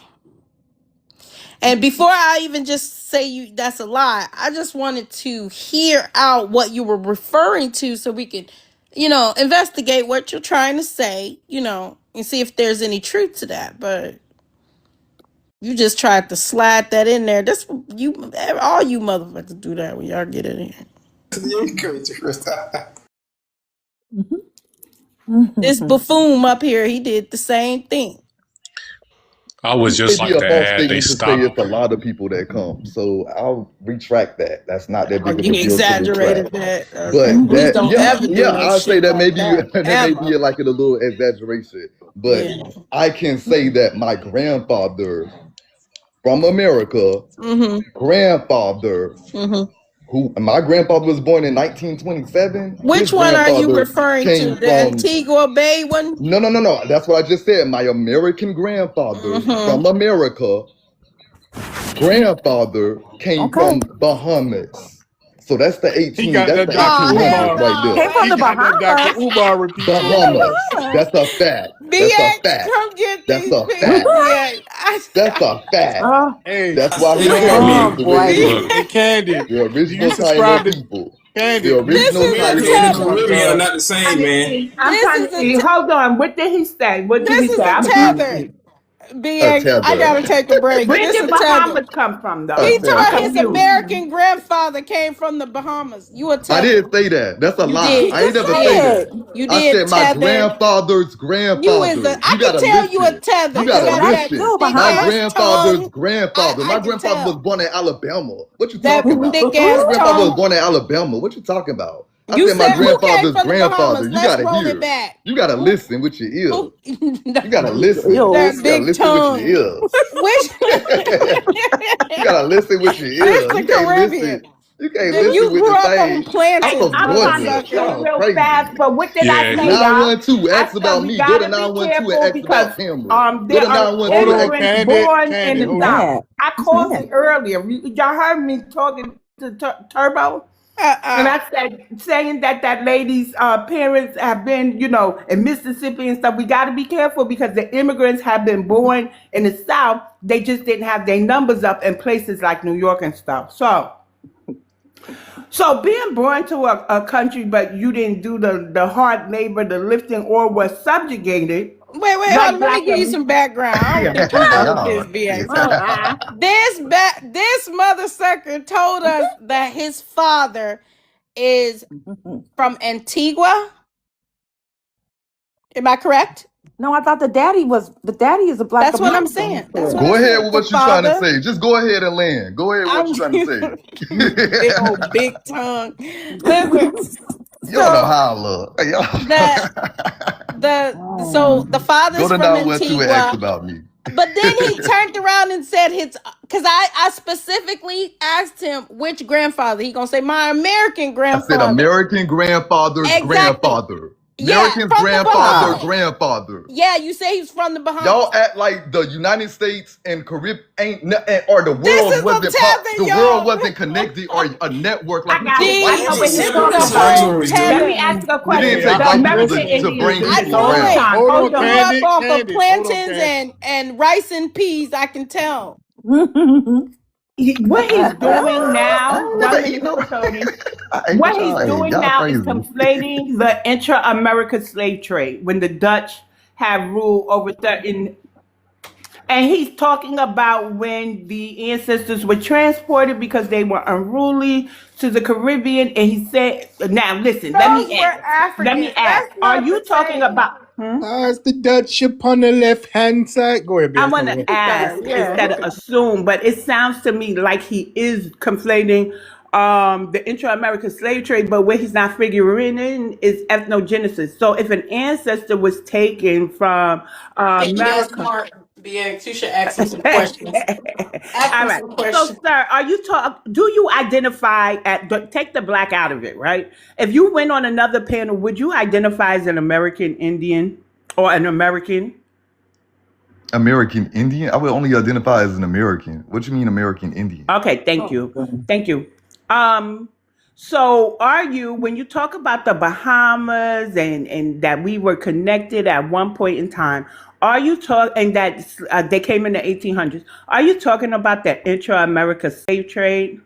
And before I even just say you that's a lie, I just wanted to hear out what you were referring to so we could, investigate what you're trying to say, and see if there's any truth to that. But you just tried to slide that in there. That's you all you motherfuckers do that when y'all get in here. You crazy, Krista. This buffoon up here, he did the same thing. I would It'd just be like a to false add they statement to say stopped. it's a lot of people that come. So I'll retract that. That's not that Oh, big of you a deal to exaggerated retract. that. Okay. But Please that, don't yeah, ever do yeah, no I'll say shit that like maybe that. that may Ever. be like a little exaggeration. But Yeah. I can say that my grandfather from America, grandfather, Mm-hmm. who my grandfather was born in 1927. His Which one are you grandfather referring to? came The from Antigua Bay one? no. That's what I just said. My American grandfather Mm-hmm. from America grandfather came Okay. from Bahamas. So that's the He 18 got that's that the Dr. Oh, hell 1800s Umar. right no, there. Came from He the man. got that Dr. Bahamas. Umar repeat Came from yourself. the Bahamas. Bahamas. That's a fact. That's a BX, fact. come get That's these a people. fact. BX. That's a fact. Oh, Hey, That's why hey, his Candy. family oh is the way it boy. is. Hey, BX. Candy. The Do you original Taino subscribe to people. The Candy? Do you This original is a subscribe to Taino America and the tether. people. Caribbean are not the same, man. I'm This trying is to a see. Hold on. What did he say? What did this he is say? a I'm trying to tether. see. A BX, I tether. gotta take a break. Where This did a tether. Bahamas come from, A He though? talking I'm about tether. his confused. American grandfather came from the Bahamas. You a I tether. didn't say that. That's a You lie. did. I ain't Just never say say Yeah. that. it. You I did said my tether. grandfather's You is a grandfather. I You can gotta tell you a listen. tether. You You gotta So got that's that listen. still thick My Bahamas. ass grandfather's tongue. grandfather. I My can grandfather was tell. born in Alabama. What you That talking about? thick My ass grandfather was tongue. born in Alabama. What you talking about? I You said my said who came grandfather's from the grandfather. Bahamas? You Let's gotta roll it hear. back. You gotta Who listen with your ears. who no, You gotta listen. Ew. that You gotta big listen with your tongue. ears. Which You gotta listen with your this ears. the You can't listen. Caribbean. You can't Then listen you with grew the up on thing. I'm plantains, from I'm trying to Georgia. see motherfucker. Y'all real crazy. fast, but what did I Yeah, say, y'all? 912, I ask said about we me. Go to gotta be 912 and careful ask because about Cameron. Go there to are Hold 912 and on, ask. immigrants Candy. born in Candy, the He's hold on. South. mad. I He's called mad. it earlier. Y'all heard me talking to Turbo. And Uh-uh. I said, saying that lady's parents have been, in Mississippi and stuff. We got to be careful because the immigrants have been born in the South. They just didn't have their numbers up in places like New York and stuff. So So being born to a country, but you didn't do the hard labor, the lifting, or was subjugated, Wait, hold like on. Let me give you some background. I don't think you heard this, BA. So this mother sucker told us that his father is from Antigua. Am I correct? No, I thought the daddy is a black That's what I'm American. saying. That's what Go I ahead said. with The what you're trying to father. say. Just go ahead and land. Go ahead with what I'm you're trying to say. big old big tongue. Listen. You don't know So how I look. Hey, so the father's Go to from now West to ask Antigua. about me. But then he turned around and said because I specifically asked him which grandfather. He gonna say my American I said grandfather. American grandfather's Exactly. grandfather. Yeah, American's from the grandfather, Bahamas. grandfather. Yeah, you say he's from the Bahamas. Y'all act like the United States and Caribbean or the This world is a wasn't tether, the world y'all. wasn't connected or a network like I it got took it. white I know people what This he's is to the talking bring about. whole people Let here. me tether. ask you a We didn't question. Hey, I take The got white a people American question. to Indians, bring Hey, I people hold knew on, it. around. Sean, hold hold on, Grew on. up Candy, off of Candy. Hold on, plantains Candy. and rice and peas. I can tell. What he's doing I now, ain't never one eat minute no. for Tony. I ate What with he's y'all. Hey, doing y'all now is crazy. conflating the intra-American slave trade when the Dutch have ruled over certain. And he's talking about when the ancestors were transported because they were unruly to the Caribbean. And he said, now listen, let Those me were ask. Let me Africans. ask. That's Are not the you talking same. about? How's the Dutch upon the left hand side? Go ahead, I BS. want to ask Yeah. instead of assume, but it sounds to me like he is conflating the intra-American slave trade, but what he's not figuring in is ethnogenesis. So if an ancestor was taken from And he is America. smart, BX. You should ask him some All questions. Ask him right. some So, questions. sir, do you identify take the black out of it, right? If you went on another panel, would you identify as an American Indian or an American? American Indian? I would only identify as an American. What you mean American Indian? Okay, thank Oh, you. goodness. Thank you. So are you, when you talk about the Bahamas and that we were connected at one point in time, are you talking, and that they came in the 1800s, are you talking about the intra-America slave trade?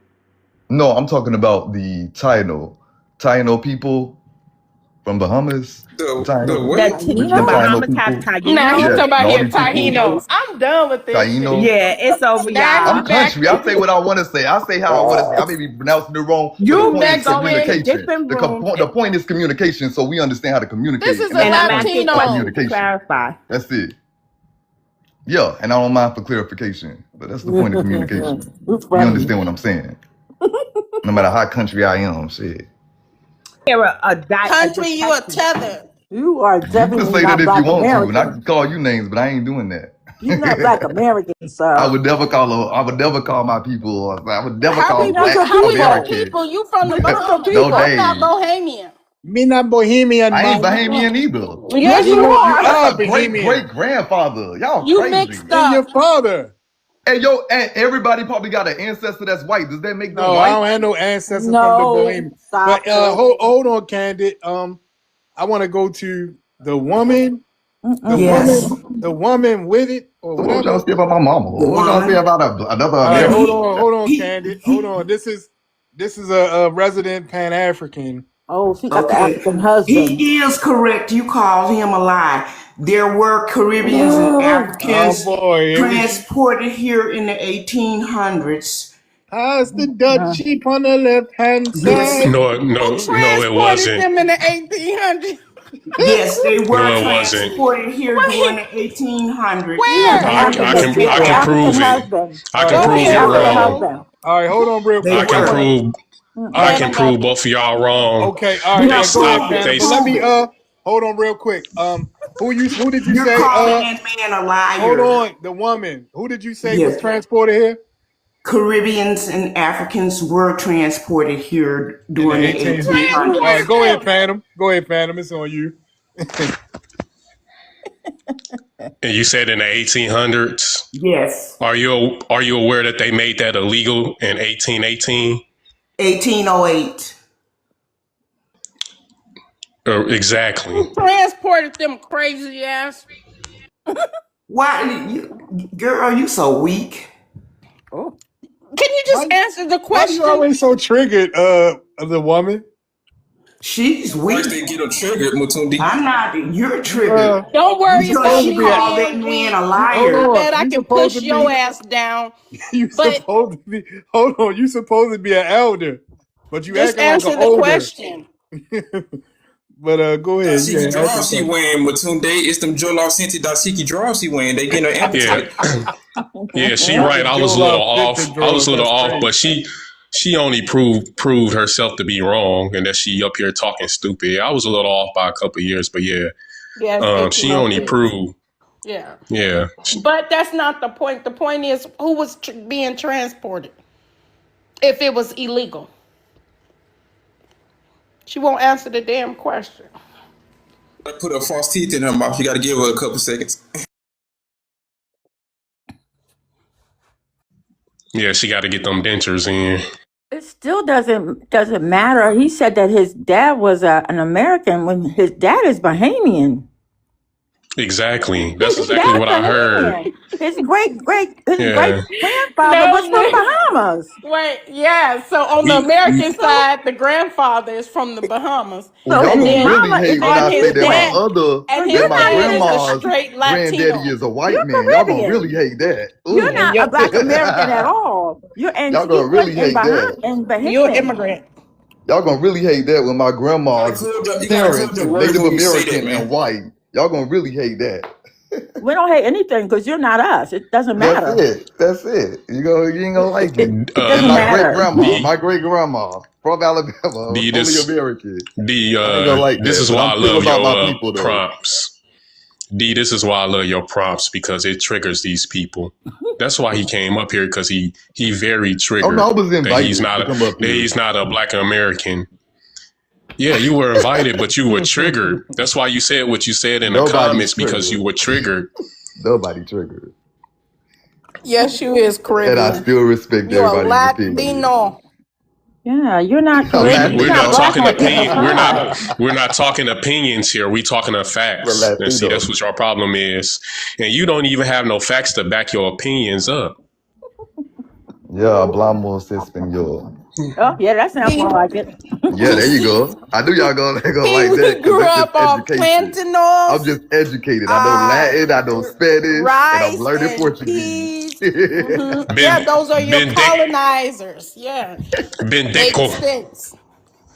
No, I'm talking about the Taino people from Bahamas. The The Taino. what? The Them Taino? Taino Bahamas have people. Now he Taino? Yes, talking about and all here these people. Tahino. I'm done with this shit. Taino. Yeah, it's over, Now he I'm y'all. back. country. I say what I want to say. I say how I want to say. I may be pronouncing it wrong, but the You point may is go into communication. different rooms, The point is communication, so we understand how to This communicate, is and a that's and the I'm point asking of questions Latino. to communication. clarify. That's it. Yeah, and I don't mind for clarification, but that's the point of communication. It's You funny. understand what I'm saying? No matter how country I am, shit. Here, a Country, you a detection. tether. You are You can definitely say that not if you black want to, and I American. can call you names, but I ain't doing that. You're not black American, I sir. would never I would never call my people. I would never How call we You're not black your how we your people. American. people? You from the You're not your Bahamas. No people. I'm not days. Bohemian. Me not Bohemian, I ain't man. Bahamian either. Yes, You you know, you are. That's are a great Bohemian. great grandfather. Y'all You crazy. mixed And your up. father. And yo, and everybody probably got an ancestor that's white. Does that make them No, I white? don't have no ancestors from the No, Bohemian. But stop it. hold on, Candid. I want to go to the woman, Yes. the woman with it or So what was y'all whatever. say about my mama? The What was y'all say woman. about another All right, Yeah, American? hold on, he, Candid. Hold he, on. This is a resident Pan African. Oh, she got the okay. African husband. He is correct. You called him a lie. There were Caribbeans and Oh Africans boy, here we go. transported here in the 1800s. How's the Dutch sheep on the left hand Yes, side? Who No, it transported wasn't. them in the 1800s? yes, they were No, it wasn't. transported here during Wait, the 1800s. She had the where? African. She I had the can African prove it. husband. I All can right, She Go had prove the you ahead, African wrong. Pharaoh. husband. all right, hold on real They I quick. can were. prove I can Phantom got prove it. both of y'all wrong. Okay, all right, Now yeah, And go ahead, stop prove it. Phantom. they But let Prove me it. hold on real quick. Who did you You're say calling that man a hold liar. on, the woman. Who did you say was Yes. transported here Caribbeans and Africans were transported here in the during the 18? All 1800s. right, Transported go ahead, them. Phantom. Go ahead, Phantom. It's on you. and you said in the 1800s. Yes. Are you aware that they made that illegal in 1818? 1808. Exactly. Who transported them crazy ass? Why, you, girl, you so weak. Oh. Can you Why, just answer the why you question? always so triggered, the woman? She's First weak. they get them triggered, Mutundi. I'm not. You're Uh, triggered Don't you worry, because supposed to she be a called Bashiki that is man weak. a hold I liar. on. bet I You can supposed to push your be ass down. you But supposed to be hold on, you supposed to be an elder. But you just acting like an answer the older. question. But go ahead. You Dashiki can ask your draws he question. wearing, Mutunde. It's them Joel Senti Dashiki draws he wearing. They getting her Yeah, appetite. yeah, she Not the right. I was a Joel little authentic off. I was drawers. a little That's off, crazy. but she only proved herself to be wrong, and that she up here talking stupid. Yeah, I was a little off by a couple of years, but yeah, Yes, she 18 only 06. proved. Yeah. Yeah, But that's not the point. The point is who was being transported if it was illegal. She won't answer the damn question. I put her false teeth in her mouth. You got to give her a couple seconds. yeah, she got to get them dentures in. It still doesn't matter. He said that his dad was an American when his dad is Bahamian. Exactly. His That's exactly dad's what I heard. Bahamian. His great Yeah. grandfather was No, from Bahamas. wait, yeah. So on the He, American So side, the grandfather is from the Bahamas, Well, so y'all his and gonna then really mama is hate when from and I say his that Trinidad. dad So and that his you're my not dad is a really grandma's straight granddaddy Latino, is a white you're man. Y'all gonna Caribbean. really hate that. You're Ooh. and not a you're black American at all. Y'all You gonna went really in hate that. you're an Bahamian. immigrant. Y'all gonna really hate that when my grandma's You gotta club parents the is words Native when you say that, American man. and white. Y'all gonna really hate that. We don't hate anything because you're not us. It doesn't That's matter. it. That's it. You ain't gonna like it. It And doesn't my uh, great matter. grandma, D, my great grandma from Alabama, D, fully this, American. D, I ain't gonna like this that. is But why I'm I still love about my your people though. prompts. D, this is why I love your prompts because it triggers these people. That's why he came up here because he very Oh no, triggered I was that invited to come up here. he's not a black American. Yeah, you were invited, but you were triggered. That's why you said what you said in the Nobody comments because triggered. you were triggered. Nobody triggered. Yes, you is And I Caribbean. still respect You're a everybody's opinion. Latino. Yeah, you're not A Caribbean. You're We're not not Latino. black talking on any opinion. side. We're not talking opinions here. We talking of A facts. And see, that's Latino. what your problem is. And you don't even have no facts to back your opinions up. Yeah, hablamos español. Oh, yeah, that sounds more He like it. Yeah, there you go. I knew y'all gonna like that he because grew that's just up on education. I'm plantains, just educated. I know uh, Latin, I know Spanish, and I'm rice learning and Portuguese. peas. Yeah, Ben those are your Ben Deck colonizers. Yeah, Ben makes Deco. sense.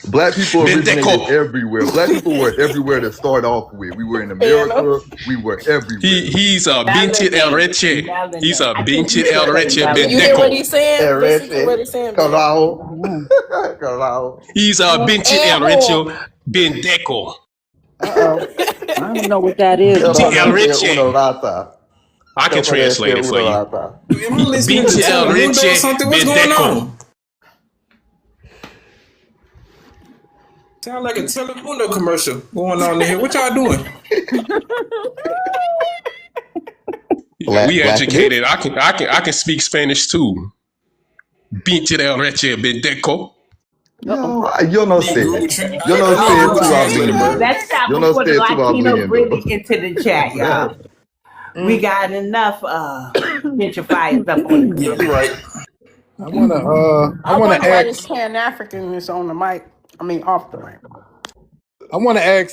Black people Ben originated Deco. everywhere. Black people were everywhere to start off with. We were in Bella. America. We were everywhere. He's a Binchit El Melanated. Reche. He's Melanated. a I think you Binchit El should say Reche Ben You hear what melanated. Deco. he's saying? Listen to what Ereche, he's saying, Ben. Carao, Mhm. Carao. He's a Binchit El Ejo. Reche Ben Deco. Uh-oh. I don't know what that is, Quiero Binchit but El hacer una Reche. rata. I ¿Qué can puede translate ser it for una you. rata? Am I listening to Binchit El Telemundo or Reche something? What's Ben going Deco. on? Sound like a Telemundo commercial going on in here. What y'all doing? Black, We blackened. educated. I can speak Spanish too. Binchit El Reche Ben Deco. uh-oh. Yo no Need sé. Google, Tra- Yo no need sé Google tu Translator, hablando. bro. Let's stop Yo no before the sé tu Latinos hablando. really get to the chat, y'all. We Mm, got enough gentrifiers up on the Yeah, panel. you're right. I I wanna wonder why this ask Pan African is on the mic. I mean, off the mic.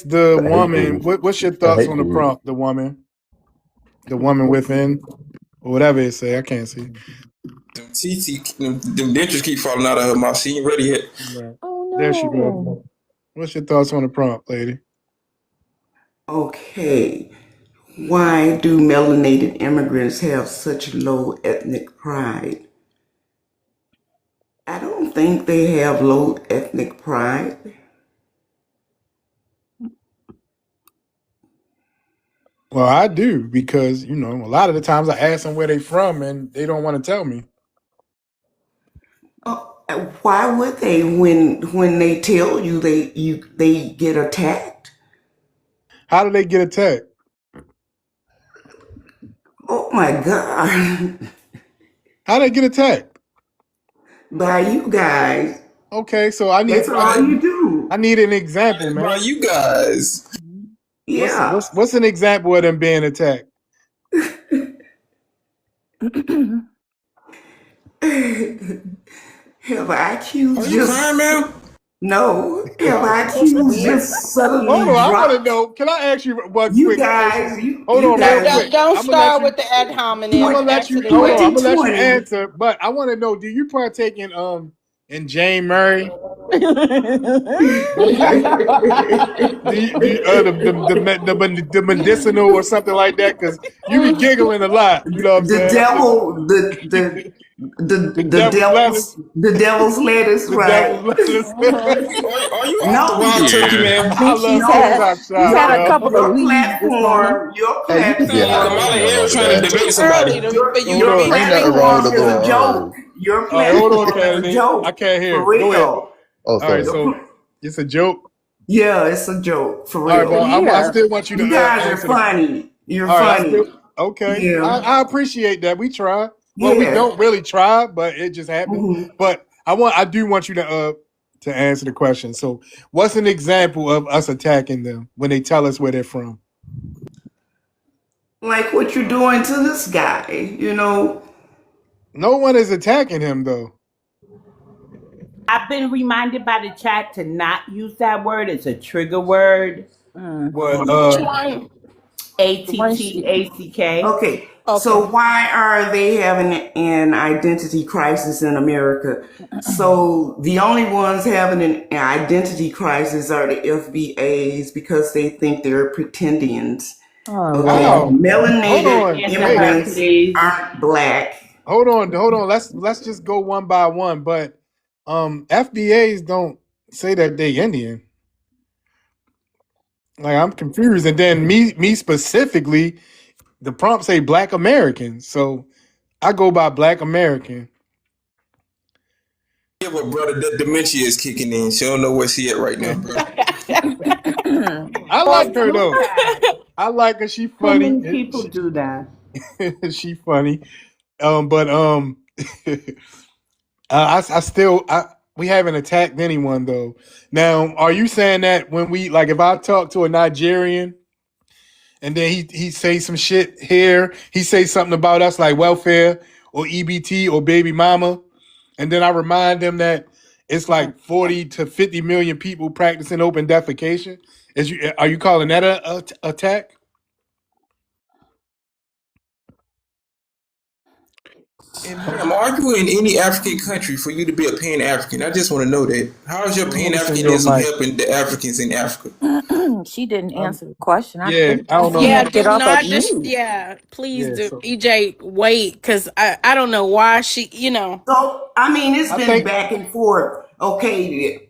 the I hate woman, this. what's your I thoughts hate on the this. prompt, the woman within, or whatever it say, I can't see. Them dentures keep falling out of her mouth. She ain't ready yet. Right. Oh There she no. go. What's your thoughts on the prompt, lady? Okay, why do melanated immigrants have such low ethnic pride? I don't think they have low ethnic pride. Well, I do because a lot of the times I ask them where they from and they don't want to tell me. Why would they when they tell you they get attacked? How do they get attacked? Oh my God. How do they get attacked? By you guys. Okay, so I That's need all you do. an example, Bro, man. you guys. Yeah. What's an example of them being attacked? Have IQ Are you crying, just man? no? Have That's IQ weird. just Hold suddenly on, I want to dropped? know. Can I ask you one You quick question? guys, Hold you on, real guys, quick. Don't I'm gonna let start you. with the ad hominem. I'm gonna let Answer you. the Hold on. I'm gonna question. let you 2020. answer. But I want to know: do you partake in Jane Murray? The medicinal or something like that? Because you be giggling a lot. You know what I'm The saying? devil, The devil's lettuce. the devil's lettuce, The devil's right? lettuce. Are you off the No, wild turkey, Yeah. I I man? think love no. TikTok she's shop, had a Your yo. couple of leads this morning. your Hey, you could get Sound like high. Kamala platform, Ain't nothing Harris wrong with trying to that. It's debate too somebody. early for you Hold to your on. be Ain't nothing wrong singing. with a platform is little a joke. R-rated. Your All right, hold on, platform is a Kennedy. I joke, can't for hear. Go ahead. real. Oh, All right, sorry. Your so pl- it's a joke. yeah, it's a joke, for All right, To well, real. I hear. still want you to You guys are answer the. funny. You're All right, I still funny. okay. Yeah, I appreciate that. We try. Well, we yeah. don't really try, but it just happened. hmm But I do want you to answer the question. So, what's an example of us attacking them when they tell us where they're from? Like what you're doing to this guy, you know. No one is attacking him though. I've been reminded by the chat to not use that word. It's a trigger word. Mm. What Which one? The one she. ATTACK. Okay, Okay. so why are they having an identity crisis in America? So the only ones having an identity crisis are the FBAs because they think they're pretendians. Oh Okay, Lord. How? Hold melanated on. Wait. immigrants aren't black. Hold on. Let's just go one by one. But FBAs don't say that they Indian. Like I'm confused. And then me specifically, the prompt say Black American, so I go by Black American. Yeah, but brother, that dementia is kicking in. She don't know where she at right now, bro. I Or like her do though. that. I like her. She Too funny. many people do that. She funny. But I still we haven't attacked anyone though. Now, are you saying that when we like if I talk to a Nigerian and then he say some shit here, he say something about us like welfare or EBT or baby mama, and then I remind them that it's like 40 to 50 million people practicing open defecation. Are you calling that a attack? And ma'am, are you in any African country for you to be a Pan African? I just want to know that. How is your Pan Listen, your Africanism mic. helping the Africans in Africa? She didn't Um, answer the question. I yeah, think I don't know she how. Yeah, had to get do off at not just me. yeah, please Yeah, do. so EJ, wait, because I don't know why she. So I mean, it's I been think back and forth. Okay,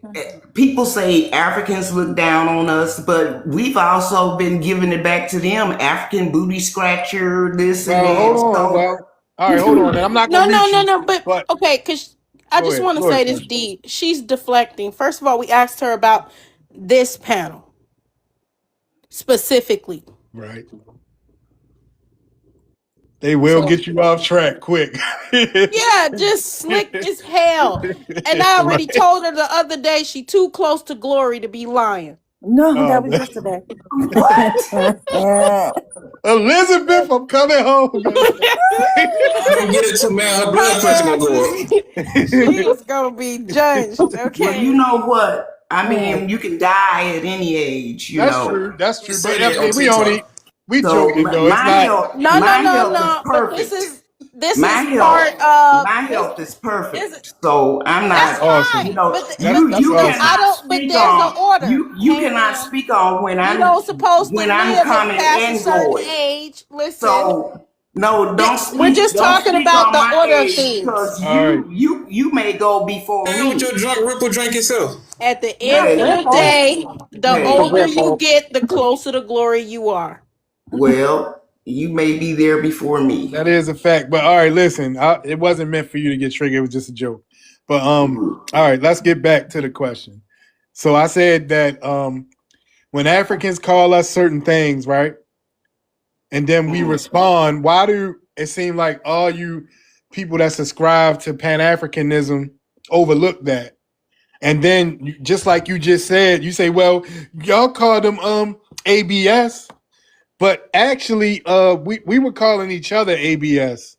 people say Africans look down on us, but we've also been giving it back to them. African booty scratcher, this and well, hold that. on. So Well, all right, hold on. And I'm not No, gonna no, mute no, you, no. But but okay, because I just want to go ahead, say this, Cash. D. She's deflecting. First of all, we asked her about this panel specifically. Right. They will So get you off track quick. yeah, just slick as hell. And I already Right. told her the other day she too close to glory to be lying. No, that Oh, was yesterday. what? Elizabeth, I'm coming home, man. Don't get it too, man. Her blood Her pressure gonna ass go is up. she is gonna be judged. Well, you Okay. know what? I mean, you can die at any age, you That's know. true. That's You true. But say I that on mean, TikTok. we So joking though. It's not. No, no, my no, health is no. But perfect. this is part of My this. health is This perfect. So I'm That's that's not, awesome. fine. you know, But That's you awesome. I cannot don't. But speak there's an on order. you Hey, cannot ma'am. speak on You don't supposed to when I'm live coming past a and certain going. age. Listen, So no, we're just don't talking speak about on the my order of age things. because All right. you may go before Hell with your me. drunk ripple drink yourself. At the Not end of Hey, the Ripple. day, the Not the hey, older you Ripple. get, the closer to glory you are. well, you may be there before me. That is a fact. But all right, listen, it wasn't meant for you to get triggered. It was just a joke. But all right, let's get back to the question. So I said that when Africans call us certain things, right, and then we Mhm. respond, why do it seem like all you people that subscribe to Pan Africanism overlook that? And then, just like you just said, you say, "Well, y'all call them ABS," but actually, we were calling each other ABS.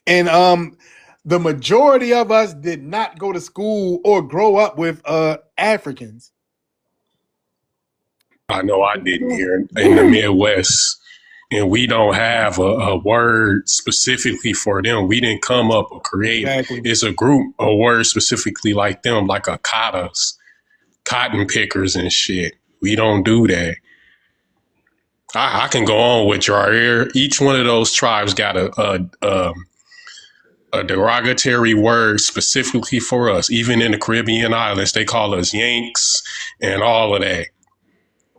And the majority of us did not go to school or grow up with Africans. I know I didn't here in the Midwest. And we don't have a word specifically for them. We didn't come up or create. Exactly. It's a group, a word specifically like them, like a cotton pickers and shit. We don't do that. I can go on with your ear. Each one of those tribes got a derogatory word specifically for us. Even in the Caribbean islands, they call us Yanks and all of that.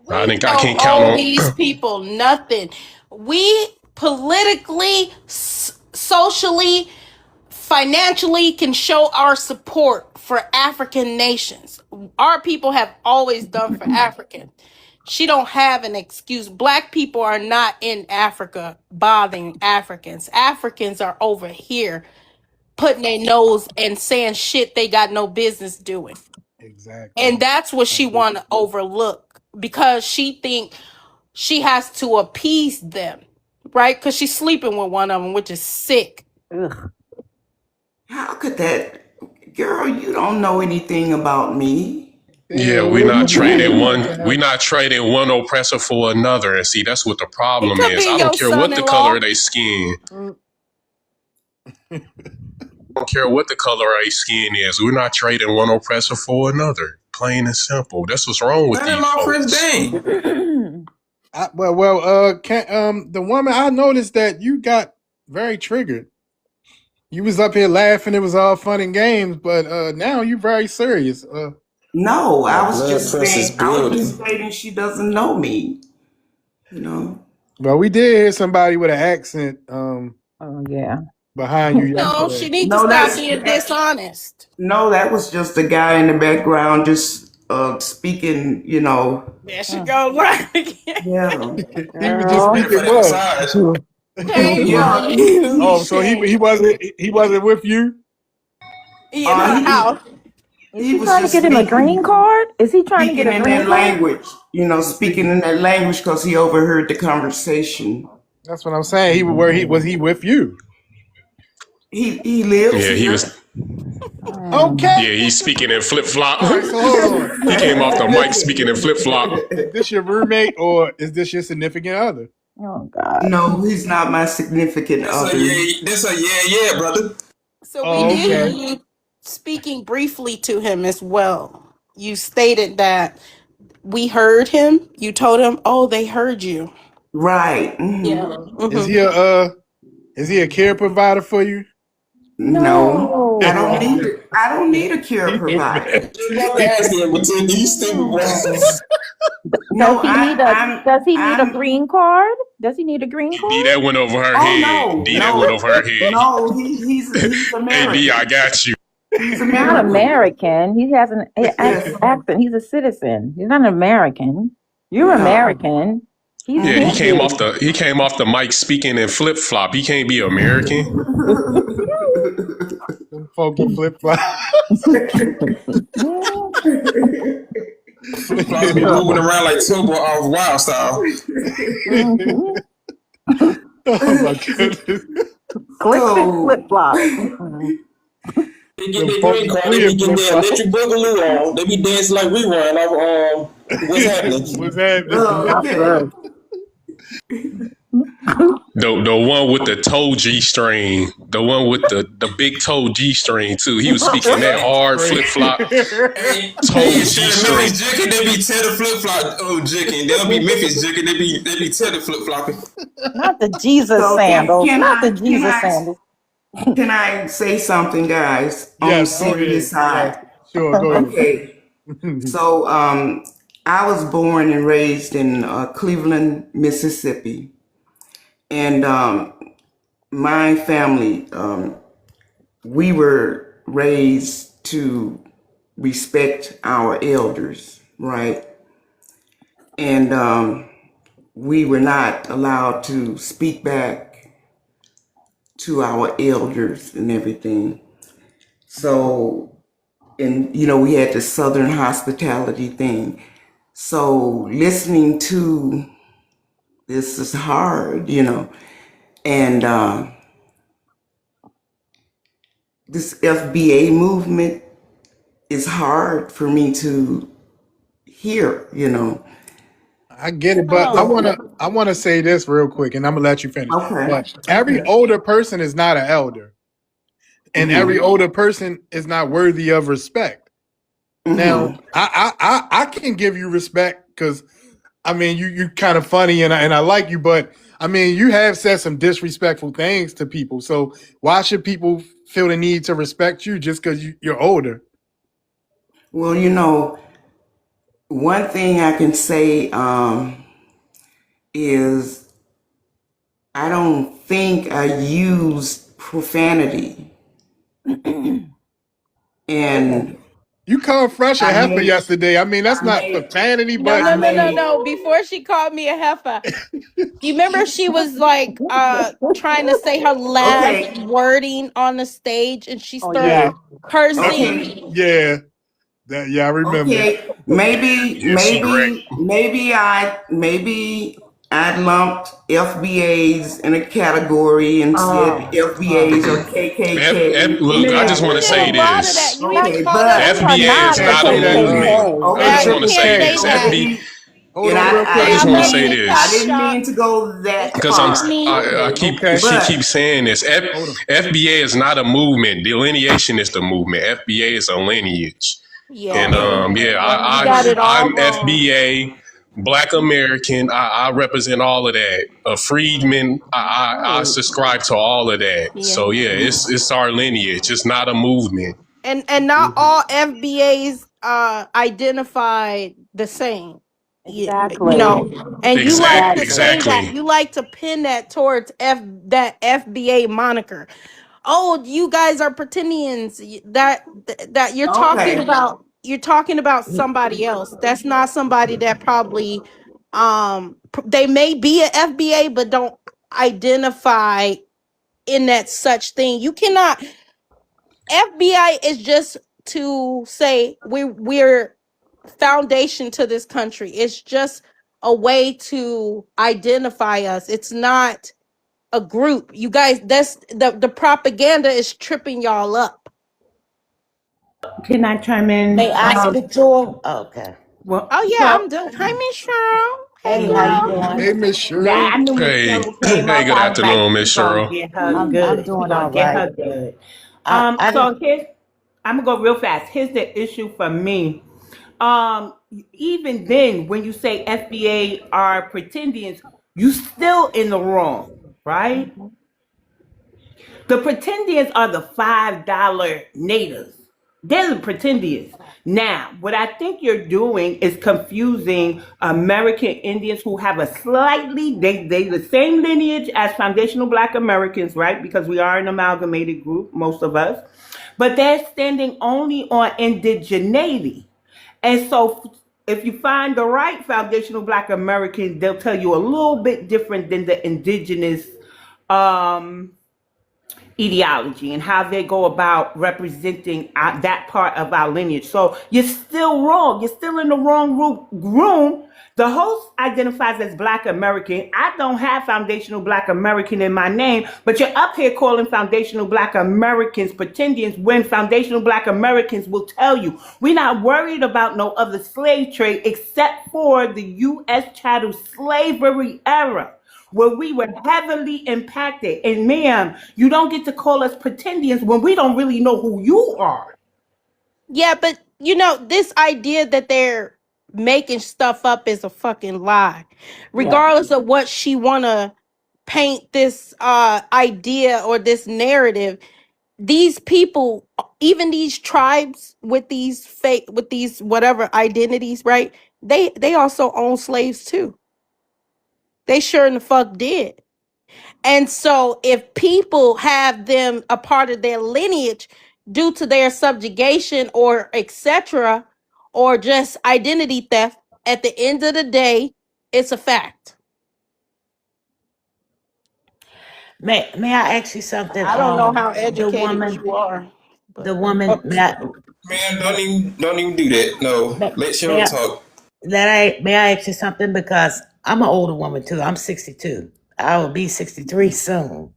I We think I don't can't count owe on. these people nothing. We politically, socially, financially can show our support for African nations. Our people have always done for African. She don't have an excuse. Black people are not in Africa bothering Africans. Africans are over here putting their nose and saying shit they got no business doing. Exactly. And that's what she want to overlook because she think she has to appease them, right? Because she's sleeping with one of them, which is sick. Ugh. How could that, girl? You don't know anything about me. Yeah, Damn, where you been? we're not trading one oppressor for another. And see, that's what the He problem could is. be I don't your care what the son-in-law. color of their skin. I don't care what the color of their skin is. We're not trading one oppressor for another. Plain and simple. That's what's wrong with these Son-in-law Prince folks. Dane. The woman, I noticed that you got very triggered. You was up here laughing, it was all fun and games, but now you're very serious. No, My I was blood just pressure is saying. I was building. just stating she doesn't know me. You know. Well, we did hear somebody with an accent Oh yeah. behind you No, she yesterday. needs to No, stop being dishonest. that was just a guy in the background just speaking. You know. There she goes right again. Yeah. He was just Girl. Ready for speaking that what? massage. Shame Yeah. on you. Oh, so Shame. he wasn't with you? He in her He house. Is he he was trying to just get him a green card? Is he trying to get speaking a in green that card? language. You know, speaking in that language because he overheard the conversation. That's what I'm saying. He was he with you? He lives Yeah, he was. here. Okay. Yeah, he's speaking in flip flop. All right, so hold on. He came off Is the mic speaking in flip flop. this your roommate or is this your significant other? Oh God. No, he's not my significant That's a other. yeah, brother. So we Oh, did hear okay. you speaking briefly to him as well. You stated that we heard him. You told him, "Oh, they heard you." Right. Yeah. Is he a care provider for you? No, I No. don't need it. I don't need a care provider. You never asked him, but these stupid boys. No, Does he need a green card? Does he need a green D, card? that went over her Oh head. D, that went over her head. no. He's Hey, D, I American. got you. He's He's not American. American. He has an Yes. accent. He's a citizen. He's not an American. You're Yeah. American. He's Yeah, he came off Canadian. the mic speaking in flip flop. He can't be American. Them funky flip flops. Flip flops be moving around like Turbo off Wild Style. Oh my goodness. Flip flop. They get their green card, they be getting their electric boogaloo on. They be dancing like we run off What's Happening. What's happening? Okay. The one with the toe G string, the one with the big toe G string too. He was speaking that hard flip flop toe G string. Memphis jigging, they be tether flip flop jigging. They'll be Memphis jigging, they be tether flip flopping. Not the Jesus sandals. Not the Jesus sandals. Can I say something, guys? On the serious side. Yes. Sure, go ahead. Okay. So, I was born and raised in Cleveland, Mississippi, and my family, we were raised to respect our elders, right? And we were not allowed to speak back to our elders and everything. So, and we had the Southern hospitality thing. So listening to this is hard, and this FBA movement is hard for me to hear, you know. I get it, but I Oh, wanna I wanna say this real quick, and I'm gonna let you finish. Okay. But every older person is not an elder, and every older person is not worthy of respect. Now, I can give you respect because I mean you kind of funny and I like you, but I mean you have said some disrespectful things to people. So why should people feel the need to respect you just because you're older? Well, you know, one thing I can say is I don't think I used profanity. okay. And You called Fresh a I heifer may, yesterday. I mean that's I not may, profanity, No, but I no, no, no, may, no. Before she called me a heifer, you remember she was like trying to say her last okay, wording on the stage and she Oh started yeah. okay, cursing. okay. yeah, I remember. Okay, maybe, Yeah, she wrecked. maybe I lumped FBAs in a category and said FBAs or KKK. Look, I just You want to did a say lot of that. this: You even Okay, called but us. We are FBA not is a Can't not a say that. movement. I Brother just okay, want to Triple You can't say K. say this: that. maybe, Hold and on real I quick. Hey, just I want to love say you, I Chop this didn't mean Chop. to go It's that because cool with far. me. Okay, she but keeps saying this. Hold on. FBA is not a movement. Delineation is the movement. FBA is a lineage. And Yeah. okay, yeah, You got it all I'm wrong. FBA, Black American. I represent all of that. A freedman. I right. subscribe to all of that. Yeah. So yeah, it's our lineage. It's not a movement. And not all FBAs identify the same. You exactly. know, and you like to say that Exactly. you like to pin that towards that FBA moniker. Oh, you guys are pretendians. That Okay, you're talking about somebody else. That's not somebody that probably they may be a FBA but don't identify in that such thing. You cannot. FBI is just to say we're foundation to this country. It's just a way to identify us. It's not a group. You guys, that's the propaganda is tripping y'all up. Can I chime in? May I speak to him? Okay. Well, Oh yeah, so I'm done. Hi, Miss Cheryl. Hey, Hey, how you girl. Hey, doing? Miss that Cheryl. I knew when Hey, Cheryl came hey, up, good I was like, afternoon, Miss she gonna Cheryl. get her I'm good. She doing gonna all get right. her good. I didn't. So here's I'm gonna go real fast. Here's the issue for me. Even then, when you say FBA are pretendians, you still in the wrong, right? The pretendians are the $5 natives. They're the pretendians. Now, what I think you're doing is confusing American Indians who have a slightly, they the same lineage as foundational Black Americans, right? Because we are an amalgamated group, most of us. But they're standing only on indigeneity. And so if you find the right foundational Black Americans, they'll tell you a little bit different than the indigenous um, ideology and how they go about representing that part of our lineage. So you're still wrong. You're still in the wrong room. The host identifies as Black American. I don't have foundational Black American in my name, but you're up here calling foundational Black Americans pretendians when foundational Black Americans will tell you we're not worried about no other slave trade except for the U.S. chattel slavery era where we were heavily impacted. And ma'am, you don't get to call us pretendians when we don't really know who you are. Yeah, but you know, this idea that they're making stuff up is a fucking lie. Yeah. Regardless of what she wanna paint this idea or this narrative, these people, even these tribes with these fake with these whatever identities, right? They also own slaves too. They sure in the fuck did. And so if people have them a part of their lineage due to their subjugation or etc., or just identity theft, at the end of the day, it's a fact. May I ask you something? I don't know how The educated woman, you are, the but woman. oh, Man, don't even do that. No, May, let may Cheryl I, talk. may I ask you something? Because I'm an older woman too. I'm 62. I will be 63 soon.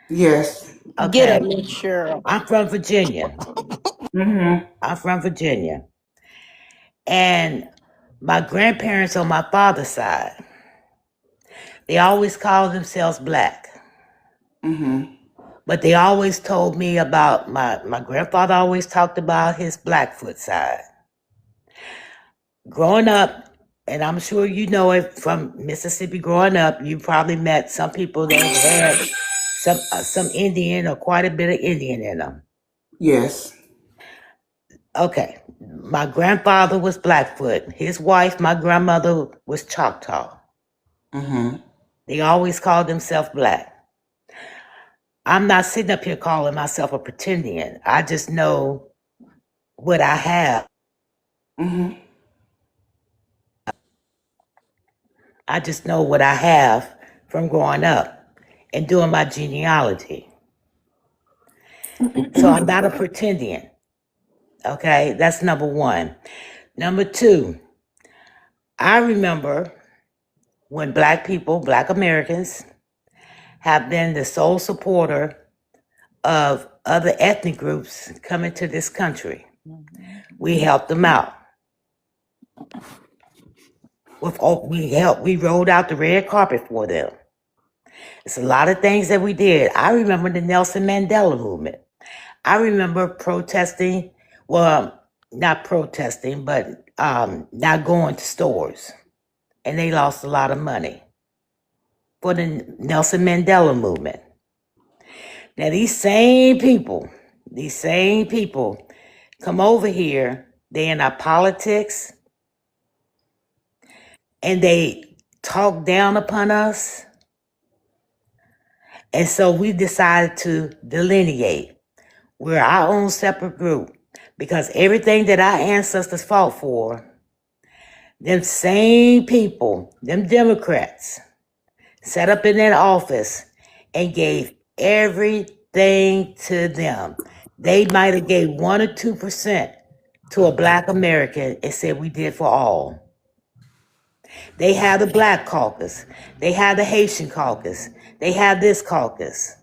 Yes. Get Okay. a Miss Cheryl. I'm from Virginia. Mm-hmm. I'm from Virginia. And my grandparents on my father's side, they always called themselves black. Mm-hmm. But they always told me about my grandfather always talked about his Blackfoot side. Growing up, and I'm sure you know it from Mississippi growing up, you probably met some people that had some Indian or quite a bit of Indian in them. Yes. Okay. My grandfather was Blackfoot. His wife, my grandmother, was Choctaw. Mm-hmm. They always called themselves black. I'm not sitting up here calling myself a pretendian. I just know what I have. Mm-hmm. I just know what I have from growing up and doing my genealogy. So I'm not a pretendian. Okay, that's number one. Number two, I remember when black people, black Americans, have been the sole supporter of other ethnic groups coming to this country. We helped them out. We rolled out the red carpet for them. It's a lot of things that we did. I remember the Nelson Mandela movement. I remember protesting, well, not protesting, but not going to stores. And they lost a lot of money for the Nelson Mandela movement. Now, these same people come over here, they in our politics, and they talk down upon us. And so we decided to delineate. We're our own separate group because everything that our ancestors fought for, them same people, them Democrats, sat up in that office and gave everything to them. They might have gave 1 or 2% to a black American and said we did for all. They had the black caucus. They had the Haitian caucus. They had this caucus.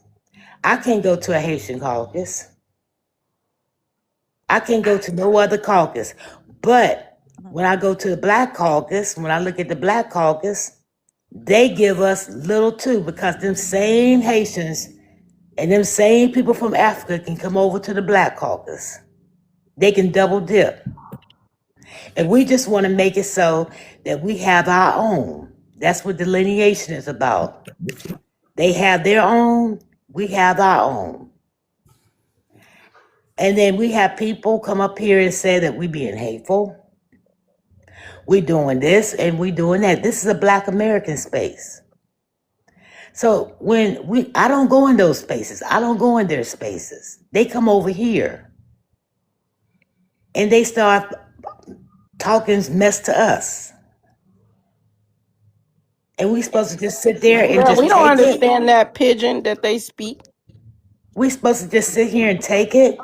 I can't go to a Haitian caucus. I can't go to no other caucus. But when I go to the black caucus, when I look at the black caucus, they give us little too because them same Haitians and them same people from Africa can come over to the black caucus. They can double dip. And we just want to make it so that we have our own. That's what delineation is about. They have their own, we have our own. And then we have people come up here and say that we being hateful. We doing this and we doing that. This is a black American space. So I don't go in those spaces. I don't go in their spaces. They come over here and they start talking mess to us. And we supposed to just sit there and Girl, just we don't take it. understand that pigeon that they speak. We supposed to just sit here and take it.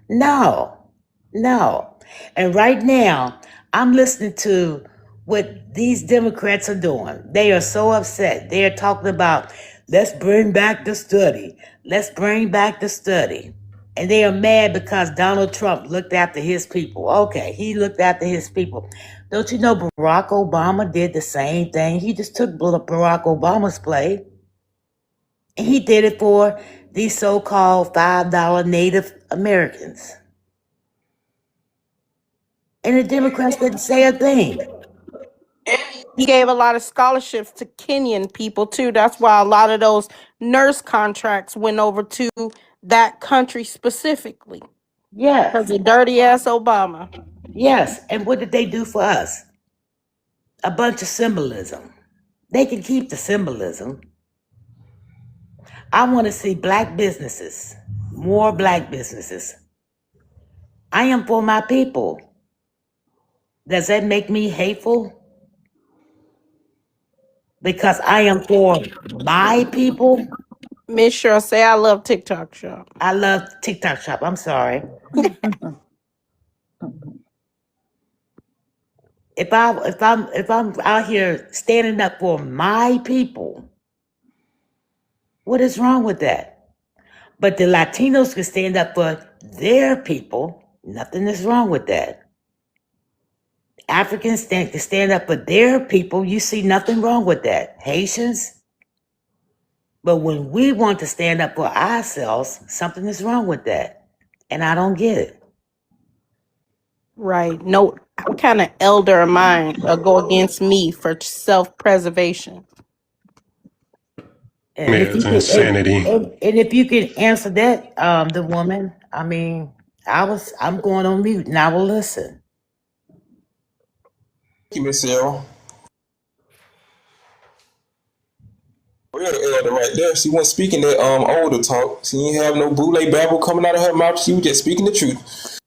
No. And right now, I'm listening to what these Democrats are doing. They are so upset. They are talking about, let's bring back the study. Let's bring back the study. And they are mad because Donald Trump looked after his people. Okay, he looked after his people. Don't you know Barack Obama did the same thing? He just took Barack Obama's play. And he did it for these so-called $5 Native Americans. And the Democrats didn't say a thing. He gave a lot of scholarships to Kenyan people too. That's why a lot of those nurse contracts went over to that country specifically. Because Yes. of dirty ass Obama. Yes. And what did they do for us? A bunch of symbolism. They can keep the symbolism. I want to see black businesses, more black businesses. I am for my people. Does that make me hateful? Because I am for my people? Miss Cheryl, say I love TikTok shop. I love TikTok shop. I'm sorry. If I'm out here standing up for my people, What is wrong with that? But the Latinos can stand up for their people. Nothing is wrong with that. Africans can stand up for their people. You see nothing wrong with that. Haitians. But when we want to stand up for ourselves, something is wrong with that. And I don't get it. Right. No, what kind of elder of mine go against me for self-preservation? And Yeah, if you it's could, insanity. and if you could answer that, the woman, I mean, I'm going on mute and I will listen. Thank you, Miss Sarah. Real elder right there. She wasn't speaking that older talk. She didn't have no boule babble coming out of her mouth. She was just speaking the truth.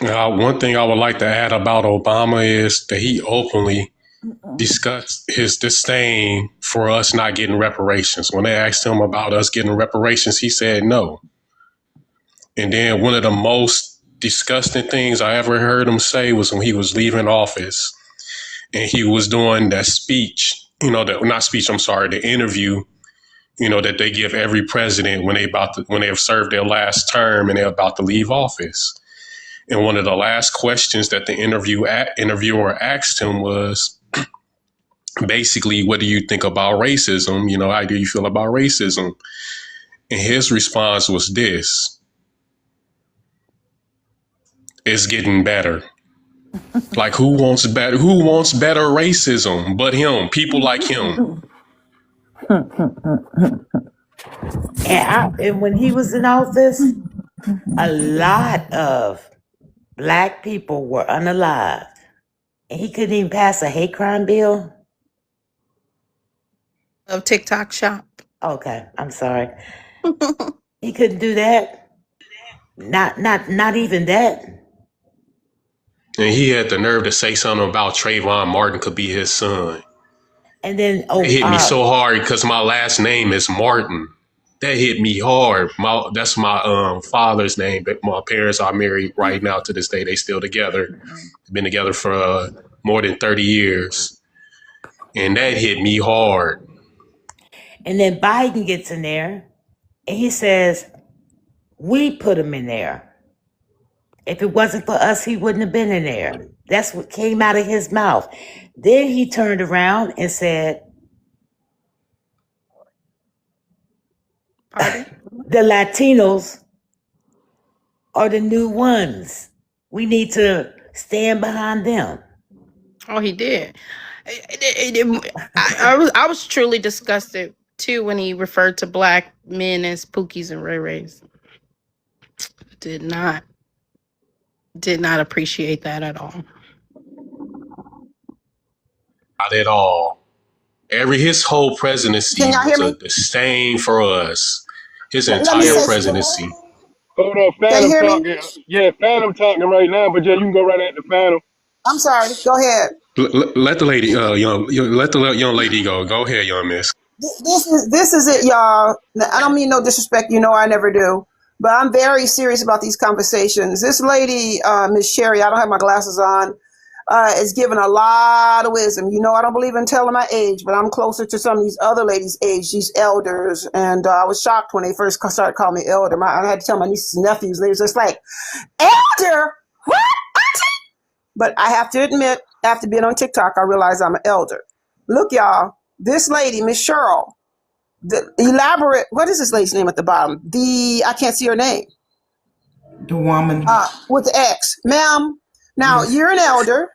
One thing I would like to add about Obama is that he openly discussed his disdain for us not getting reparations. When they asked him about us getting reparations, he said no. And then one of the most disgusting things I ever heard him say was when he was leaving office and he was doing that speech, the interview, that they give every president when they have served their last term and they're about to leave office. And one of the last questions that the interviewer asked him was basically, what do you think about racism? How do you feel about racism? And his response was this: it's getting better. Like, who wants better? Who wants better racism but him? People like him. And when he was in office, a lot of Black people were unalived. And he couldn't even pass a hate crime bill. Of TikTok shop. Okay, I'm sorry. He couldn't do that. Not even that. And he had the nerve to say something about Trayvon Martin could be his son. And then It hit me so hard because my last name is Martin. That hit me hard. That's my father's name. But my parents are married right now to this day. They still together. Been together for more than 30 years. And that hit me hard. And then Biden gets in there and he says, we put him in there. If it wasn't for us, he wouldn't have been in there. That's what came out of his mouth. Then he turned around and said, Pardon? The Latinos are the new ones. We need to stand behind them. Oh, he did. I was truly disgusted too when he referred to Black men as Pookies and Ray Rays. Did not appreciate that at all. Not at all. His whole presidency Can y'all hear was a me? disdain for us. His Let me entire say, presidency. Hold on, can you Phantom hear me? talking. Yeah, Phantom talking right now, but yeah, you can go right at the Phantom. I'm sorry. Go ahead. Let the lady, let the young lady go. Go ahead, young miss. This is it, y'all. I don't mean no disrespect. You know I never do. But I'm very serious about these conversations. This lady, Miss Sherry, I don't have my glasses on, is giving a lot of wisdom. You know, I don't believe in telling my age, but I'm closer to some of these other ladies' age, these elders. And I was shocked when they first started calling me elder. I had to tell my nieces and nephews. They was just like, elder? What? But I have to admit, after being on TikTok, I realized I'm an elder. Look, y'all, this lady, Miss Cheryl, what is this lady's name at the bottom? I can't see her name. The woman. With the X. Ma'am, now Yes. you're an elder,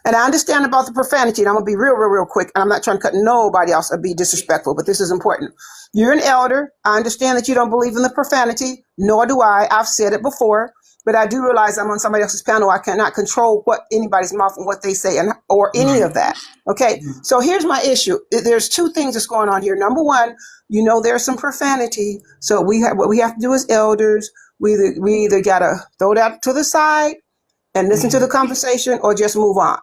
and I understand about the profanity, and I'm going to be real quick, and I'm not trying to cut nobody else or be disrespectful, but this is important. You're an elder. I understand that you don't believe in the profanity, nor do I. I've said it before. But I do realize I'm on somebody else's panel. I cannot control what anybody's mouth and what they say or any of that. Okay. So here's my issue. There's two things that's going on here. Number one, there's some profanity. So what we have to do as elders, we either got to throw that to the side and listen to the conversation or just move on.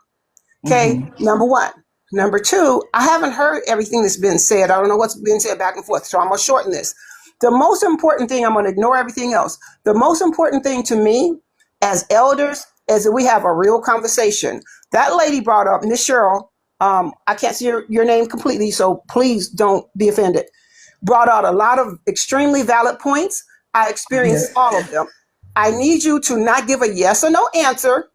Okay. Number one. Number two, I haven't heard everything that's been said. I don't know what's been said back and forth. So I'm going to shorten this. The most important thing, I'm going to ignore everything else. The most important thing to me as elders is that we have a real conversation. That lady brought up, Miss Cheryl, I can't see your name completely, so please don't be offended. Brought out a lot of extremely valid points. I experienced all of them. I need you to not give a yes or no answer.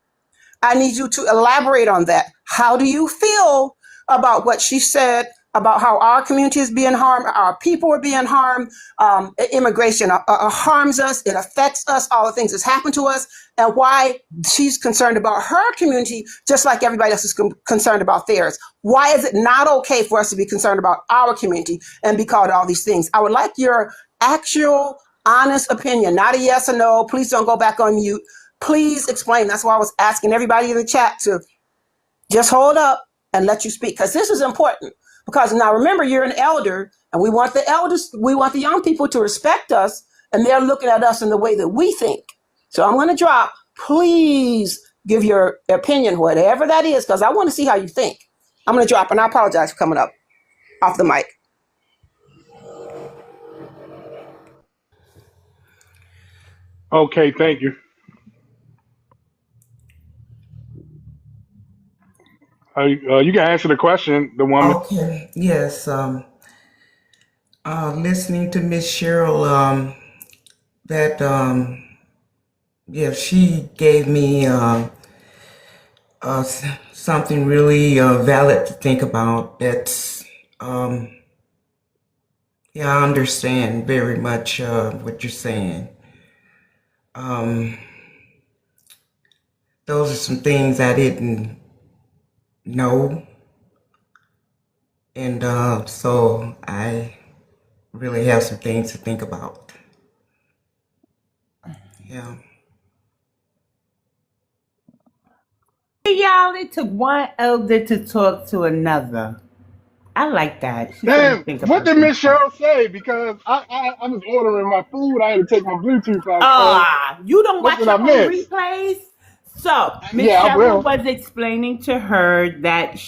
I need you to elaborate on that. How do you feel about what she said about how our community is being harmed, our people are being harmed, immigration harms us, it affects us, all the things that's happened to us, and why she's concerned about her community just like everybody else is concerned about theirs. Why is it not okay for us to be concerned about our community and be called all these things? I would like your actual, honest opinion, not a yes or no. Please don't go back on mute. Please explain. That's why I was asking everybody in the chat to just hold up and let you speak, because this is important. Because now remember, you're an elder, and we want the young people to respect us, and they're looking at us in the way that we think. So I'm going to drop. Please give your opinion, whatever that is, because I want to see how you think. I'm going to drop, and I apologize for coming up off the mic. Okay, thank you. You can answer the question, the woman. Okay. Yes. Listening to Miss Cheryl, she gave me something really valid to think about. That's I understand very much what you're saying. Those are some things I didn't know, and so I really have some things to think about. Yeah. Y'all, it took one elder to talk to another. I like that. She said, Damn, think what about did some Miss stuff. Cheryl say? Because I was ordering my food. I had to take my Bluetooth out. So You don't what watch did her I on miss? replays? So, Miss Yeah, I Cheryl will. was explaining to her that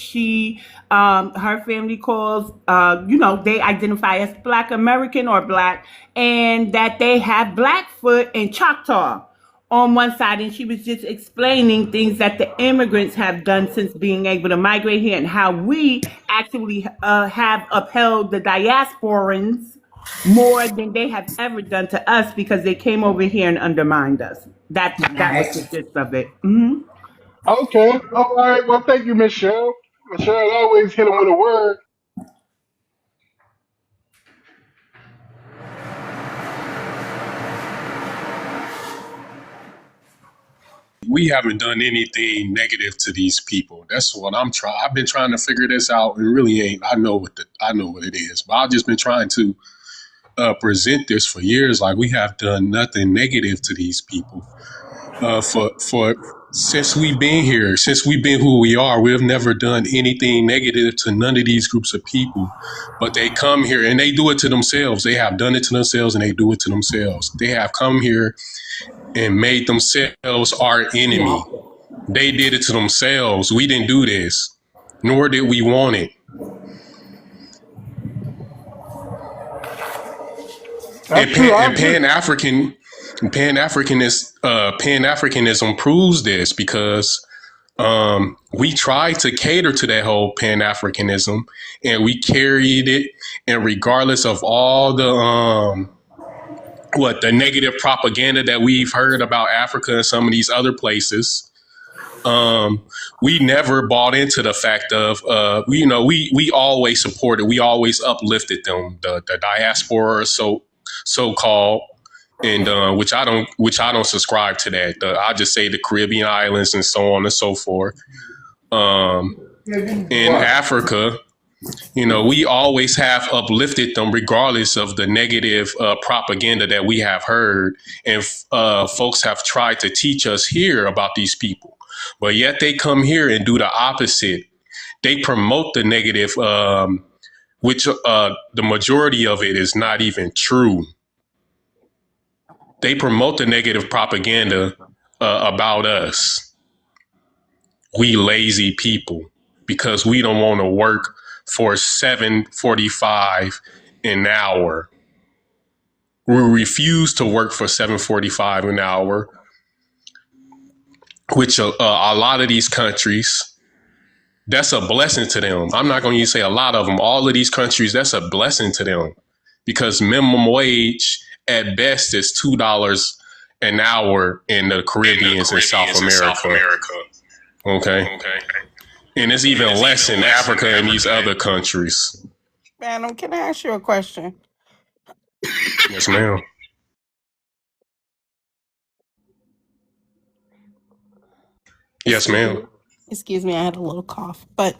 her family calls, they identify as Black American or Black, and that they have Blackfoot and Choctaw on one side. And she was just explaining things that the immigrants have done since being able to migrate here and how we actually have upheld the diasporans more than they have ever done to us because they came over here and undermined us. That was the Nice. gist of it. Hmm. Okay. All right. Well, thank you, Miss Cheryl. Miss Cheryl always hit him with a word. We haven't done anything negative to these people. That's what I'm trying. I've been trying to figure this out, and really ain't. I know what it is, but I've just been trying to present this for years. Like, we have done nothing negative to these people. For since we've been here, since we've been who we are, we've never done anything negative to none of these groups of people. But they come here and they do it to themselves. They have done it to themselves, and they do it to themselves. They have come here and made themselves our enemy. They did it to themselves. We didn't do this, nor did we want it. That's true. I And agree. Pan-Africanism proves this because we tried to cater to that whole Pan-Africanism, and we carried it. And regardless of all the the negative propaganda that we've heard about Africa and some of these other places, we never bought into the fact of we always supported, we always uplifted them, the diaspora, so called, and which I don't subscribe to that. I just say the Caribbean islands and so on and so forth. In Africa, we always have uplifted them regardless of the negative propaganda that we have heard, and folks have tried to teach us here about these people. But yet they come here and do the opposite. They promote the negative, which the majority of it is not even true. They promote the negative propaganda about us. We lazy people, because we don't want to work for $7.45 an hour. We refuse to work for $7.45 an hour, which a lot of these countries that's a blessing to them. I'm not going to say a lot of them. All of these countries, that's a blessing to them because minimum wage at best is $2 an hour in the Caribbean and South America. Okay. And it's even less in Africa and these other countries. Madam, can I ask you a question? Yes, ma'am. Yes, ma'am. Excuse me, I had a little cough. But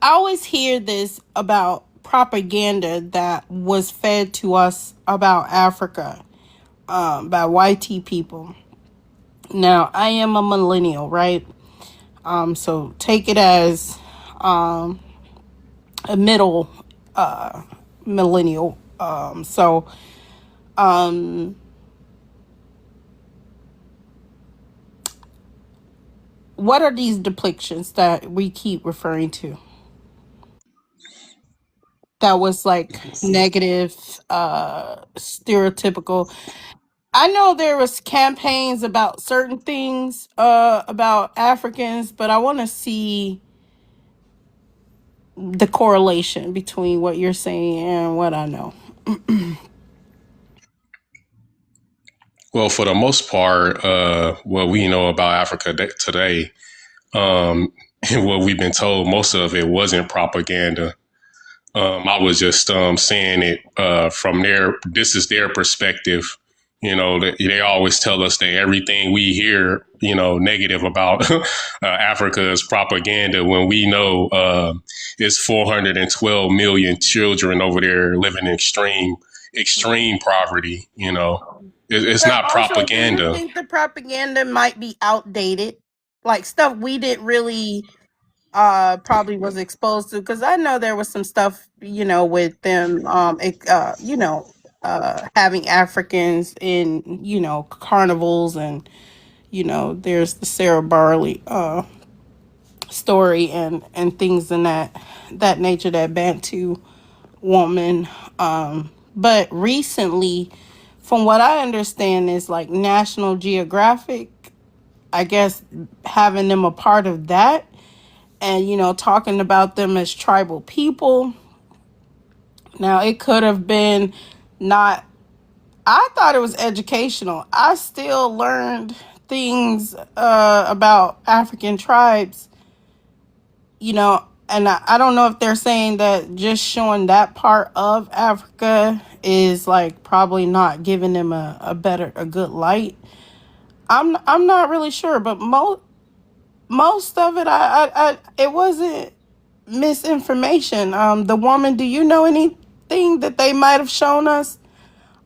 I always hear this about propaganda that was fed to us about Africa by YT people. Now, I am a millennial, right? So take it as a middle millennial. What are these depictions that we keep referring to? That was like negative, stereotypical. I know there was campaigns about certain things about Africans, but I want to see the correlation between what you're saying and what I know. Well, for the most part, what we know about Africa today, and what we've been told, most of it wasn't propaganda. I was just saying it from this is their perspective. You know, they always tell us that everything we hear, you know, negative about Africa is propaganda when we know it's 412 million children over there living in extreme poverty. You know, it's But not also, do you propaganda. think the propaganda might be outdated? Like stuff we didn't really probably was exposed to, because I know there was some stuff, you know, with them having Africans in, you know, carnivals, and you know there's the Sarah Barley story and things in that nature, that Bantu woman. But recently, from what I understand, is like National Geographic, I guess, having them a part of that, and you know, talking about them as tribal people. Now it could have been not, I thought it was educational. I still learned things about African tribes, you know, and I don't know if they're saying that just showing that part of Africa is like probably not giving them a good light. I'm not really sure, but most of it, I it wasn't misinformation. The woman, do you know anything that they might have shown us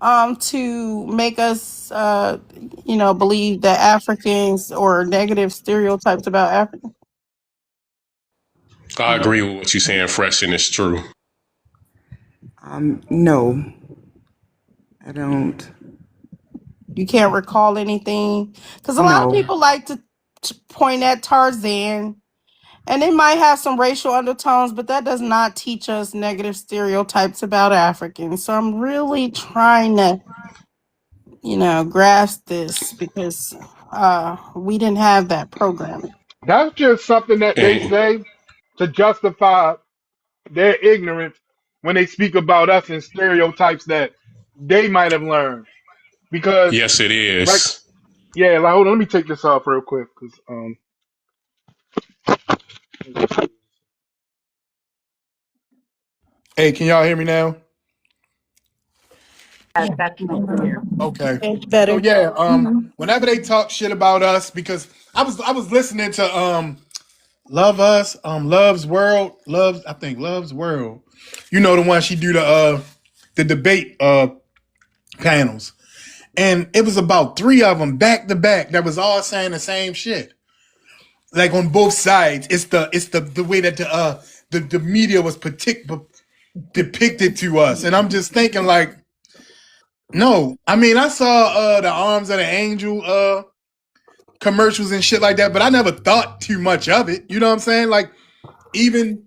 to make us believe that Africans, or negative stereotypes about Africans? I agree with what you're saying, Fresh, and it's true. No, I don't. You can't recall anything, because a lot of No. people like to point at Tarzan, and they might have some racial undertones, but that does not teach us negative stereotypes about Africans. So I'm really trying to, you know, grasp this, because we didn't have that programming. That's just something that they And say to justify their ignorance when they speak about us and stereotypes that they might have learned. Because, yes, it like, is. yeah, like, hold on, let me take this off real quick. Cause, hey, can y'all hear me now? Yeah, That's much clearer. Okay. it's So better. yeah, Mhm. whenever they talk shit about us, because I was listening to Love Us, Love's World, I think Love's World. You know, the one she do the debate panels. And it was about 3 of them back to back that was all saying the same shit. Like on both sides. It's the way that the media was depicted to us. And I'm just thinking like, no. I mean, I saw the Arms of the Angel commercials and shit like that, but I never thought too much of it. You know what I'm saying? Like, even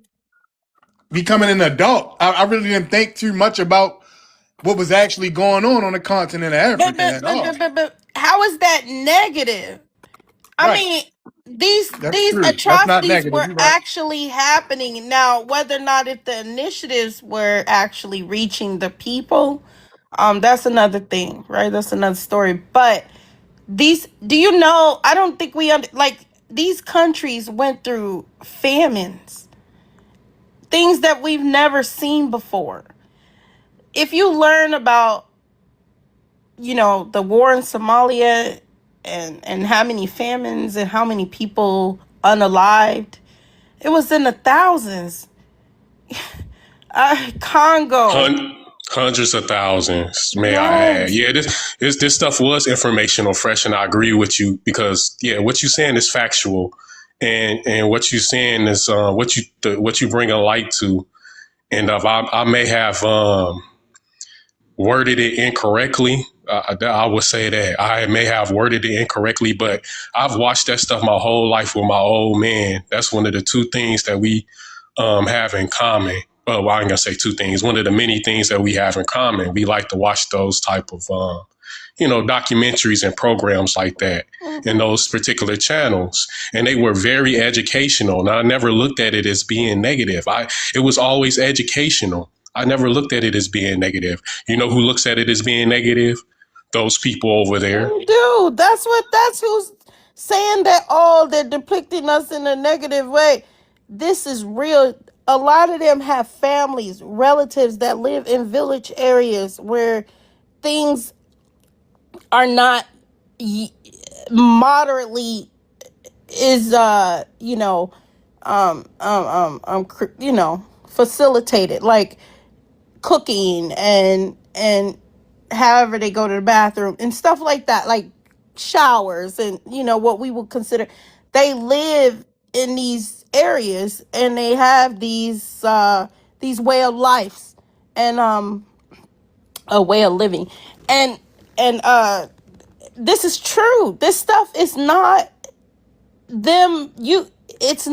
becoming an adult, I really didn't think too much about what was actually going on the continent of But, Africa but at but all. but but but how is that negative? I Right. mean, That's these true. That's not atrocities negative. were You're right. actually happening. Now, whether or not if the initiatives were actually reaching the people, that's another thing, right? That's another story. But these, do you know? I don't think like these countries went through famines, things that we've never seen before. If you learn about, the war in Somalia and how many famines and how many people unalived, it was in the thousands. Congo. Hundreds of thousands, may I add. Yes. Yeah, this stuff was informational, fresh, and I agree with you because what you're saying is factual, and what you're saying is what you bring a light to. And if I may have worded it incorrectly, I would say that I may have worded it incorrectly, but I've watched that stuff my whole life with my old man. That's one of the two things that we have in common. Well, I'm gonna say two things. One of the many things that we have in common. We like to watch those type of documentaries and programs like that in those particular channels. And they were very educational. And I never looked at it as being negative. It was always educational. I never looked at it as being negative. You know who looks at it as being negative? Those people over there. Dude, that's who's saying that, they're depicting us in a negative way. This is real. A lot of them have families, relatives that live in village areas where things are not moderately is facilitated, like cooking and however they go to the bathroom and stuff like that, like showers and what we would consider. They live in these areas and they have these way of lives and a way of living, and this is true. This stuff is not them. It's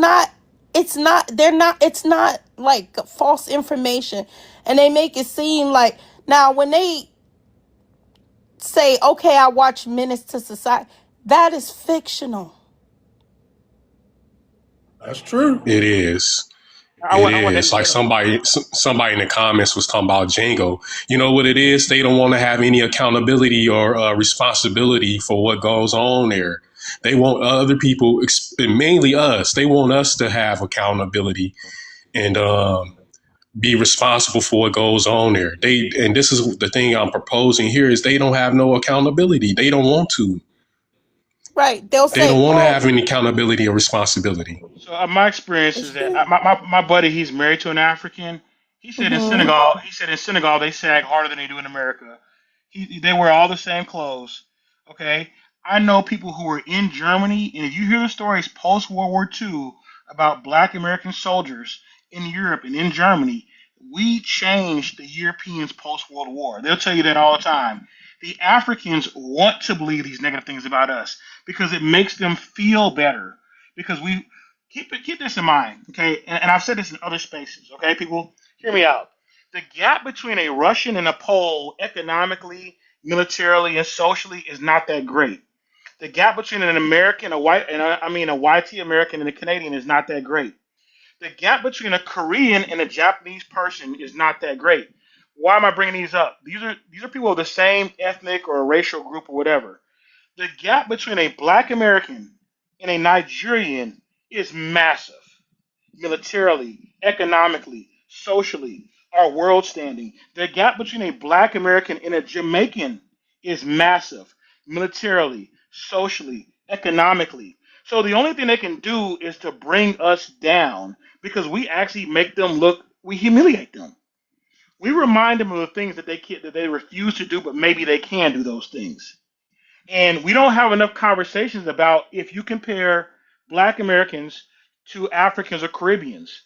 not like false information, and they make it seem like, now when they say, okay, I watch Menace to Society, that is fictional. That's true. It is. I It want. I want is like to. somebody in the comments was talking about Django. You know what it is? They don't want to have any accountability or responsibility for what goes on there. They want other people, mainly us. They want us to have accountability and be responsible for what goes on there. And this is the thing I'm proposing here is they don't have no accountability. They don't want to. Right? They'll They say, don't want to oh, have any accountability or responsibility. So my experience is that my buddy, he's married to an African. He said in mm-hmm. Senegal, they sag harder than they do in America. They wear all the same clothes. Okay, I know people who were in Germany, and if you hear the stories post World War II about Black American soldiers in Europe and in Germany, we changed the Europeans post World War. They'll tell you that all the time. The Africans want to believe these negative things about us because it makes them feel better. Because we keep this in mind, okay? And I've said this in other spaces, okay? People, hear me out. The gap between a Russian and a Pole, economically, militarily, and socially, is not that great. The gap between an American, a YT American, and a Canadian is not that great. The gap between a Korean and a Japanese person is not that great. Why am I bringing these up? These are people of the same ethnic or racial group or whatever. The gap between a Black American and a Nigerian is massive, militarily, economically, socially, our world standing. The gap between a Black American and a Jamaican is massive, militarily, socially, economically. So the only thing they can do is to bring us down because we actually make them look. We humiliate them. We remind them of the things that they refuse to do, but maybe they can do those things. And we don't have enough conversations about if you compare Black Americans to Africans or Caribbeans.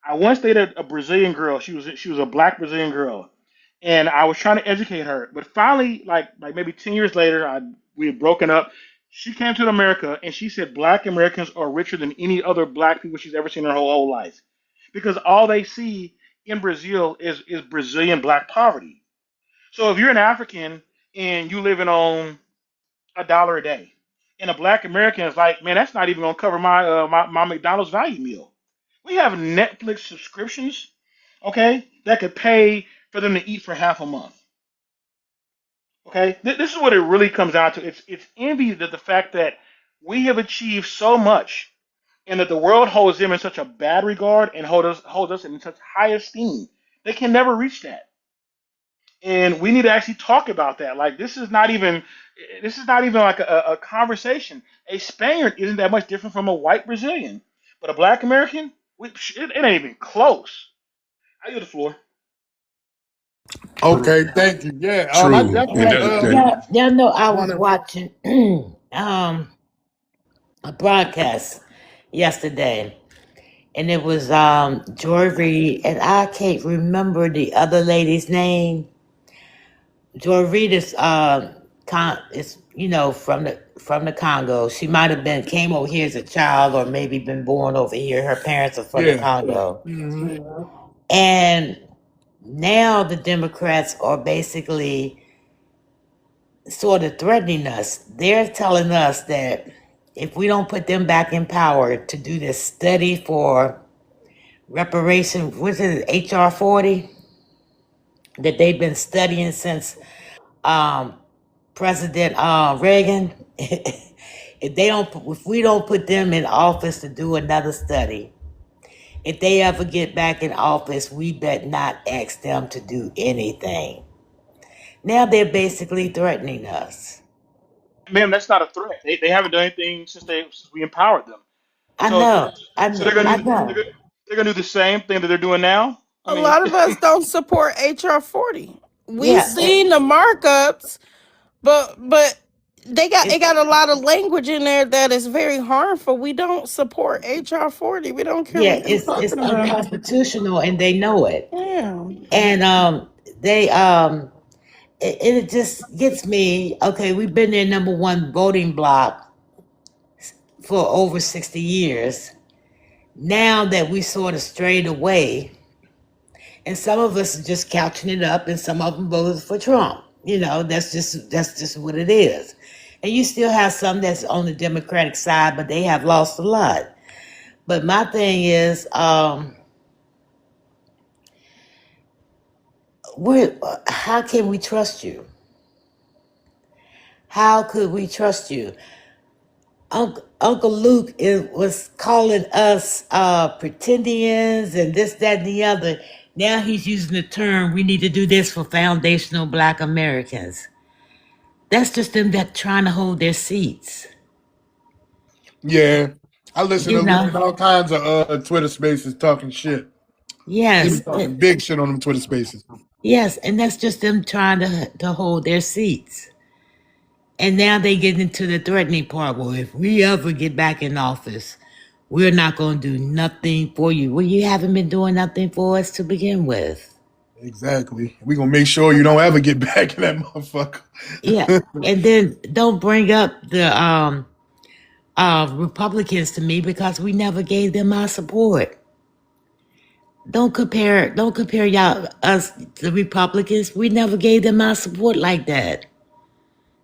I once dated a Brazilian girl. She was a Black Brazilian girl, and I was trying to educate her. But finally, like maybe 10 years later, we had broken up. She came to America and she said Black Americans are richer than any other Black people she's ever seen in her whole life, because all they see in Brazil is Brazilian Black poverty. So if you're an African and you living on $1 a day, And a black American is like, man, that's not even gonna cover my McDonald's value meal. We have Netflix subscriptions, okay, that could pay for them to eat for half a month. Okay, this is what it really comes down to. It's envy that the fact that we have achieved so much, and that the world holds them in such a bad regard and hold us in such high esteem. They can never reach that, and we need to actually talk about that. Like this is not even like a conversation. A Spaniard isn't that much different from a white Brazilian, but a black American, it ain't even close. I give the floor. Okay, thank you. Yeah, I True, and definitely Y'all know I want was to. watching a broadcast yesterday, and it was Joy Reid, and I can't remember the other lady's name. Joy Reid is from the Congo. She might have been came over here as a child, or maybe been born over here. Her parents are from the Yeah. Congo, Hmm. and now the Democrats are basically sort of threatening us. They're telling us that if we don't put them back in power to do this study for reparation, what is it, HR 40, that they've been studying since um, President Reagan. If we don't put them in office to do another study, if they ever get back in office, we bet not ask them to do anything. Now they're basically threatening us. Ma'am, that's not a threat. They haven't done anything since we empowered them. I So know, so they're gonna I do know. they're gonna do the same thing that they're doing now. I A mean, lot of us don't support HR 40. We Yeah, seen the markups, but it it's got a lot of language in there that is very harmful. We don't support HR 40. We don't care yeah, what you're it's talking about. unconstitutional, and they know it. Yeah. And they it just gets me. Okay, we've been their number one voting bloc for over 60 years. Now that we sort of strayed away, and some of us are just couching it up, and some of them voted for Trump. That's just what it is. And you still have some that's on the Democratic side, but they have lost a lot. But my thing is, how can we trust you? How could we trust you? Uncle Luke was calling us pretendians and this, that, and the other. Now he's using the term, we need to do this for foundational Black Americans. That's just them that trying to hold their seats. Yeah, I listen You to Luke in know? all kinds of Twitter spaces talking shit. He be Yes. talking big shit on them Twitter spaces. Yes, and that's just them trying to hold their seats. And now they get into the threatening part. Well, if we ever get back in office, we're not going to do nothing for you. Well, you haven't been doing nothing for us to begin with. Exactly. We gonna make sure you don't ever get back in that motherfucker. Yeah. And then don't bring up the Republicans to me, because we never gave them our support. Don't compare y'all us the Republicans. We never gave them our support like that.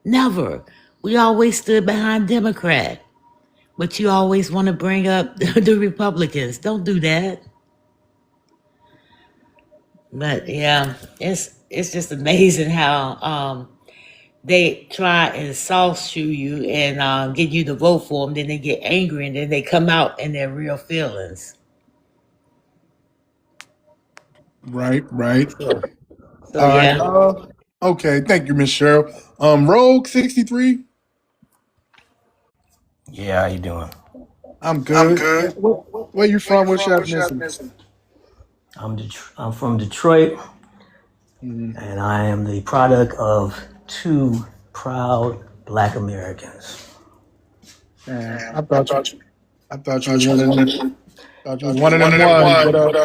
Never. We always stood behind Democrat. But you always want to bring up the Republicans. Don't do that. But yeah, it's just amazing how they try and soft shoe you and get you to vote for them. Then they get angry, and then they come out in their real feelings. Right. So, so All right. yeah. Okay. Thank you, Miss Cheryl. Rogue 63. Yeah, how you doing? I'm I'm good. good. Where you Where you from? What's from? your What's your ethnicity? ethnicity? I'm from Detroit, Mhm. and I am the product of two proud Black Americans. I I thought you. thought you. I thought you was Thought you one was of one them. of them. Thought you was Thought you one was of one them of them ones. ones. But But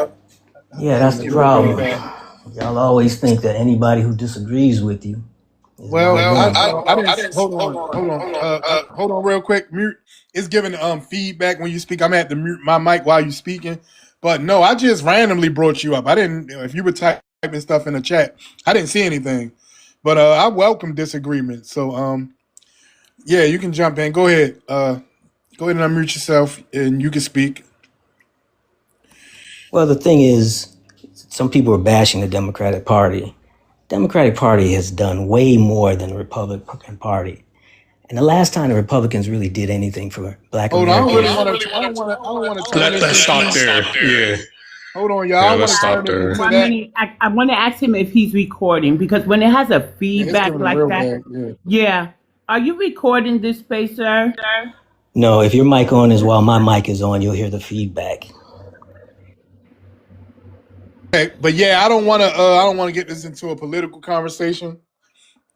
yeah, I that's didn't the know you were problem. that. Y'all always think that anybody who disagrees with you is one Well, of I, them. I I didn't. didn't. Hold Hold on. on. Hold on. Hold on. Hold on, real quick. Mute. It's giving feedback when you speak. I'm at to mute my mic while you speaking. But no, I just randomly brought you up. I didn't. If you were typing stuff in the chat, I didn't see anything. But I welcome disagreement. So Yeah, you can jump in. Go ahead. Go ahead and unmute yourself, and you can speak. Well, the thing is, some people are bashing the Democratic Party. Democratic Party has done way more than the Republican Party. And the last time the Republicans really did anything for Black Hold on. I don't Americans. really want to. I don't want to turn this Let's stop into. there. Yeah. Hold on, y'all. I Yeah, don't let's want to stop turn this there. into One that. minute, I want to ask him if he's recording because when it has a Yeah, it's feedback giving a like real that, bad. Yeah. yeah. Are you recording this space, sir? No, if your mic on is while my mic is on, you'll hear the feedback. Okay, but yeah, I don't want to. I don't want to get this into a political conversation.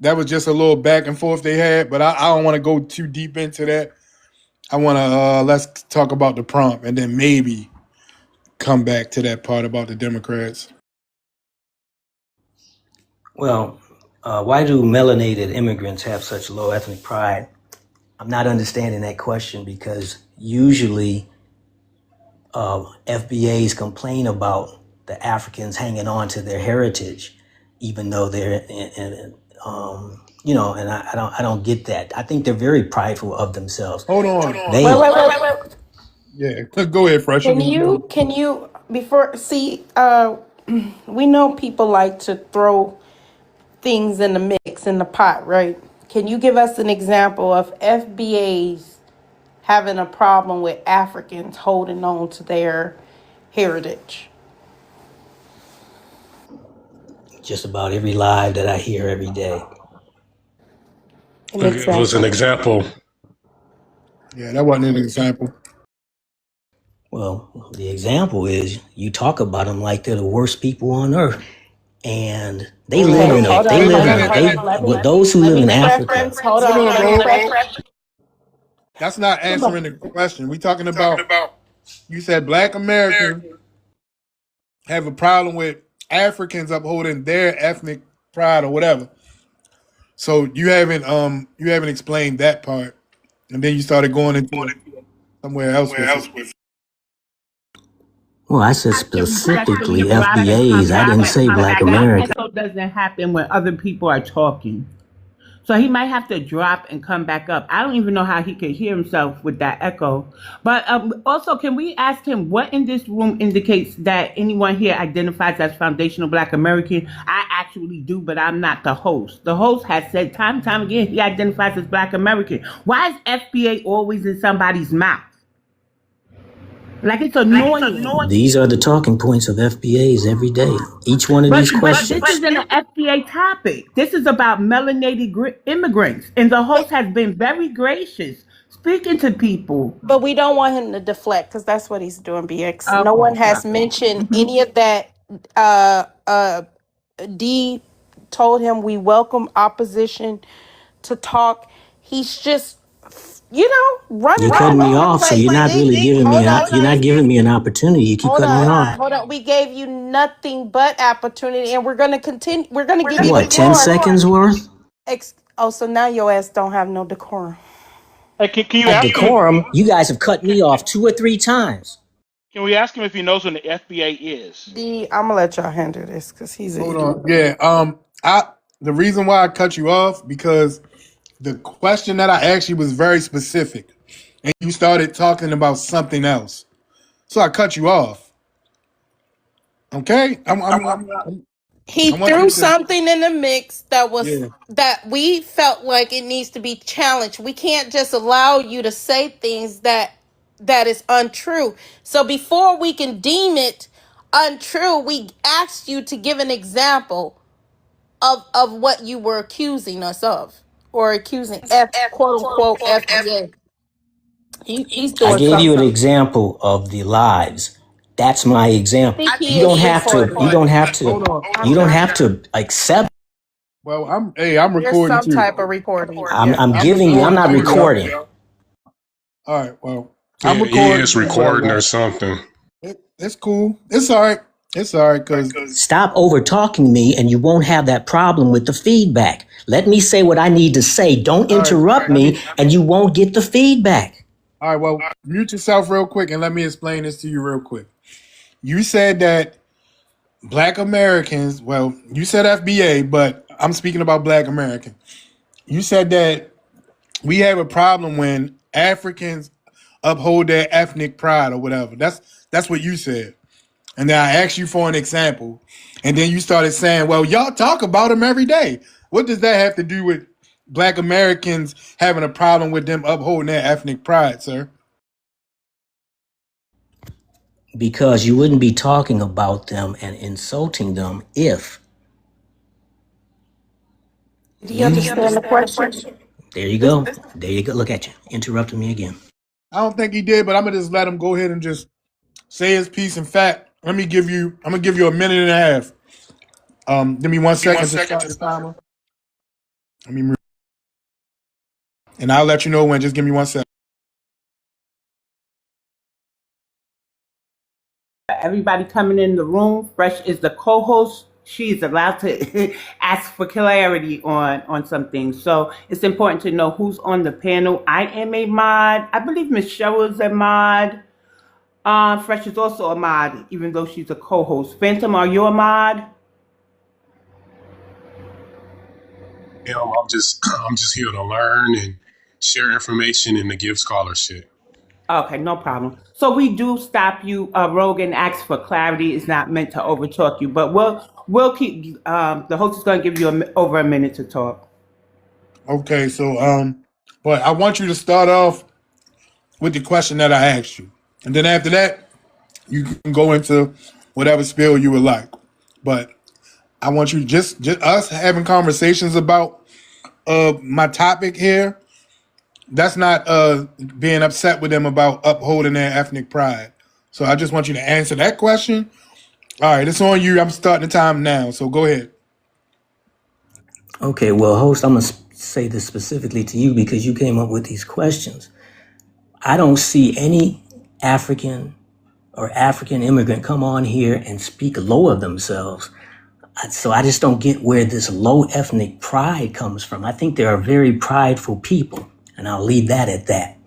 That was just a little back and forth they had, but I don't want to go too deep into that. I want to let's talk about the prompt, and then maybe come back to that part about the Democrats. Well, why do melanated immigrants have such low ethnic pride? I'm not understanding that question because usually FBAs complain about the Africans hanging on to their heritage, even though they're, and I don't get that. I think they're very prideful of themselves. Hold on. They, Wait. Yeah, go ahead, Fresh. Can you before see we know people like to throw things in the mix in the pot, right? Can you give us an example of FBAs having a problem with Africans holding on to their heritage? just about every live that I hear every day. It was an example. Yeah, that wasn't an example. Well, the example is you talk about them like they're the worst people on earth, and they live in a. They live in a. They with those who live in Africa. Hold on. That's not answering the question. We talking about. You said Black Americans have a problem with Africans upholding their ethnic pride or whatever. So you haven't explained that part, and then you started going into somewhere else with it. Well, I said Respectfully, specifically you gotta come FBAs. I back didn't and say come Black back. That America. echo doesn't happen when other people are talking. So he might have to drop and come back up. I don't even know how he could hear himself with that echo. But also, can we ask him what in this room indicates that anyone here identifies as foundational Black American? I actually do, but I'm not the host. The host has said time and time again he identifies as Black American. Why is FBA always in somebody's mouth? Like it's annoying. These are the talking points of FBAs every day. Each one of these questions. But this isn't an FBA topic. This is about melanated immigrants, and the host has been very gracious speaking to people. But we don't want him to deflect because that's what he's doing, BX. No one Okay, has copy. mentioned any of that. Uh, uh, D told him we welcome opposition to talk. He's just, running You're our cutting me mouth. off, so you're not really giving me. You're not giving me an opportunity. You keep cutting me off. Hold on. We gave you nothing but opportunity, and we're gonna continue. We're gonna give you What? 10 seconds worth? So now your ass don't have no decorum. Hey, can you Have ask him? decorum. You guys have cut me off 2 or 3 times. Can we ask him if he knows what the FBA is? D, I'm gonna let y'all handle this because he's an Hold idiot. on. Yeah. The reason why I cut you off because the question that I asked you was very specific, and you started talking about something else. So I cut you off. Okay. He I want threw you to. something in the mix that Yeah. we felt like it needs to be challenged. We can't just allow you to say things that is untrue. So before we can deem it untrue, we asked you to give an example of what you were accusing us of or accusing quote unquote FBA. He's I doing gave you an something. example of the lives. That's my I example. think he You don't is have to. recording. You don't have to. Hold on. You don't have to accept. Well, I'm There's recording some too. type of recording. I'm giving you. I'm not too, y'all. recording. All right. Well, I'm Yeah, he recording. is recording or something. It's cool. It's all right. It's all right because Stop over talking me, and you won't have that problem with the feedback. Let me say what I need to say. Don't interrupt me, and you won't get the feedback. all right. Well, mute yourself real quick and let me explain this to you real quick. You said that Black Americans. Well, you said FBA, but I'm speaking about Black American. You said that we have a problem when Africans uphold their ethnic pride or whatever. That's what you said. And then I asked you for an example. And then you started saying, well, y'all talk about them every day. What does that have to do with Black Americans having a problem with them upholding their ethnic pride, sir? Because you wouldn't be talking about them and insulting them if Do you understand the question? there you go. There you go. Look at you. Interrupting me again. I don't think he did, but I'm gonna just let him go ahead and just say his piece. In fact, I'm gonna give you a minute and a half. Give me 1 second to start the timer. And I'll let you know when. Just give me 1 second. Everybody coming in the room, Fresh is the co-host. She's allowed to ask for clarity on some things. So it's important to know who's on the panel. I am a mod. I believe Michelle is a mod. Fresh is also a mod, even though she's a co-host. Phantom, are you a mod? I'm just here to learn and share information and to give scholarship. Okay, no problem. So we do stop you, Rogue, and ask for clarity. It's not meant to overtalk you, but we'll keep. The host is going to give you over a minute to talk. Okay, so but I want you to start off with the question that I asked you, and then after that, you can go into whatever spiel you would like. But I want you just us having conversations about my topic here. That's not being upset with them about upholding their ethnic pride. So I just want you to answer that question. All right, it's on you. I'm starting the time now, so go ahead. Okay, well, host, I'm going to say this specifically to you because you came up with these questions. I don't see any African or African immigrant come on here and speak low of themselves. So I just don't get where this low ethnic pride comes from. I think they are very prideful people, and I'll leave that at that.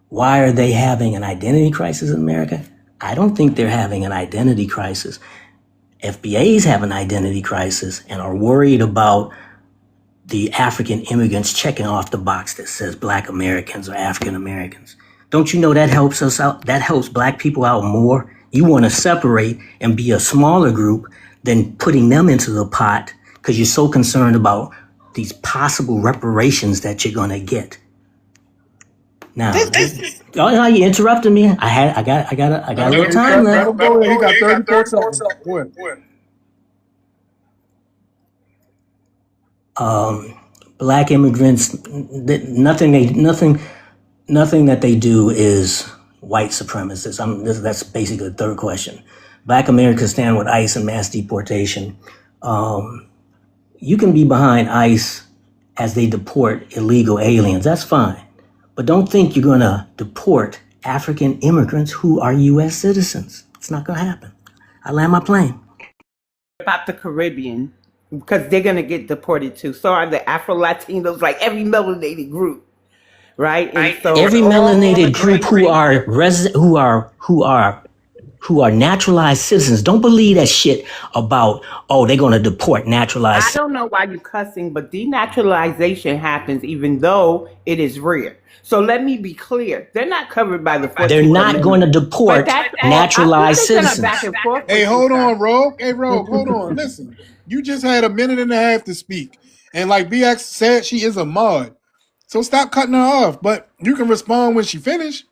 Why are they having an identity crisis in America? I don't think they're having an identity crisis. FBAs have an identity crisis and are worried about the African immigrants checking off the box that says Black Americans or African Americans. Don't you know that helps us out? That helps Black people out more. You want to separate and be a smaller group than putting them into the pot because you're so concerned about these possible reparations that you're going to get. Now, oh, you interrupted me. I got a little time left. Let him go ahead. He got 34 seconds. Go ahead. Black immigrants, nothing that they do is white supremacist. That's basically the third question. Black Americans stand with ICE and mass deportation. You can be behind ICE as they deport illegal aliens. That's fine. But don't think you're going to deport African immigrants who are U.S. citizens. It's not going to happen. I land my plane. About the Caribbean, because they're going to get deported too. So are the Afro-Latinos, like every melanated group, right? And so every melanated group who are naturalized citizens. Don't believe that shit about, they're going to deport naturalized. I don't know why you're cussing, but denaturalization happens even though it is rare. So let me be clear. They're not covered by the 14th They're not Amendment. going to deport naturalized citizens. Hey, hold on, Rogue. Hey, Rogue, hold on. Listen, you just had a minute and a half to speak. And like BX said, she is a mod. So stop cutting her off. But you can respond when she finished.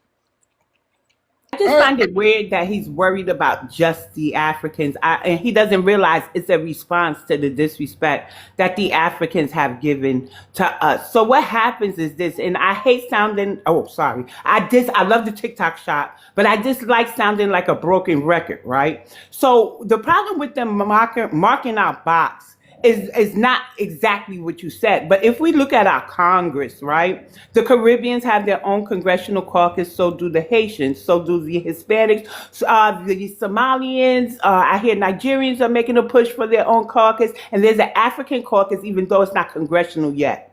I just find it weird that he's worried about just the Africans, and he doesn't realize it's a response to the disrespect that the Africans have given to us. So what happens is this, and I hate sounding, I love the TikTok shop, but I dislike sounding like a broken record, right? So the problem with them marking our box is not exactly what you said. But if we look at our Congress, right, the Caribbeans have their own congressional caucus, so do the Haitians, so do the Hispanics, the Somalians, I hear Nigerians are making a push for their own caucus, and there's an African caucus, even though it's not congressional yet.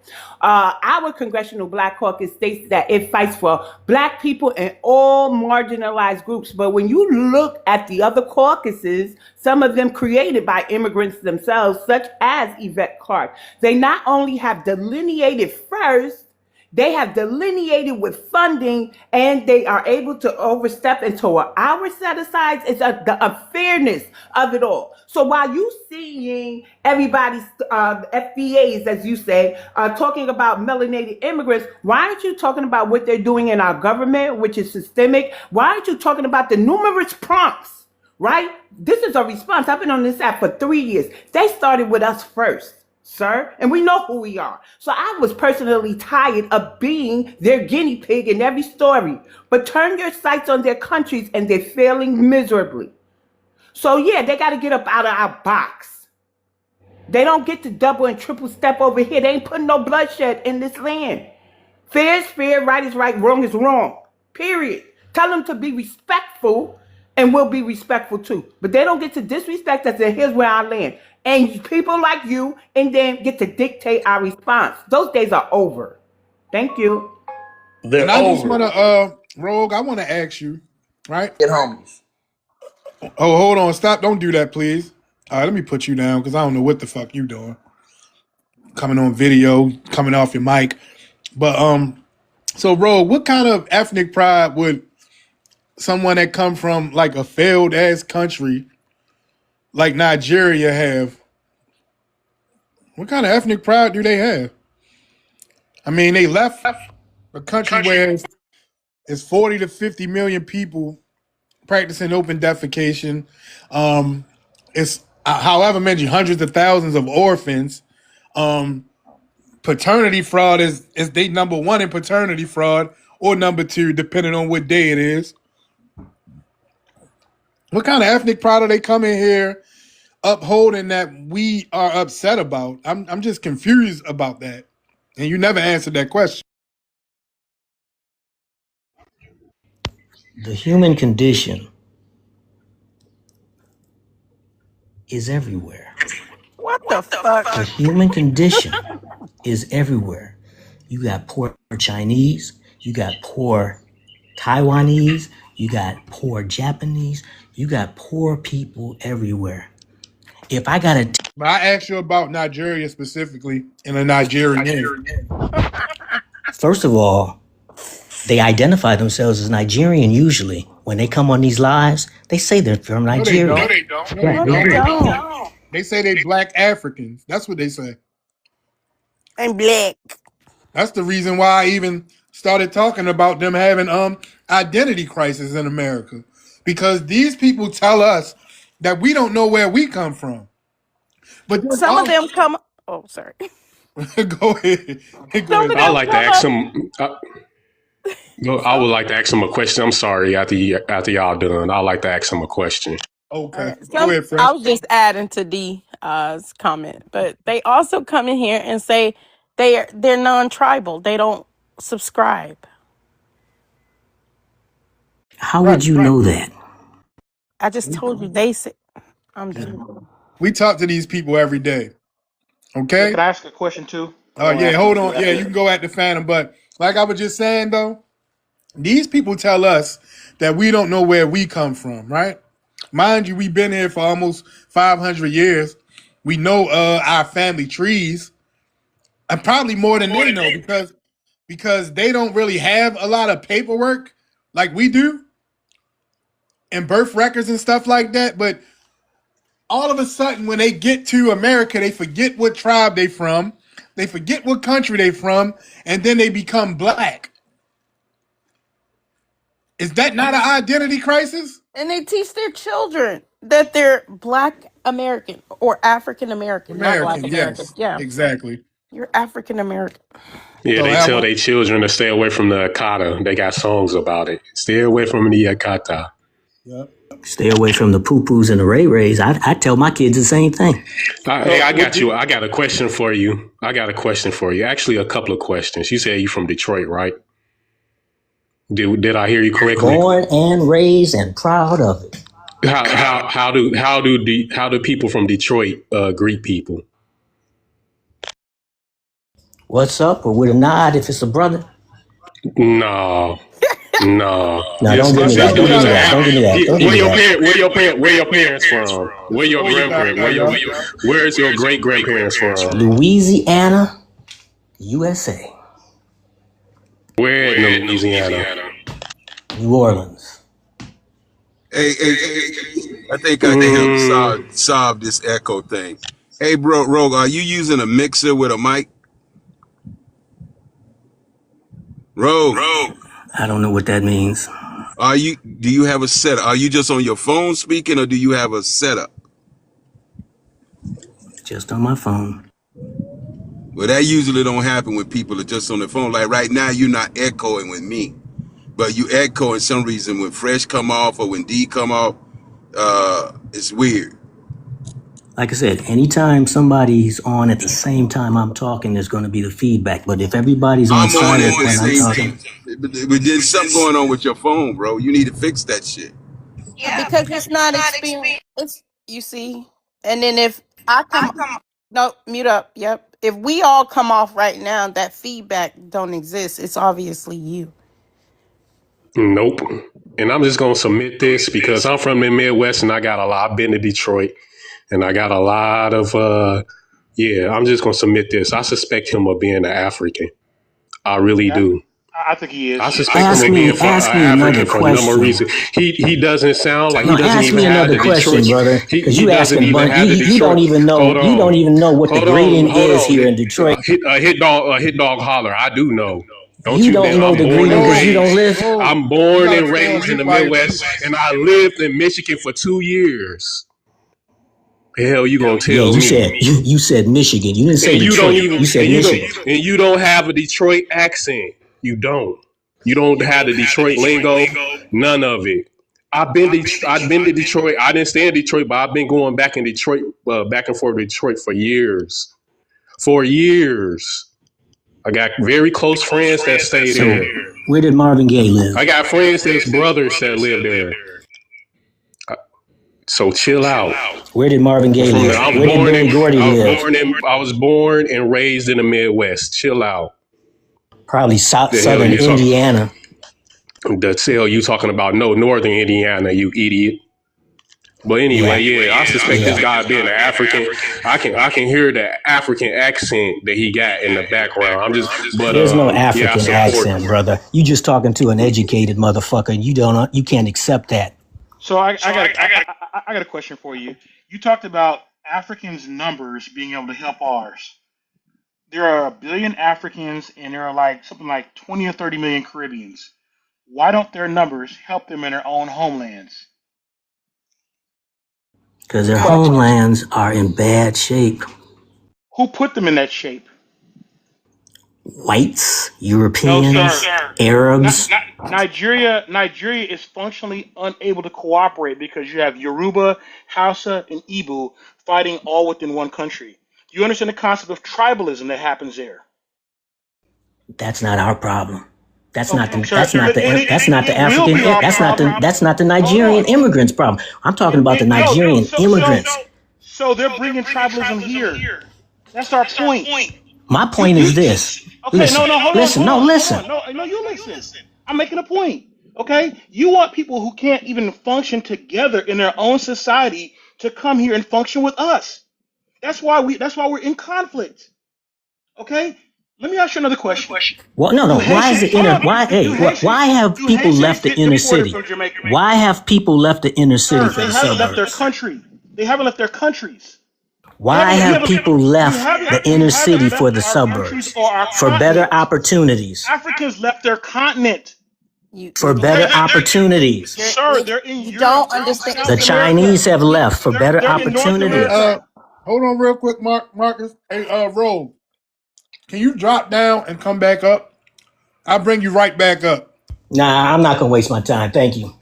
Our Congressional Black Caucus states that it fights for Black people and all marginalized groups. But when you look at the other caucuses, some of them created by immigrants themselves, such as Yvette Clarke, they not only have delineated first They have delineated with funding, and they are able to overstep into our set asides. It's the unfairness of it all. So while you seeing everybody's FBAs, as you say, talking about melanated immigrants, why aren't you talking about what they're doing in our government, which is systemic? Why aren't you talking about the numerous prompts, right? This is a response. I've been on this app for 3 years. They started with us first, sir, and we know who we are. So I was personally tired of being their guinea pig in every story. But turn your sights on their countries and they're failing miserably. So yeah, they got to get up out of our box. They don't get to double and triple step over here. They ain't putting no bloodshed in this land. Fair is fair, right is right, wrong is wrong. Period. Tell them to be respectful and we'll be respectful too. But they don't get to disrespect us and here's where I land. And people like you and them get to dictate our response. Those days are over. Thank you. They're and I over. Just want to, Rogue, I want to ask you, right? Get homies. Oh, hold on. Stop. Don't do that, please. All right, let me put you down because I don't know what the fuck you doing. Coming on video, coming off your mic. But, so, Rogue, what kind of ethnic pride would someone that come from, like, a failed-ass country like Nigeria have? What kind of ethnic pride do they have? I mean, they left a country where it's 40 to 50 million people practicing open defecation. It's however many hundreds of thousands of orphans. Paternity fraud is they number one in paternity fraud or number two, depending on what day it is. What kind of ethnic pride are they coming here upholding that we are upset about? I'm just confused about that. And you never answered that question. The human condition is everywhere. What the fuck? The human condition is everywhere. You got poor Chinese, you got poor Taiwanese, you got poor Japanese, you got poor people everywhere. If I got to... But I asked you about Nigeria specifically in a Nigerian name. First of all, they identify themselves as Nigerian usually. When they come on these lives, they say they're from Nigeria. No, they don't. No, they don't. They say they black Africans. That's what they say. I'm black. That's the reason why I even started talking about them having identity crisis in America. Because these people tell us that we don't know where we come from. But some of them come... Oh, sorry. Go ahead. I'd like to ask some... I would like to ask him a question. I'm sorry, after y'all done, I'd like to ask him a question. Okay. Go ahead, I was just adding to D's comment, but they also come in here and say they're non-tribal. They don't subscribe. How would you know that? I just told you they say. I'm done. We talk to these people every day. Okay. Can I ask a question too? Oh yeah, hold on. Yeah, you can go at the Phantom, but like I was just saying though, these people tell us that we don't know where we come from, right? Mind you, we've been here for almost 500 years. We know our family trees, and probably more than they know because they don't really have a lot of paperwork like we do and birth records and stuff like that. But all of a sudden, when they get to America, they forget what tribe they from, they forget what country they from, and then they become black. Is that not an identity crisis? And they teach their children that they're Black American or African American, not Black American. Yes, yeah, exactly. You're African American. Yeah, they tell their children to stay away from the Akata. They got songs about it. Stay away from the Akata. Yep. Stay away from the poo-poos and the ray-rays. I tell my kids the same thing. Hey, I got you. I got a question for you. Actually, a couple of questions. You said you're from Detroit, right? Did I hear you correctly? Born and raised and proud of it. How do people from Detroit greet people? What's up? Or with a nod if it's a brother? No. No, don't give me that. Don't give me that. Where your parents from? Where your grandparents? Where's your great grandparents from? Louisiana, USA. Where in Louisiana? New Orleans. Hey, I think I can help Mm, solve this echo thing. Hey, bro, Rogue, are you using a mixer with a mic? Rogue, I don't know what that means. do you have a setup? Are you just on your phone speaking, or do you have a setup? Just on my phone. Well, that usually don't happen when people are just on their phone. Like right now, you're not echoing with me, but you echo in some reason when Fresh come off or when D come off. It's weird. Like I said, anytime somebody's on at the same time I'm talking, there's going to be the feedback. But if everybody's on I'm on at silent the when I'm same talking, time. But there's something going on with your phone, bro. You need to fix that shit. because it's not experience. It's, you see, and then if I come, no, mute up. Yep. If we all come off right now, that feedback don't exist. It's obviously you. nope. And I'm just gonna submit this because I'm from the Midwest and I got a lot. I've been to Detroit and I got a lot of. Yeah, I'm just gonna submit this. I suspect him of being an African. I really Yeah, do. I think he I is. suspect him of being ask me another African for a number of question. reasons. He doesn't sound like he No, doesn't ask even me have another the Detroit. question, brother, because He you doesn't asking even bunch. have the You don't Detroit. even know. Hold You don't on, even know what the greeting hold is on. here in Detroit. Hit dog holler. I do know. Don't You you? don't know I'm the born greeting and because you Rogue, don't raised. live. Rogue, I'm you born gotta and stay on raised in mute the while you're Midwest, speaking. and I lived in Michigan for 2 years. The hell, you gonna Yeah, tell you me? said you said Michigan. You didn't say And you don't Detroit. even You said Michigan. and you don't have a Detroit accent. You don't. You don't have the Detroit lingo. None of it. I've been to Detroit. I didn't stay in Detroit, but I've been going back in Detroit, back and forth to Detroit for years. For years. I got very close friends that stay So, there. where did Marvin Gaye live? I got friends that's brothers that live there. So chill out. Where did Marvin Gaye live? Where did Berry Gordy live? I was born and raised in the Midwest. Chill out. Probably The hell southern you talking? Indiana. The hell you talking about? No, northern Indiana, you idiot. But anyway, Yeah, yeah, I suspect this yeah. guy being an African. I can hear the African accent that he got in the background. But There's no yeah, I African support. accent, brother. You just talking to an educated motherfucker. You can't accept that. So I got a question for you. You talked about Africans' numbers being able to help ours. There are a billion Africans, and there are like something like 20 or 30 million Caribbeans. Why don't their numbers help them in their own homelands? Because Good their question. homelands are in bad shape. Who put them in that shape? Whites, No, Europeans, sir. Arabs. Nigeria is functionally unable to cooperate because you have Yoruba, Hausa, and Igbo fighting all within one country. You understand the concept of tribalism that happens there? That's not our problem. That's not Okay, the sir. It will African. be our problem. That's not the Hold Nigerian on. immigrants' problem. I'm talking about the No. Nigerian immigrants. So they're bringing tribalism here. That's our point. My You point you. is this. Okay. Listen, No. Hold on. listen, Hold no, on. Hold listen. on. No. You listen. I'm making a point. Okay. You want people who can't even function together in their own society to come here and function with us. That's why we're in conflict. Okay. Let me ask you another question. Well, no, Do no. Why is Haitians the hold inner? on? Why? Hey, Do Haitians why have do people Haitians left the get inner deported city? from Jamaica? Why have people left the inner city Sir, for they the haven't left their suburbs? country. They haven't left their countries. We Why haven't. We have haven't. people We left haven't. the We inner haven't city for left the our countries suburbs? or our For better continent. opportunities. Africans left their continent. You For Okay, better opportunities. sir, they're in you Europe. don't They're in understand. The South America. Chinese have left for better They're in North opportunities. America. Hold on real quick, Marcus. Hey, Rogue, can you drop down and come back up? I'll bring you right back up. Nah, I'm not gonna waste my time. Thank you.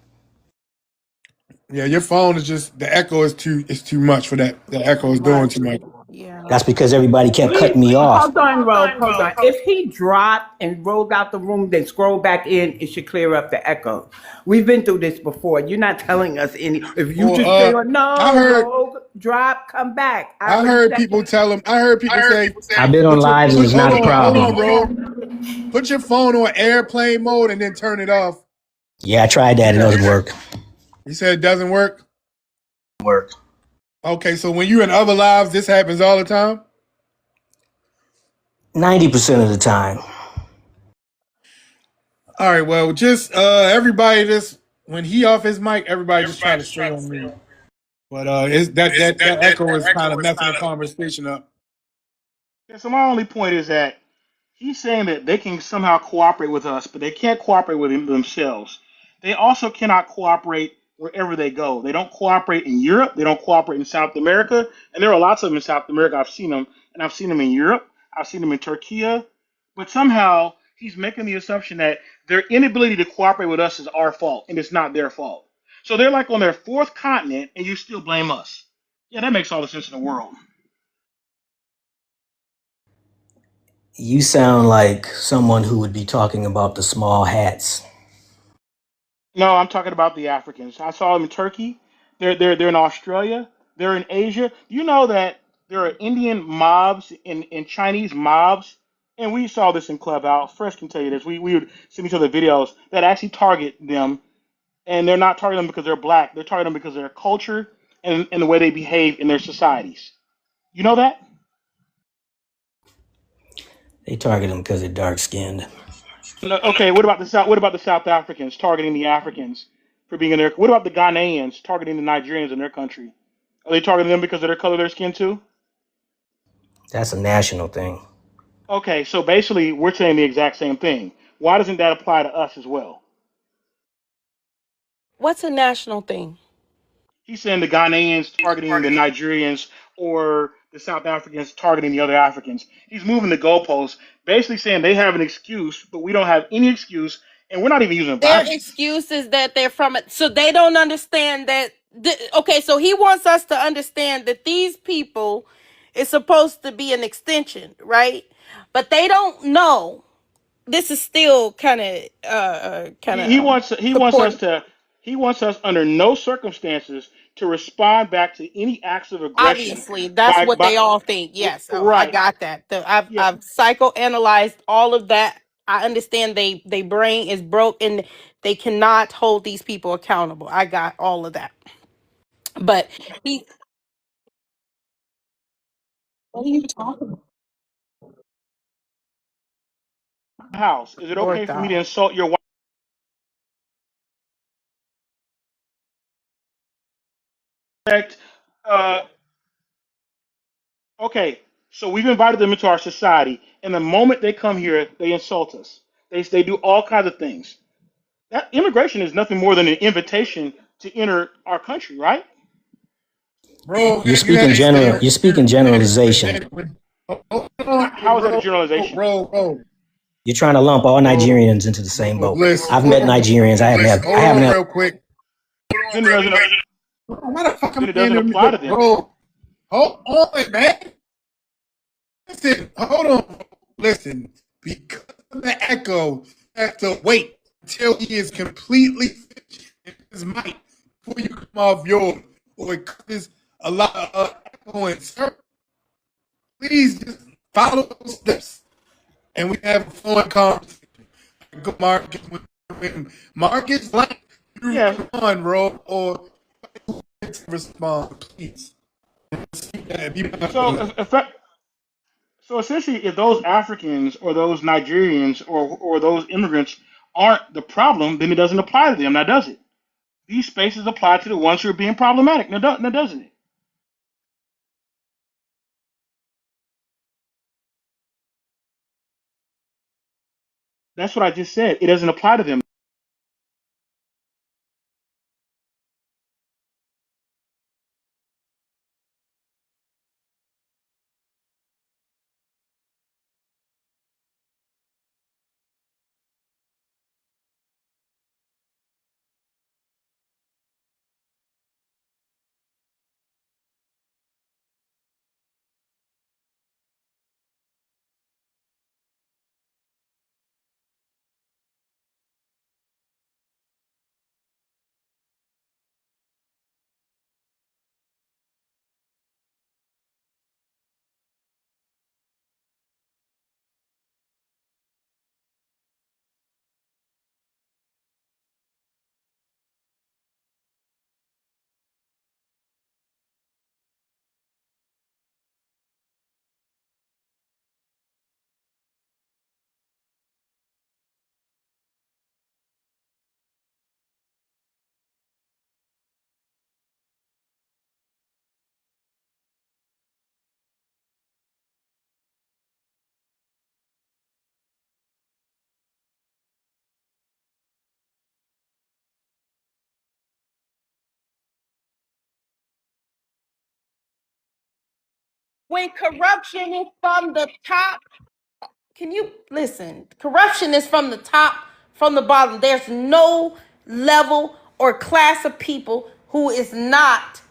Yeah, your phone is just the echo is too much for that. The echo is doing Right. too much. Yeah. That's because everybody kept We cutting me off. hold on, Rogue. Hold on. If he dropped and rolled out the room, then scroll back in, it should clear up the echo. We've been through this before. You're not telling us any. If you Well, just stay on, I no, heard Rogue, drop, come back. I I already heard said people that. tell him. I heard people say, I've been on lives and it's not a hold problem. on, bro. Put your phone on airplane mode and then turn it off. Yeah, I tried that. It doesn't work. You said it doesn't work? Okay, so when you're in other lives, this happens all the time? 90% of the time. All right, well, just everybody just when he off his mic, everybody just try to stay on mute. But that echo is kind of messing the conversation up. Yeah, so my only point is that he's saying that they can somehow cooperate with us, but they can't cooperate with themselves. They also cannot cooperate wherever they go. They don't cooperate in Europe. They don't cooperate in South America. And there are lots of them in South America. I've seen them, and I've seen them in Europe. I've seen them in Turkey. But somehow he's making the assumption that their inability to cooperate with us is our fault, and it's not their fault. So they're like on their fourth continent, and you still blame us. Yeah, that makes all the sense in the world. You sound like someone who would be talking about the small hats. No, I'm talking about the Africans. I saw them in Turkey. They're in Australia. They're in Asia. You know that there are Indian mobs and Chinese mobs, and we saw this in Clubhouse. Fresh can tell you this. We would send each other videos that actually target them, and they're not targeting them because they're black. They're targeting them because of their culture and the way they behave in their societies. You know that? They target them because they're dark skinned. No, okay. What about the South? What about the South Africans targeting the Africans for being in their? What about the Ghanaians targeting the Nigerians in their country? Are they targeting them because of their color of their skin too? That's a national thing. Okay, so basically we're saying the exact same thing. Why doesn't that apply to us as well? What's a national thing? He's saying the Ghanaians targeting the Nigerians or the South Africans targeting the other Africans. He's moving the goalposts, basically saying they have an excuse, but we don't have any excuse, and we're not even using Their violence. excuse is that they're from it, so they don't understand that. Okay, so he wants us to understand that these people is supposed to be an extension, right? But they don't know. This is still kind He of wants purporting. he wants us under no circumstances to respond back to any acts of aggression Obviously, that's what by they all think. Yes, oh, I right. got that. Yeah. I've psychoanalyzed all of that. I understand they brain is broke and they cannot hold these people accountable. I got all of that. But he, what are you talking about? House. Is it Lord okay for me to God. insult your wife? Uh, okay. So we've invited them into our society, and the moment they come here, they insult us. They do all kinds of things. That immigration is nothing more than an invitation to enter our country, right? Bro, You're you speaking had to stay general. on You're speaking generalization. hold How on, is that a generalization? bro. You're trying to lump all Bro, Nigerians into the same boat. listen, I've met Nigerians. I hold haven't on had. real quick. Then it doesn't. Why the fuck am Then it I doesn't in apply the to them. bro? Hold on, man. Listen, hold on. Listen, because of the echo, you have to wait until he is completely finished in his mic before you come off yours, or it causes a lot of echo and sir. Please just follow those steps, and we have a phone conversation. Go, Marcus. When Marcus, like, you Yeah. respond, bro, or respond, please. So so essentially, if those Africans or those Nigerians or those immigrants aren't the problem, then it doesn't apply to them. Now, does it? These spaces apply to the ones who are being problematic. Now doesn't it? That's what I just said. It doesn't apply to them. When corruption is from the top, can you listen? Corruption is from the top, from the bottom. There's no level or class of people who is not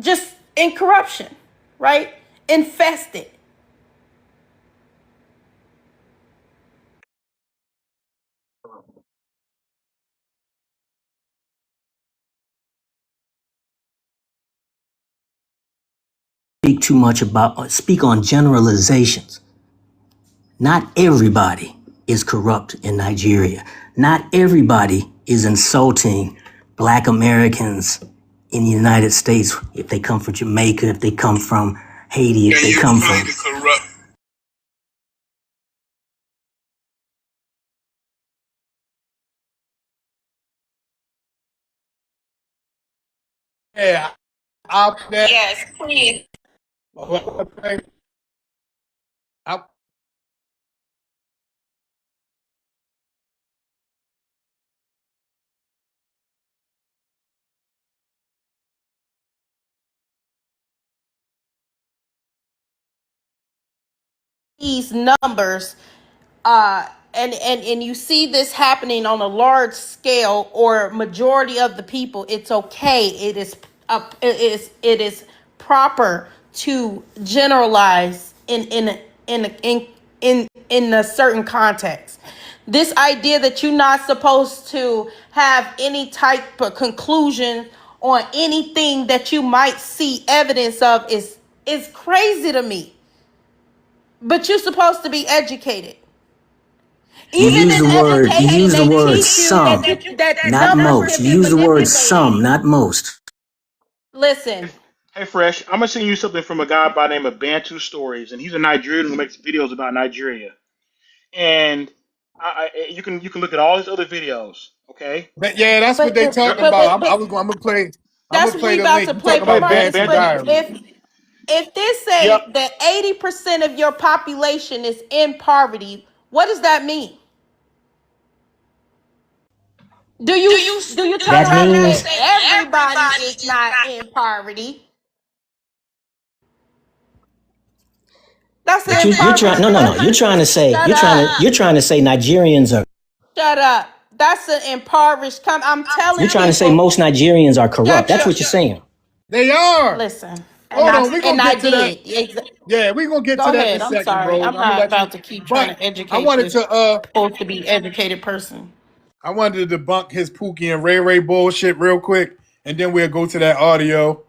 just in corruption, right? Infested. Speak on generalizations. Not everybody is corrupt in Nigeria. Not everybody is insulting Black Americans in the United States if they come from Jamaica, if they come from Haiti, if they come from. Yeah, I'll that. Yes, please. I, These numbers, and you see this happening on a large scale, or majority of the people, it's okay. It is proper to generalize in a certain context. This idea that you're not supposed to have any type of conclusion on anything that you might see evidence of is crazy to me. But you're supposed to be educated. You Even use in the word. You education, use the they word teach you some, that not numbers most. can You be use the word manipulated. some, not most. Listen, Hey, Fresh, I'm gonna send you something from a guy by the name of Bantu Stories, and he's a Nigerian who makes videos about Nigeria. And you can look at all his other videos. Okay. yeah, that's what but they the talking but about. but I but was going. I'm gonna play. I'm that's gonna what play we the about link. to You play. talk But Hey, about Marcus, Bantu but Diary. if this Yep. say that 80% of your population is in poverty, what does that mean? Do you turn That around and say means everybody is not in poverty? That's that an you're trying. impoverished No. You're country. trying to say. Shut up. You're trying to say Nigerians are. Shut up. That's an impoverished country. I'm telling You're trying to say people. most Nigerians are corrupt. Shut That's your. what you're saying. They are. Listen, and Hold I on, we gonna and I get to that. did. Yeah, we gonna get Go to that in a ahead. I'm second, sorry. bro. I'm I'm gonna not let you. about to keep trying But to I educate wanted this to supposed to be educated person. I wanted to debunk his Pookie and Ray Ray bullshit real quick, and then we'll go to that audio.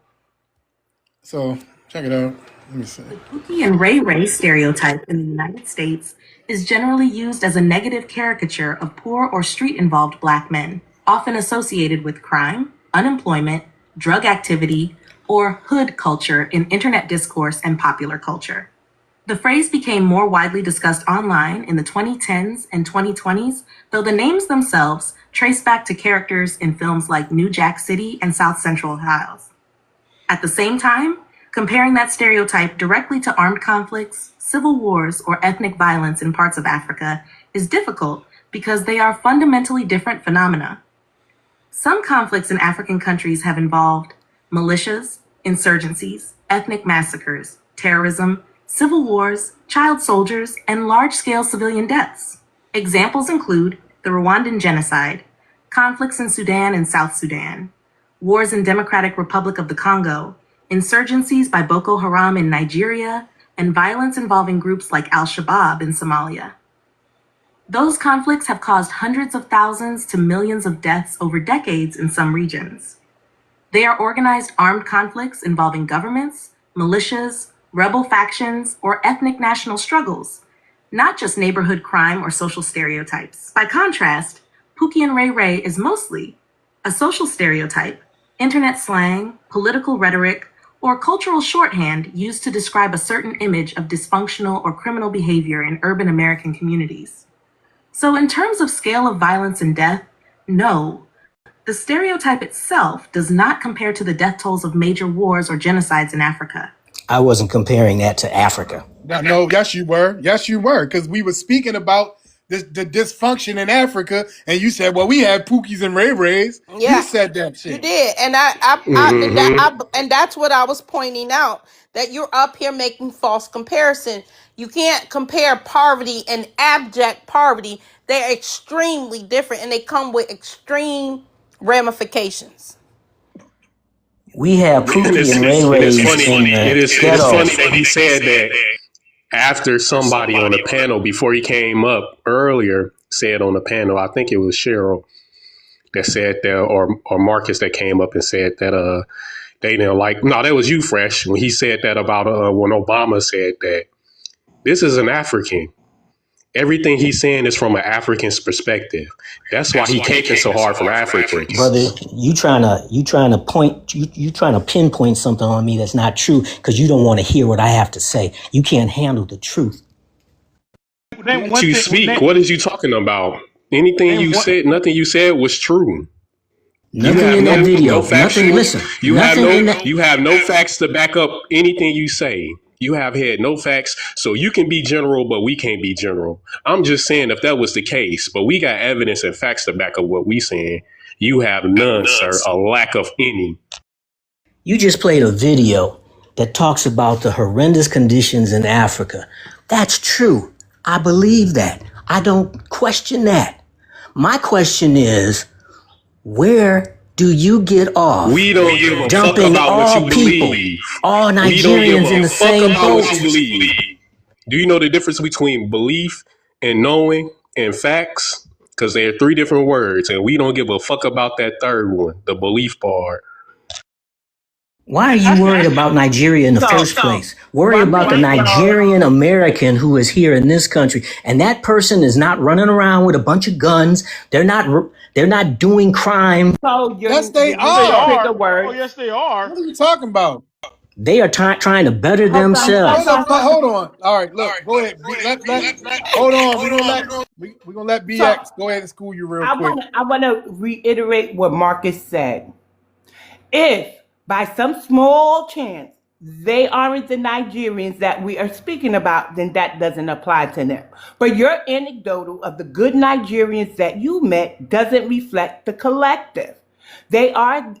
So check it out. Let me see. The Pookie and Ray Ray stereotype in the United States is generally used as a negative caricature of poor or street-involved Black men, often associated with crime, unemployment, drug activity, or hood culture in internet discourse and popular culture. The phrase became more widely discussed online in the 2010s and 2020s, though the names themselves trace back to characters in films like New Jack City and South Central Ohio. At the same time, comparing that stereotype directly to armed conflicts, civil wars, or ethnic violence in parts of Africa is difficult because they are fundamentally different phenomena. Some conflicts in African countries have involved militias, insurgencies, ethnic massacres, terrorism, civil wars, child soldiers, and large-scale civilian deaths. Examples include the Rwandan genocide, conflicts in Sudan and South Sudan, wars in Democratic Republic of the Congo, insurgencies by Boko Haram in Nigeria, and violence involving groups like Al-Shabaab in Somalia. Those conflicts have caused hundreds of thousands to millions of deaths over decades in some regions. They are organized armed conflicts involving governments, militias, rebel factions, or ethnic national struggles, not just neighborhood crime or social stereotypes. By contrast, Pookie and Ray Ray is mostly a social stereotype, internet slang, political rhetoric, or cultural shorthand used to describe a certain image of dysfunctional or criminal behavior in urban American communities. So in terms of scale of violence and death, no, the stereotype itself does not compare to the death tolls of major wars or genocides in Africa. I wasn't comparing that to Africa. No, yes, you were. Yes, you were, because we were speaking about the dysfunction in Africa, and you said, "Well, we have Pookies and Ray Rays." You Yeah, said that you shit. did, and and that's what I was pointing out, that you're up here making false comparison. You can't compare poverty and abject poverty. They're extremely different, and they come with extreme ramifications. We have And Pookie it's and Ray and it's Rays funny. in It the is it is ghetto. funny that he said that after somebody on the panel before he came up earlier said on the panel. I think it was Cheryl that said that, or Marcus that came up and said that they didn't like. No, that was you, Fresh, when he said that about when Obama said that this is an African. Everything he's saying is from an African's perspective. That's why he caking so hard from Africans. Brother, you trying to pinpoint something on me that's not true because you don't want to hear what I have to say. You can't handle the truth. Name Let one you thing. speak. What is you talking about? Anything Name you one. said, nothing you said was true. You Nothing have in that no video. Nothing. factual. Listen. Nothing in that. You have no facts to back up anything you say. You have had no facts, so you can be general, but we can't be general. I'm just saying if that was the case, but we got evidence and facts to back up what we saying. You have none, sir. A lack of any. You just played a video that talks about the horrendous conditions in Africa. That's true. I believe that. I don't question that. My question is, where do you get off We don't give a fuck dumping about what all you people, believe. all We don't give Nigerians in a the fuck same about boat? what you believe. Do you know the difference between belief and knowing and facts? Because they are three different words, and we don't give a fuck about that third one, the belief part. Why are you worried about Nigeria in the So, first place? Worry one about the thing, Nigerian American who is here in this country, and that person is not running around with a bunch of guns. They're not doing crime. so Yes, you're they Yes, they using are. trigger are. Oh, words. yes, they are. What are you talking about? They are trying to better Hold on, hold on, Where themselves. the hold fuck? on. Hold on. All right, look, go ahead. Hold on. We gonna let So BX go ahead and school you real I quick. want to reiterate what Marcus said. If by some small chance they aren't the Nigerians that we are speaking about, then that doesn't apply to them. But your anecdotal of the good Nigerians that you met doesn't reflect the collective. They are,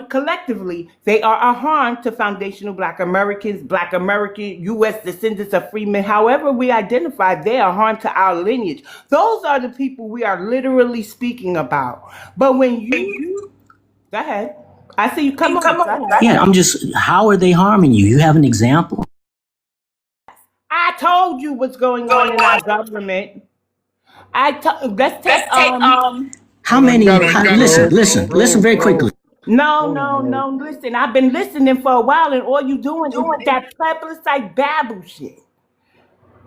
collectively, they are a harm to foundational Black Americans, Black American, U.S. descendants of freemen. However we identify, they are harm to our lineage. Those are the people we are literally speaking about. But when you, go ahead. I see you come on. Go ahead. Yeah, how are they harming you? You have an example? I told you what's going on in our government. Let's take How Hold on. You many, gotta, listen very quickly. no, Hold on, no, bro. no. Listen, I've been listening for a while, and all you doing is that plebiscite babble shit,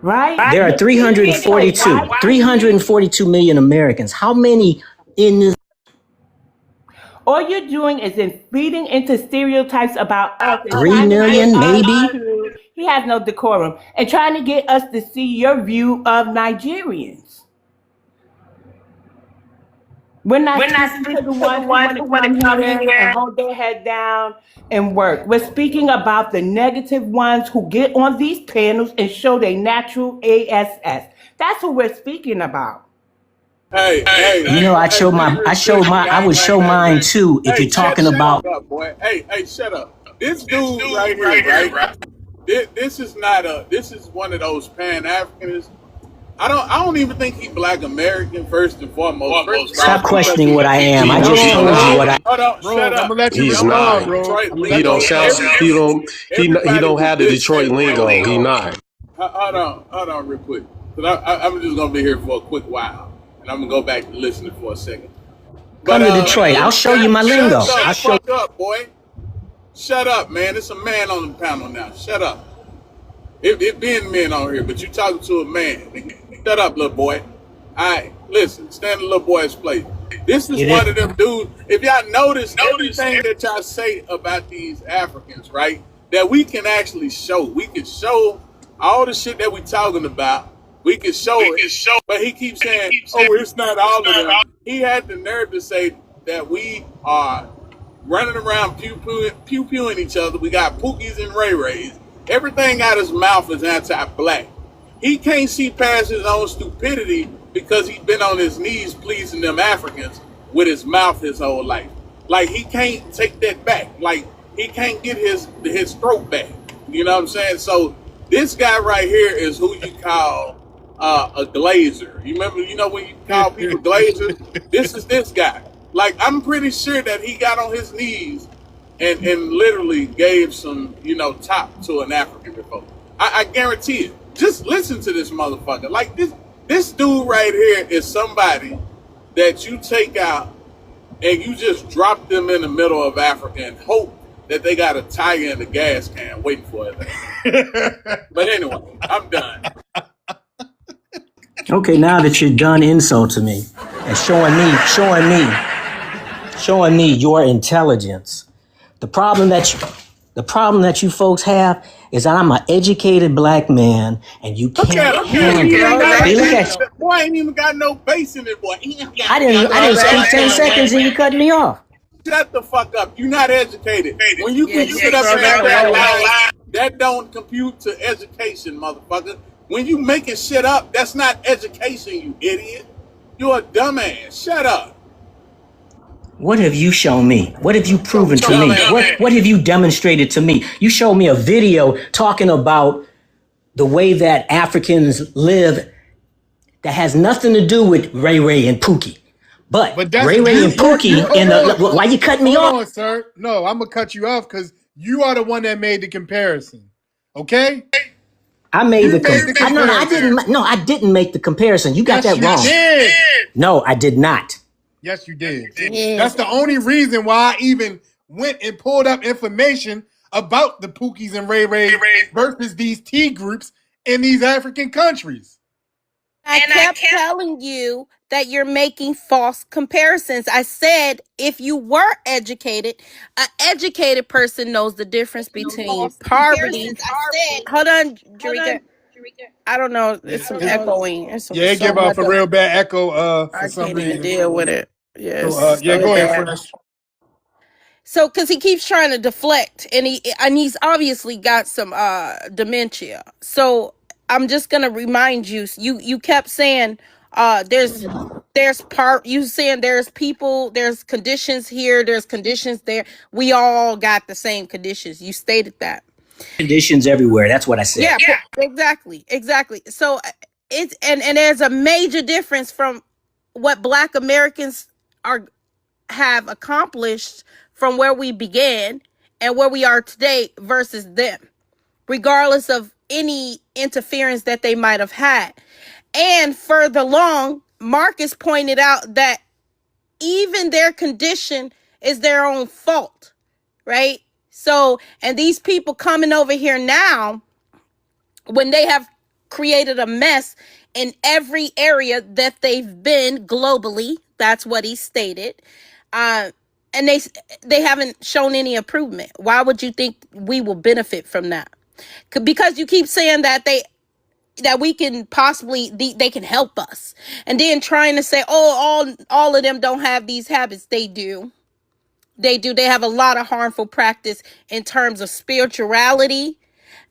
right? There are So why? 342 million Americans. How many in this? All you're doing is in feeding into stereotypes about us and 3 trying to get million, us maybe? to. He has no decorum, and trying to get us to see your view of Nigerians. We're not speaking to the ones who want to come here and hold their head down and work. We're speaking about the negative ones who get on these panels and show their natural ASS. That's who we're speaking about. You know, I would show mine too if you're talking about. Up, boy. Hey, shut up. This dude right here, right? This is not a. This is one of those Pan Africanists. I don't even think he Black American first and foremost. Stop questioning what I am. I just told you what I. Hold on, Bro, shut I'm up. gonna let you He's respond, not. bro. He don't sound. He don't have the Detroit lingo. He not. Hold on, real quick. Cause I'm just gonna be here for a quick while, and I'm gonna go back to listening for a second. Come to Detroit. I'll show you my lingo. Shut up, boy. Shut up, man. There's a man on the panel now. Shut up. It being men on here, but you talking to a man. Shut up, little boy. All right, listen. Stand in the little boy's place. This is one of them dudes. If y'all notice everything that y'all say about these Africans, right? That we can actually show. We can show all the shit that we talking about. We can show it. But he keeps saying, "Oh, it's not all of them." He had the nerve to say that we are running around pew-pewing each other. We got Pookies and Ray Rays. Everything out his mouth is anti-black. He can't see past his own stupidity because he's been on his knees pleasing them Africans with his mouth his whole life. Like he can't take that back. Like he can't get his throat back. You know what I'm saying? So this guy right here is who you call a glazer. You remember? You know when you call people glazers? This is this guy. Like I'm pretty sure that he got on his knees and literally gave some top to an African before. I guarantee it. Just listen to this motherfucker. Like this dude right here is somebody that you take out and you just drop them in the middle of Africa and hope that they got a tiger in the gas can waiting for it. But anyway, I'm done. Okay, now that you're done insulting me and showing me your intelligence, the problem that you folks have is that I'm an educated black man and you Look at can't him. He handle ain't got it. See, look a, at you. boy ain't even got no bass in it, boy. I didn't speak 10 seconds and you cut me off. Shut the fuck up. You're not educated. When you can sit up you and sound act like that a loud, that don't compute to education, motherfucker. When you making shit up, that's not education, you idiot. You're a dumbass. Shut up. What have you shown me? What have you proven to me? Dumbass. What have you demonstrated to me? You showed me a video talking about the way that Africans live that has nothing to do with Ray Ray and Pookie. But that's Ray Ray and Pookie why you cutting me off? Hold on, sir. No, I'm gonna cut you off because you are the one that made the comparison. Okay? I didn't make the comparison. You got that wrong. Did. No, I did not. Yes, you did. That's the only reason why I even went and pulled up information about the Pookies and Ray Ray versus these T groups in these African countries. I kept telling you that you're making false comparisons. I said if you were educated, an educated person knows the difference between poverty. Hold on, Jerika. I don't know. It's some echoing. It's some, it give off a real bad echo for some reason. I can't even deal with it. Yes. So, go ahead, Fresh. So, because he keeps trying to deflect, and he's obviously got some dementia. So, I'm just gonna remind you. You kept saying there's you saying there's people, there's conditions here, there's conditions there. We all got the same conditions. You stated that. Conditions everywhere. That's what I said. Yeah. Exactly. So it's and there's a major difference from what Black Americans have accomplished from where we began and where we are today versus them, regardless of any interference that they might have had. And further along, Marcus pointed out that even their condition is their own fault, right? So, and these people coming over here now, when they have created a mess in every area that they've been globally, that's what he stated, and they haven't shown any improvement. Why would you think we will benefit from that? Because you keep saying that we can possibly they can help us, and then trying to say, oh, all of them don't have these habits. They do. They have a lot of harmful practice in terms of spirituality,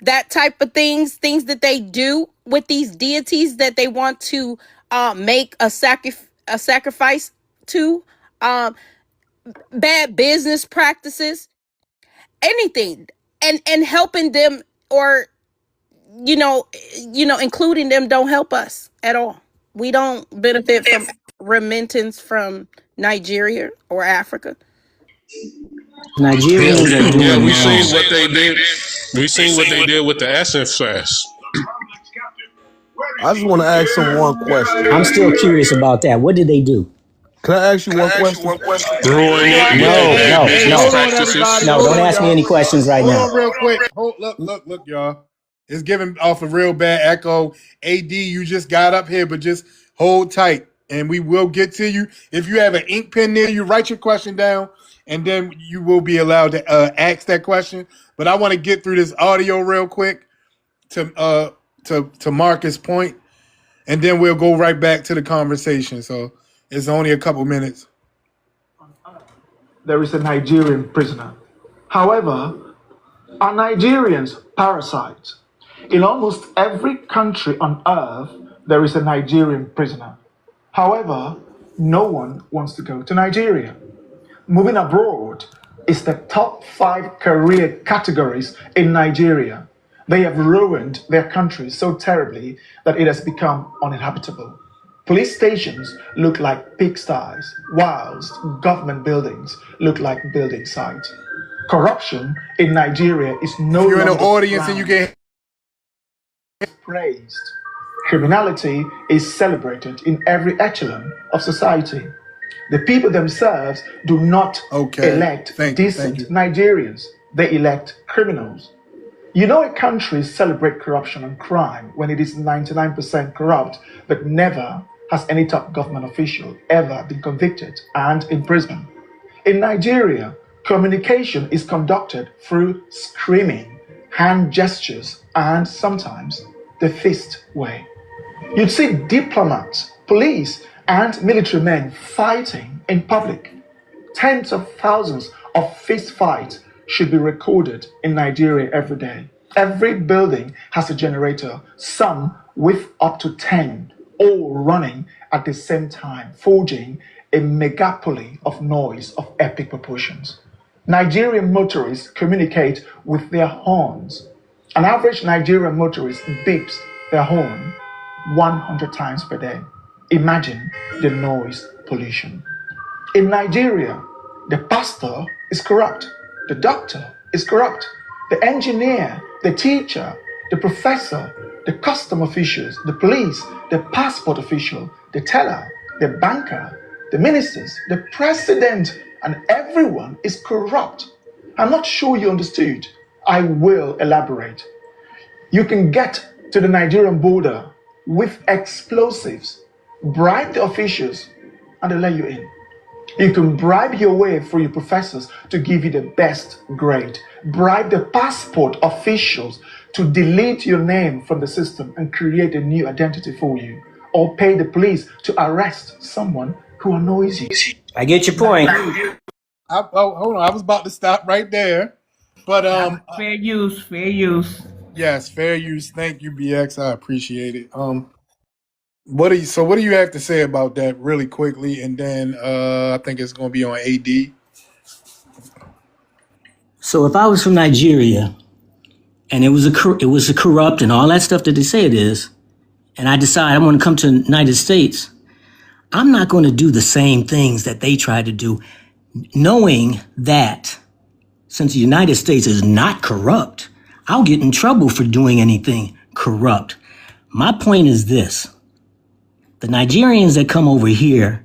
that type of things that they do with these deities that they want to make a sacrifice to, bad business practices, anything, and helping them, or including them, don't help us at all. We don't benefit from remittance from Nigeria or Africa. Nigerians are doing Yeah, we wrong. seen what they did. We seen what they did with the Essence Fest. I just want to ask them one question. I'm still curious about that. What did they do? Can I ask you one question? Ruin it. No. Practices. No, don't ask me any questions right now. Hold on real quick. Look, y'all. It's giving off a real bad echo. AD, you just got up here, but just hold tight, and we will get to you. If you have an ink pen near you, write your question down, and then you will be allowed to ask that question. But I want to get through this audio real quick to Marcus' point, and then we'll go right back to the conversation. So it's only a couple minutes. There is a Nigerian prisoner. However, are Nigerians parasites? In almost every country on earth, there is a Nigerian prisoner. However, no one wants to go to Nigeria. Moving abroad is the top 5 career categories in Nigeria. They have ruined their country so terribly that it has become uninhabitable. Police stations look like pigsties, whilst government buildings look like building sites. Corruption in Nigeria is no If you're in the longer audience and you frowned, get praised. Criminality is celebrated in every echelon of society. The people themselves do not elect decent Nigerians, they elect criminals. You know, a country celebrates corruption and crime when it is 99% corrupt, but never has any top government official ever been convicted and imprisoned. In Nigeria, communication is conducted through screaming, hand gestures, and sometimes the fist way. You'd see diplomats, police, and military men fighting in public. Tens of thousands of fist fights should be recorded in Nigeria every day. Every building has a generator, some with up to 10, all running at the same time, forging a megapoly of noise of epic proportions. Nigerian motorists communicate with their horns. An average Nigerian motorist beeps their horn 100 times per day. Imagine the noise pollution. In Nigeria, the pastor is corrupt, the doctor is corrupt, the engineer, the teacher, the professor, the custom officials, the police, the passport official, the teller, the banker, the ministers, the president, and everyone is corrupt. I'm not sure you understood. I will elaborate. You can get to the Nigerian border with explosives, bribe the officials, and they let you in. You can bribe your way through your professors to give you the best grade. Bribe the passport officials to delete your name from the system and create a new identity for you. Or pay the police to arrest someone who annoys you. I get your point. Hold on, I was about to stop right there. But Fair use, fair use. yes, fair use. Thank you, BX. I appreciate it. What do you have to say about that really quickly? And then I think it's gonna be on AD. So if I was from Nigeria and it was a corrupt and all that stuff that they say it is, and I decide I'm going to come to the United States, I'm not going to do the same things that they tried to do, knowing that since the United States is not corrupt, I'll get in trouble for doing anything corrupt. My point is this. The Nigerians that come over here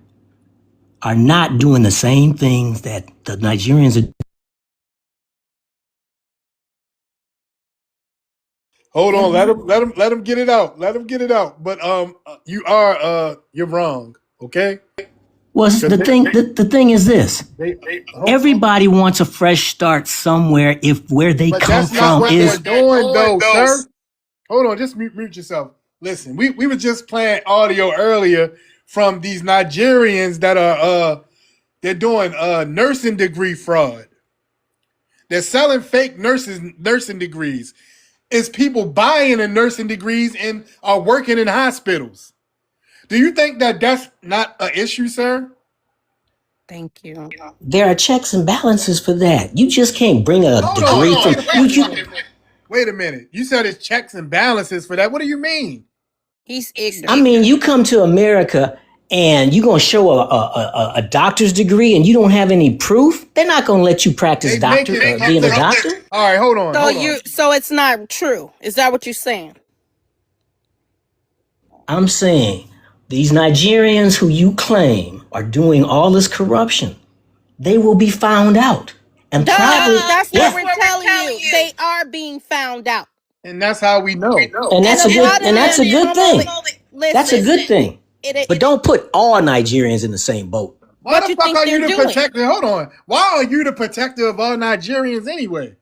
are not doing the same things that the Nigerians are. Hold on, let him get it out. Let him get it out. But you're wrong. Okay. Well, the thing is this. Everybody wants a fresh start somewhere if where they come from is. They're doing though, sir. Hold on, just mute yourself. Listen, we were just playing audio earlier from these Nigerians that are they're doing nursing degree fraud. They're selling fake nursing degrees. It's people buying the nursing degrees and are working in hospitals. Do you think that that's not an issue, sir? Thank you. There are checks and balances for that. You just can't bring a degree from. Wait a minute. You said it's checks and balances for that. What do you mean? He's ignorant. I mean, you come to America and you're going to show a doctor's degree and you don't have any proof, they're not going to let you practice being a doctor. All right, hold on. So it's not true. Is that what you're saying? I'm saying these Nigerians who you claim are doing all this corruption, they will be found out. And that's what we're telling you. They are being found out. And that's how we know. And that's a good thing. That's a good thing. But don't put all Nigerians in the same boat. Why the fuck are you the protector? Hold on. Why are you the protector of all Nigerians anyway?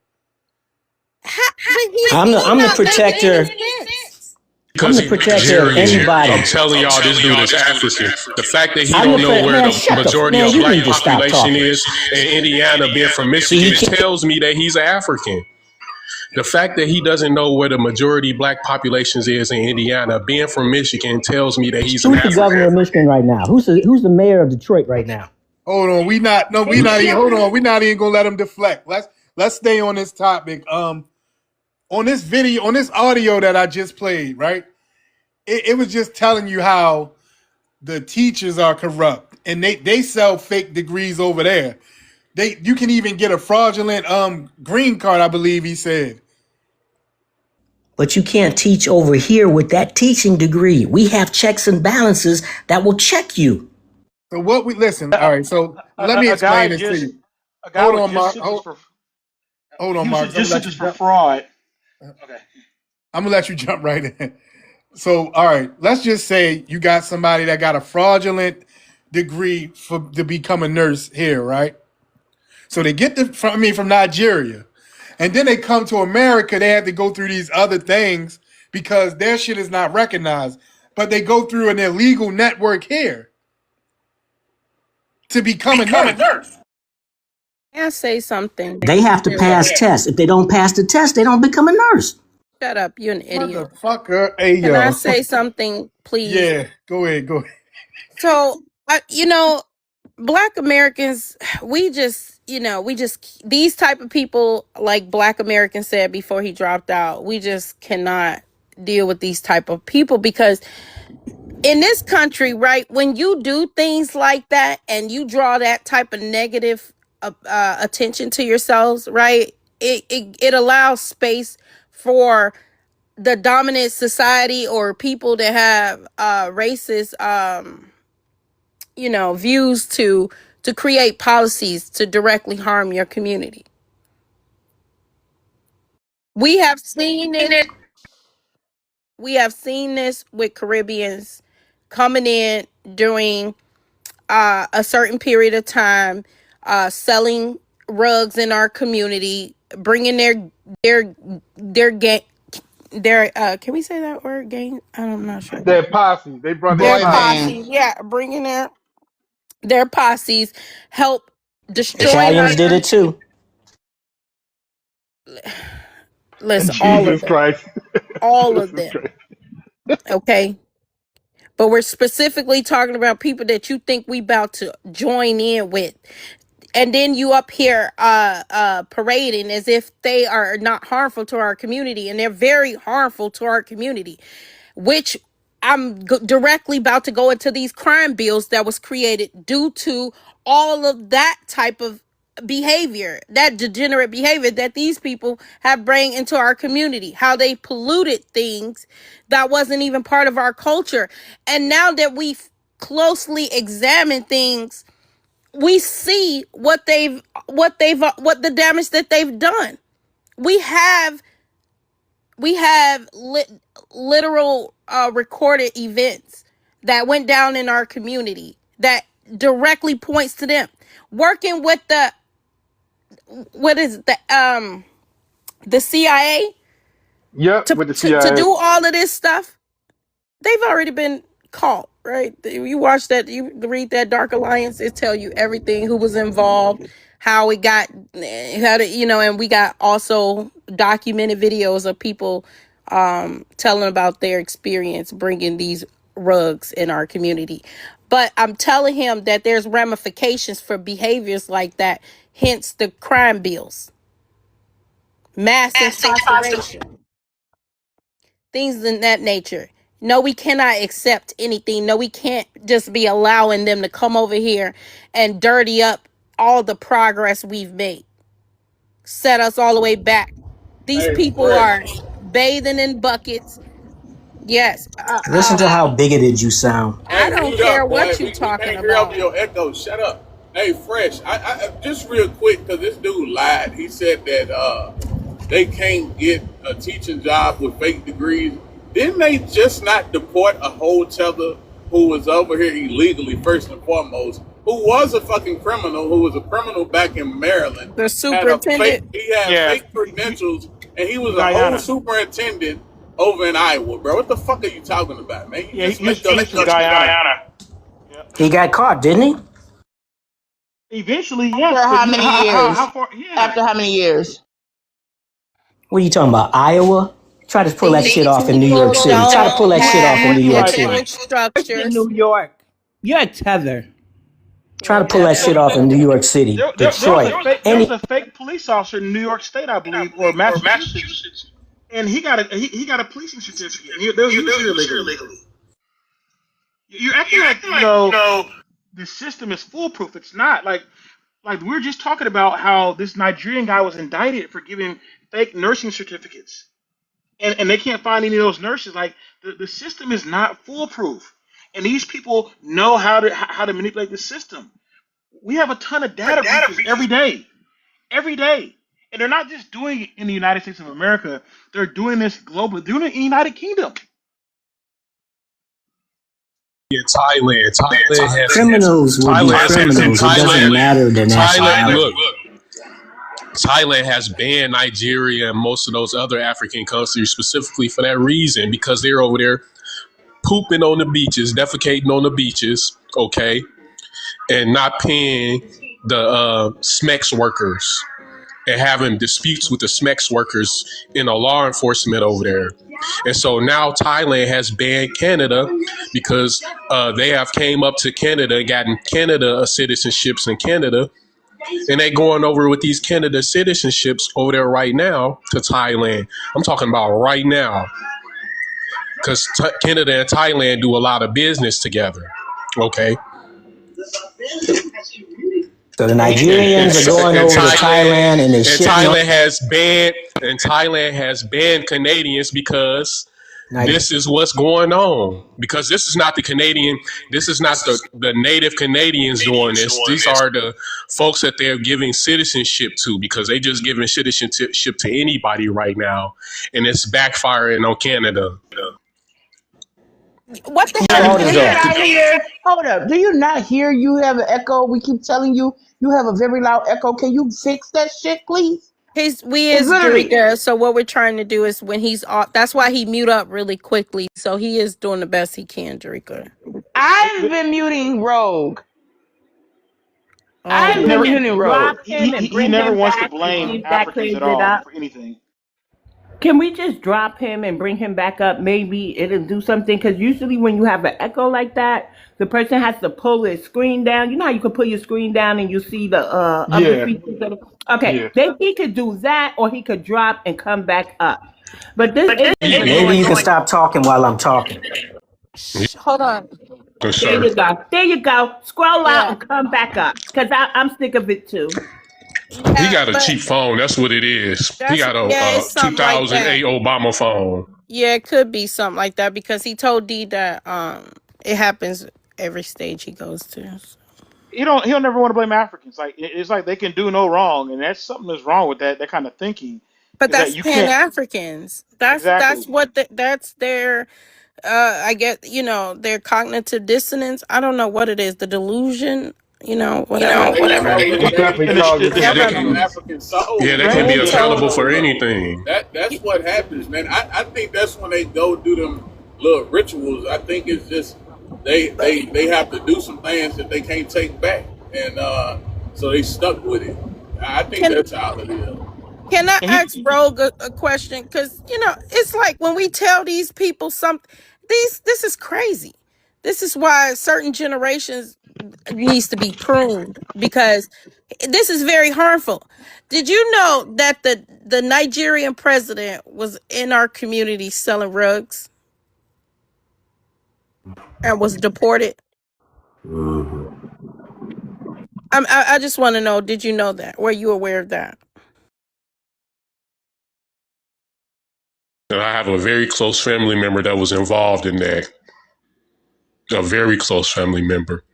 I'm the protector. Because I'm the protector of anybody. I'm telling y'all, this dude is African. The fact that he don't know where the majority of black population is in Indiana, being from Michigan, tells me that he's African. The fact that he doesn't know where the majority black populations is in Indiana, being from Michigan, tells me that he's an Who's the governor African. of Michigan right now? Who's the mayor of Detroit right now? Hold on, we not even hold on. We're not even gonna let him deflect. Let's stay on this topic. On this video, on this audio that I just played, right? It was just telling you how the teachers are corrupt and they sell fake degrees over there. You can even get a fraudulent green card, I believe he said. But you can't teach over here with that teaching degree. We have checks and balances that will check you. So what we listen, all right, so let me A guy explain this to just you. a guy Hold was on, just Mark. sentenced for Hold on, he was Mark. just sentenced for fraud. Okay. I'm gonna let you jump right in. So, all right, let's just say you got somebody that got a fraudulent degree to become a nurse here, right? So they get from Nigeria, and then they come to America. They have to go through these other things because their shit is not recognized, but they go through an illegal network here to become a nurse. May I say something? They have to pass tests. If they don't pass the test, they don't become a nurse. Shut up, you're an idiot. Motherfucker, hey Can I yo. say something, please? Yeah, go ahead. So, Black Americans, we just these type of people, like Black American said before he dropped out, we just cannot deal with these type of people because in this country, right, when you do things like that and you draw that type of negative attention to yourselves, right, it allows space for the dominant society or people that have racist views to create policies to directly harm your community. We have seen it. We have seen this with Caribbeans coming in during a certain period of time, selling rugs in our community, bringing their gang, their can we say that word gang? I'm not sure. Their posse. They brought their Their Boy posse. band. posse, yeah, bringing their posses, help destroying our. Italians did it too. Listen, all of Jesus them, Christ. all of Jesus them. Christ. Okay, but we're specifically talking about people that you think we about to join in with, and then you up here parading as if they are not harmful to our community, and they're very harmful to our community, which I'm directly about to go into these crime bills that was created due to all of that type of behavior, that degenerate behavior that these people have bring into our community, how they polluted things that wasn't even part of our culture. And now that we've closely examined things, we see what the damage that they've done. We have literal recorded events that went down in our community that directly points to them working with the CIA Yep, to, with the to CIA. do all of this stuff. They've already been caught, right? You watch that, you read that Dark Alliance, it tell you everything, who was involved, how it got, how to, and we got also documented videos of people telling about their experience bringing these rugs in our community. But I'm telling him that there's ramifications for behaviors like that, hence the crime bills, mass incarceration, things in that nature. No, we cannot accept anything. No, we can't just be allowing them to come over here and dirty up all the progress we've made, set us all the way back. These Hey, people Fresh. are bathing in buckets. Yes. Listen to how bigoted you sound. I Hey, don't mute care up, boy. what you We talking can't hear over about. your echo. Shut up. Hey, Fresh. I just real quick, because this dude lied. He said that they can't get a teaching job with fake degrees. Didn't they just not deport a whole tether who was over here illegally, first and foremost, who was a fucking criminal, who was a criminal back in Maryland, The he superintendent. had Yeah, fake credentials, and he was a whole Guyana. superintendent over in Iowa, bro. What the fuck are you talking about, man? You Yeah, just he make was up from shit. Guyana. Yep. He got caught, didn't he? Eventually, After yes, but how many how years? far? Yeah, After how many years? What are you talking about? Iowa? Try to pull that These shit off in New York people City. Try to pull don't that shit off in have New York Like City. network In structures. New York. You're a tether. Try to pull that shit off in New York City, there was a Detroit, fake any. police officer in New York State, I believe, or Massachusetts, and he got a policing certificate, and they was using it illegally. You're acting like the system is foolproof. It's not. Like we were just talking about how this Nigerian guy was indicted for giving fake nursing certificates, and they can't find any of those nurses. Like the system is not foolproof, and these people know how to manipulate the system. We have a ton of data breaches every day, and they're not just doing it in the United States of America. They're doing this globally. They're doing it in the United Kingdom. Yeah, Thailand has Criminals will be criminals. It doesn't matter the nationality. Thailand has banned Nigeria and most of those other African countries specifically for that reason, because they're over there pooping on the beaches, defecating on the beaches, okay, and not paying the SMEX workers and having disputes with the SMEX workers in a law enforcement over there. And so now Thailand has banned Canada because they have came up to Canada and gotten Canada citizenships in Canada. And they going over with these Canada citizenships over there right now to Thailand. I'm talking about right now, because Canada and Thailand do a lot of business together. Okay. So the Nigerians are going over to Thailand and they're shitting on. Thailand has banned Canadians because this is what's going on. Because this is not the Canadian, this is not the native Canadians doing this. These are the folks that they're giving citizenship to, because they just giving citizenship to anybody right now, and it's backfiring on Canada. What the Do hell? you not hear? Hold up. Do you not hear you have an echo? We keep telling you you have a very loud echo. Can you fix that shit, please? We It's is literally. Drika, so what we're trying to do is when he's off, that's why he mute up really quickly. So he is doing the best he can, Drika. I've been muting Rogue. He I've been never muting Rogue. Drop him and he bring never him wants to back and blame see if that Africans clears at it all up. for anything. Can we just drop him and bring him back up? Maybe it'll do something. Because usually when you have an echo like that, the person has to pull their screen down. You know how you can pull your screen down and you see the other Yeah, features of it? Okay, yeah. then he could do that, or he could drop and come back up. But this isn't Maybe you can stop talking while I'm talking. Hold on. There you go. There you go. Scroll out Yeah. and come back up. Because I'm sick of it too. He Yeah, got a but cheap phone. That's what it is. He got it's a something like that. 2008 Obama phone. Yeah, it could be something like that because he told D that it happens every stage he goes to. He'll never want to blame Africans. Like it's like they can do no wrong, and that's something that's wrong with that kind of thinking. But Is that that's you Pan can't Africans. That's exactly. what that's their I get, their cognitive dissonance. I don't know what it is, the delusion, whatever. They definitely And cause the it. got strange on African soul. Yeah, they can be Brain accountable cells. for anything. That's what happens, man. I think that's when they go do them little rituals. I think it's just they have to do some things that they can't take back, and so they stuck with it. I think Can that's how it is. can I and ask Rogue a question? Because it's like when we tell these people something, this is crazy. This is why certain generations needs to be pruned because this is very harmful. Did you know that the Nigerian president was in our community selling rugs and was deported? I just want to know, did you know that? Were you aware of that? And I have a very close family member that was involved in that. A very close family member.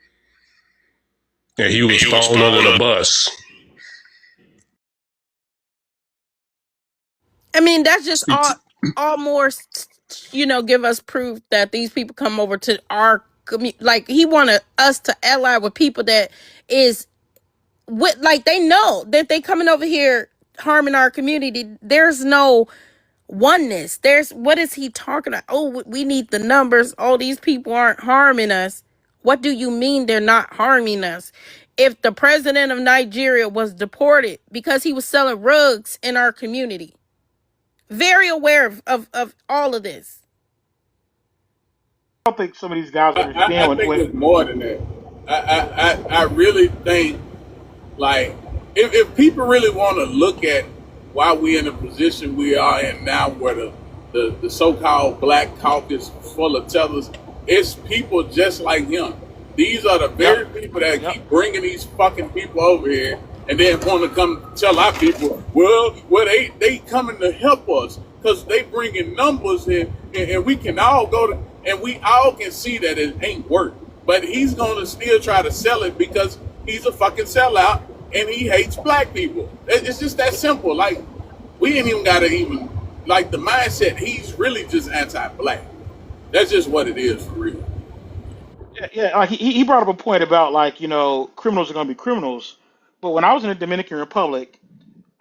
And he was thrown under the bus. I mean, that's just all more, give us proof that these people come over to our community. Like he wanted us to ally with people that is with, like they know that they coming over here harming our community. There's no oneness. What is he talking about? Oh, we need the numbers. Oh, these people aren't harming us. What do you mean they're not harming us? If the president of Nigeria was deported because he was selling rugs in our community, Very aware of all of this. I don't think some of these guys I understand think when it's more than that. I really think, like, if people really want to look at why we in the position we are in now, where the so-called black caucus full of tellers, it's people just like him. These are the very people that keep bringing these fucking people over here and then want to come tell our people, well, they coming to help us because they bringing numbers in, and we can all go to, and we all can see that it ain't work. But he's going to still try to sell it because he's a fucking sellout and he hates black people. It's just that simple. Like, we ain't even got to even, like, the mindset, he's really just anti-black. That's just what it is for real. yeah, like he brought up a point about, like, criminals are going to be criminals. But when I was in the Dominican Republic,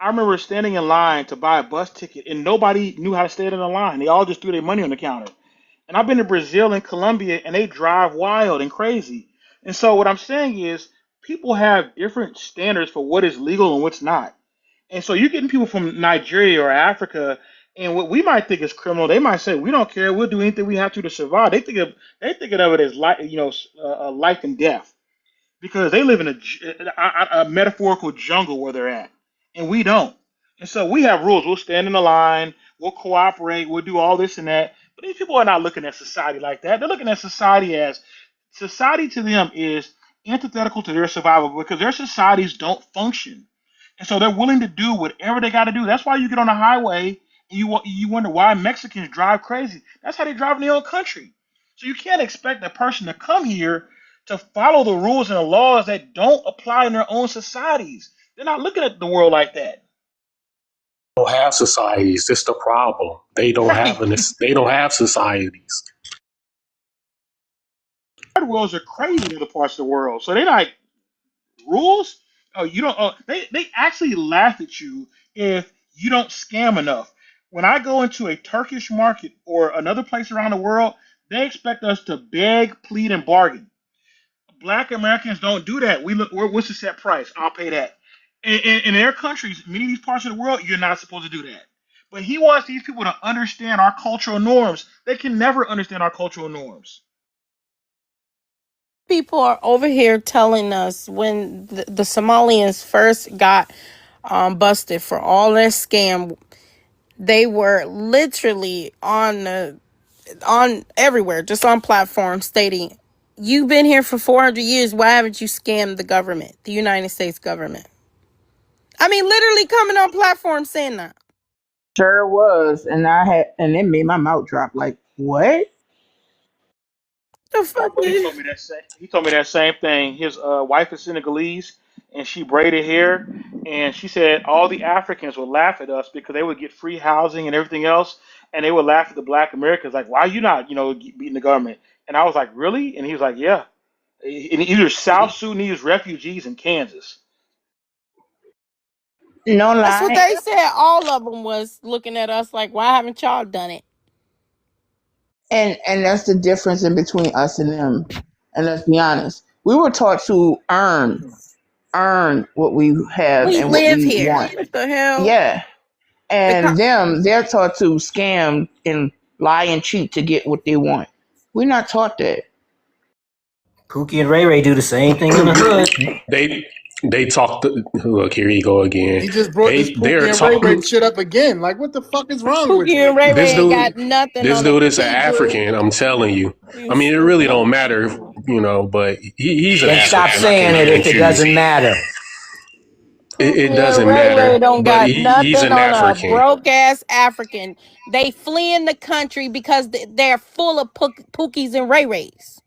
I remember standing in line to buy a bus ticket and nobody knew how to stand in the line. They all just threw their money on the counter. And I've been to Brazil and Colombia and they drive wild and crazy. And so what I'm saying is people have different standards for what is legal and what's not. And so you're getting people from Nigeria or Africa, and what we might think is criminal, they might say, "We don't care. We'll do anything we have to survive." They think of it as life and death because they live in a metaphorical jungle where they're at, and we don't. And so we have rules. We'll stand in the line. We'll cooperate. We'll do all this and that. But these people are not looking at society like that. They're looking at society as society to them is antithetical to their survival because their societies don't function. And so they're willing to do whatever they got to do. That's why you get on the highway and you wonder why Mexicans drive crazy. That's how they drive in their own country. So you can't expect a person to come here to follow the rules and the laws that don't apply in their own societies. They're not looking at the world like that. Don't have societies. That's the problem. They don't Right. have they don't have societies. Third worlds are crazy in other parts of the world. So they're like, rules? Oh, you don't. Oh, they actually laugh at you if you don't scam enough. When I go into a Turkish market or another place around the world, they expect us to beg, plead, and bargain. Black Americans don't do that. What's the set price? I'll pay that. In their countries, many of these parts of the world, you're not supposed to do that. But he wants these people to understand our cultural norms. They can never understand our cultural norms. People are over here telling us when the Somalians first got busted for all their scam, they were literally on everywhere, just on platforms stating, "You've been here for 400 years. Why haven't you scammed the government, the United States government?" I mean, literally coming on platforms saying that. Sure was, and it made my mouth drop. Like, what? The fuck He is? told me that same. He told me that same thing. His wife is Senegalese, and she braided hair, and she said all the Africans would laugh at us because they would get free housing and everything else, and they would laugh at the Black Americans like, "Why are you not, beating the government?" And I was like, "Really?" And he was like, "Yeah." And either South Sudanese refugees in Kansas. No That's what lie. they said. All of them was looking at us like, "Why haven't y'all done it?" And that's the difference in between us and them. And let's be honest, we were taught to earn what we have We and what live we here. want. What the hell? Yeah. And they're taught to scam and lie and cheat to get what they want. We're not taught that. Pookie and Ray Ray do the same thing in the hood. They talk. Look, here you go again. He just brought this They're Pookie and Ray Ray talking. shit up again. Like, what the fuck is wrong with Pookie you? and Ray This Ray ain't dude, got nothing this on the dude is an people. African. I'm telling you. You I mean, it really stupid. don't matter, but he's an Then stop African. I can saying it if it guarantee you. doesn't matter. It Pookie and doesn't Ray Ray matter, don't but got he's nothing an on a African. broke ass African. They flee in the country because they're full of Pookies and Ray Rays.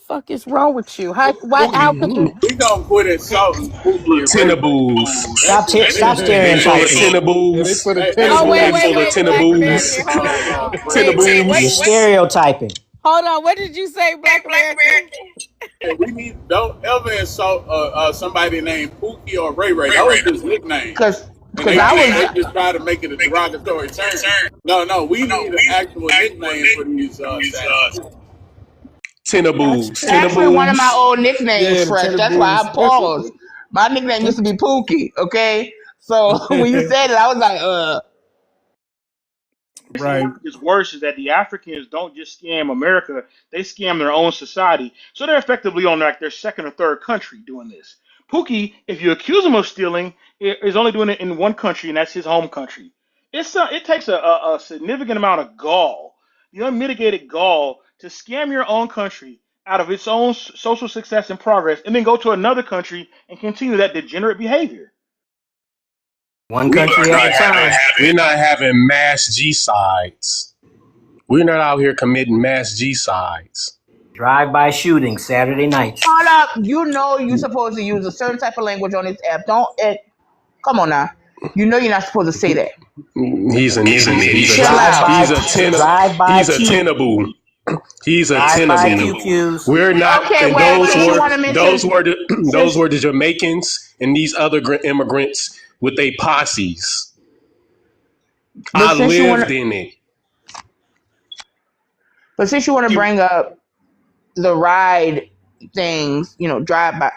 Fuck is wrong with you? How could you? We gonna quit insulting Pookie and Ray Ray. Tennaboos. Stop They full of stereotyping. Yeah, they tennaboos. put a Hey, tennis Oh, ball They in full of front. wait, Black tennaboos. American. Hold on, y'all. Wait, You're Tennaboos. stereotyping. hold on. What did you say, Black American? we need don't ever insult somebody named Pookie or Ray Ray. Those are just nicknames, Cause, and cause I was they just try to make it a derogatory term. No, we need an actual nickname for these savages. That's Tennaboos. actually crazy. one of my Tennaboos. old nicknames, Yeah, the Fresh. tennis That's why balls. I paused. My nickname used to be Pookie. Okay, so when you said it, I was like, Right. Africans worse is that the Africans don't just scam America, they scam their own society. So they're effectively on like their second or third country doing this. Pookie, if you accuse him of stealing, is only doing it in one country, and that's his home country. It takes a significant amount of gall, the unmitigated gall, to scam your own country out of its own social success and progress, and then go to another country and continue that degenerate behavior. One country at a time. We're not having mass G-sides. We're not out here committing mass G-sides. Drive-by shooting Saturday nights. Hold up. You know you're supposed to use a certain type of language on this app. Come on now. You know you're not supposed to say that. He's an idiot. He's a tenable. He's a tenable. We're not. Okay, and well, those were the Jamaicans and these other immigrants with their posses. I lived in it. But since you want to bring up the ride things, drive by,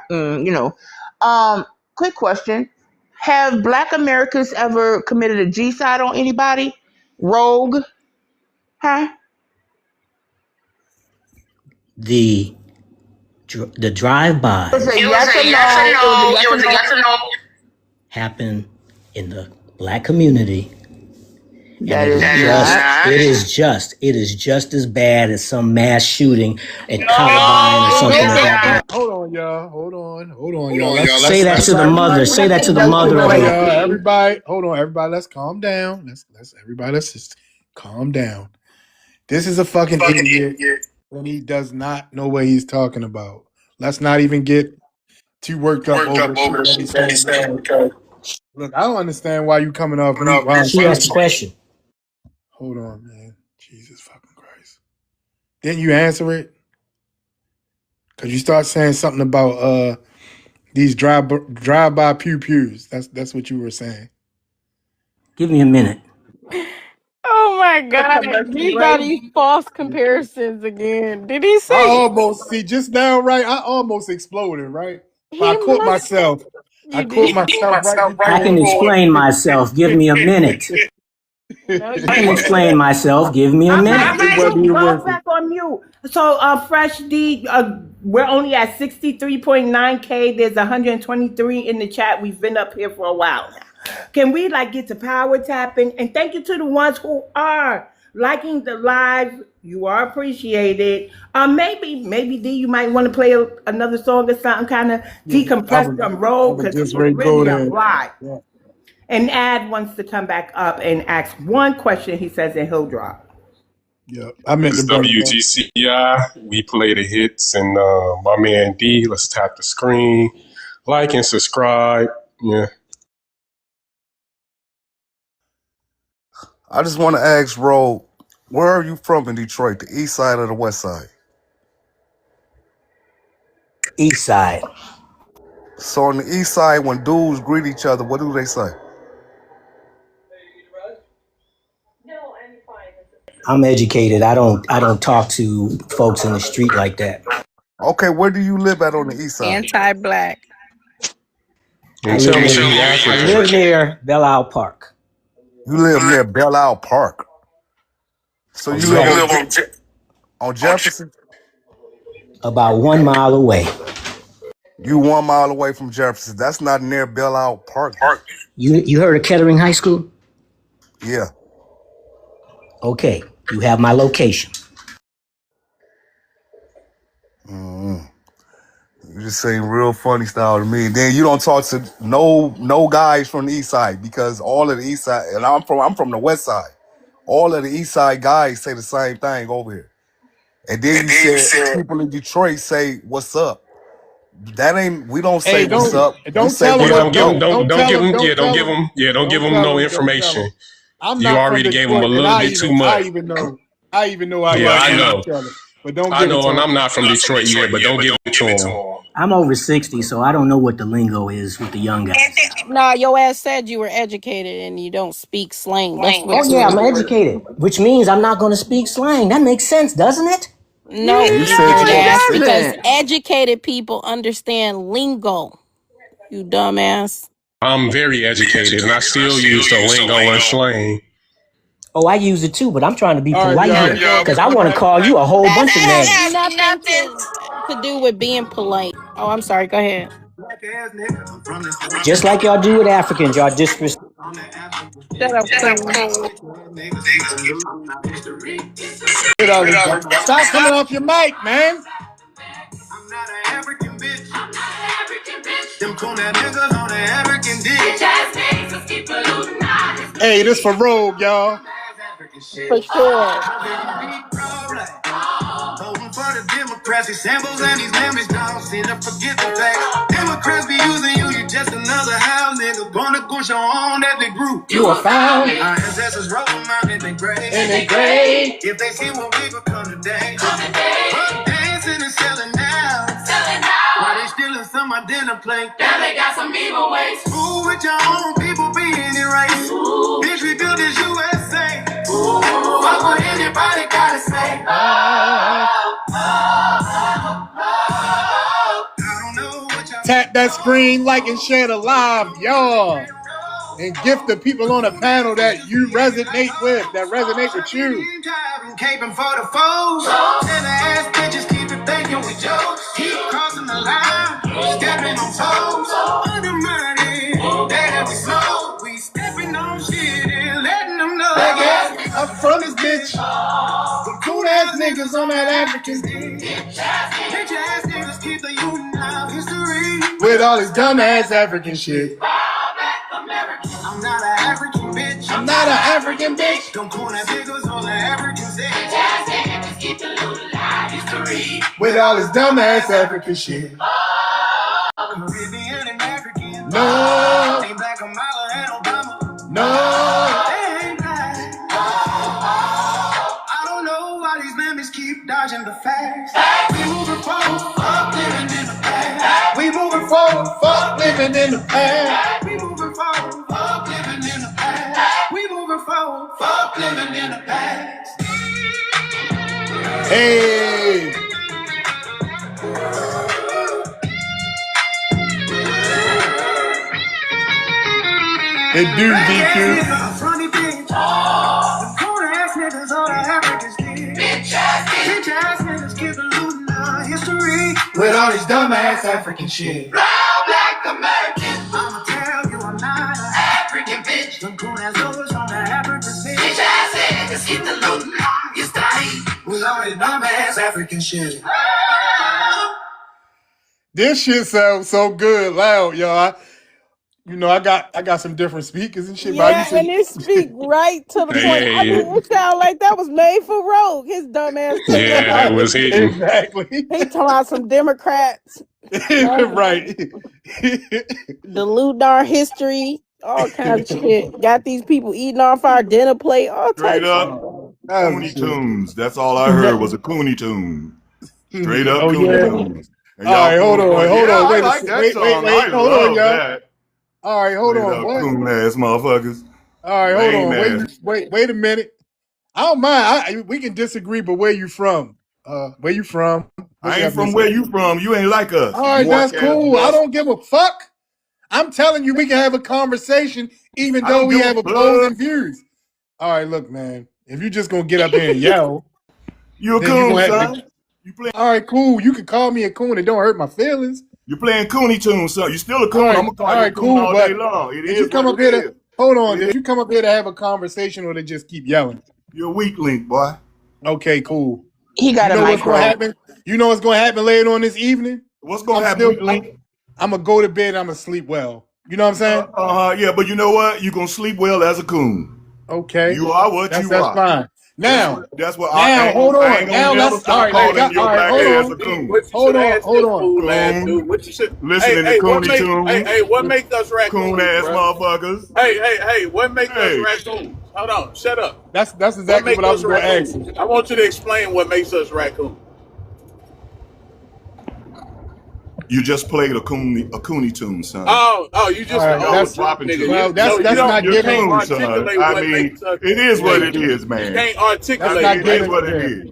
quick question. Have Black Americans ever committed a G-side on anybody? Rogue? Huh? The drive-by. It was a yes or no. Happen in the Black community. It is just as bad as some mass shooting at Columbine or something like that. Hold on, y'all. Hold on, y'all. Say that to the mother. Say that to the mother of everybody. Hold on, everybody. Let's calm down. Let's just calm down. This is a fucking idiot, and he does not know what he's talking about. Let's not even get too worked up over shit that he's saying. Look, I don't understand why you coming off. She asked a question. Hold on, man. Jesus fucking Christ. Didn't you answer it? Because you start saying something about these drive-by pew-pews. That's what you were saying. Give me a minute. Oh my God. He got these false comparisons again. Did he say? I almost, just now, right? I almost exploded, right? I caught myself. I can explain myself. Give me a minute. I can explain myself. Give me a minute. Go back on mute. So, Fresh D, we're only at 63.9K. There's 123 in the chat. We've been up here for a while now. Can we get to power tapping? And thank you to the ones who are liking the live. You are appreciated. Maybe D, you might want to play another song or something, kind of decompress from Roll, because it's really a lot. Yeah. And Ad wants to come back up and ask one question, he says, and he'll drop. Yeah, I meant it's WGCI. We play the hits, and my man D. Let's tap the screen, like and subscribe. Yeah. I just want to ask, Ro, where are you from in Detroit? The east side or the west side? East side. So on the east side, when dudes greet each other, what do they say? I'm educated. I don't talk to folks in the street like that. Okay, where do you live at on the east side? Anti-black. I live near Belle Isle Park. You live near Belle Isle Park. So you live on Jefferson? About 1 mile away. You 1 mile away from Jefferson. That's not near Belle Isle Park. You heard of Kettering High School? Yeah. Okay, you have my location. You just saying real funny style to me. Then you don't talk to no guys from the east side, because all of the east side, and I'm from the west side. All of the east side guys say the same thing over here. And then you said people in Detroit say what's up. That ain't, we don't say what's up. Don't tell them. Don't give them no information. You already gave them a little bit too much. I even know how I know. But don't give I know, it to and them. I'm not from Detroit yet, but don't give it to them. I'm over 60, so I don't know what the lingo is with the young guys. No, your ass said you were educated and you don't speak slang. I'm educated, which means I'm not going to speak slang. That makes sense, doesn't it? No, you dumbass, because educated people understand lingo. You dumbass. I'm very educated, and I still use the lingo and slang. Oh, I use it too, but I'm trying to be All right, polite y'all. here because I want to call you a whole That bunch of has names. nothing to do with being polite. Oh, I'm sorry. Go ahead. Just like y'all do with Africans, y'all disrespect. Shut up, Queen. Stop coming off your mic, man. I'm not an African bitch. I'm not an African bitch. Them cool niggas on the African dick. Bitch ass niggas keep polluting our Hey, this for Rogue, y'all. For sure. Voting for the Democrats, these samples and these memories don't seem to forget the fact. Democrats be using you, you just another house nigga. Gonna push your own ethnic group. You a foul. Our ancestors wrote them out in the grave. If they see what we become today. But dancing and selling now. Why they stealing some of dinner plate? Now they got some evil ways. Fool with your own people being erased. Bitch, we built this USA. Fuck what anybody gotta say. Tap that screen, like and share the live, y'all. And gift the people on the panel that you resonate with, that resonate with you. Caping for the foes. Tell the ass bitches keep it thinking we jokes. Keep crossing the line, stepping on toes. Undermining, that we slow. We stepping on shit and letting them know. I'm from this bitch. Some cool ass niggas on that African bitch ass niggas keep the union of history. With all this dumb ass African shit. I'm not an African bitch. I'm not an African bitch. Don't call that niggas on the African stage. Bitch ass niggas keep the union of history. With all this dumb ass African shit. Caribbean and African. No. Ain't Black Kamala and Obama. No. They ain't black. I don't know why these memories keep dodging the facts. We moving forward, fuck living in the past. We moving forward, fuck living in the past. We moving forward, fuck living in the past. We moving forward, fuck living in the past. Hey. It do, DQ. Bitch ass niggas keep eluding our history. With all this dumb ass African shit. Proud black American. I'ma tell you I'm not an African bitch. Them cool ass lovers from the African city. Bitch ass niggas keep eluding our history. With all this dumb ass African shit. This shit sounds so good loud, y'all. I got some different speakers and shit. Yeah, and it speak right to the point. I Hey, mean, it sound like that was made for Rogue. His dumb ass came yeah, it out. was hitting. Exactly. He talking about some Democrats. Right. Dilute our history. All kinds of shit. Got these people eating off our dinner plate. All Straight types up, of Cooney Tunes. That's all I heard was a Cooney Tune. Straight up Cooney Tunes. And all right, hold on. I like that song. I hold love on, y'all. that. All right, hold on. What? Coon ass motherfuckers. All right, hold on. Wait a minute. I don't mind. We can disagree, but where you from? Where you from? I ain't from where you from. You ain't like us. All right, that's cool. I don't give a fuck. I'm telling you, we can have a conversation even though we have opposing views. All right, look, man. If you're just gonna get up there and yell, you a coon, son. All right, cool. You can call me a coon. It don't hurt my feelings. You're playing Cooney Tunes, son. You still a coon. I'm gonna call you a coon all day long. Did you come up here to hold on? Did you come up here to have a conversation, or to just keep yelling? You're a weak link, boy. Okay, cool. He got a what's gonna happen? You know what's gonna happen later on this evening? What's gonna happen, weak link? I'm gonna go to bed. I'm gonna sleep well. You know what I'm saying? Yeah, but you know what? You're gonna sleep well as a coon. Okay. You are what you that's are. That's fine. Now, hold on. I ain't gonna never stop calling your black ass a coon. Hold on. Coon. What you should listening to Cooney Tunes. Hey, what makes us raccoons? Coon ass motherfuckers. Hey, what makes us raccoons? Hold on, shut up. That's exactly what I was gonna ask you. I want you to explain what makes us raccoons. You just played a Cooney Tune, son. Oh, you just that's dropping to well, that's not giving. Son. I mean, it is what it is, man. You can't articulate. It is what it is.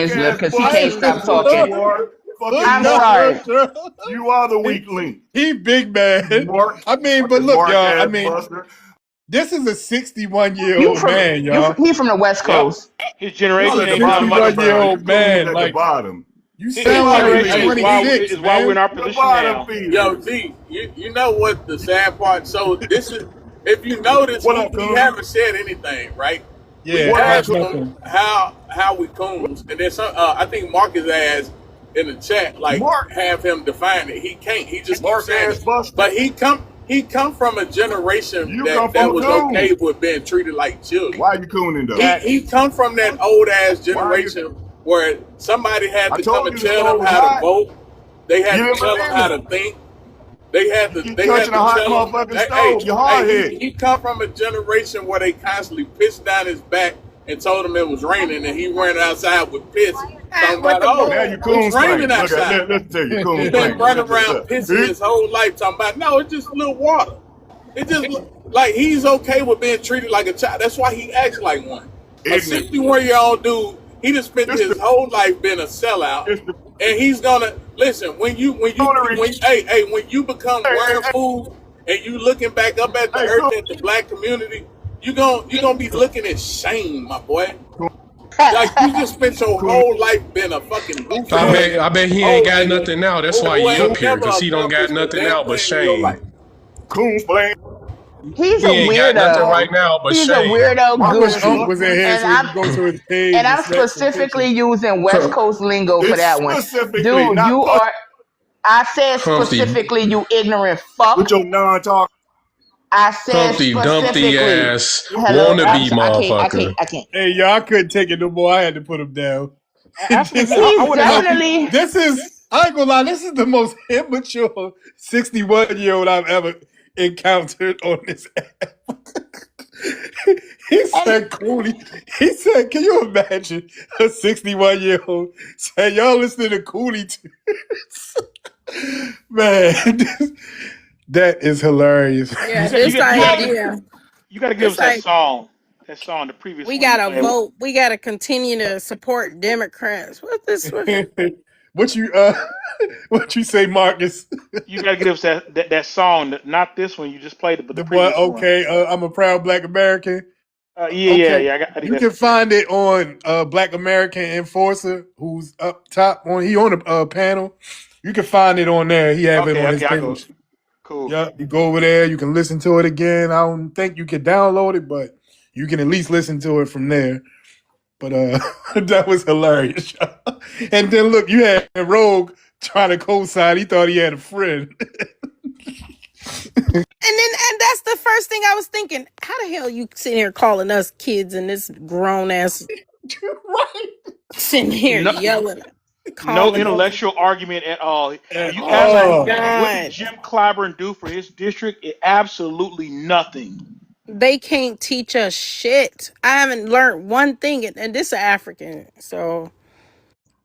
his lip because he Buster. can't stop That's what talking. you are. Fucking I'm mark. sorry. You are the weak link. He big man. Mark. I mean, but look, Mark y'all. I ass mean, Buster. this is a 61-year You old from man, y'all. he from the West Yep. Coast. His Y'all generation at the ain't built bottom of much the 61 for year barrel. him. You old coons man. at the Like, bottom. You His sound like bottom you're feeder. Is 26, why we're in man. our The position bottom now. feeder. Yo, Z, you know what the sad part? So this is, if you notice, What up, we Coon? haven't said anything, right? We Yeah, What up, that's asked Coon? him nothing. how we coons, and then some. I think Marcus asked in the chat, like, Mark. have him define it. He can't. He just keeps Mark saying ass it. Buster. But he come from a generation You come from that a was coon. okay with being treated like children. Why you cooning though? He come from that old ass Why you? generation where somebody had I to come told and you the tell them stove was how to hot. vote. They You had to didn't tell them believe how me. to think. They had You to keep touching a hot tell them, motherfucking hey, stove. You hard headed. he come from a generation where they constantly pissed down his back and told him it was raining, and he ran outside with piss, talking With about, the Now oh, you bull. it's coon raining splaining. Look at outside. listen to you, coon He been splaining. running Look at around this. pissing his whole life, talking about, no, it's just a little water. It just like he's okay with being treated like a child. That's why he acts like one. A Ignorant. 61-year-old dude, he just spent This his the whole life being a sellout, this the and he's gonna listen when coonery. when you become Hey, hey, wearing hey, food and you looking back up at the hey, earth coon. at the black community, you gonna be looking at shame, my boy. Like you just spent your Coon. whole life being a fucking goof I ass bet I bet he ain't old got lady nothing now. That's why who he up ain't here, never because he don't got accomplished a nothing damn now but thing in your shame. life. Coon splain. He's a He ain't got nothing weirdo. right now but He's a shame. weirdo I My wish bad, Unc goofy, was in Buster. here and so we could go to his page and I'm snap some specifically pictures. using West Coast lingo for It's that one, specifically dude. not You pussy are. I said Humpty specifically, you ignorant fuck. with your non-talk. I said Humpty Dumpty specifically. ass Hello, I'm. wannabe I can't. I can't. motherfucker. I can't. Hey, y'all, I couldn't take it no more. I had to put him down. Ask him This again. is I He's want to know. definitely. this is I ain't gonna lie, this is the most immature 61-year-old I've ever encountered on this app. He And said Cooley. He said, can you imagine a 61-year-old saying y'all listening to Cooley too? Man, that is hilarious. You Yeah, got you this got you got to give idea. you got to give This us that like song. That song, the previous we one you gotta played. vote. We gotta continue to support Democrats. What this? What? what you what you say, Marcus? You got to give us that song. Not this one. You just played it, but the The boy, previous one. okay, I'm a proud black American. Okay, Yeah. I think you that's can find it on Black American Enforcer, who's up top on. He on the panel. You can find it on there. He have it okay. on his I go. page. Cool. Yeah, you go over there. You can listen to it again. I don't think you can download it, but you can at least listen to it from there. But that was hilarious. And then look, you had Rogue trying to co-sign. He thought he had a friend. And that's the first thing I was thinking. How the hell you sitting here calling us kids and this grown ass Right. sitting here No, yelling, no calling us? intellectual argument at all. At If you Oh ask my him all. what did God. Jim Clyburn do for his district, absolutely nothing. They can't teach us shit. I haven't learned one thing, and this is African. So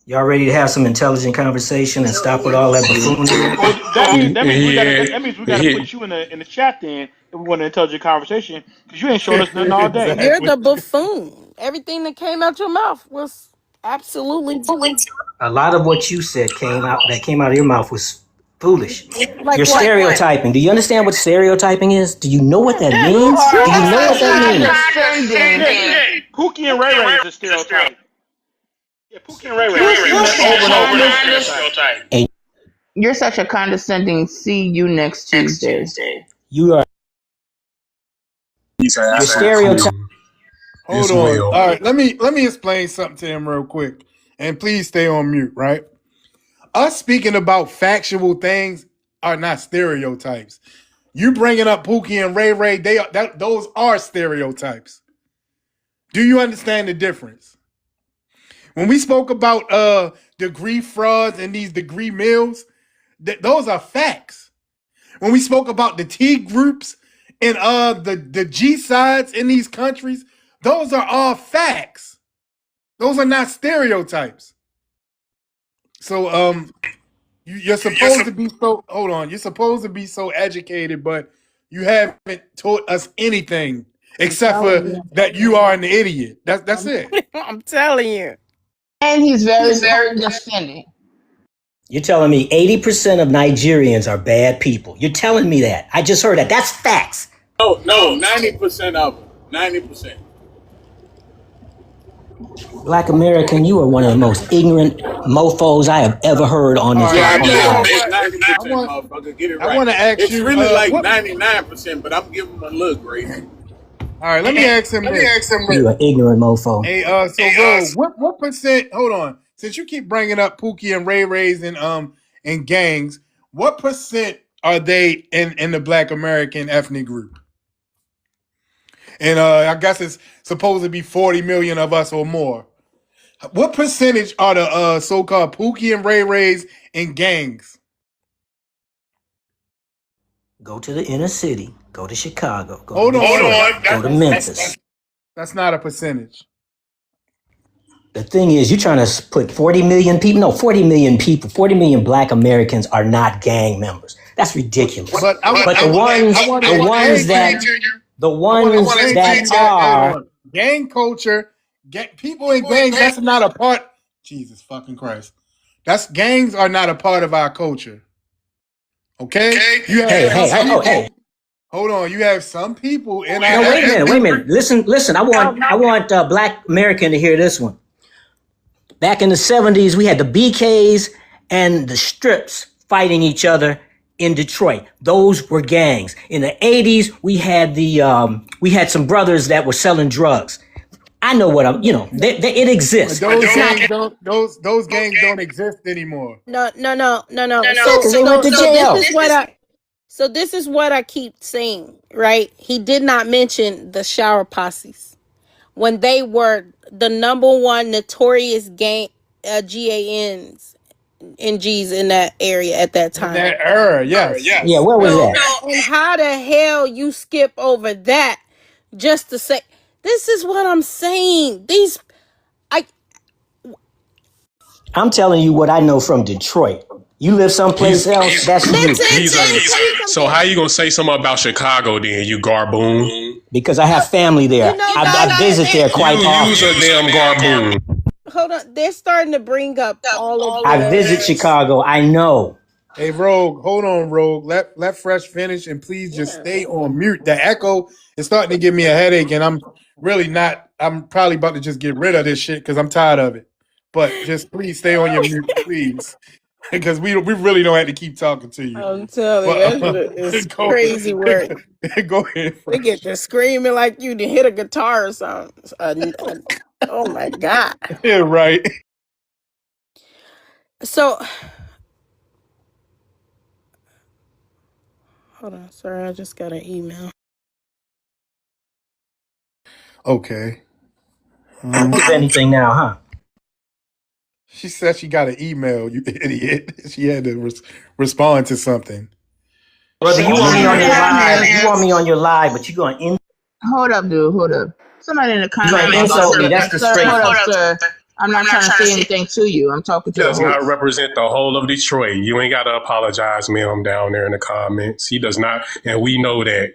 Y'all ready to have some intelligent conversation and stop with all that buffoonery? Well, that means we got to He, that means we got to he, put you in the chat then if we want an intelligent conversation because you ain't showing us nothing all day. you're Exactly. the buffoon. Everything that came out your mouth was absolutely A lot of what you said came out of your mouth was foolish. like You're what? stereotyping. Do you understand what stereotyping is? Do you know what that you means? are Do you know what that means? condescending. Pookie and Ray Ray is a stereotype. Yeah, Pookie and Ray Ray. You're We've seen that such a over and over as a stereotype. condescending. You're such a condescending. See you next Tuesday. You are he's an you're African stereotyping. coon Hold as on. well. All right, let me explain something to him real quick. And please stay on mute, right? Us speaking about factual things are not stereotypes. You bringing up Pookie and Ray Ray, those are stereotypes. Do you understand the difference? When we spoke about degree frauds and these degree mills, those are facts. When we spoke about the T groups and the G sides in these countries, those are all facts. Those are not stereotypes. So you're supposed to be so hold on. You're supposed to be so educated, but you haven't taught us anything I'm except for telling you. that you are an idiot. That's it. I'm telling you. And he's very condescending. You're telling me 80% of Nigerians are bad people. You're telling me that. I just heard that. That's facts. No, 90% of them. 90%. Black American, you are one of the most ignorant mofos I have ever heard on this Yeah, I doggone gave him live. that I 90%, want motherfucker. Get it I right. want to ask It's you really like what. 99%, but I'm giving him a little grace. All right, let me ask him this. You an ignorant mofo. Hey, so Rogue, what percent? Hold on, since you keep bringing up Pookie and Ray Rays and gangs, what percent are they in the Black American ethnic group? And I guess it's supposed to be 40 million of us or more. What percentage are the so-called Pookie and Ray Rays and gangs? Go to the inner city. Go to Chicago. Go Hold to Detroit. on, Go to Memphis. that's not a percentage. The thing is, you're trying to put 40 million people. No, 40 million people. 40 million Black Americans are not gang members. That's ridiculous. But the ones that are gang culture, people in gangs. That's not a part. Jesus fucking Christ. That's gangs are not a part of our culture. Okay. Hey. Hold on. You have some people in our. No, wait a minute. Listen. I want Black American to hear this one. Back in the 70s, we had the BKs and the Strips fighting each other in Detroit. Those were gangs. In the 80s, we had some brothers that were selling drugs. I know what it exists. Those gangs don't exist anymore. No. Because they went to jail. This is what I keep saying, right? He did not mention the shower posses when they were the number one notorious gang GANs and G's in that area at that time. That era, yes. Yeah, where was that? And how the hell you skip over that just to say, this is what I'm saying. I'm telling you what I know from Detroit. You live someplace else, that's you. So how you gonna say something about Chicago then, you garboon? Because I have family there. I visit there quite often. Use a damn garboon. Hold on, they're starting to bring up all of I visit Chicago, I know. Hey, Rogue, hold on, Rogue. Let Fresh finish, and please just stay on mute. The echo is starting to give me a headache, and I'm probably about to just get rid of this shit because I'm tired of it. But just please stay on your mute, please, because we really don't have to keep talking to you. I'm telling you, it's crazy work. Go ahead, Fresh. They get to screaming like you to hit a guitar or something. Oh my God. Yeah, right. So, hold on, sorry, I just got an email. Okay. If anything now, huh? She said she got an email, you idiot. She had to respond to something. Brother, you want me on your live, but you're going in. Hold up, dude. Hold up. Somebody in the comments. Insult me. That's the straight. Hold up, sir. I'm not trying to say anything to you. I'm talking to He the does not host. represent the whole of Detroit. You ain't got to apologize, ma'am, down there in the comments. He does not, and we know that.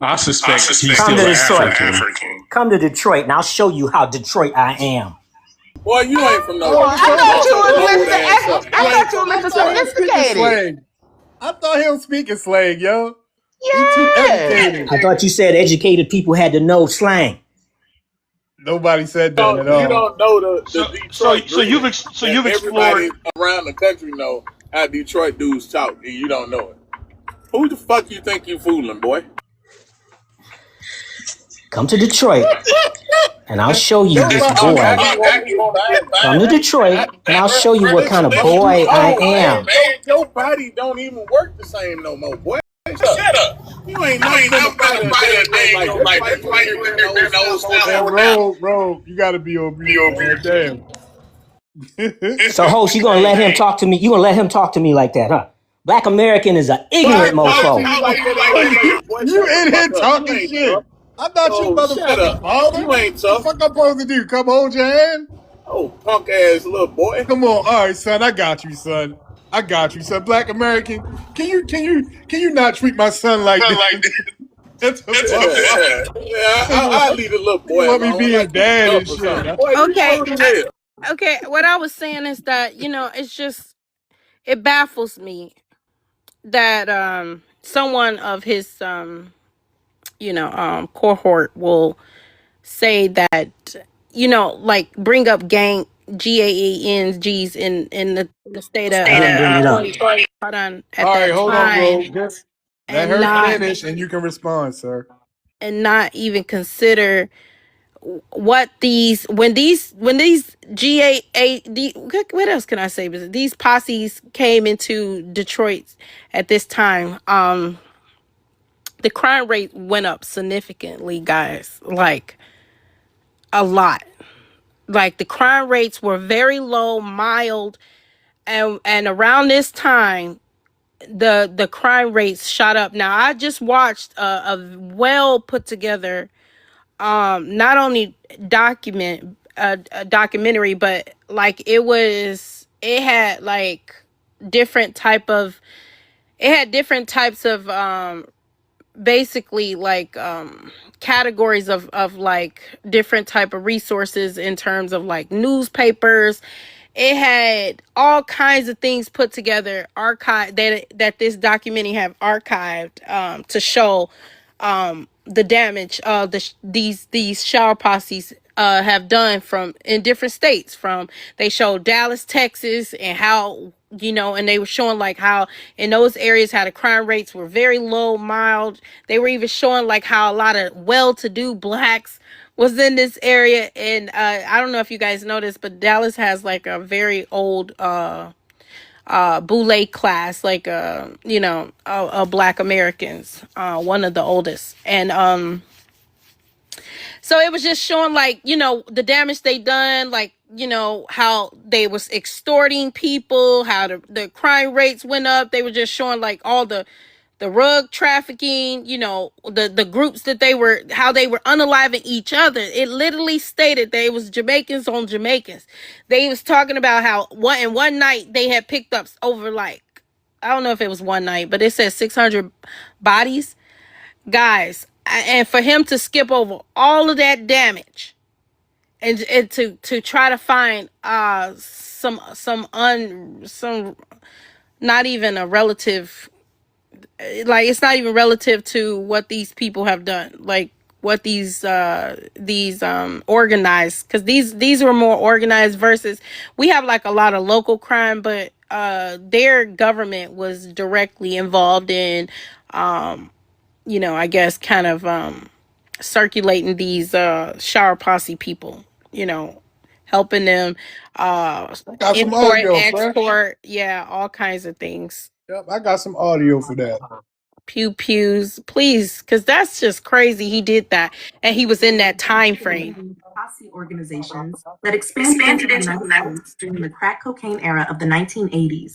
I suspect he's still an African. Come to Detroit, and I'll show you how Detroit I am. Boy, you ain't from no. I thought you were Mr. Sophisticated. I thought he was speaking slang, yo. Yeah. I thought you said educated people had to know slang. Nobody said that at all. You don't know the Detroit. So you've explored. Everybody around the country know how Detroit dudes talk, and you don't know it. Who the fuck you think you fooling, boy? Come to Detroit, and I'll show you this boy. Come to Detroit, and I'll show you what kind of boy I am. Your body don't even work the same no more, boy. Shut up. You ain't nothing but a body like Rogue, you gotta be on mute. Damn. So, host, you gonna let him talk to me? You gonna let him talk to me like that, huh? Black American is an ignorant mofo. You in here talking shit. I thought you motherfucking father. You ain't tough. What the fuck I'm supposed to do? Come hold your hand? Oh, punk ass little boy. Come on, all right, son. I got you, son. Black American, can you not treat my son like this? I'll leave the little boy. You want me being dad and shit? Okay. What I was saying is that it's just it baffles me that someone of his cohort will say that like bring up GANGs in the state of I didn't bring it up. Detroit. Hold on, at All right, that hold on, bro. time, Just let and her not finish, and you can respond, sir. even consider what these when these what else can I say? But these posses came into Detroit at this time. The crime rate went up significantly, guys. Like a lot. Like the crime rates were very low, mild, and around this time the crime rates shot up. Now I just watched a well put together not only a documentary, but like it had like different type of it had different types of basically like categories of like different type of resources in terms of like newspapers. It had all kinds of things put together, archive that this documentary have archived to show the damage these shower posses have done from in different states. From they showed Dallas, Texas, and how and they were showing like how in those areas how the crime rates were very low, mild. They were even showing like how a lot of well-to-do blacks was in this area. And I don't know if you guys noticed, but Dallas has like a very old boule class, like black Americans, one of the oldest. And so it was just showing like the damage they done, like how they was extorting people, how the crime rates went up. They were just showing like all the rug trafficking, the groups that how they were unaliving each other. It literally stated that it was Jamaicans on Jamaicans. They was talking about how one night they had picked up over like, I don't know if it was one night, but it says 600 bodies. Guys, and for him to skip over all of that damage and to try to find some not even a relative, like it's not even relative to what these people have done, like what these organized, because these were more organized versus we have like a lot of local crime, but their government was directly involved in I guess kind of circulating these shower posse people, helping them Got some import, audio, fresh. export, yeah, all kinds of things. Yep, I got some audio for that. Pew pews, please, because that's just crazy. He did that, and he was in that time frame. Posse organizations that expanded into the United States during the crack cocaine era of the 1980s.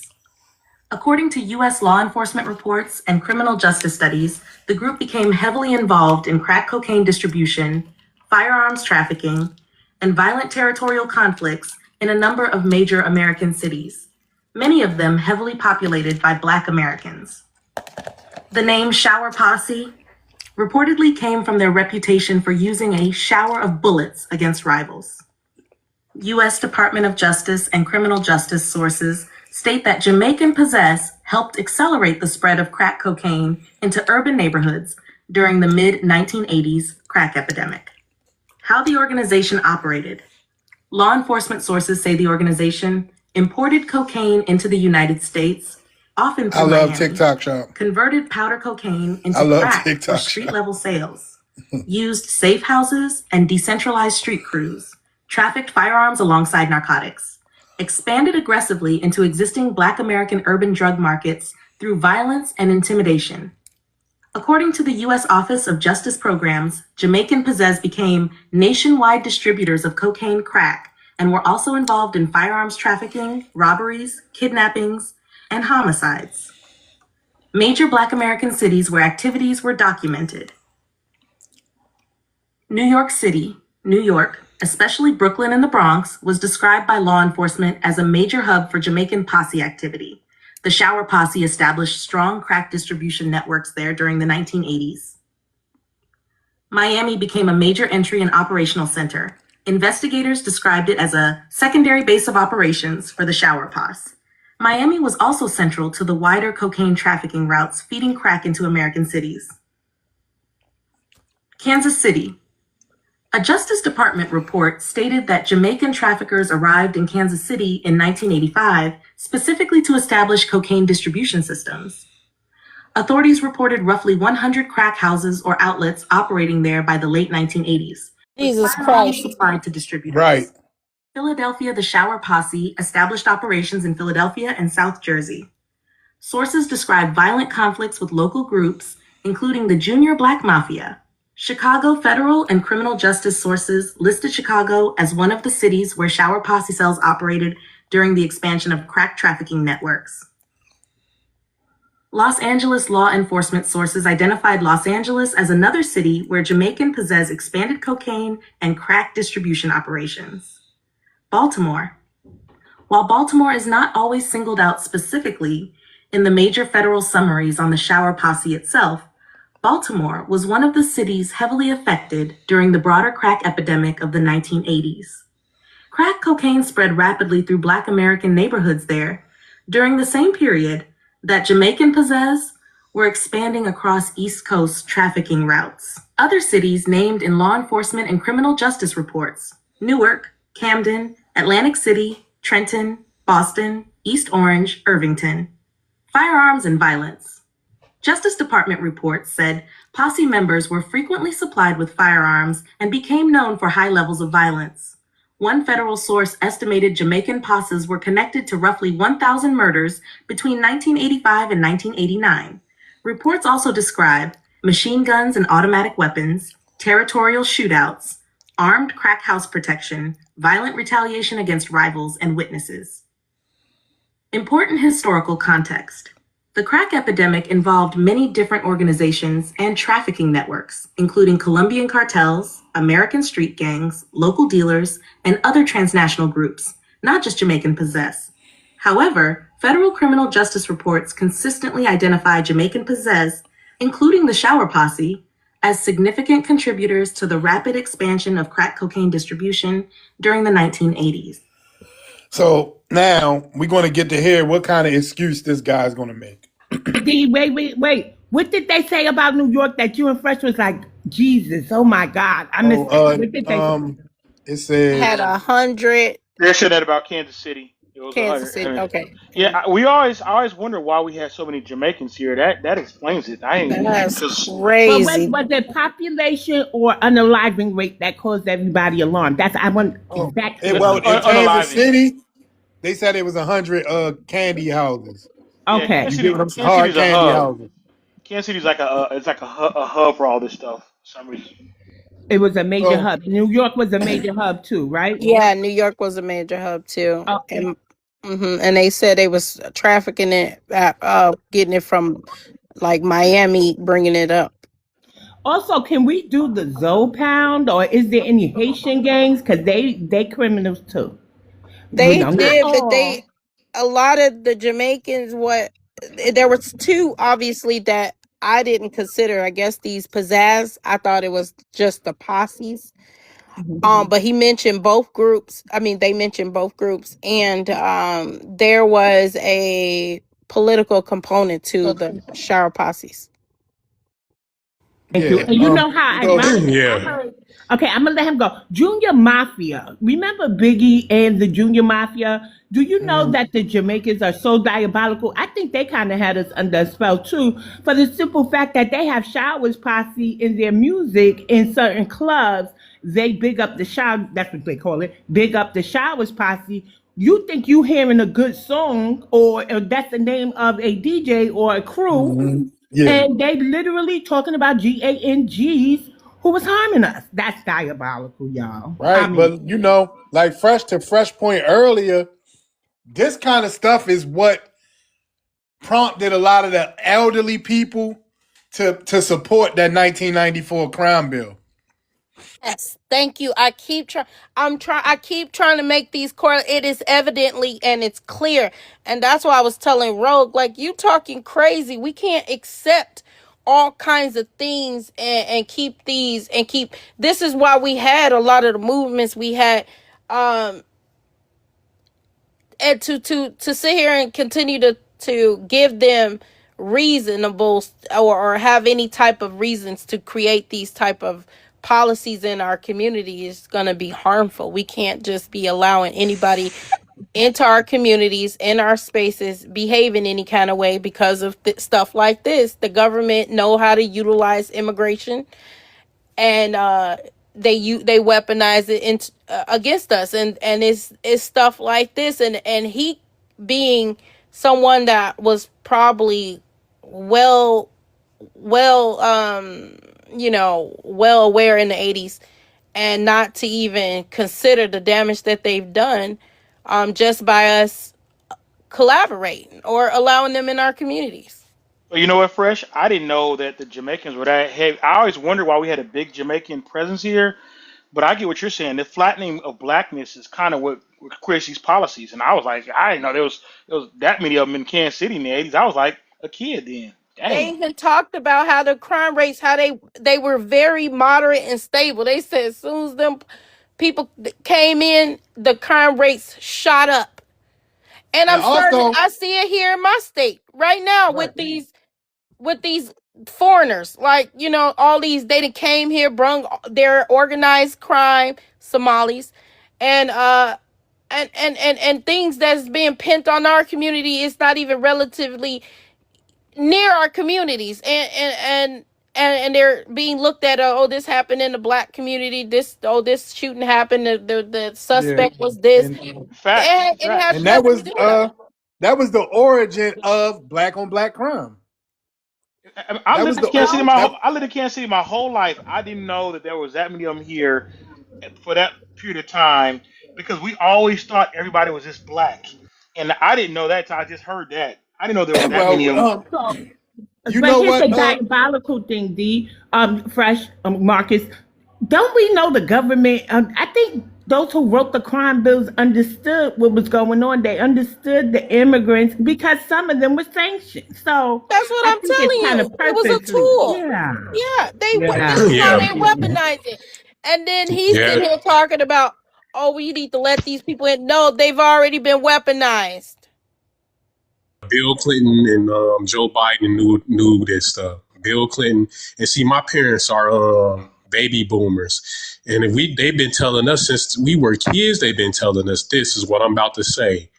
According to U.S. law enforcement reports and criminal justice studies, the group became heavily involved in crack cocaine distribution, firearms trafficking, and violent territorial conflicts in a number of major American cities, many of them heavily populated by Black Americans. The name Shower Posse reportedly came from their reputation for using a shower of bullets against rivals. U.S. Department of Justice and criminal justice sources state that Jamaican Possess helped accelerate the spread of crack cocaine into urban neighborhoods during the mid-1980s crack epidemic. How the organization operated. Law enforcement sources say the organization imported cocaine into the United States, often through Miami, TikTok Shop. Converted powder cocaine into crack for street-level sales, used safe houses and decentralized street crews, trafficked firearms alongside narcotics, expanded aggressively into existing Black American urban drug markets through violence and intimidation. According to the U.S. Office of Justice Programs, Jamaican Possess became nationwide distributors of cocaine crack and were also involved in firearms trafficking, robberies, kidnappings, and homicides. Major Black American cities where activities were documented. New York City, New York, especially Brooklyn and the Bronx, was described by law enforcement as a major hub for Jamaican posse activity. The Shower Posse established strong crack distribution networks there during the 1980s. Miami became a major entry and operational center. Investigators described it as a secondary base of operations for the Shower Posse. Miami was also central to the wider cocaine trafficking routes feeding crack into American cities. Kansas City. A Justice Department report stated that Jamaican traffickers arrived in Kansas City in 1985 specifically to establish cocaine distribution systems. Authorities reported roughly 100 crack houses or outlets operating there by the late 1980s. Jesus Christ. Supplied to distributors. Right. Philadelphia, the Shower Posse established operations in Philadelphia and South Jersey. Sources describe violent conflicts with local groups, including the Junior Black Mafia. Chicago federal and criminal justice sources listed Chicago as one of the cities where Shower Posse cells operated during the expansion of crack trafficking networks. Los Angeles law enforcement sources identified Los Angeles as another city where Jamaican possess expanded cocaine and crack distribution operations. Baltimore. While Baltimore is not always singled out specifically in the major federal summaries on the Shower Posse itself, Baltimore was one of the cities heavily affected during the broader crack epidemic of the 1980s. Crack cocaine spread rapidly through Black American neighborhoods there during the same period that Jamaican possess were expanding across East Coast trafficking routes. Other cities named in law enforcement and criminal justice reports: Newark, Camden, Atlantic City, Trenton, Boston, East Orange, Irvington. Firearms and violence. Justice Department reports said posse members were frequently supplied with firearms and became known for high levels of violence. One federal source estimated Jamaican posses were connected to roughly 1,000 murders between 1985 and 1989. Reports also describe machine guns and automatic weapons, territorial shootouts, armed crack house protection, violent retaliation against rivals and witnesses. Important historical context. The crack epidemic involved many different organizations and trafficking networks, including Colombian cartels, American street gangs, local dealers, and other transnational groups, not just Jamaican possess. However, federal criminal justice reports consistently identify Jamaican possess, including the Shower Posse, as significant contributors to the rapid expansion of crack cocaine distribution during the 1980s. So now we're going to get to hear what kind of excuse this guy's going to make. Wait. What did they say about New York that you and Fresh was like, Jesus, oh my God. I missed what did they say? It said Had 100. They said that about Kansas City. It was Kansas 100. City. Okay. Yeah, I always wonder why we had so many Jamaicans here. That explains it. That's But crazy. was it population or unaliving rate that caused everybody alarm? That's I want exactly. Well, in Kansas City, they said it was 100 candy houses. Okay. Yeah, Kansas City's a hub. Kansas City's like a hub for all this stuff for some reason. It was a major hub. New York was a major hub too, right? Yeah, New York was a major hub too. Okay. And they said they was trafficking it, getting it from like Miami, bringing it up. Also, can we do the Zoe Pound, or is there any Haitian gangs? Because they criminals too. They did, but a lot of the Jamaicans, there was two obviously that I didn't consider. I guess these pizzazz. I thought it was just the posses. But he mentioned both groups. I mean, they mentioned both groups, and there was a political component to the shower posses. Thank you. And you know how I heard. Okay, I'm gonna let him go. Junior Mafia. Remember Biggie and the Junior Mafia? Do you know that the Jamaicans are so diabolical? I think they kind of had us under a spell too, for the simple fact that they have Showers Posse in their music in certain clubs. They big up the shower. That's what they call it. Big up the Showers Posse. You think you hearing a good song, or that's the name of a DJ or a crew, and they literally talking about GANGs who was harming us. That's diabolical, y'all. Right, but you know, like Fresh point earlier, this kind of stuff is what prompted a lot of the elderly people to support that 1994 crime bill. Yes, thank you. I keep trying to make these it is evidently and it's clear. And that's why I was telling Rogue, like, you talking crazy. We can't accept all kinds of things and keep this is why we had a lot of the movements we had, and to sit here and continue to give them reasonable or have any type of reasons to create these type of policies in our community is going to be harmful. We can't just be allowing anybody into our communities, in our spaces, behave in any kind of way because of stuff like this. The government know how to utilize immigration, and they weaponize it against us, and it's stuff like this, and he being someone that was probably well well aware in the 80s, and not to even consider the damage that they've done just by us collaborating or allowing them in our communities. But you know what, Fresh? I didn't know that the Jamaicans were that heavy. I always wondered why we had a big Jamaican presence here. But I get what you're saying. The flattening of blackness is kind of what creates these policies. And I was like, I didn't know there was that many of them in Kansas City in the 80s. I was like a kid then. They Dang. even talked about how the crime rates, how they were very moderate and stable. They said as soon as them people came in, the crime rates shot up. And And I'm starting, also, I see it here in my state right now right. with these foreigners. Like, all these, they done came here, brung their organized crime, Somalis, and and things that's being pent on our community is not even relatively near our communities, and they're being looked at. Oh, this happened in the black community. This shooting happened. The Yeah. suspect was this. And Facts. It has that nothing to was do with us. that was the origin of black on black crime. I That lived was in the Kansas City that, I lived in Kansas City my whole life. I didn't know that there was that many of them here for that period of time because we always thought everybody was just black, and I didn't know that till I just heard that. I didn't know there was that many of them. well, So, you but know here's what? a diabolical thing, D. Fresh, Marcus. Don't we know the government? I think those who wrote the crime bills understood what was going on. They understood the immigrants because some of them were sanctioned. So That's what I I'm think it's telling kind you. of It was a purposely. tool. Yeah. Yeah, Yeah. this is how Yeah, they weaponize it. And then he's yeah. sitting here talking about, oh, we need to let these people in. No, they've already been weaponized. Bill Clinton and Joe Biden knew this stuff. Bill Clinton, and see, my parents are baby boomers, and if they've been telling us since we were kids. They've been telling us this is what I'm about to say.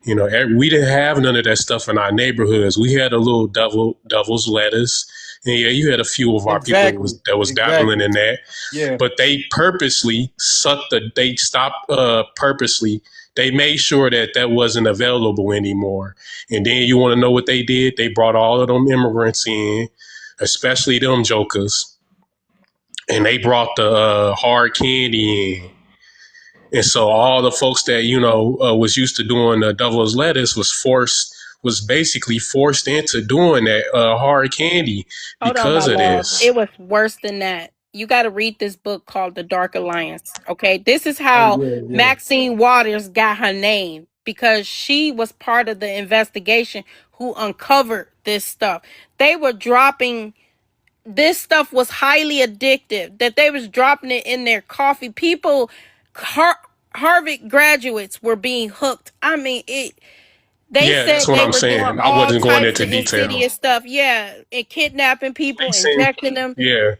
We didn't have none of that stuff in our neighborhoods. We had a little devil's lettuce, and yeah, you had a few of our people that was dabbling Exactly. in that. Yeah. But they purposely they stopped purposely. They made sure that wasn't available anymore. And then you want to know what they did? They brought all of them immigrants in, especially them jokers, and they brought the hard candy in. And so all the folks that, was used to doing the devil's lettuce was basically forced into doing that hard candy Hold on, my because of love. this. It was worse than that. You got to read this book called The Dark Alliance. Okay. This is Oh how yeah, yeah. Maxine Waters got her name, because she was part of the investigation who uncovered this stuff. They were dropping, this stuff was highly addictive, that they was dropping it in their coffee. People, Harvard graduates were being hooked. I mean, they Yeah, said that's what they I'm were doing saying. I all wasn't going types into of detail. insidious stuff. Yeah, and kidnapping people, Lacing, injecting them. yeah,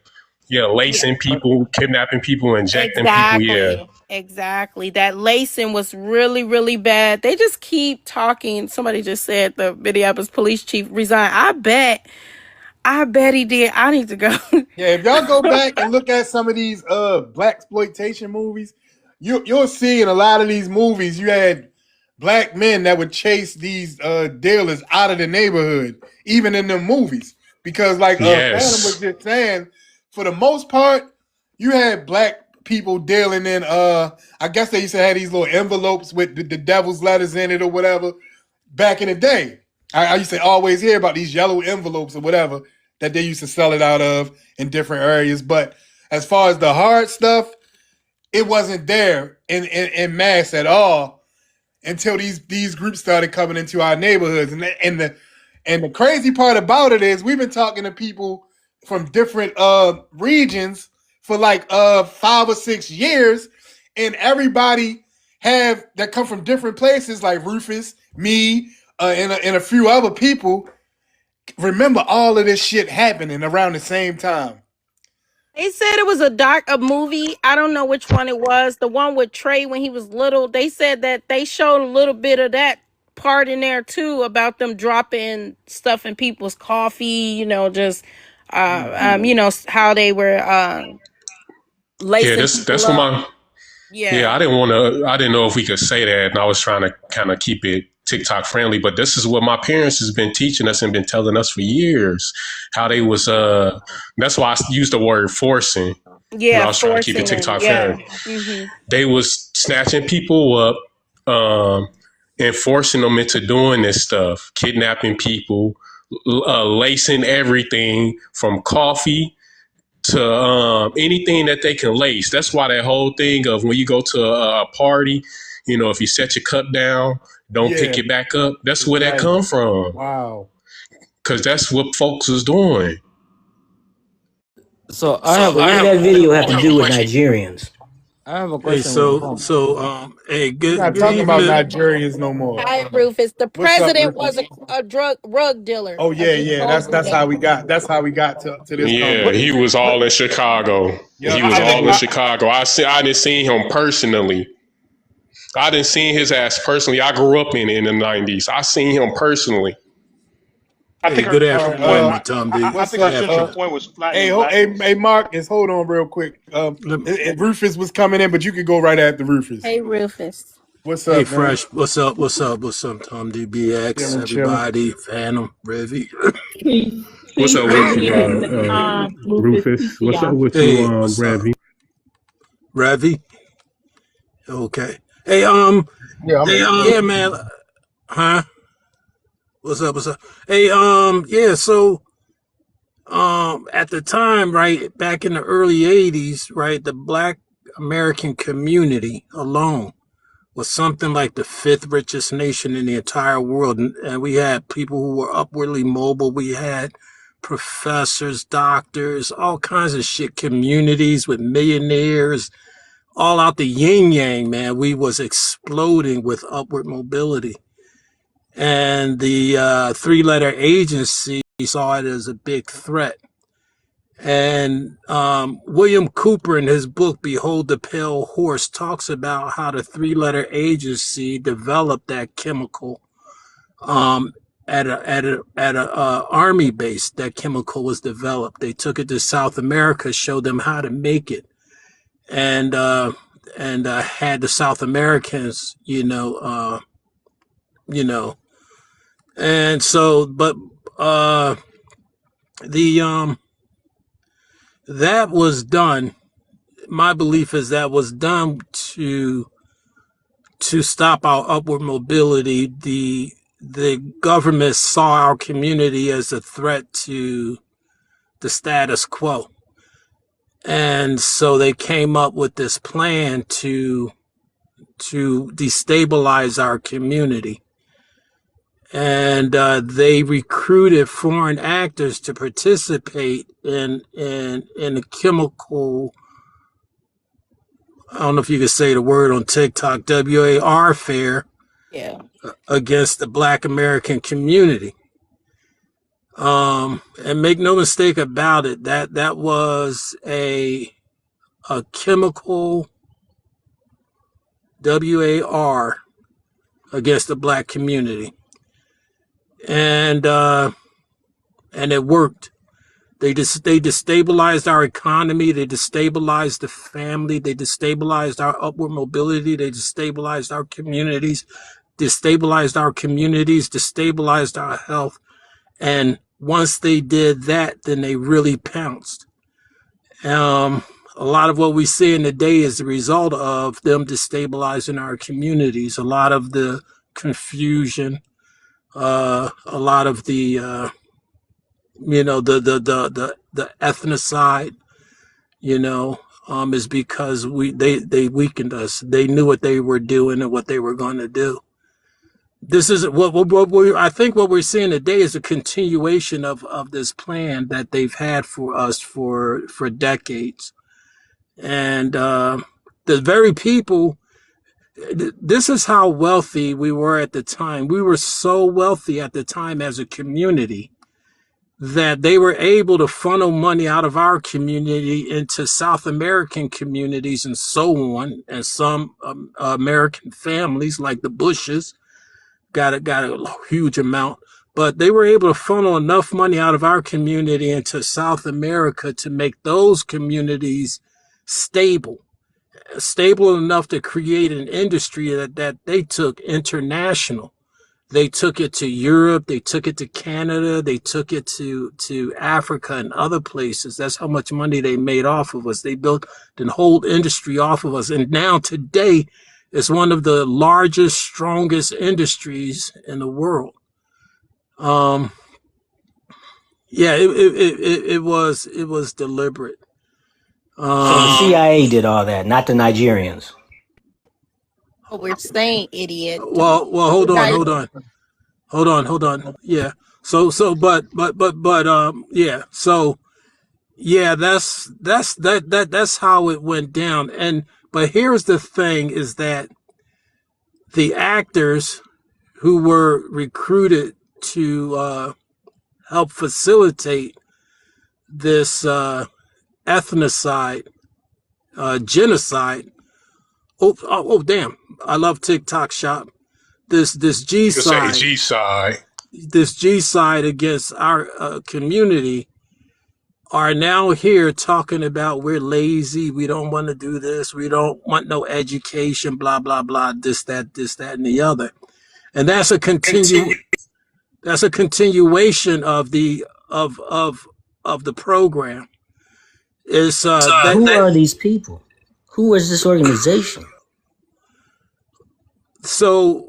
Yeah, lacing people, kidnapping people, injecting people. Yeah, exactly. That lacing was really, really bad. They just keep talking. Somebody just said the Minneapolis police chief resigned. I bet he did. I need to go. Yeah, if y'all go back and look at some of these black exploitation movies, you'll see in a lot of these movies you had black men that would chase these dealers out of the neighborhood, even in the movies. Because like Phantom was yes, just saying, for the most part, you had black people dealing in I guess they used to have these little envelopes with the devil's letters in it or whatever back in the day. I used to always hear about these yellow envelopes or whatever that they used to sell it out of in different areas. But as far as the hard stuff, it wasn't there in mass at all until these groups started coming into our neighborhoods. And the crazy part about it is we've been talking to people from different regions for like 5 or 6 years, and everybody that come from different places, like Rufus, me, and a few other people remember all of this shit happening around the same time. They said it was a movie. I don't know which one it was. The one with Trey when he was little. They said that they showed a little bit of that part in there too about them dropping stuff in people's coffee. Just how they were Yeah, lacing people that's what up. my Yeah. yeah. I didn't know if we could say that, and I was trying to kind of keep it TikTok friendly. But this is what my parents has been teaching us and been telling us for years. How they was that's why I used the word forcing when I Yeah, was trying to keep it forcing and TikTok yeah. friendly. Hmm. They was snatching people up, and forcing them into doing this stuff, kidnapping people, lacing everything from coffee to anything that they can lace. That's why that whole thing of when you go to a party, if you set your cup down, don't pick Yeah, it back up. That's where that exactly. come from, Wow. because that's what folks was doing. So I So have a what does that video have to do with Nigerians? I have a Hey, question with the so prompt. so hey, We're good not good talking about evening. Nigerians no more. Hi, Rufus. The What's up, president Rufus? was a rug dealer. Oh I yeah, just yeah. told you That's that. how we got. That's how we got to this Yeah, he conversation. was all in Chicago. Yeah, He was all in Chicago. I didn't see him personally. I didn't see his ass personally. I grew up in the 90s. I seen him personally. I Hey, think good her point. afternoon, Tom D. I what's think her up? central point was Hey, flattening black folks. hey, Marcus, hold on real quick. Let me- Rufus was coming in, but you could go right after Rufus. Hey, Rufus. What's Hey, up, man? Fresh. What's up? What's up? What's up, Tom D? BX, Chilling. everybody, Phantom, Revy. Peace, What's peace, up good with you, evening, Rufus, Rufus? What's up PTR. with you, Hey, what's up, Revy? Revy? Okay. Hey, Yeah, yeah, man. Huh? What's up? What's up? Hey, yeah. So, at the time, right back in the early '80s, right, the Black American community alone was something like the fifth richest nation in the entire world. And we had people who were upwardly mobile. We had professors, doctors, all kinds of shit, communities with millionaires, all out the yin yang, man. We was exploding with upward mobility. And the three-letter agency saw it as a big threat. And William Cooper, in his book "Behold the Pale Horse," talks about how the three-letter agency developed that chemical at a army base. That chemical was developed. They took it to South America, showed them how to make it, and had the South Americans, and so, but the that was done. My belief is that was done to stop our upward mobility. The government saw our community as a threat to the status quo, and so they came up with this plan to destabilize our community. And they recruited foreign actors to participate in a chemical, I don't know if you could say the word on TikTok, WAR fair Yeah. against the Black American community. And make no mistake about it, that was a chemical WAR against the Black community, and it worked. They destabilized our economy. They destabilized the family. They destabilized our upward mobility. They destabilized our communities. Destabilized our health. And once they did that, then they really pounced. A lot of what we see in the day is the result of them destabilizing our communities. A lot of the confusion, a lot of the the ethnocide, is because they weakened us. They knew what they were doing and what they were going to do. This is I think what we're seeing today is a continuation of this plan that they've had for us for decades. And the very people, this is how wealthy we were at the time. We were so wealthy at the time as a community that they were able to funnel money out of our community into South American communities and so on, and some American families like the Bushes got a huge amount, but they were able to funnel enough money out of our community into South America to make those communities stable, stable enough to create an industry that they took international. They took it to Europe, they took it to Canada, they took it to Africa and other places. That's how much money they made off of us. They built the whole industry off of us. And now today it's one of the largest, strongest industries in the world. Yeah, it was deliberate. So the CIA did all that, not the Nigerians. What we're saying, idiot. Well, hold on. Yeah. Yeah. So yeah, that's how it went down. But here's the thing: is that the actors who were recruited to help facilitate this ethnocide, genocide. Damn! I love TikTok Shop. This G You can say side, G side. this G side against our community are now here talking about we're lazy, we don't want to do this, we don't want no education, blah blah blah, this that, and the other, and that's a continuation of the program. Is Who are these people? Who is this organization? So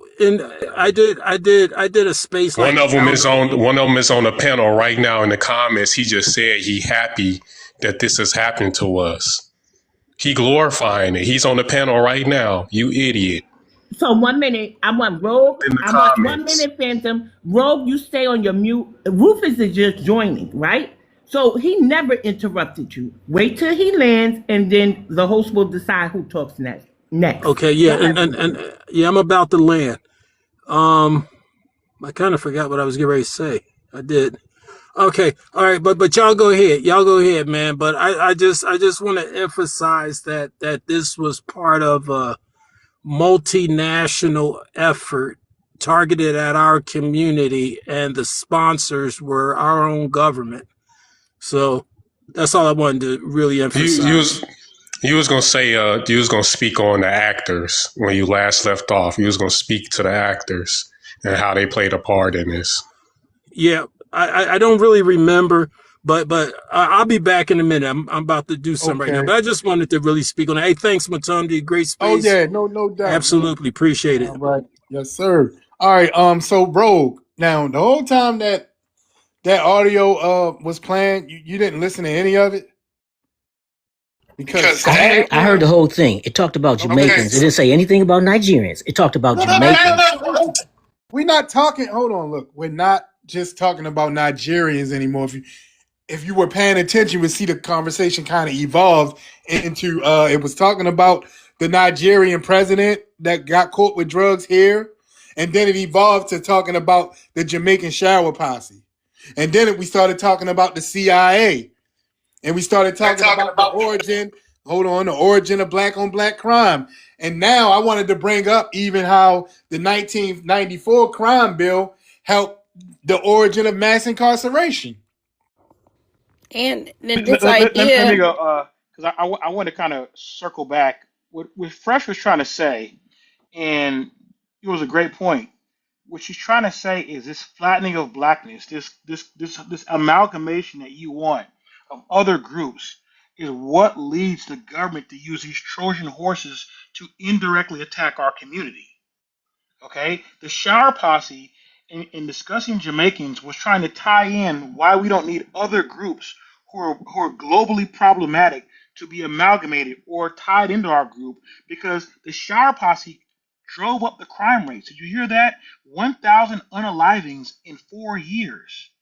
I did a space like One of them is on the panel right now in the comments. He just said he happy that this is happening to us. He glorifying it. He's on the panel right now. You idiot. So 1 minute, I want Rogue. In the I want 1 comments. minute, Phantom. Rogue, you stay on your mute. Rufus is just joining, right? So he never interrupted you. Wait till he lands, and then the host will decide who talks next. Okay, yeah, and yeah, I'm about to land. I kind of forgot what I was getting ready to say. I did. Okay, all right, but y'all go ahead, man. But I just want to emphasize that this was part of a multinational effort targeted at our community, and the sponsors were our own government. So that's all I wanted to really emphasize. You was gonna say you was gonna speak on the actors when you last left off. You was gonna speak to the actors and how they played a part in this. Yeah, I don't really remember, but I'll be back in a minute. I'm about to do something right now, but I just wanted to really speak on it. Hey, thanks, Matumbi. Great space. Oh yeah, no doubt. Absolutely, appreciate it. All right, yes sir. All right, so Rogue. Now the whole time that audio was playing, you didn't listen to any of it. Because I heard the whole thing. It talked about Jamaicans. It didn't say anything about Nigerians. It talked about Jamaicans. We're not talking. Hold on, look. We're not just talking about Nigerians anymore. If you were paying attention, you would see the conversation kind of evolved into. It was talking about the Nigerian president that got caught with drugs here, and then it evolved to talking about the Jamaican shower posse, and then we started talking about the CIA. And we started talking about the origin. Hold on, the origin of black on black crime. And now I wanted to bring up even how the 1994 crime bill helped the origin of mass incarceration. And then Let this idea. me go, because I want to kind of circle back. What Fresh was trying to say, and it was a great point. What she's trying to say is this flattening of blackness, this amalgamation that you want of other groups, is what leads the government to use these Trojan horses to indirectly attack our community. Okay, the shower posse in discussing Jamaicans was trying to tie in why we don't need other groups who are globally problematic to be amalgamated or tied into our group, because the shower posse drove up the crime rate. Did you hear that? 1,000 unalivings in 4 years.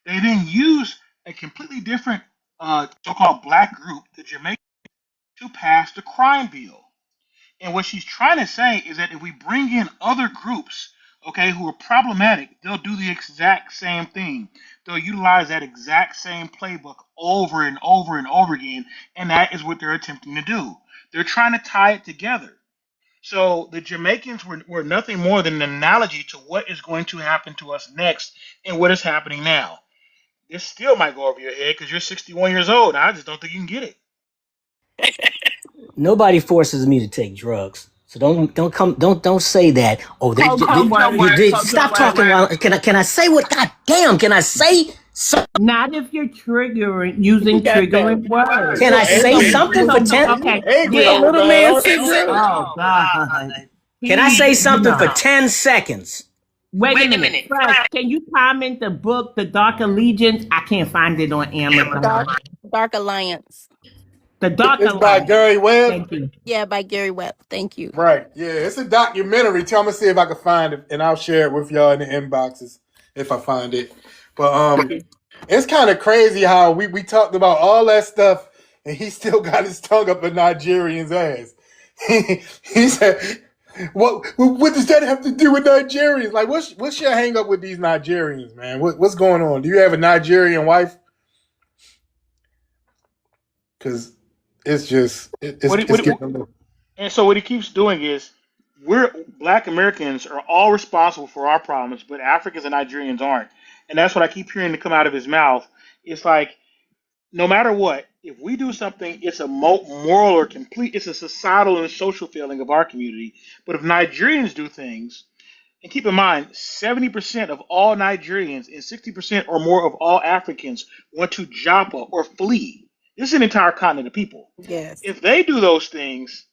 They then used a completely different so-called black group, the Jamaicans, to pass the crime bill. And what she's trying to say is that if we bring in other groups okay, who are problematic, they'll do the exact same thing. They'll utilize that exact same playbook over and over and over again, and that is what they're attempting to do. They're trying to tie it together. So the Jamaicans were nothing more than an analogy to what is going to happen to us next and what is happening now. This still might go over your head because you're 61 years old. I just don't think you can get it. Nobody forces me to take drugs. So don't say that. Oh, stop talking. Can I say what? God damn! Can I say something? Not if you're using triggering words. Can I say something for 10? Okay. Angry Yeah. old man. Oh God. Can I say something for 10 seconds? Wait a minute. First, can you comment the book, The Dark Allegiance? I can't find it on Amazon. Dark Alliance. The Dark It's by Alliance. Gary Webb. Thank you. Yeah, by Gary Webb. Thank you. Right. Yeah, it's a documentary. Tell me, see if I can find it, and I'll share it with y'all in the inboxes if I find it. But it's kind of crazy how we talked about all that stuff, and he still got his tongue up a Nigerian's ass. He said, "What does that have to do with Nigerians? Like, what's your hang up with these Nigerians, man? What's going on? Do you have a Nigerian wife? Because it's just it's getting a little." And so what he keeps doing is we're black Americans are all responsible for our problems, but Africans and Nigerians aren't. And that's what I keep hearing to come out of his mouth. It's like no matter what, if we do something, it's a moral or complete, it's a societal and social failing of our community. But if Nigerians do things, and keep in mind, 70% of all Nigerians and 60% or more of all Africans want to Joppa or flee. This is an entire continent of people. Yes. If they do those things,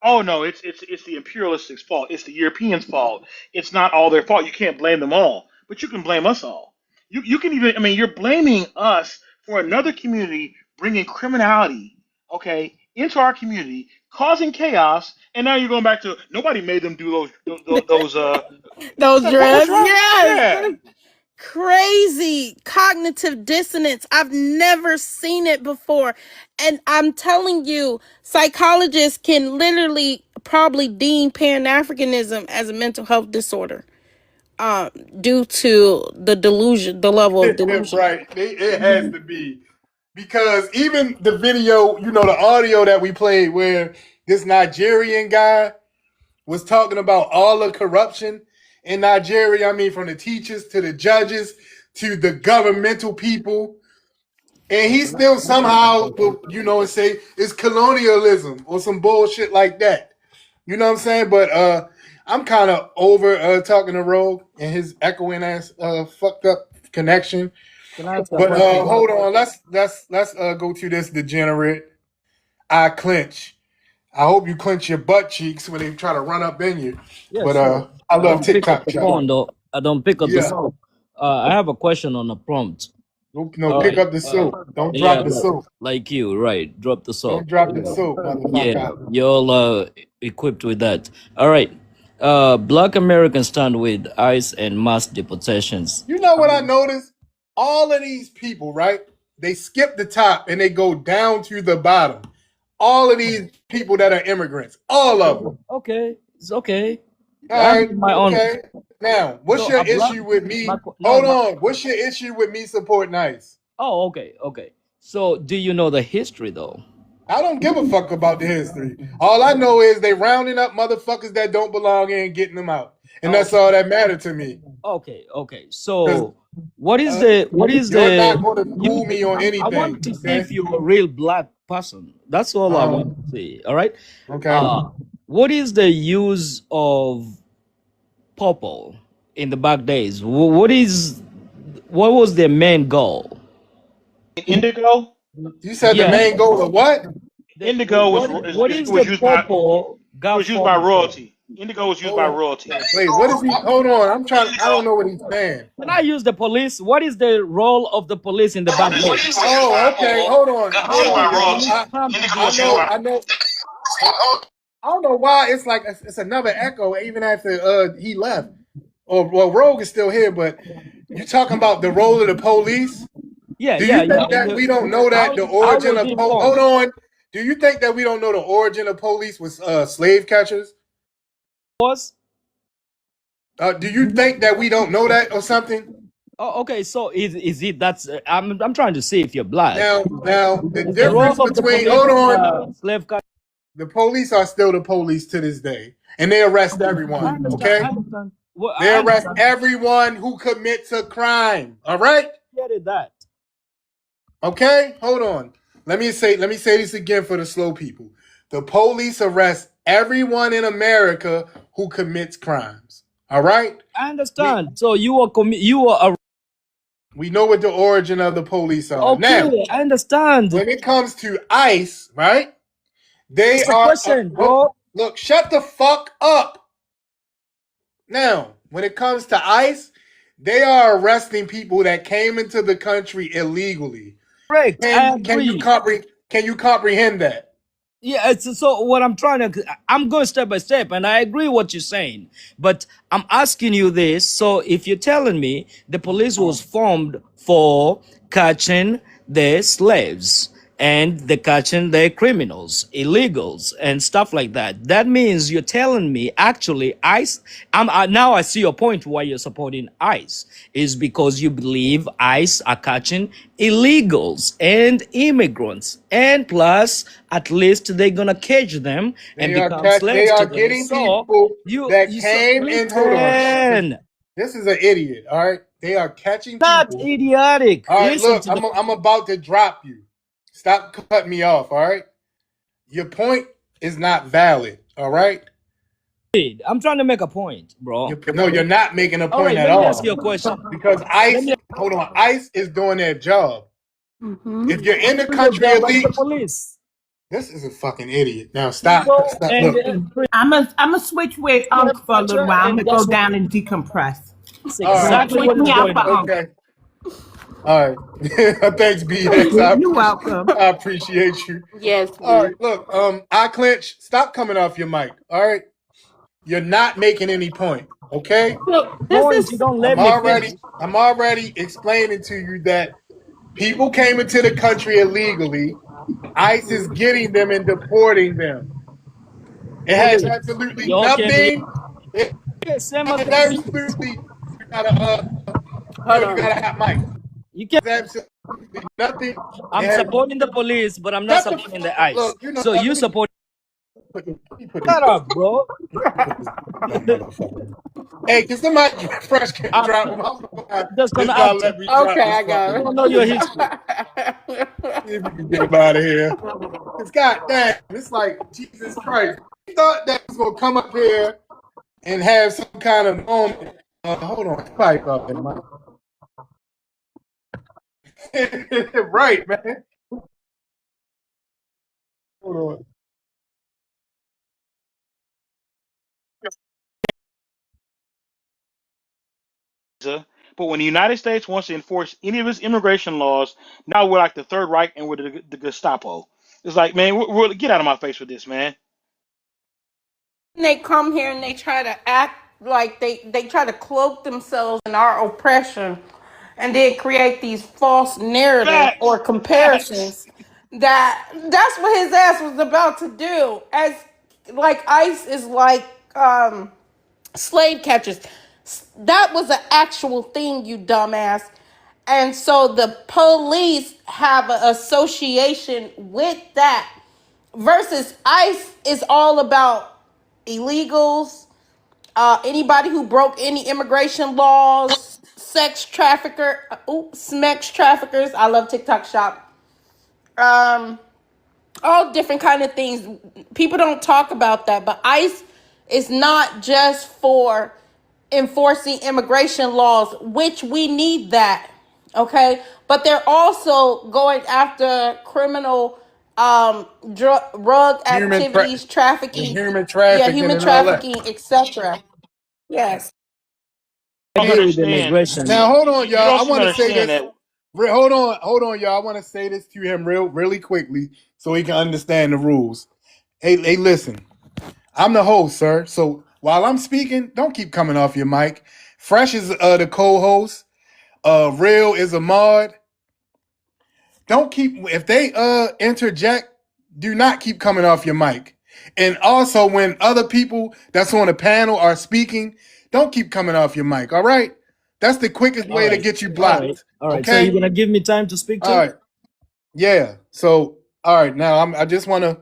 oh no, it's the imperialists' fault. It's the Europeans' fault. It's not all their fault. You can't blame them all, but you can blame us all. You can even, I mean, you're blaming us for another community bringing criminality, okay, into our community, causing chaos, and now you're going back to nobody made them do those Those like, what's drugs. wrong? Yes. Yeah. Crazy cognitive dissonance. I've never seen it before. And I'm telling you, psychologists can literally probably deem Pan-Africanism as a mental health disorder due to the delusion, the level of delusion. Right. It has to be. Because even the video, the audio that we played where this Nigerian guy was talking about all the corruption in Nigeria. I mean, from the teachers to the judges to the governmental people. And he still somehow, say it's colonialism or some bullshit like that. You know what I'm saying? But I'm kind of over talking to Rogue and his echoing ass fucked up connection. But hold on, let's go to this degenerate. I clench. I hope you clench your butt cheeks when they try to run up in you. Yeah, But sure. I I love don't pick up TikTok the shop. phone though. I don't pick up the Yeah. phone. I have a question on the prompt. No, pick up the soap. Don't drop the soap. Like you, right? Drop the soap. Don't drop the soap, motherfucker. Yeah, you're all equipped with that. All right. Black Americans stand with ICE and mass deportations. You know what I noticed? All of these people, right? They skip the top and they go down to the bottom. All of these people that are immigrants, all of them. Okay, it's okay. All right, okay. Now, what's your issue with me? Hold on. What's your issue with me supporting ICE? Oh, okay. So, do you know the history though? I don't give a fuck about the history. All I know is they rounding up motherfuckers that don't belong in and getting them out. And that's all that mattered to me. Okay. So what is you're not going to school me on anything. I want to see if you're a real black person. That's all I want to see. All right. Okay. What is the use of purple in the back days? What was their main goal? Indigo? You said the main goal of what? Indigo was used by royalty. Indigo was used by royalty. Wait, what is he? Hold on, I don't know what he's saying. Can I use the police? What is the role of the police in the back days? Oh, okay, hold on. I know. I don't know why it's like it's another echo even after he left. Well, Rogue is still here, but you're talking about the role of the police. Yeah, Do you think that we don't know that the origin of hold on? Do you think that we don't know the origin of police was slave catchers? Do you think that we don't know that or something? Oh, okay. So is it that's I'm trying to see if you're black. Now the Is the role difference of the between police hold on, slave catch? the police are still the police to this day, and they arrest I everyone. understand. Okay, I understand. Well, they I arrest understand. everyone who commits a crime. All right. Get it that. Okay, hold on. Let me say this again for the slow people. The police arrest everyone in America who commits crimes. All right? I understand. So you are We know what the origin of the police are. Now, okay. I understand. when it comes to ICE, right? They That's the are question, bro. look, shut the fuck up. Now, when it comes to ICE, they are arresting people that came into the country illegally. Correct. I Can you agree. comprehend that? Yeah, so what I'm going step by step, and I agree what you're saying, but I'm asking you this. So if you're telling me the police was formed for catching the slaves and the catching the criminals, illegals, and stuff like that, that means you're telling me actually ICE. Now I see your point why you're supporting ICE is because you believe ICE are catching illegals and immigrants, and plus at least they're gonna catch them and become They slaves to are them. getting So people that you so came and hold on. listen, This is an idiot. All right, they are catching not people. idiotic. All right, Listen look, to the I'm about to drop you. Stop cutting me off. All right, your point is not valid. All right. I'm trying to make a point, bro. No, you're not making a All point right, at let me ask all. you a question. Because Let ICE, me hold on, ICE is doing their job. If you're in the do the country job as the elite, police. this is a fucking idiot. Now stop. So Stop. and Look. I'm a switch with Unc for a little while. I'm and gonna go that's down and decompress. All right. exactly Switch what is me out going for on. Unc. Okay. All right. Thanks, BX. You're welcome. I appreciate you. Yes, All B. right. Look, I clinch. Stop coming off your mic. All right. You're not making any point. Okay. Look, this Point, you is don't let me finish. I'm already explaining to you that people came into the country illegally. ICE is getting them and deporting them. It has Police. absolutely You okay, please? nothing. It Okay, same has thing. absolutely. You gotta hold you on. gotta have mic. You can. There's absolutely nothing. It I'm has supporting the police, but I'm not shut the supporting the ICE. look. You know So what? you support. Let me put this. Shut up, bro. Put this dumb motherfucker. Hey, can somebody get fresh can I'm drop him? I don't know why just it's gonna not ask you. letting me drop Okay, this I I fucking. got don't know your history. it. See if we can get him out of here. It's goddamn. It's like Jesus Christ. He thought that was gonna come up here and have some kind of moment. Hold on, pipe up there, Mike. Right, man. Hold on. But when the United States wants to enforce any of its immigration laws, now we're like the Third Reich and we're the Gestapo. It's like, man, get out of my face with this, man. They come here and they try to act like they try to cloak themselves in our oppression and then create these false narratives or Facts, facts. comparisons that's what his ass was about to do as like ICE is like slave catchers. That was an actual thing, you dumbass. And so the police have an association with that versus ICE is all about illegals, anybody who broke any immigration laws, sex traffickers. I love TikTok shop. Um, all different kind of things. People don't talk about that, but ICE is not just for enforcing immigration laws, which we need that, okay? But they're also going after criminal drug activities, trafficking, Human yeah, trafficking human and all that. trafficking, etc. Yes. You don't Agree with understand. immigration. Now hold on, You y'all. don't I seem want to to say understand this. that. Hold on, y'all. I want to say this to him really quickly so he can understand the rules. Hey, listen. I'm the host, sir. So while I'm speaking, don't keep coming off your mic. Fresh is the co-host. Real is a mod. Don't keep if they interject, do not keep coming off your mic. And also when other people that's on the panel are speaking, don't keep coming off your mic. All right, that's the quickest All way to right. get you All right. blocked. All right. So you're Okay. gonna give me time to speak All too? right. Yeah. So all right. Now I just want to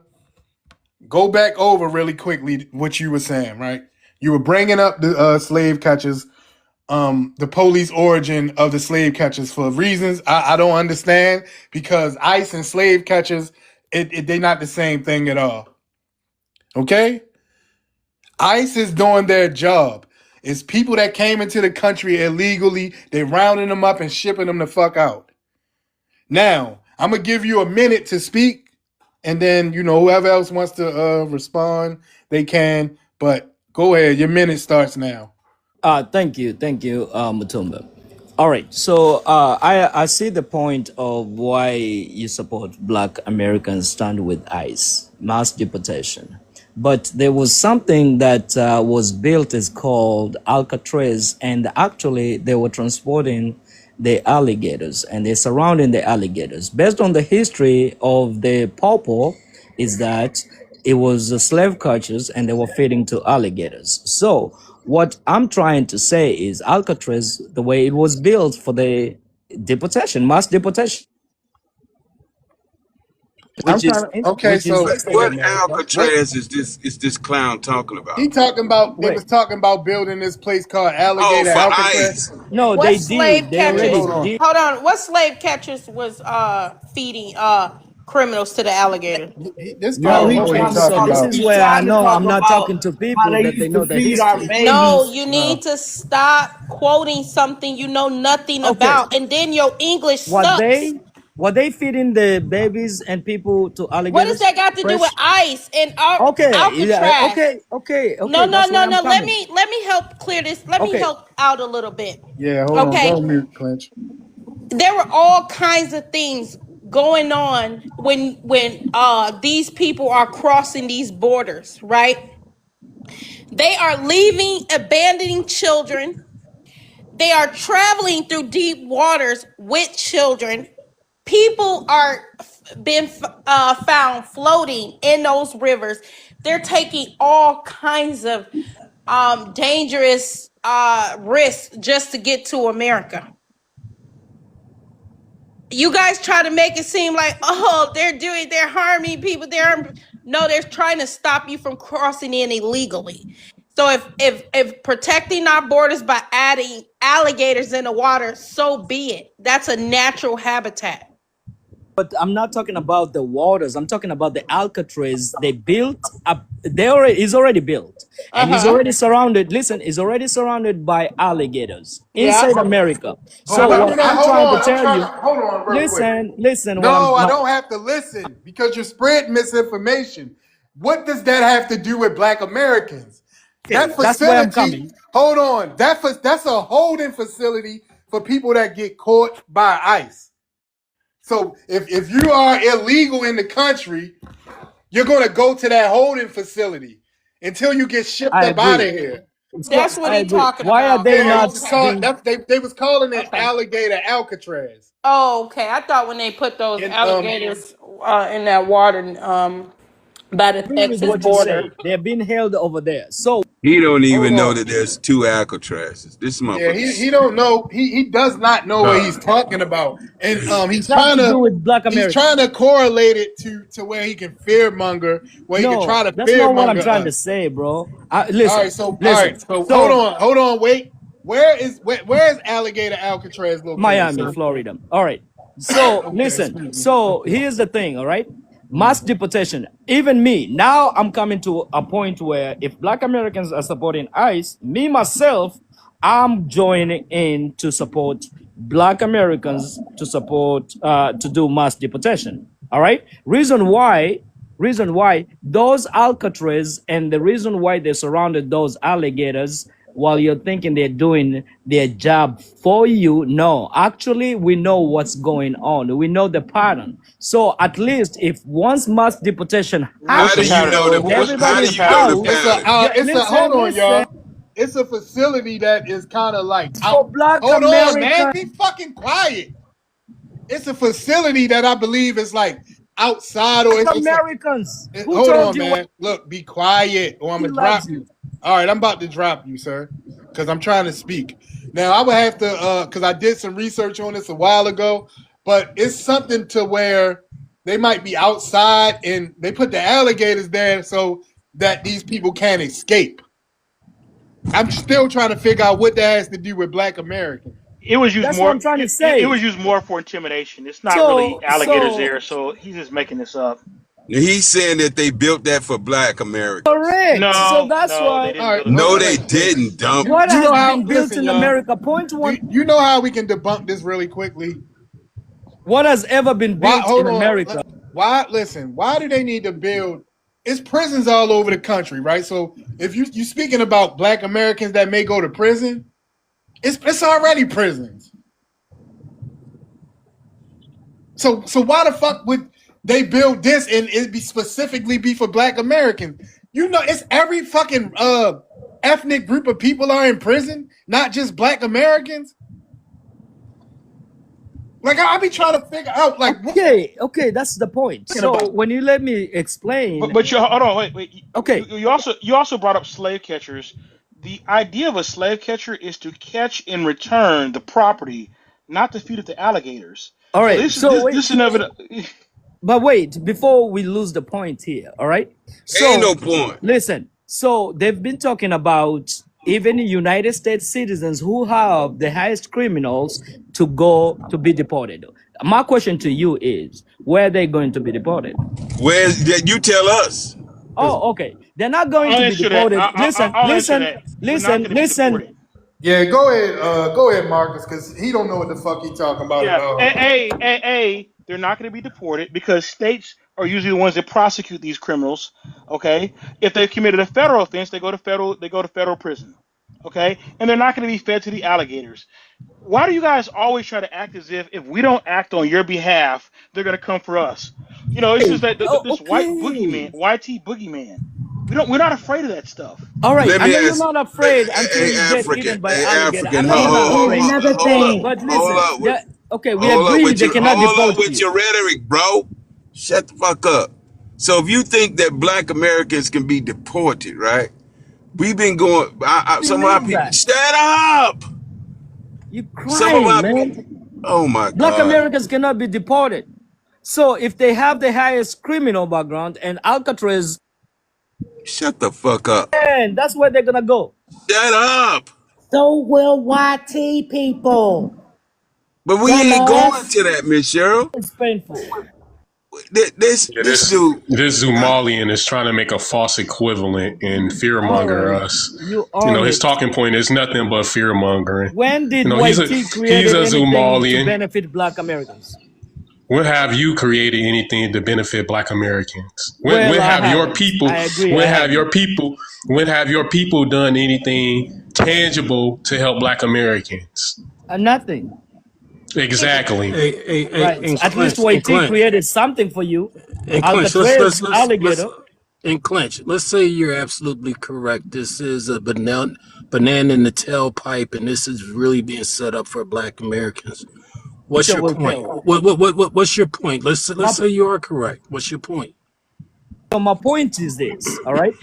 go back over really quickly what you were saying. Right. You were bringing up the slave catchers, the police origin of the slave catchers for reasons I don't understand, because ICE and slave catchers, they're not the same thing at all. Okay? ICE is doing their job. It's people that came into the country illegally. They rounding them up and shipping them the fuck out. Now, I'm gonna give you a minute to speak, and then whoever else wants to respond, they can. But go ahead, your minute starts now. Thank you, Mutumba. All right, so I see the point of why you support Black Americans stand with ICE, mass deportation. But there was something that was built is called Alcatraz, and actually they were transporting the alligators and they're surrounding the alligators. Based on the history of the Popo, is that it was the slave catchers and they were feeding to alligators. So what I'm trying to say is Alcatraz, the way it was built for the deportation, mass deportation, I'm which trying is to. Okay, so inside What America. wait. Alcatraz is this clown talking He about? talking about they Wait, was talking about building this place called Oh, Alligator for Alcatraz. ICE. no, What they slave did. They Yeah, catchers? already hold on. did. Hold on. What slave catchers was feeding criminals to the alligator? This guy No, don't he's know what he's trying to talking So talk. this about. is He's where I trying to know talk I'm not about talking to how people they that they used know to the feed our history. No, babies. you No. need to stop quoting something you know nothing Okay, about, and then your English were sucks. they feeding the babies and people to What does alligators that got to do with fresh? ICE and Okay, yeah, Alcatraz? No, okay. no, That's where no, I'm no. Let coming. me let me help clear this. Let me Okay, help out a little bit. Yeah, hold on. Go Okay, on mute, Clinch. there were all kinds of things going on when these people are crossing these borders, right? They are leaving, abandoning children. They are traveling through deep waters with children. People are been found floating in those rivers. They're taking all kinds of dangerous risks just to get to America. You guys try to make it seem like, oh, they're harming people. No, they're trying to stop you from crossing in illegally. So if protecting our borders by adding alligators in the water, so be it. That's a natural habitat. but I'm not talking about the waters. I'm talking about the Alcatraz. They built up. They already is already built, and is Uh-huh. already surrounded. Listen, is already surrounded by alligators Yeah. inside America. Oh, So but what I'm hold trying to on. I'm tell trying to you, hold on real quick. listen. What No, I'm I my, don't have to listen because you're spreading misinformation. What does that have to do with Black Americans? okay. That That's where I'm facility, coming. hold on. That's a holding facility for people that get caught by ICE. So if you are illegal in the country, you're gonna go to that holding facility until you get shipped I up out of agree. here. That's what I he agree. talking Why are about. they Yeah, not it was Okay. called, being? they was calling it Okay. alligator Alcatraz. Oh, okay. I thought when they put those And alligators in that water by the Agree with Texas what you border. say. They're being held over there. So He don't hold even know on. that there's two Alcatrazes. This Yeah, motherfucker. he don't know. He does not know what he's talking about, and it's not to do with Black he's Americans. trying to correlate it to where he can fearmonger, where he can try No, to that's not what I'm fearmonger trying to us. say, bro. All Listen. right. So So hold on, wait. Where is Alligator Alcatraz located, Miami, sir? Florida. All right. So Okay, listen. excuse me. So here's the thing. All right. Mass deportation. Even me. Now I'm coming to a point where if Black Americans are supporting ICE, me myself, I'm joining in to support Black Americans to support to do mass deportation. All right. Reason why those Alcatraz and the reason why they surrounded those alligators while you're thinking they're doing their job for you. No, actually, we know what's going on. We know the pattern. So at least if once mass deportation What's How the do you pattern? happens know in how do everybody's you know the house, pattern? It's a hold listen, on, listen. y'all. It's a facility that is kind of like For out. Black Hold on, man. Americans, Be fucking quiet. It's a facility that I believe is like outside, or Black it's like. Americans, who Hold told on, you what man. Look, be quiet, or I'm he gonna drop loves you? you. All right, I'm about to drop you, sir. because I'm trying to speak. Now I would have to because I did some research on this a while ago, but it's something to where they might be outside and they put the alligators there so that these people can't escape. I'm still trying to figure out what that has to do with Black Americans. It was used That's what more. I'm trying to It say. was used more for intimidation. It's not really alligators So there, so he's just making this up. He's saying that they built that for Black Americans. correct. So No, that's no, they why. didn't All right, build it for hold No, on, that. they wait. didn't, dump. What You has know how? been built Listen, in y'all. America? Point one. You know how we can debunk this really quickly? What has ever been Why? built in Hold on. America? Why? Listen. Why do they need to build? It's prisons all over the country, right? So if you speaking about Black Americans that may go to prison, it's already prisons. So why the fuck would they build this and it be specifically be for Black Americans? You know, it's every fucking ethnic group of people are in prison, not just Black Americans. Like I be trying to figure out, like, what Okay, that's the point. you So talking about? when you let me explain, But you hold on, wait. okay, You also brought up slave catchers. The idea of a slave catcher is to catch in return the property, not to feed it to alligators. all So right. So wait, this is another. but wait, before we lose the point here, all right? Ain't no So point. listen, so they've been talking about even United States citizens who have the highest criminals to go to be deported. My question to you is, where are they going to be deported? Where's that? You tell us. Oh, okay. They're not going I'll to be answer that. deported. Listen, I'll answer listen, that. They're not listen, going to be listen. deported. Yeah, go ahead, Marcus, because he don't know what the fuck he talking about at Yeah, all. they're not going to be deported because states are usually the ones that prosecute these criminals. Okay, if they've committed a federal offense, they go to federal prison. Okay, and they're not going to be fed to the alligators. Why do you guys always try to act as if we don't act on your behalf, they're going to come for us? You know, it's just that Oh, this white boogeyman, okay. YT boogeyman. We're not afraid of that stuff. All right. Let I me know you're ask, not afraid until hey, you get African, eaten by hey, alligator. I African, know you're not And afraid. another thing. But listen, with, okay, we agree they cannot hold up deport with you. your rhetoric, bro. Shut the fuck up. So if you think that Black Americans can be deported, right? We've been going. Some of our Believe people. that. Shut up. You're Some of crying, our. man. Oh my Black God. Americans cannot be deported. So if they have the highest criminal background and Alcatraz, Shut the fuck up. and that's where they're gonna go. Shut up. So will YT people. But we ain't going Dumbass. to that, Miss Cheryl. It's painful. Yeah, This dude. this Zumalian is trying to make a false equivalent and All fearmonger right, us. you You know, own his it. talking point is nothing but fear mongering. When You did know, YT he's created a anything to Zumalian. benefit Black Americans? When have you created anything to benefit Black Americans? Well, When I have your haven't. people? I agree, I When have haven't. your people? When have your people done anything tangible to help Black Americans? Nothing. Exactly. Right. And At least clench, and YT clench, created something for you. and clench. Alcatraz, alligator. And clench. Let's say you're absolutely correct. This is a banana in the tailpipe, and this is really being set up for Black Americans. What's Future your will point? tell. What's your point? My, Let's say you are correct. What's your point? so my point is this, all right?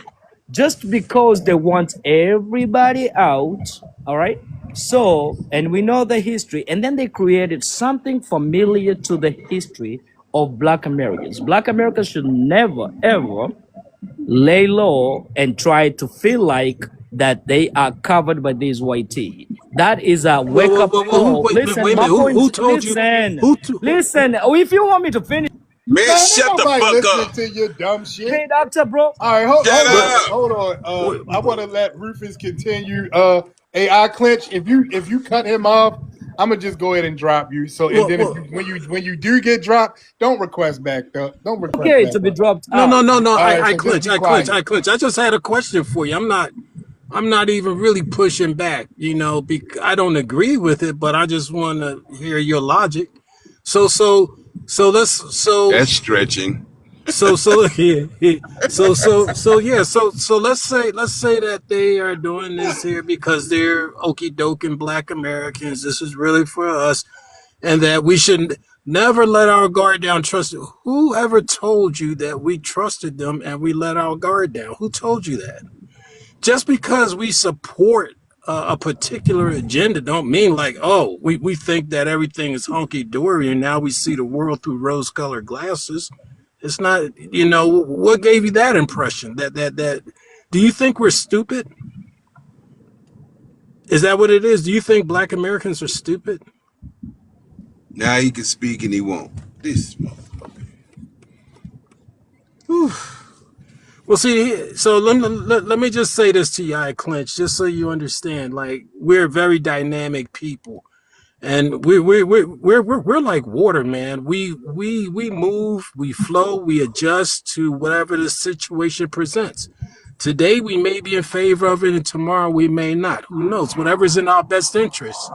Just because they want everybody out, all right? So, and we know the history, and then they created something familiar to the history of Black Americans. Black Americans should never, ever lay low and try to feel like that they are covered by this white tea. That is a wake up call. Listen, Wait a my minute. point, Who told you? listen, Who listen. Oh, if you want me to finish, Man, Man, ain't shut the nobody fuck listening up. to your dumb shit. hey, doctor, bro. All right, Shut up. hold on. I want to let Rufus continue. AI clinch. If you cut him off, I'm gonna just go ahead and drop you. So and then if you, when you do get dropped, don't request back up. Don't request Okay, back to be up. dropped No, out. no, no, no. All right, I so just clinch. be quiet. I just had a question for you. I'm not even really pushing back. You know, I don't agree with it, but I just want to hear your logic. So, so, so let's That's stretching. yeah, yeah. So let's say that they are doing this here because they're okie doke and Black Americans. This is really for us, and that we should never let our guard down. Trust whoever told you that we trusted them and we let our guard down? Who told you that? Just because we support a particular agenda don't mean like, oh, we think that everything is hunky dory and now we see the world through rose colored glasses. It's not, what gave you that impression? That do you think we're stupid? Is that what it is? Do you think black Americans are stupid? Now he can speak and he won't. This. Whew. Well, see, so let me just say this to you, I Clinch, just so you understand. Like, we're very dynamic people, and we're like water, man. We move, we flow, we adjust to whatever the situation presents. Today we may be in favor of it, and tomorrow we may not. Who knows? Whatever's in our best interest.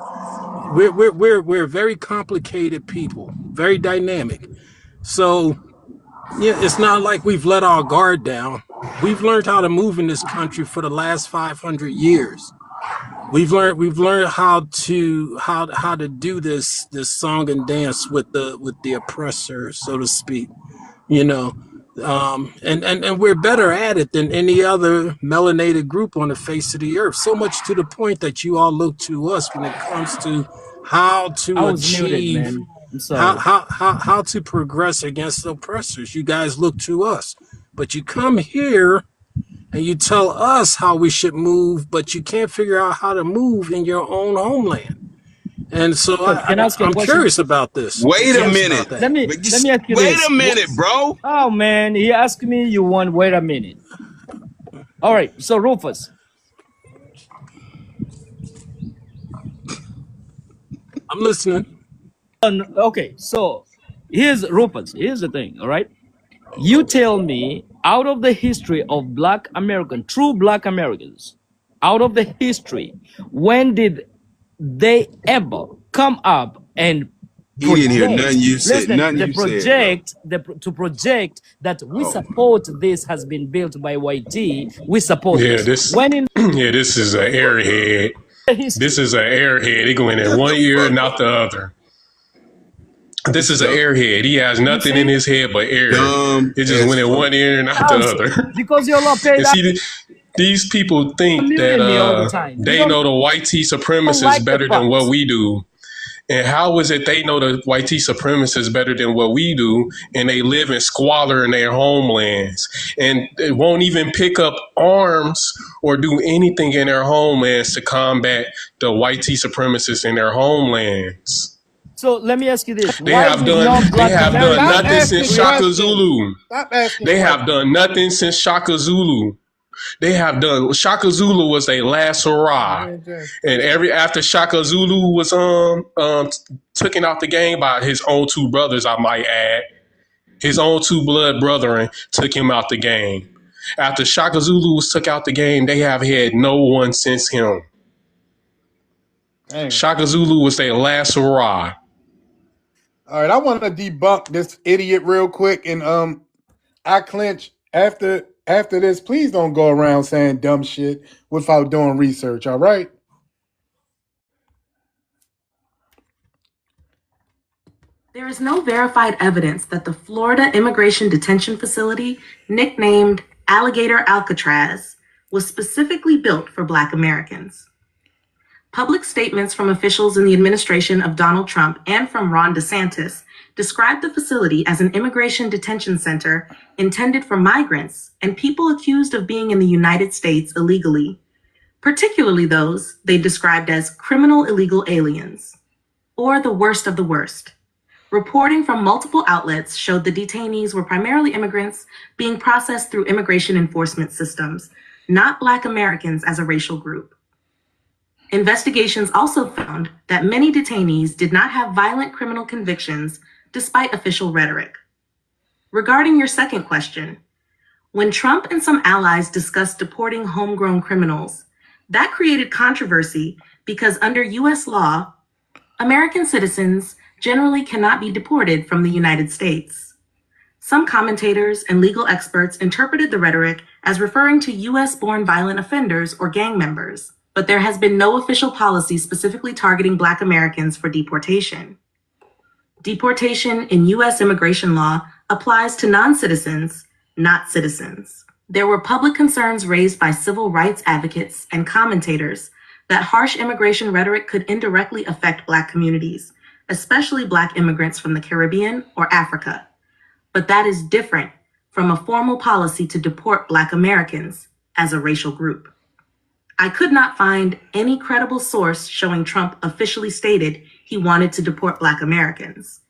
We're very complicated people, very dynamic. So yeah, it's not like we've let our guard down. We've learned how to move in this country for the last 500 years. We've learned how to do this song and dance with the oppressor, so to speak. You know, and we're better at it than any other melanated group on the face of the earth. So much to the point that you all look to us when it comes to how to I was muted, achieve man. I'm sorry. how to progress against oppressors. You guys look to us, but you come here and you tell us how we should move, but you can't figure out how to move in your own homeland. And so Can I ask you a I'm question? curious about this. Wait I'm a curious minute. about that. Let me ask you Wait this. a minute, bro. Oh man, he asked me. You want? Wait a minute. All right. So Rufus, I'm listening. okay. So here's Rufus. Here's the thing. All right. You tell me, out of the history of Black American, true Black Americans, out of the history, when did they ever come up and He didn't hear project? nothing you said. Listen, Nothing the you said, bro. to project that we Oh. support this has been built by YT. We support Yeah, this. this When in yeah, this is an airhead. the history, This is an airhead. It going in Shut one the ear, fuck not up. the other. This is an Dumb, airhead. He has you nothing in see, his head but air. dumb It just as went in fuck. one ear, not the also other. because you're not paid And see, these people think that muting me all the time. You they don't know the white tea supremacists like the better than what facts. we do. And how is it they know the white tea supremacists better than what we do, and they live in squalor in their homelands, and they won't even pick up arms or do anything in their homelands to combat the white tea supremacists in their homelands? So let me ask you this: They why have did done no they Black have done Stop nothing Americans? since asking Shaka questions. Zulu. Stop asking They have questions. done nothing since Shaka Zulu. They have done. Shaka Zulu was a last hurrah, and after Shaka Zulu was taken out the game by his own two brothers, I might add, his own two blood brethren took him out the game. After Shaka Zulu was took out the game, they have had no one since him. Dang. Shaka Zulu was their last hurrah. All right, I want to debunk this idiot real quick, and I clinch after this. Please don't go around saying dumb shit without doing research. All right. There is no verified evidence that the Florida Immigration Detention Facility, nicknamed Alligator Alcatraz, was specifically built for Black Americans. Public statements from officials in the administration of Donald Trump and from Ron DeSantis described the facility as an immigration detention center intended for migrants and people accused of being in the United States illegally, particularly those they described as criminal illegal aliens, or the worst of the worst. Reporting from multiple outlets showed the detainees were primarily immigrants being processed through immigration enforcement systems, not Black Americans as a racial group. Investigations also found that many detainees did not have violent criminal convictions despite official rhetoric. Regarding your second question, when Trump and some allies discussed deporting homegrown criminals, that created controversy because under US law, American citizens generally cannot be deported from the United States. Some commentators and legal experts interpreted the rhetoric as referring to US-born violent offenders or gang members, but there has been no official policy specifically targeting Black Americans for deportation. Deportation in US immigration law applies to non-citizens, not citizens. There were public concerns raised by civil rights advocates and commentators that harsh immigration rhetoric could indirectly affect Black communities, especially Black immigrants from the Caribbean or Africa. But that is different from a formal policy to deport Black Americans as a racial group. I could not find any credible source showing Trump officially stated he wanted to deport Black Americans.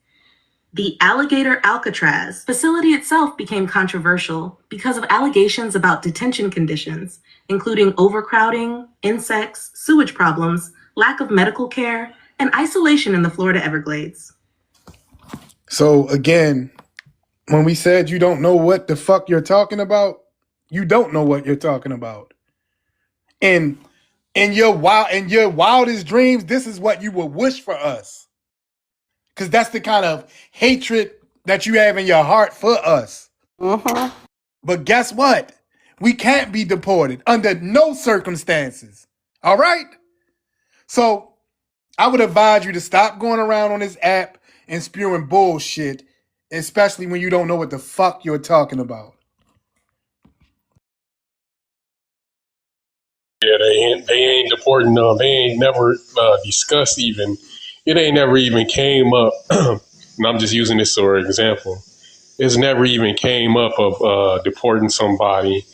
The Alligator Alcatraz facility itself became controversial because of allegations about detention conditions, including overcrowding, insects, sewage problems, lack of medical care, and isolation in the Florida Everglades. So again, when we said you don't know what the fuck you're talking about, you don't know what you're talking about. And in your wildest dreams, this is what you would wish for us. Because that's the kind of hatred that you have in your heart for us. Uh-huh. But guess what? We can't be deported under no circumstances. All right? So I would advise you to stop going around on this app and spewing bullshit, especially when you don't know what the fuck you're talking about. Yeah, they ain't deporting them. They ain't never discussed even. It ain't never even came up. And I'm just using this for an example. It's never even came up of deporting somebody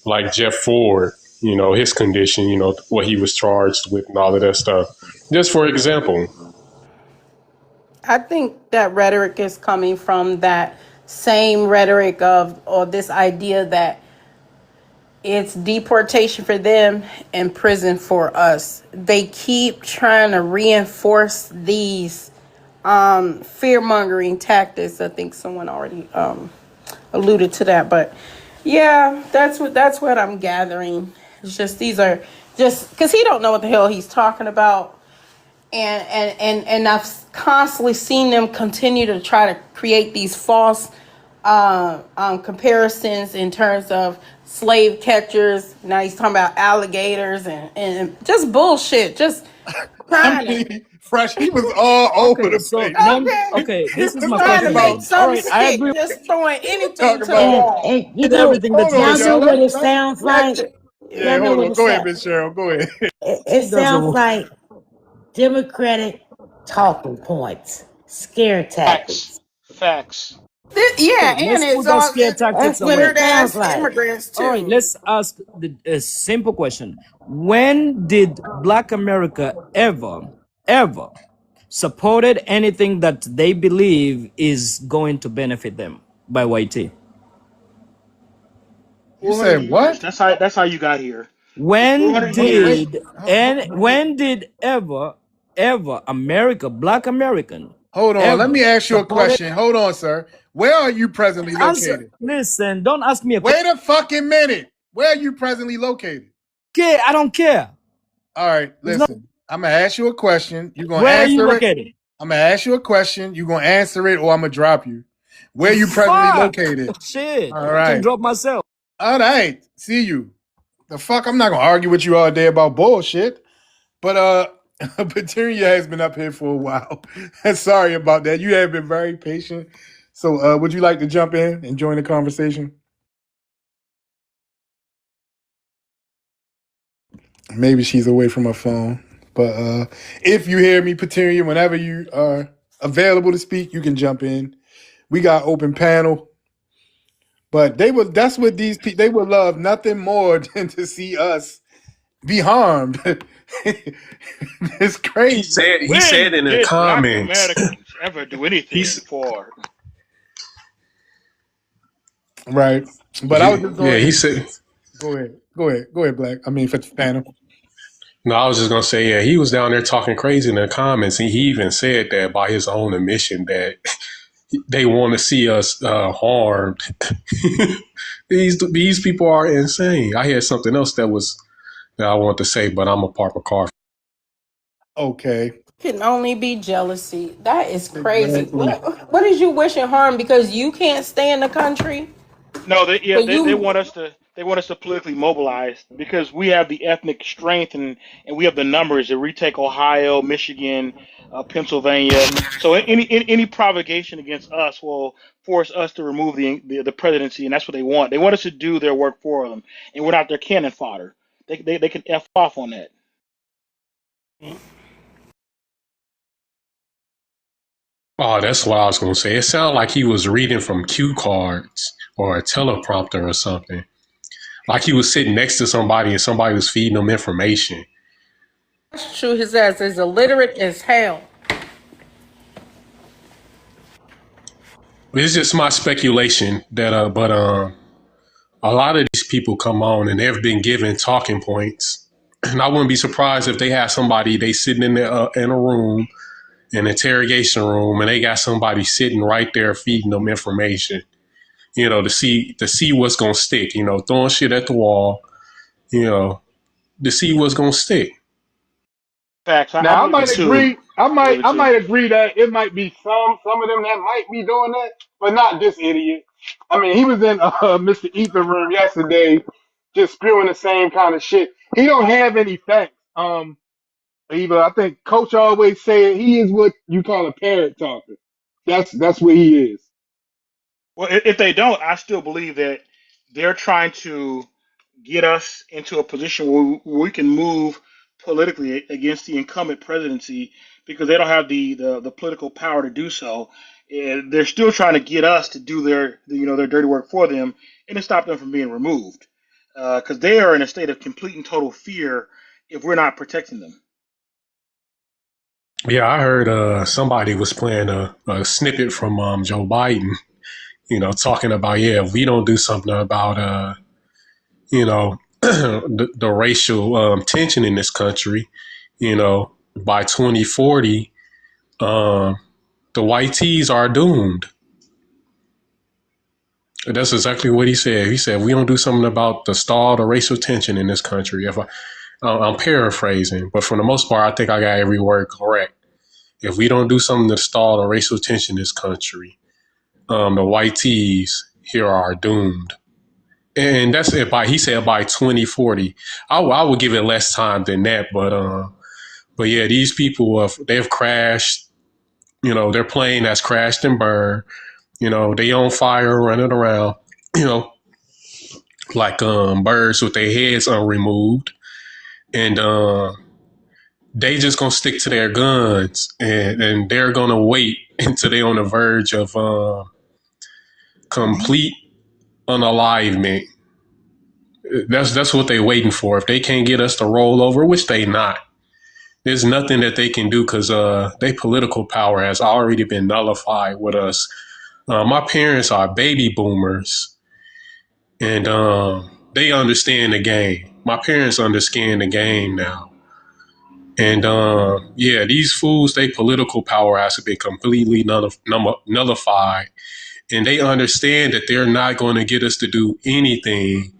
like Jeff Ford. You know, his condition. You know what he was charged with and all of that stuff. Just for example. I think that rhetoric is coming from that same rhetoric of, or this idea that it's deportation for them and prison for us. They keep trying to reinforce these fear mongering tactics. I think someone already alluded to that, but yeah, that's what I'm gathering. It's just these are just because he don't know what the hell he's talking about. And I've constantly seen them continue to try to create these false comparisons in terms of slave catchers. Now he's talking about alligators and just bullshit. Just trying Fresh, he was all over Okay, the so place. okay, He this is was my talking to question make about. then. All something right, I stick. agree Just throwing anything Talking to the about. wall. And you with know, everything that Hold you on, y'all know y'all. said. what it Let, sounds That's like? it. yeah, Y'all know hold what on. it Go ahead, sounds. Miss Cheryl. Go ahead. It She doesn't. sounds like Democratic talking points, scare Facts. tactics. Facts. Okay, Yeah, and let's it's put those all scare tactics That's what away. weird it sounds ass like. immigrants All right, too. let's ask a simple question. When did Black America ever supported anything that they believe is going to benefit them by YT? You 400 said years. what? That's how you got here. For 400 Wait. years. When did ever America, Black American, Hold on. Let ever me ask you a supported? question. Hold on, sir. Where are you presently Answer. located? Listen, don't ask me a question. Wait a fucking minute. Where are you presently located? Okay, I don't care. All right, It's not. listen. I'm gonna ask you a question. You're gonna Where are you answer it. located? I'm gonna ask you a question. You're gonna answer it, or I'm gonna drop you. Where you presently Fuck. located? Shit. All I can right. drop myself. All right. See you. The fuck? I'm not gonna argue with you all day about bullshit. But Petunia has been up here for a while. Sorry about that. You have been very patient. So would you like to jump in and join the conversation? Maybe she's away from her phone. But if you hear me, Petunia, whenever you are available to speak, you can jump in. We got open panel. But that's what these people, they would love nothing more than to see us be harmed. It's crazy. He said When in the did Black comments. Americans ever do anything He's for? Right. But I was just yeah. going He to said. go ahead. Go ahead. Go ahead, Black. I mean, for the panel. No, I was just gonna say, yeah, he was down there talking crazy in the comments, and he even said that by his own admission that they want to see us harmed. These people are insane. I had something else that I want to say, but I'm a park a car. Okay. Can only be jealousy. That is crazy. Exactly. What is you wishing harm because you can't stay in the country? No, they So yeah they you want us to politically mobilize because we have the ethnic strength and we have the numbers to retake Ohio, Michigan, Pennsylvania. So any provocation against us will force us to remove the presidency, and that's what they want. They want us to do their work for them, and we're not their cannon fodder. They can f off on that. Oh, that's what I was going to say. It sounded like he was reading from cue cards or a teleprompter or something. Like he was sitting next to somebody and somebody was feeding him information. That's true. His ass is illiterate as hell. It's just my speculation that, but a lot of these people come on and they've been given talking points, and I wouldn't be surprised if they have somebody they sitting in the in a room, an interrogation room, and they got somebody sitting right there feeding them information. To see what's gonna stick. Throwing shit at the wall. You know, to see what's gonna stick. Facts. I Now I believe might it too. agree. I I might believe it I too. might agree that it might be some of them that might be doing that, but not this idiot. I mean, he was in Mr. Ether room yesterday, just spewing the same kind of shit. He don't have any facts. Eva, I think Coach always said he is what you call a parrot talker. That's what he is. Well, if they don't, I still believe that they're trying to get us into a position where we can move politically against the incumbent presidency because they don't have the political power to do so. And they're still trying to get us to do their dirty work for them and to stop them from being removed because they are in a state of complete and total fear if we're not protecting them. Yeah, I heard somebody was playing a snippet from Joe Biden. Talking about if we don't do something about the racial tension in this country, by 2040, the white tees are doomed. That's exactly what he said. He said, we don't do something about the racial tension in this country. I'm paraphrasing, but for the most part, I think I got every word correct. If we don't do something to stall the racial tension in this country, the white tees here are doomed. And that's it. He said by 2040. I would give it less time than that, but yeah, these people they've crashed. Their plane has crashed and burned. They on fire, running around. You know, like birds with their heads unremoved, and they just gonna stick to their guns, and they're gonna wait until they're on the verge of complete unalivement. That's what they waiting for. If they can't get us to roll over, which they not, there's nothing that they can do because their political power has already been nullified with us. My parents are baby boomers, and they understand the game. My parents understand the game now. And yeah, these fools, their political power has been completely nullified. And they understand that they're not going to get us to do anything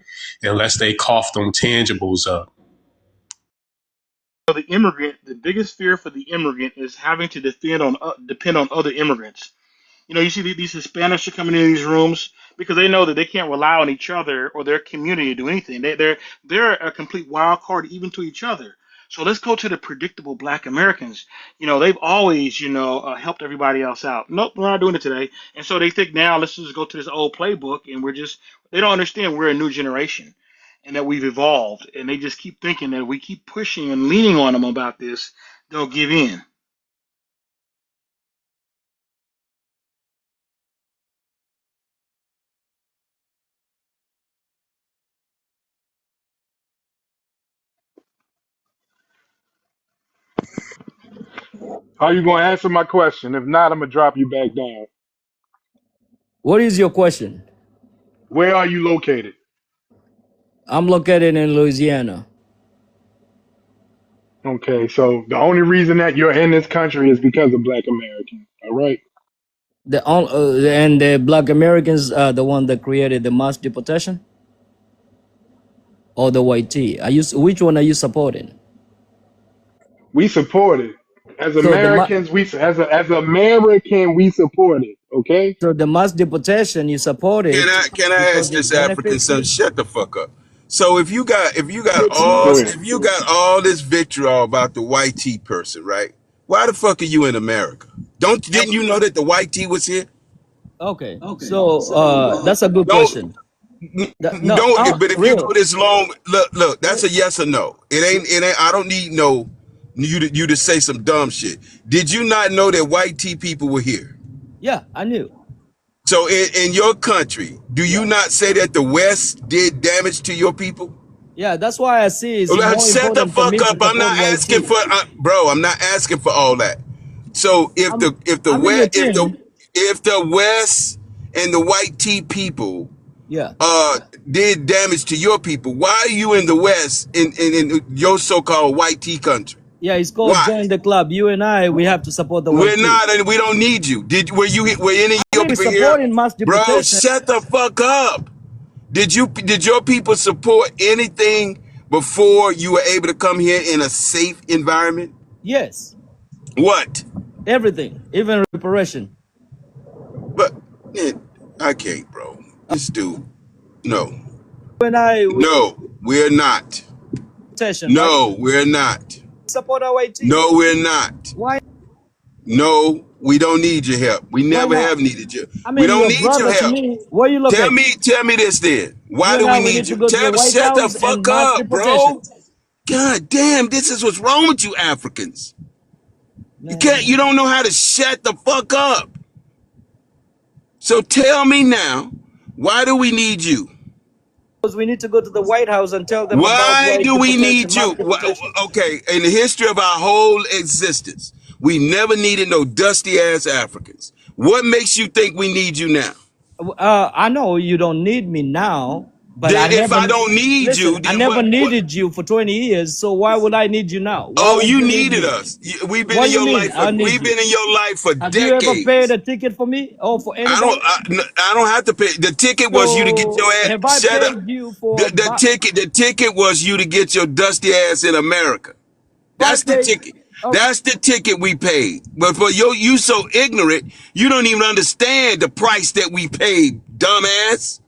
unless they cough them tangibles up. So the biggest fear for the immigrant is having to depend on other immigrants. You see these Hispanics are coming in these rooms because they know that they can't rely on each other or their community to do anything. They're a complete wild card even to each other. So let's go to the predictable Black Americans. They've always helped everybody else out. Nope, we're not doing it today. And so they think now let's just go to this old playbook and they don't understand we're a new generation and that we've evolved and they just keep thinking that if we keep pushing and leaning on them about this, they'll give in. How you gonna answer my question? If not, I'm gonna drop you back down. What is your question? Where are you located? I'm located in Louisiana. Okay, so the only reason that you're in this country is because of Black Americans. All right. And the Black Americans are the one that created the mass deportation, or the white tea? Which one are you supporting? We support it. As So Americans, as American, we support it. Okay. so the mass deportation you support Can it I because ask it this African benefits son? you. Shut the fuck up. So Go ahead. if you got all this vitriol about the white tea person, right? Why the fuck are you in America? Didn't you know that the white tea was here? Okay, so that's a good Don't question. No, don't. But if you go real. this long, look, that's a yes or no. It ain't. I don't need no you to say some dumb shit. Did you not know that white tea people were here? Yeah, I knew. So in your country, do you Yeah. not say that the West did damage to your people? Yeah, that's why I see it's more Shut the important for fuck me to up. I'm support not asking YT. for, bro. I'm not asking for all that. So I'm in your team. If the West and the white tea people Yeah. did damage to your people, why are you in the West in your so-called white tea country? Yeah, it's called Why? join the club. You and I, we have to support the We're YT. not, and we don't need you. Were any of I your mean, people here? supporting mass Bro, deportation. shut the fuck up. Did your people support anything before you were able to come here in a safe environment? Yes. What? Everything, even reparation. But I can't, bro. This dude. No. When I we No, we're not. session, right? No, we're not. Support our YT. No, we're not. Why? No, we don't need your help. We Why never not? have needed you. I We mean, don't your need your brother to help. me. Where you Tell located? me this then. You Why and do I, we we need need to you? go to the White Shut the House and fuck mass up, deportation. bro. God damn, this is what's wrong with you Africans. Man. You don't know how to shut the fuck up. So tell me now, why do we need you? Because we need to go to the White House and tell them about Why white do we deportation, need mass you? deportation. Okay, in the history of our whole existence, we never needed no dusty ass Africans. What makes you think we need you now? I know you don't need me now, but I Then if never I don't need listen. you, I then never what? needed you for 20 years, so why would I need you now? Why Oh, would you you need needed me? us. We've been What in do you your mean? life I need we've you. been in your life for Have you ever paid decades. a ticket for me or for I anybody? don't have to pay. The ticket was you to get your So ass. have I Shut up. paid you for? The ticket was you to get your dusty ass in America. Have I That's the paid? ticket. Okay, That's the ticket we paid. But for you so ignorant, you don't even understand the price that we paid, dumbass.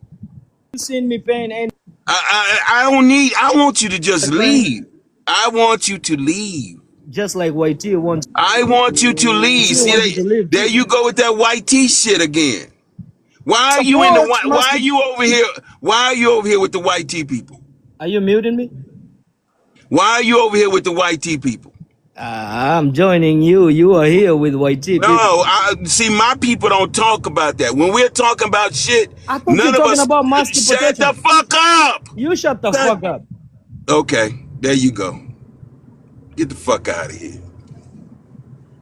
you seen me paying any I don't need. I want you to just paying? leave. I want you to leave. Just like YT wants. I want you to leave. YT See, wants you to leave there too. you go with that white tee shit again. Why are you in the Support white? Why must are be. you over here? Why are you over here with the white tea people? Are you muting me? Why are you over here with the white tea people? I'm joining you. You are here with YT No, people. I see. My people don't talk about that. When we're talking about shit, I thought you're none of talking us. about mass Shut the deportation. fuck up. You shut the fuck God. up. Okay, there you go. Get the fuck out of here.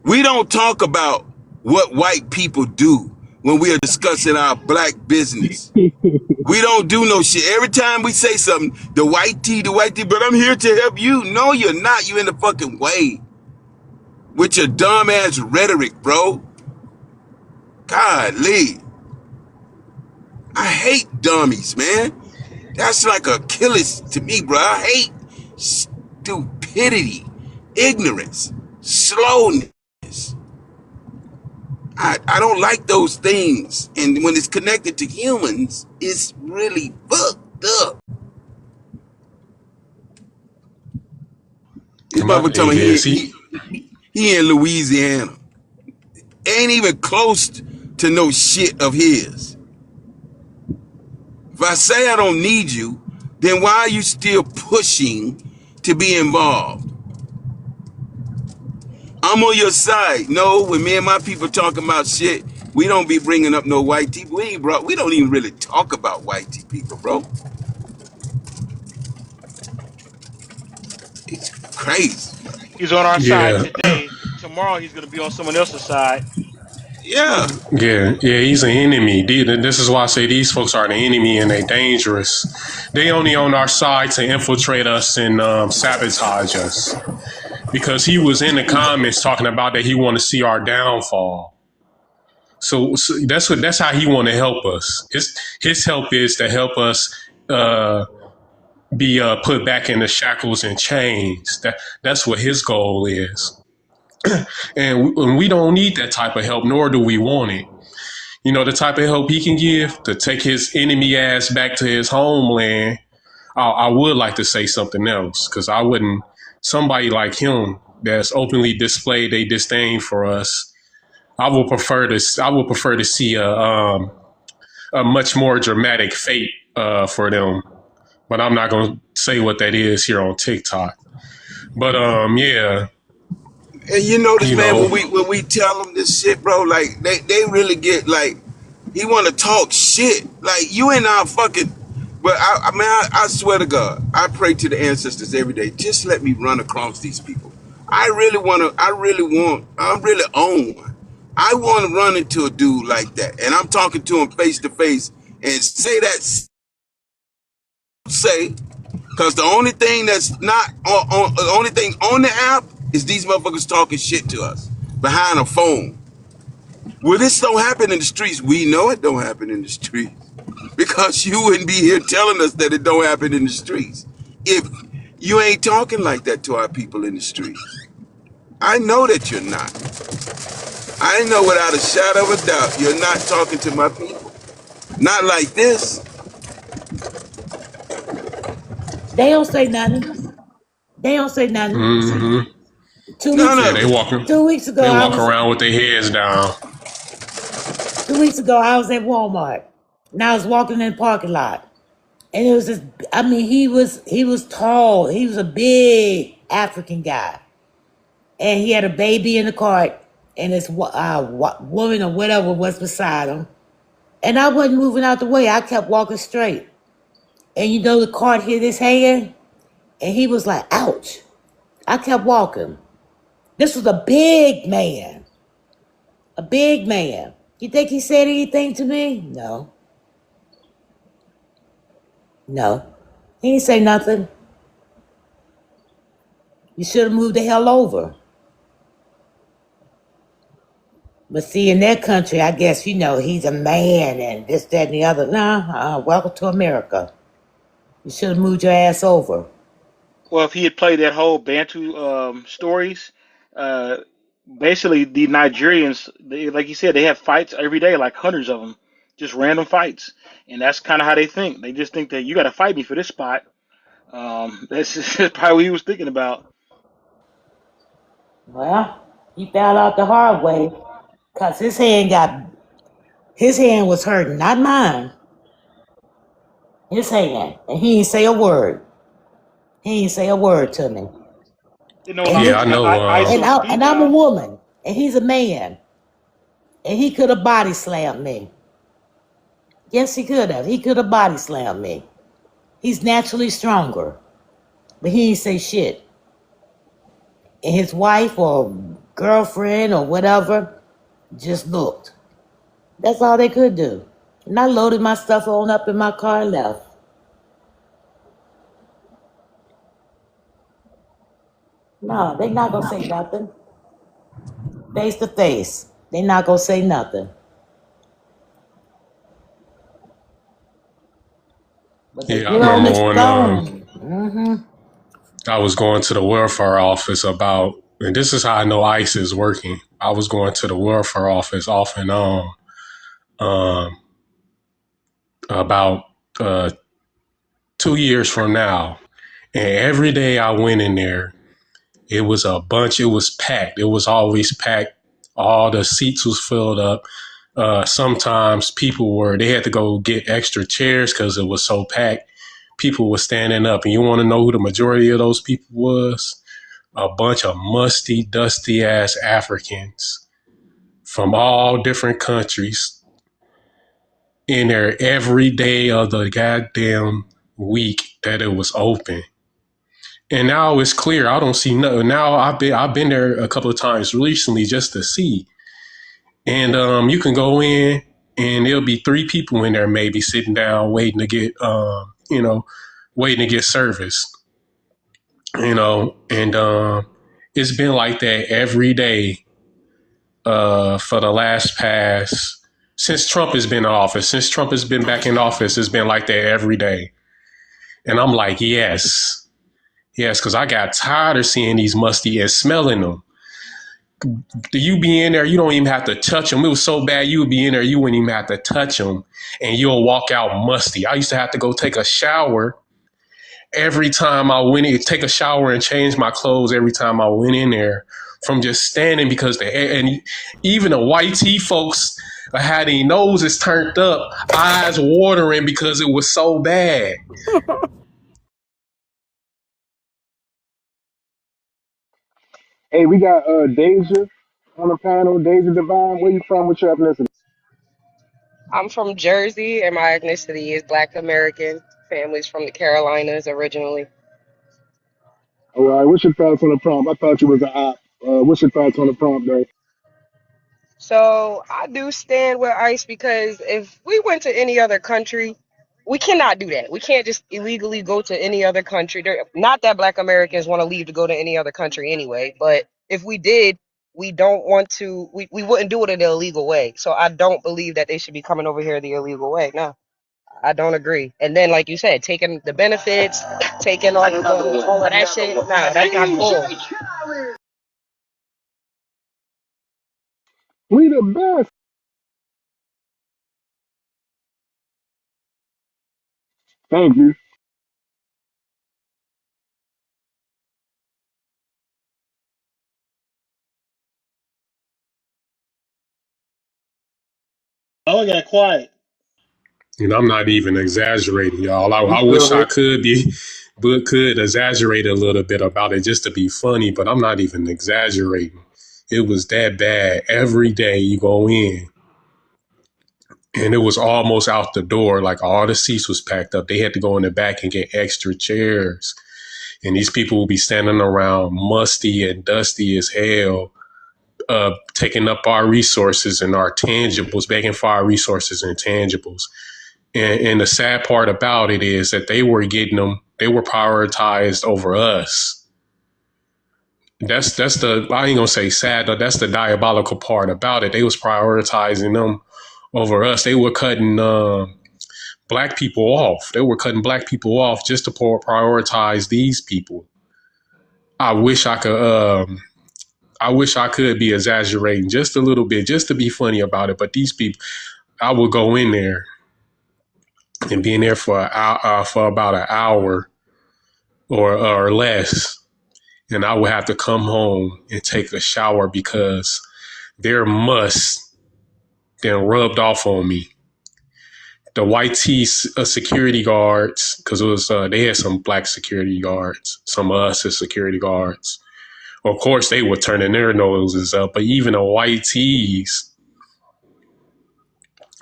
We don't talk about what white people do when we are discussing our black business. We don't do no shit. Every time we say something, the white tea, but I'm here to help you. No, you're not. You in the fucking way with your dumb ass rhetoric, bro. Golly. I hate dummies, man. That's like Achilles to me, bro. I hate stupidity, ignorance, slowness. I don't like those things. And when it's connected to humans, it's really fucked up. This Come on, motherfucker telling yeah, me see, he in Louisiana. Ain't even close to no shit of his. If I say I don't need you, then why are you still pushing to be involved? I'm on your side. No, when me and my people talking about shit, we don't be bringing up no white people. We don't even really talk about white people, bro. It's crazy. He's on our side yeah, today. Tomorrow he's going to be on someone else's side. Yeah. yeah, he's an enemy. This is why I say these folks are the enemy and they dangerous. They only on our side to infiltrate us and sabotage us. Because he was in the comments talking about that he want to see our downfall. So that's how he want to help us. His help is to help us be put back in the shackles and chains. That's what his goal is. And we don't need that type of help, nor do we want it. You know, the type of help he can give to take his enemy ass back to his homeland. I would like to say something else because I wouldn't. Somebody like him that's openly displayed a disdain for us. I would prefer to see a much more dramatic fate for them. But I'm not going to say what that is here on TikTok. But yeah. And you notice, You man, know, when we tell them this shit, bro, like they really get like he want to talk shit. Like you ain't our fucking. But I swear to God, I pray to the ancestors every day. Just let me run across these people. I really want to. I'm really on one. I want to run into a dude like that, and I'm talking to him face to face and say that say. Because the only thing that's not the only thing on the app is these motherfuckers talking shit to us behind a phone. Well, this don't happen in the streets. We know it don't happen in the streets because you wouldn't be here telling us that it don't happen in the streets if you ain't talking like that to our people in the streets. I know that you're not. I know without a shadow of a doubt you're not talking to my people. Not like this. They don't say nothing. They don't say nothing. hmm Two None weeks yeah, of they it. walking, 2 weeks ago, they I walk was around with their heads down. 2 weeks ago I was at Walmart, and I was walking in the parking lot, and it was just, I mean, he was tall. He was a big African guy, and he had a baby in the cart, and this woman or whatever was beside him, and I wasn't moving out the way. I kept walking straight, and you know the cart hit his hand, and he was like, "Ouch!" I kept walking. This was a big man, a big man. You think he said anything to me? No, no. He didn't say nothing. You should have moved the hell over. But see, in that country, I guess, he's a man and this, that, and the other. Nah, welcome to America. You should have moved your ass over. Well, if he had played that whole Bantu stories, uh, basically the Nigerians, like you said, they have fights every day, like hundreds of them, just random fights, and that's kind of how they think. They just think that you got to fight me for this spot. That's just probably what he was thinking about. Well, he found out the hard way because his hand was hurting, not mine. His hand. And he didn't say a word. He didn't say a word to me. You know, And Yeah, his, I know. ice and, on I, speed and I'm a dial. woman. And he's a man. And he could have body slammed me. Yes, he could have. He could have body slammed me. He's naturally stronger. But he didn't say shit. And his wife or girlfriend or whatever just looked. That's all they could do. And I loaded my stuff on up in my car and left. No, they not gonna say nothing. Face to face. They not gonna say nothing. But they Yeah, I get on remember this when phone. Mm-hmm. I was going to the welfare office about, and this is how I know ICE is working. I was going to the welfare office off and on um, about 2 years from now. And every day I went in there, it was a bunch, it was packed. It was always packed. All the seats was filled up. Sometimes they had to go get extra chairs because it was so packed. People were standing up. And you want to know who the majority of those people was? A bunch of musty, dusty ass Africans from all different countries in there every day of the goddamn week that it was open. And now it's clear. I don't see nothing. Now I've been there a couple of times recently just to see. And you can go in and there'll be three people in there maybe sitting down waiting to get waiting to get service. And it's been like that every day for the last past since Trump has been in office. Since Trump has been back in office, it's been like that every day. And I'm like, yes, because I got tired of seeing these musty and smelling them. You be in there, you don't even have to touch them. It was so bad, you would be in there, you wouldn't even have to touch them, and you'll walk out musty. I used to have to go take a shower every time I went in, take a shower and change my clothes every time I went in there from just standing because and even the white tea folks had their noses turned up, eyes watering because it was so bad. Hey, we got Deja on the panel. Deja Divine, where you from? What's your ethnicity? I'm from Jersey, and my ethnicity is Black American. Family's from the Carolinas originally. All right, what's your thoughts on the prompt? I thought you was an op. What's your thoughts on the prompt, though? So I do stand with ICE because if we went to any other country, we cannot do that. We can't just illegally go to any other country. Not that Black Americans want to leave to go to any other country anyway, but if we did, we don't want to, we wouldn't do it in an illegal way. So I don't believe that they should be coming over here the illegal way. No, I don't agree. And then, like you said, taking the benefits, taking all of that shit, nah, that's not cool. We the best. Thank you. Oh, I got quiet. I'm not even exaggerating, y'all. I'm I still wish I here. could be, but could exaggerate a little bit about it just to be funny, but I'm not even exaggerating. It was that bad. Every day you go in, and it was almost out the door. Like all the seats was packed up. They had to go in the back and get extra chairs. And these people will be standing around musty and dusty as hell, taking up our resources and our tangibles, begging for our resources and tangibles. And the sad part about it is that they were getting them, they were prioritized over us. That's the, I ain't gonna say sad, but that's the diabolical part about it. They was prioritizing them over us. They were cutting black people off. They were cutting black people off just to prioritize these people. I wish I could I wish I could be exaggerating just a little bit, just to be funny about it. But these people, I would go in there and be in there for about an hour or less, and I would have to come home and take a shower because their must then rubbed off on me. The white tee security guards, because it was they had some black security guards, some of us as security guards. Of course, they were turning their noses up, but even the white tees,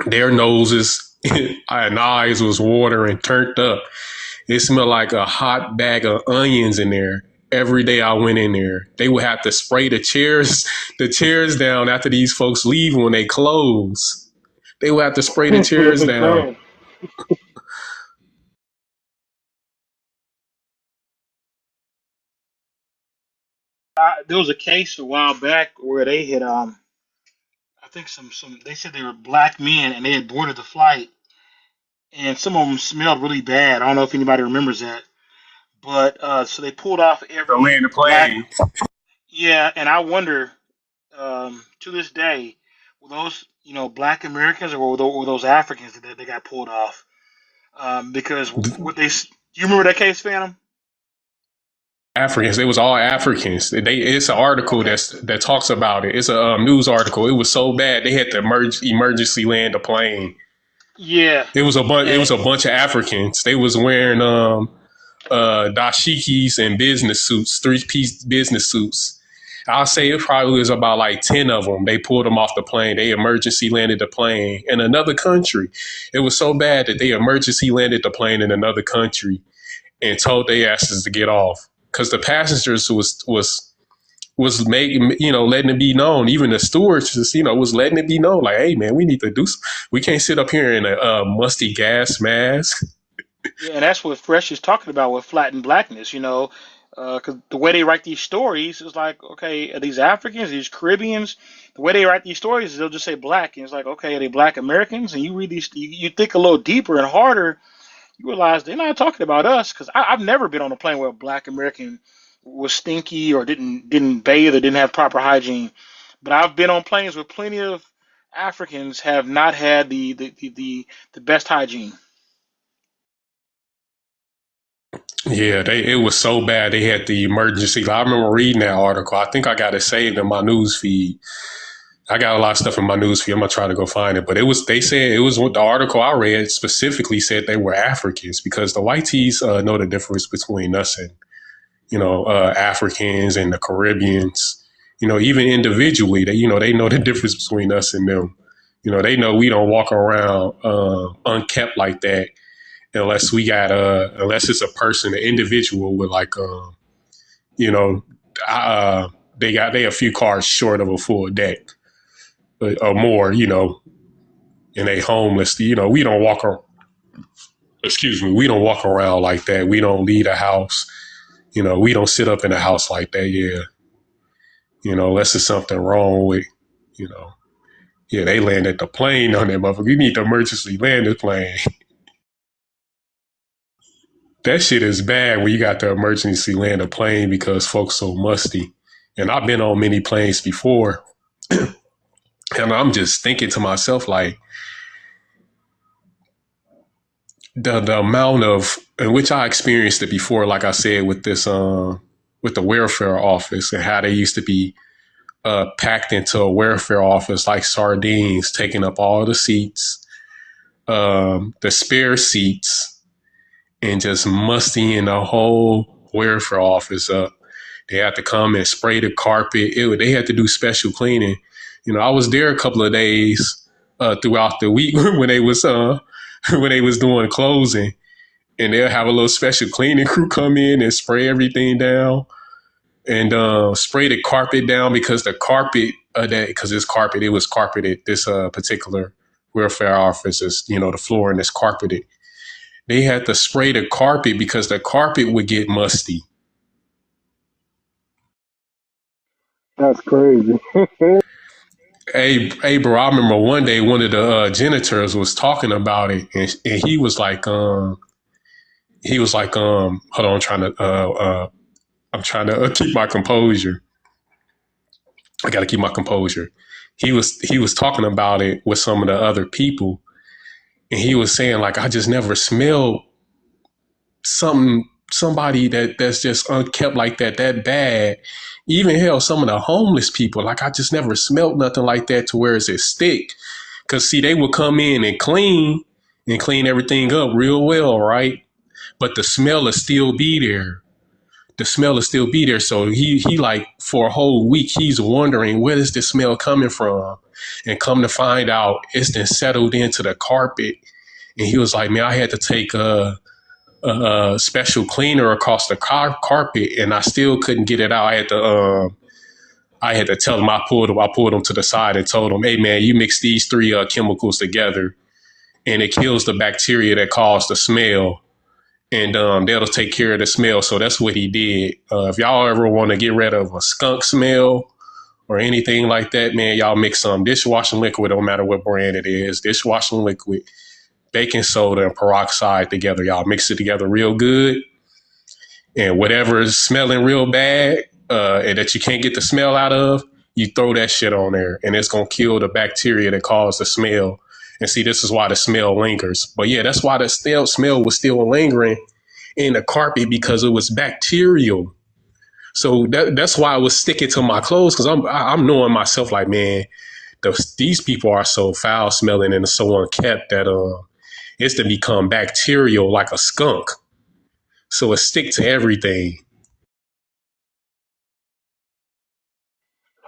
their noses and eyes was watering, turned up. It smelled like a hot bag of onions in there. Every day I went in there, they would have to spray the chairs down after these folks leave when they close. They would have to spray the chairs down. Damn. There was a case a while back where they had I think some they said they were black men and they had boarded the flight and some of them smelled really bad. I don't know if anybody remembers that, but so they pulled off To every land the black. plane. Yeah, and I wonder to this day were those black Americans or were those Africans that they got pulled off? Because what they you remember that case, Phantom? Africans. It was all Africans. It's an article Okay. that talks about it. It's a news article. It was so bad they had to emergency land the plane. Yeah, It was a bunch. It and was a bunch of Africans. They was wearing dashikis and business suits, 3-piece business suits. I'll say it probably was about like 10 of them. They pulled them off the plane. They emergency landed the plane in another country. It was so bad that they emergency landed the plane in another country and told their asses to get off because the passengers was making, letting it be known. Even the stewards, was letting it be known, like, hey, man, we need to we can't sit up here in a musty gas mask. yeah, and that's what Fresh is talking about with flattened blackness. Because the way they write these stories is like, okay, are these Africans, these Caribbeans? The way they write these stories is they'll just say black, and it's like, okay, are they Black Americans? And you read these, you think a little deeper and harder, you realize they're not talking about us. Because I've never been on a plane where a Black American was stinky or didn't bathe or didn't have proper hygiene. But I've been on planes where plenty of Africans have not had the best hygiene. Yeah, it was so bad they had the emergency. I remember reading that article. I think I got it saved in my news feed. I got a lot of stuff in my news feed. I'm gonna try to go find it. But they said it was what the article I read specifically said they were Africans because the white tees know the difference between us Africans and the Caribbeans, even individually, they know the difference between us and them. They know we don't walk around unkept like that unless we got unless it's a person, an individual with like you know, they a few cars short of a full deck or more, and they homeless. We don't walk we don't walk around like that. We don't leave the house. We don't sit up in the house like that. Yeah. Unless there's something wrong with, you know, yeah, they landed the plane on that motherfucker. You need to emergency land the plane. That shit is bad when you got to emergency land a plane because folks so musty. And I've been on many planes before. And I'm just thinking to myself, like, the amount of, in which I experienced it before, like I said, with this, with the welfare office and how they used to be packed into a welfare office like sardines, taking up all the seats, the spare seats, and just mustying the whole welfare office up. They had to come and spray the carpet. They had to do special cleaning. I was there a couple of days throughout the week when they was when they was doing closing, and they'll have a little special cleaning crew come in and spray everything down and spray the carpet down because the carpet because it's carpet, it was carpeted. This particular welfare office is, the floor is carpeted. They had to spray the carpet because the carpet would get musty. That's crazy. Hey, bro! I remember one day one of the janitors was talking about it, and he was like, hold on, I'm trying to keep my composure. I got to keep my composure. He was talking about it with some of the other people, and he was saying like, I just never smelled somebody that's just unkept like that bad. Even hell, some of the homeless people, like I just never smelled nothing like that to where it's a stick. Cause see, they would come in and clean everything up real well, right? But the smell will still be there. The smell will still be there. So he like for a whole week, he's wondering where is the smell coming from? And come to find out, it's then settled into the carpet. And he was like, man, I had to take a special cleaner across the carpet, and I still couldn't get it out. I had to tell him. I pulled him to the side and told him, "Hey, man, you mix these three chemicals together, and it kills the bacteria that cause the smell, and that'll take care of the smell." So that's what he did. If y'all ever want to get rid of a skunk smell or anything like that, man, y'all mix some dishwashing liquid, no matter what brand it is, dishwashing liquid, baking soda, and peroxide together. Y'all mix it together real good. And whatever is smelling real bad and that you can't get the smell out of, you throw that shit on there and it's going to kill the bacteria that cause the smell. And see, this is why the smell lingers. But yeah, that's why the smell was still lingering in the carpet because it was bacterial. So that's why I was sticking to my clothes because I'm knowing myself like, man, these people are so foul smelling and so unkept that it's to become bacterial like a skunk. So it stick to everything.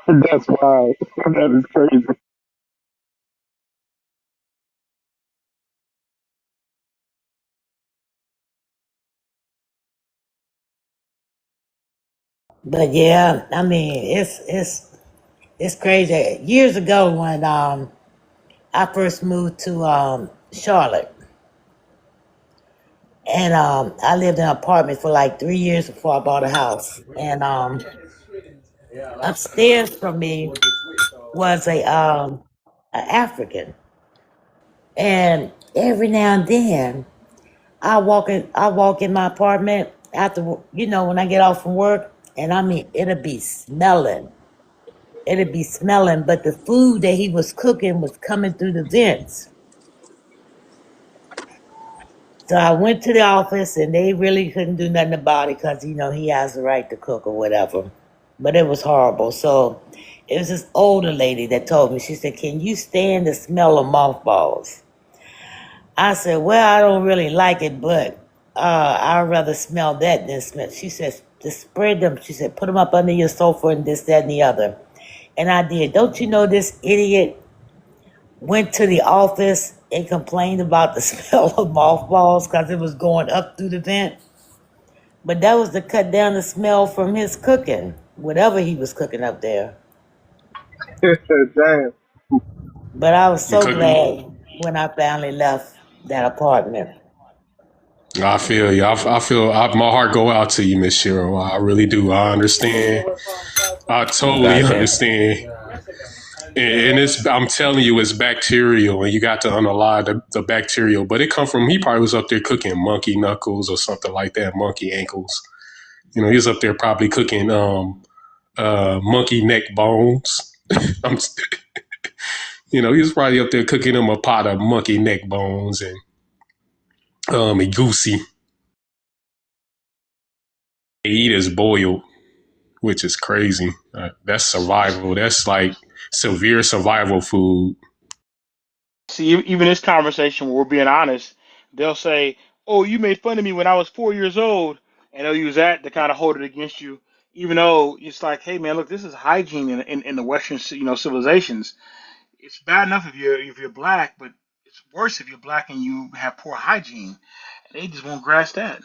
That's wild. That is crazy. But yeah, I mean, it's crazy. Years ago when I first moved to Charlotte, and I lived in an apartment for like 3 years before I bought a house. And upstairs from me was a African, and every now and then I walk in my apartment after when I get off from work, and I mean it'll be smelling. It'd be smelling, but the food that he was cooking was coming through the vents. So I went to the office, and they really couldn't do nothing about it because he has the right to cook or whatever. But it was horrible. So it was this older lady that told me. She said, "Can you stand the smell of mothballs?" I said, "Well, I don't really like it, but I'd rather smell that than smell." She says, Just spread them. She said, put them up under your sofa and this, that, and the other. And I did. Don't you know this idiot went to the office and complained about the smell of mothballs because it was going up through the vent? But that was to cut down the smell from his cooking, whatever he was cooking up there. Damn. But I was You so cook. glad when I finally left that apartment. I feel you. My heart go out to you, Miss Cheryl. I really do. I understand. I totally Gotcha. understand. And it's, I'm telling you, it's bacterial, and you got to unalive the bacterial. But it come from, he probably was up there cooking monkey knuckles or something like that, monkey ankles. You know, he was up there probably cooking monkey neck bones. I'm, he was probably up there cooking him a pot of monkey neck bones and goosey. They eat as boiled, which is crazy. That's survival. That's like severe survival food. See, even this conversation, where we're being honest, they'll say, "Oh, you made fun of me when I was 4 years old," and they'll use that to kind of hold it against you. Even though it's like, "Hey, man, look, this is hygiene in the Western, civilizations. It's bad enough if you're black, but it's worse if you're black and you have poor hygiene." They just won't grasp that.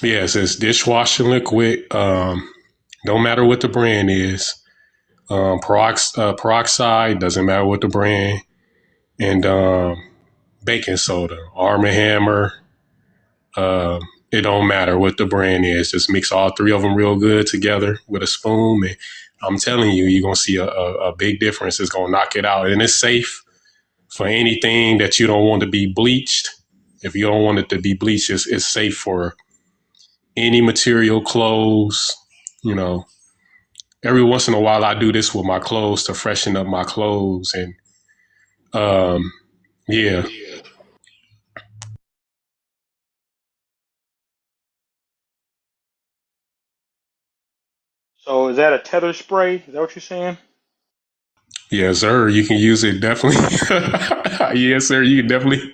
Yes, it's dishwashing liquid. Don't matter what the brand is. Peroxide, doesn't matter what the brand. And baking soda, Arm& and Hammer. Uh, it don't matter what the brand is. Just mix all three of them real good together with a spoon. And I'm telling you, you're going to see a big difference. It's going to knock it out. And it's safe for anything that you don't want to be bleached. If you don't want it to be bleached, it's safe for any material, clothes. You know, every once in a while I do this with my clothes to freshen up my clothes. And yeah. So is that a tether spray? Is that what you're saying? Yes, sir. You can use it definitely. Yes, sir. You can definitely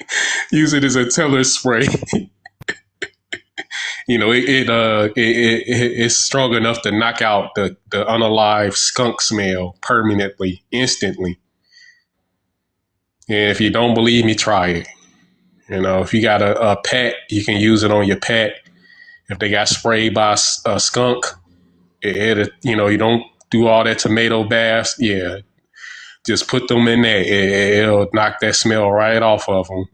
use it as a teller spray. It's strong enough to knock out the unalive skunk smell permanently, instantly. And if you don't believe me, try it. If you got a pet, you can use it on your pet. If they got sprayed by a skunk, you don't do all that tomato baths. Yeah, just put them in there. It'll knock that smell right off of them.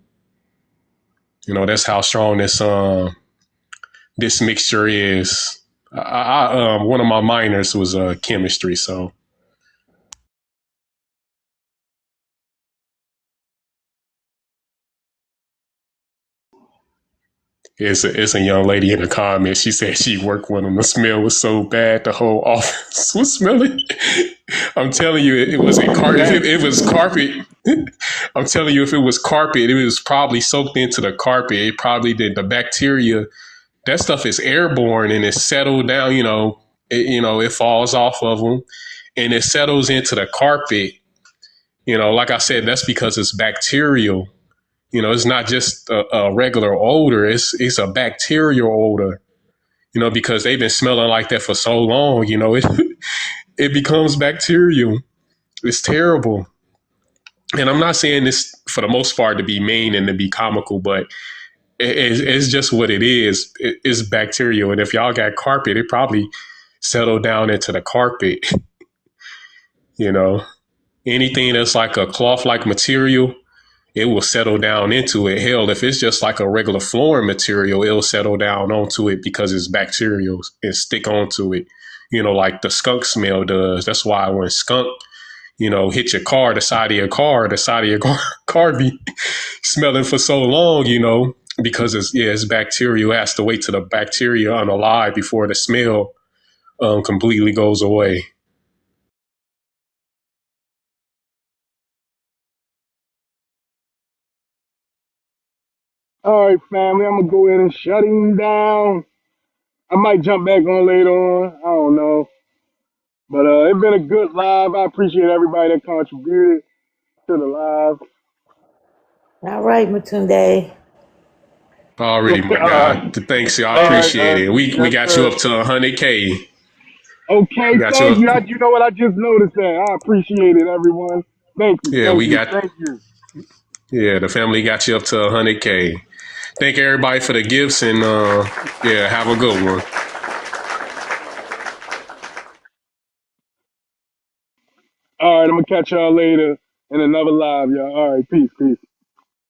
That's how strong this mixture is. One of my minors was chemistry, so it's a young lady in the comments. She said she worked with them. The smell was so bad, the whole office was smelling. I'm telling you, it wasn't carpet. If it was carpet, I'm telling you, if it was carpet, it was probably soaked into the carpet. It probably did. The bacteria, that stuff is airborne and it settled down. It falls off of them and it settles into the carpet. Like I said, that's because it's bacterial. It's not just a regular odor. It's a bacterial odor. Because they've been smelling like that for so long. It becomes bacterial. It's terrible. And I'm not saying this for the most part to be mean and to be comical, but it's just what it is. It's bacterial. And if y'all got carpet, it probably settled down into the carpet. you know, Anything that's like a cloth like material, it will settle down into it. Hell, if it's just like a regular flooring material, it'll settle down onto it because it's bacterial and stick onto it, like the skunk smell does. That's why when skunk, hit your car, the side of your car be smelling for so long, because it's bacterial. It has to wait till the bacteria unalive before the smell completely goes away. All right, family, I'm gonna go ahead and shut him down. I might jump back on later on. I don't know. But it's been a good live. I appreciate everybody that contributed to the live. All right, Matunde. Already, my guy. Thanks, y'all. I All right, appreciate it. We yes, got you sir. up to 100K. Okay, We got you thank up. you. You know what? I just noticed that. I appreciate it, everyone. Thank you, Yeah, thank we you, got. thank you. Yeah, the family got you up to 100K. Thank everybody for the gifts and yeah, have a good one. All right, I'm gonna catch y'all later in another live, y'all. All right, peace, peace.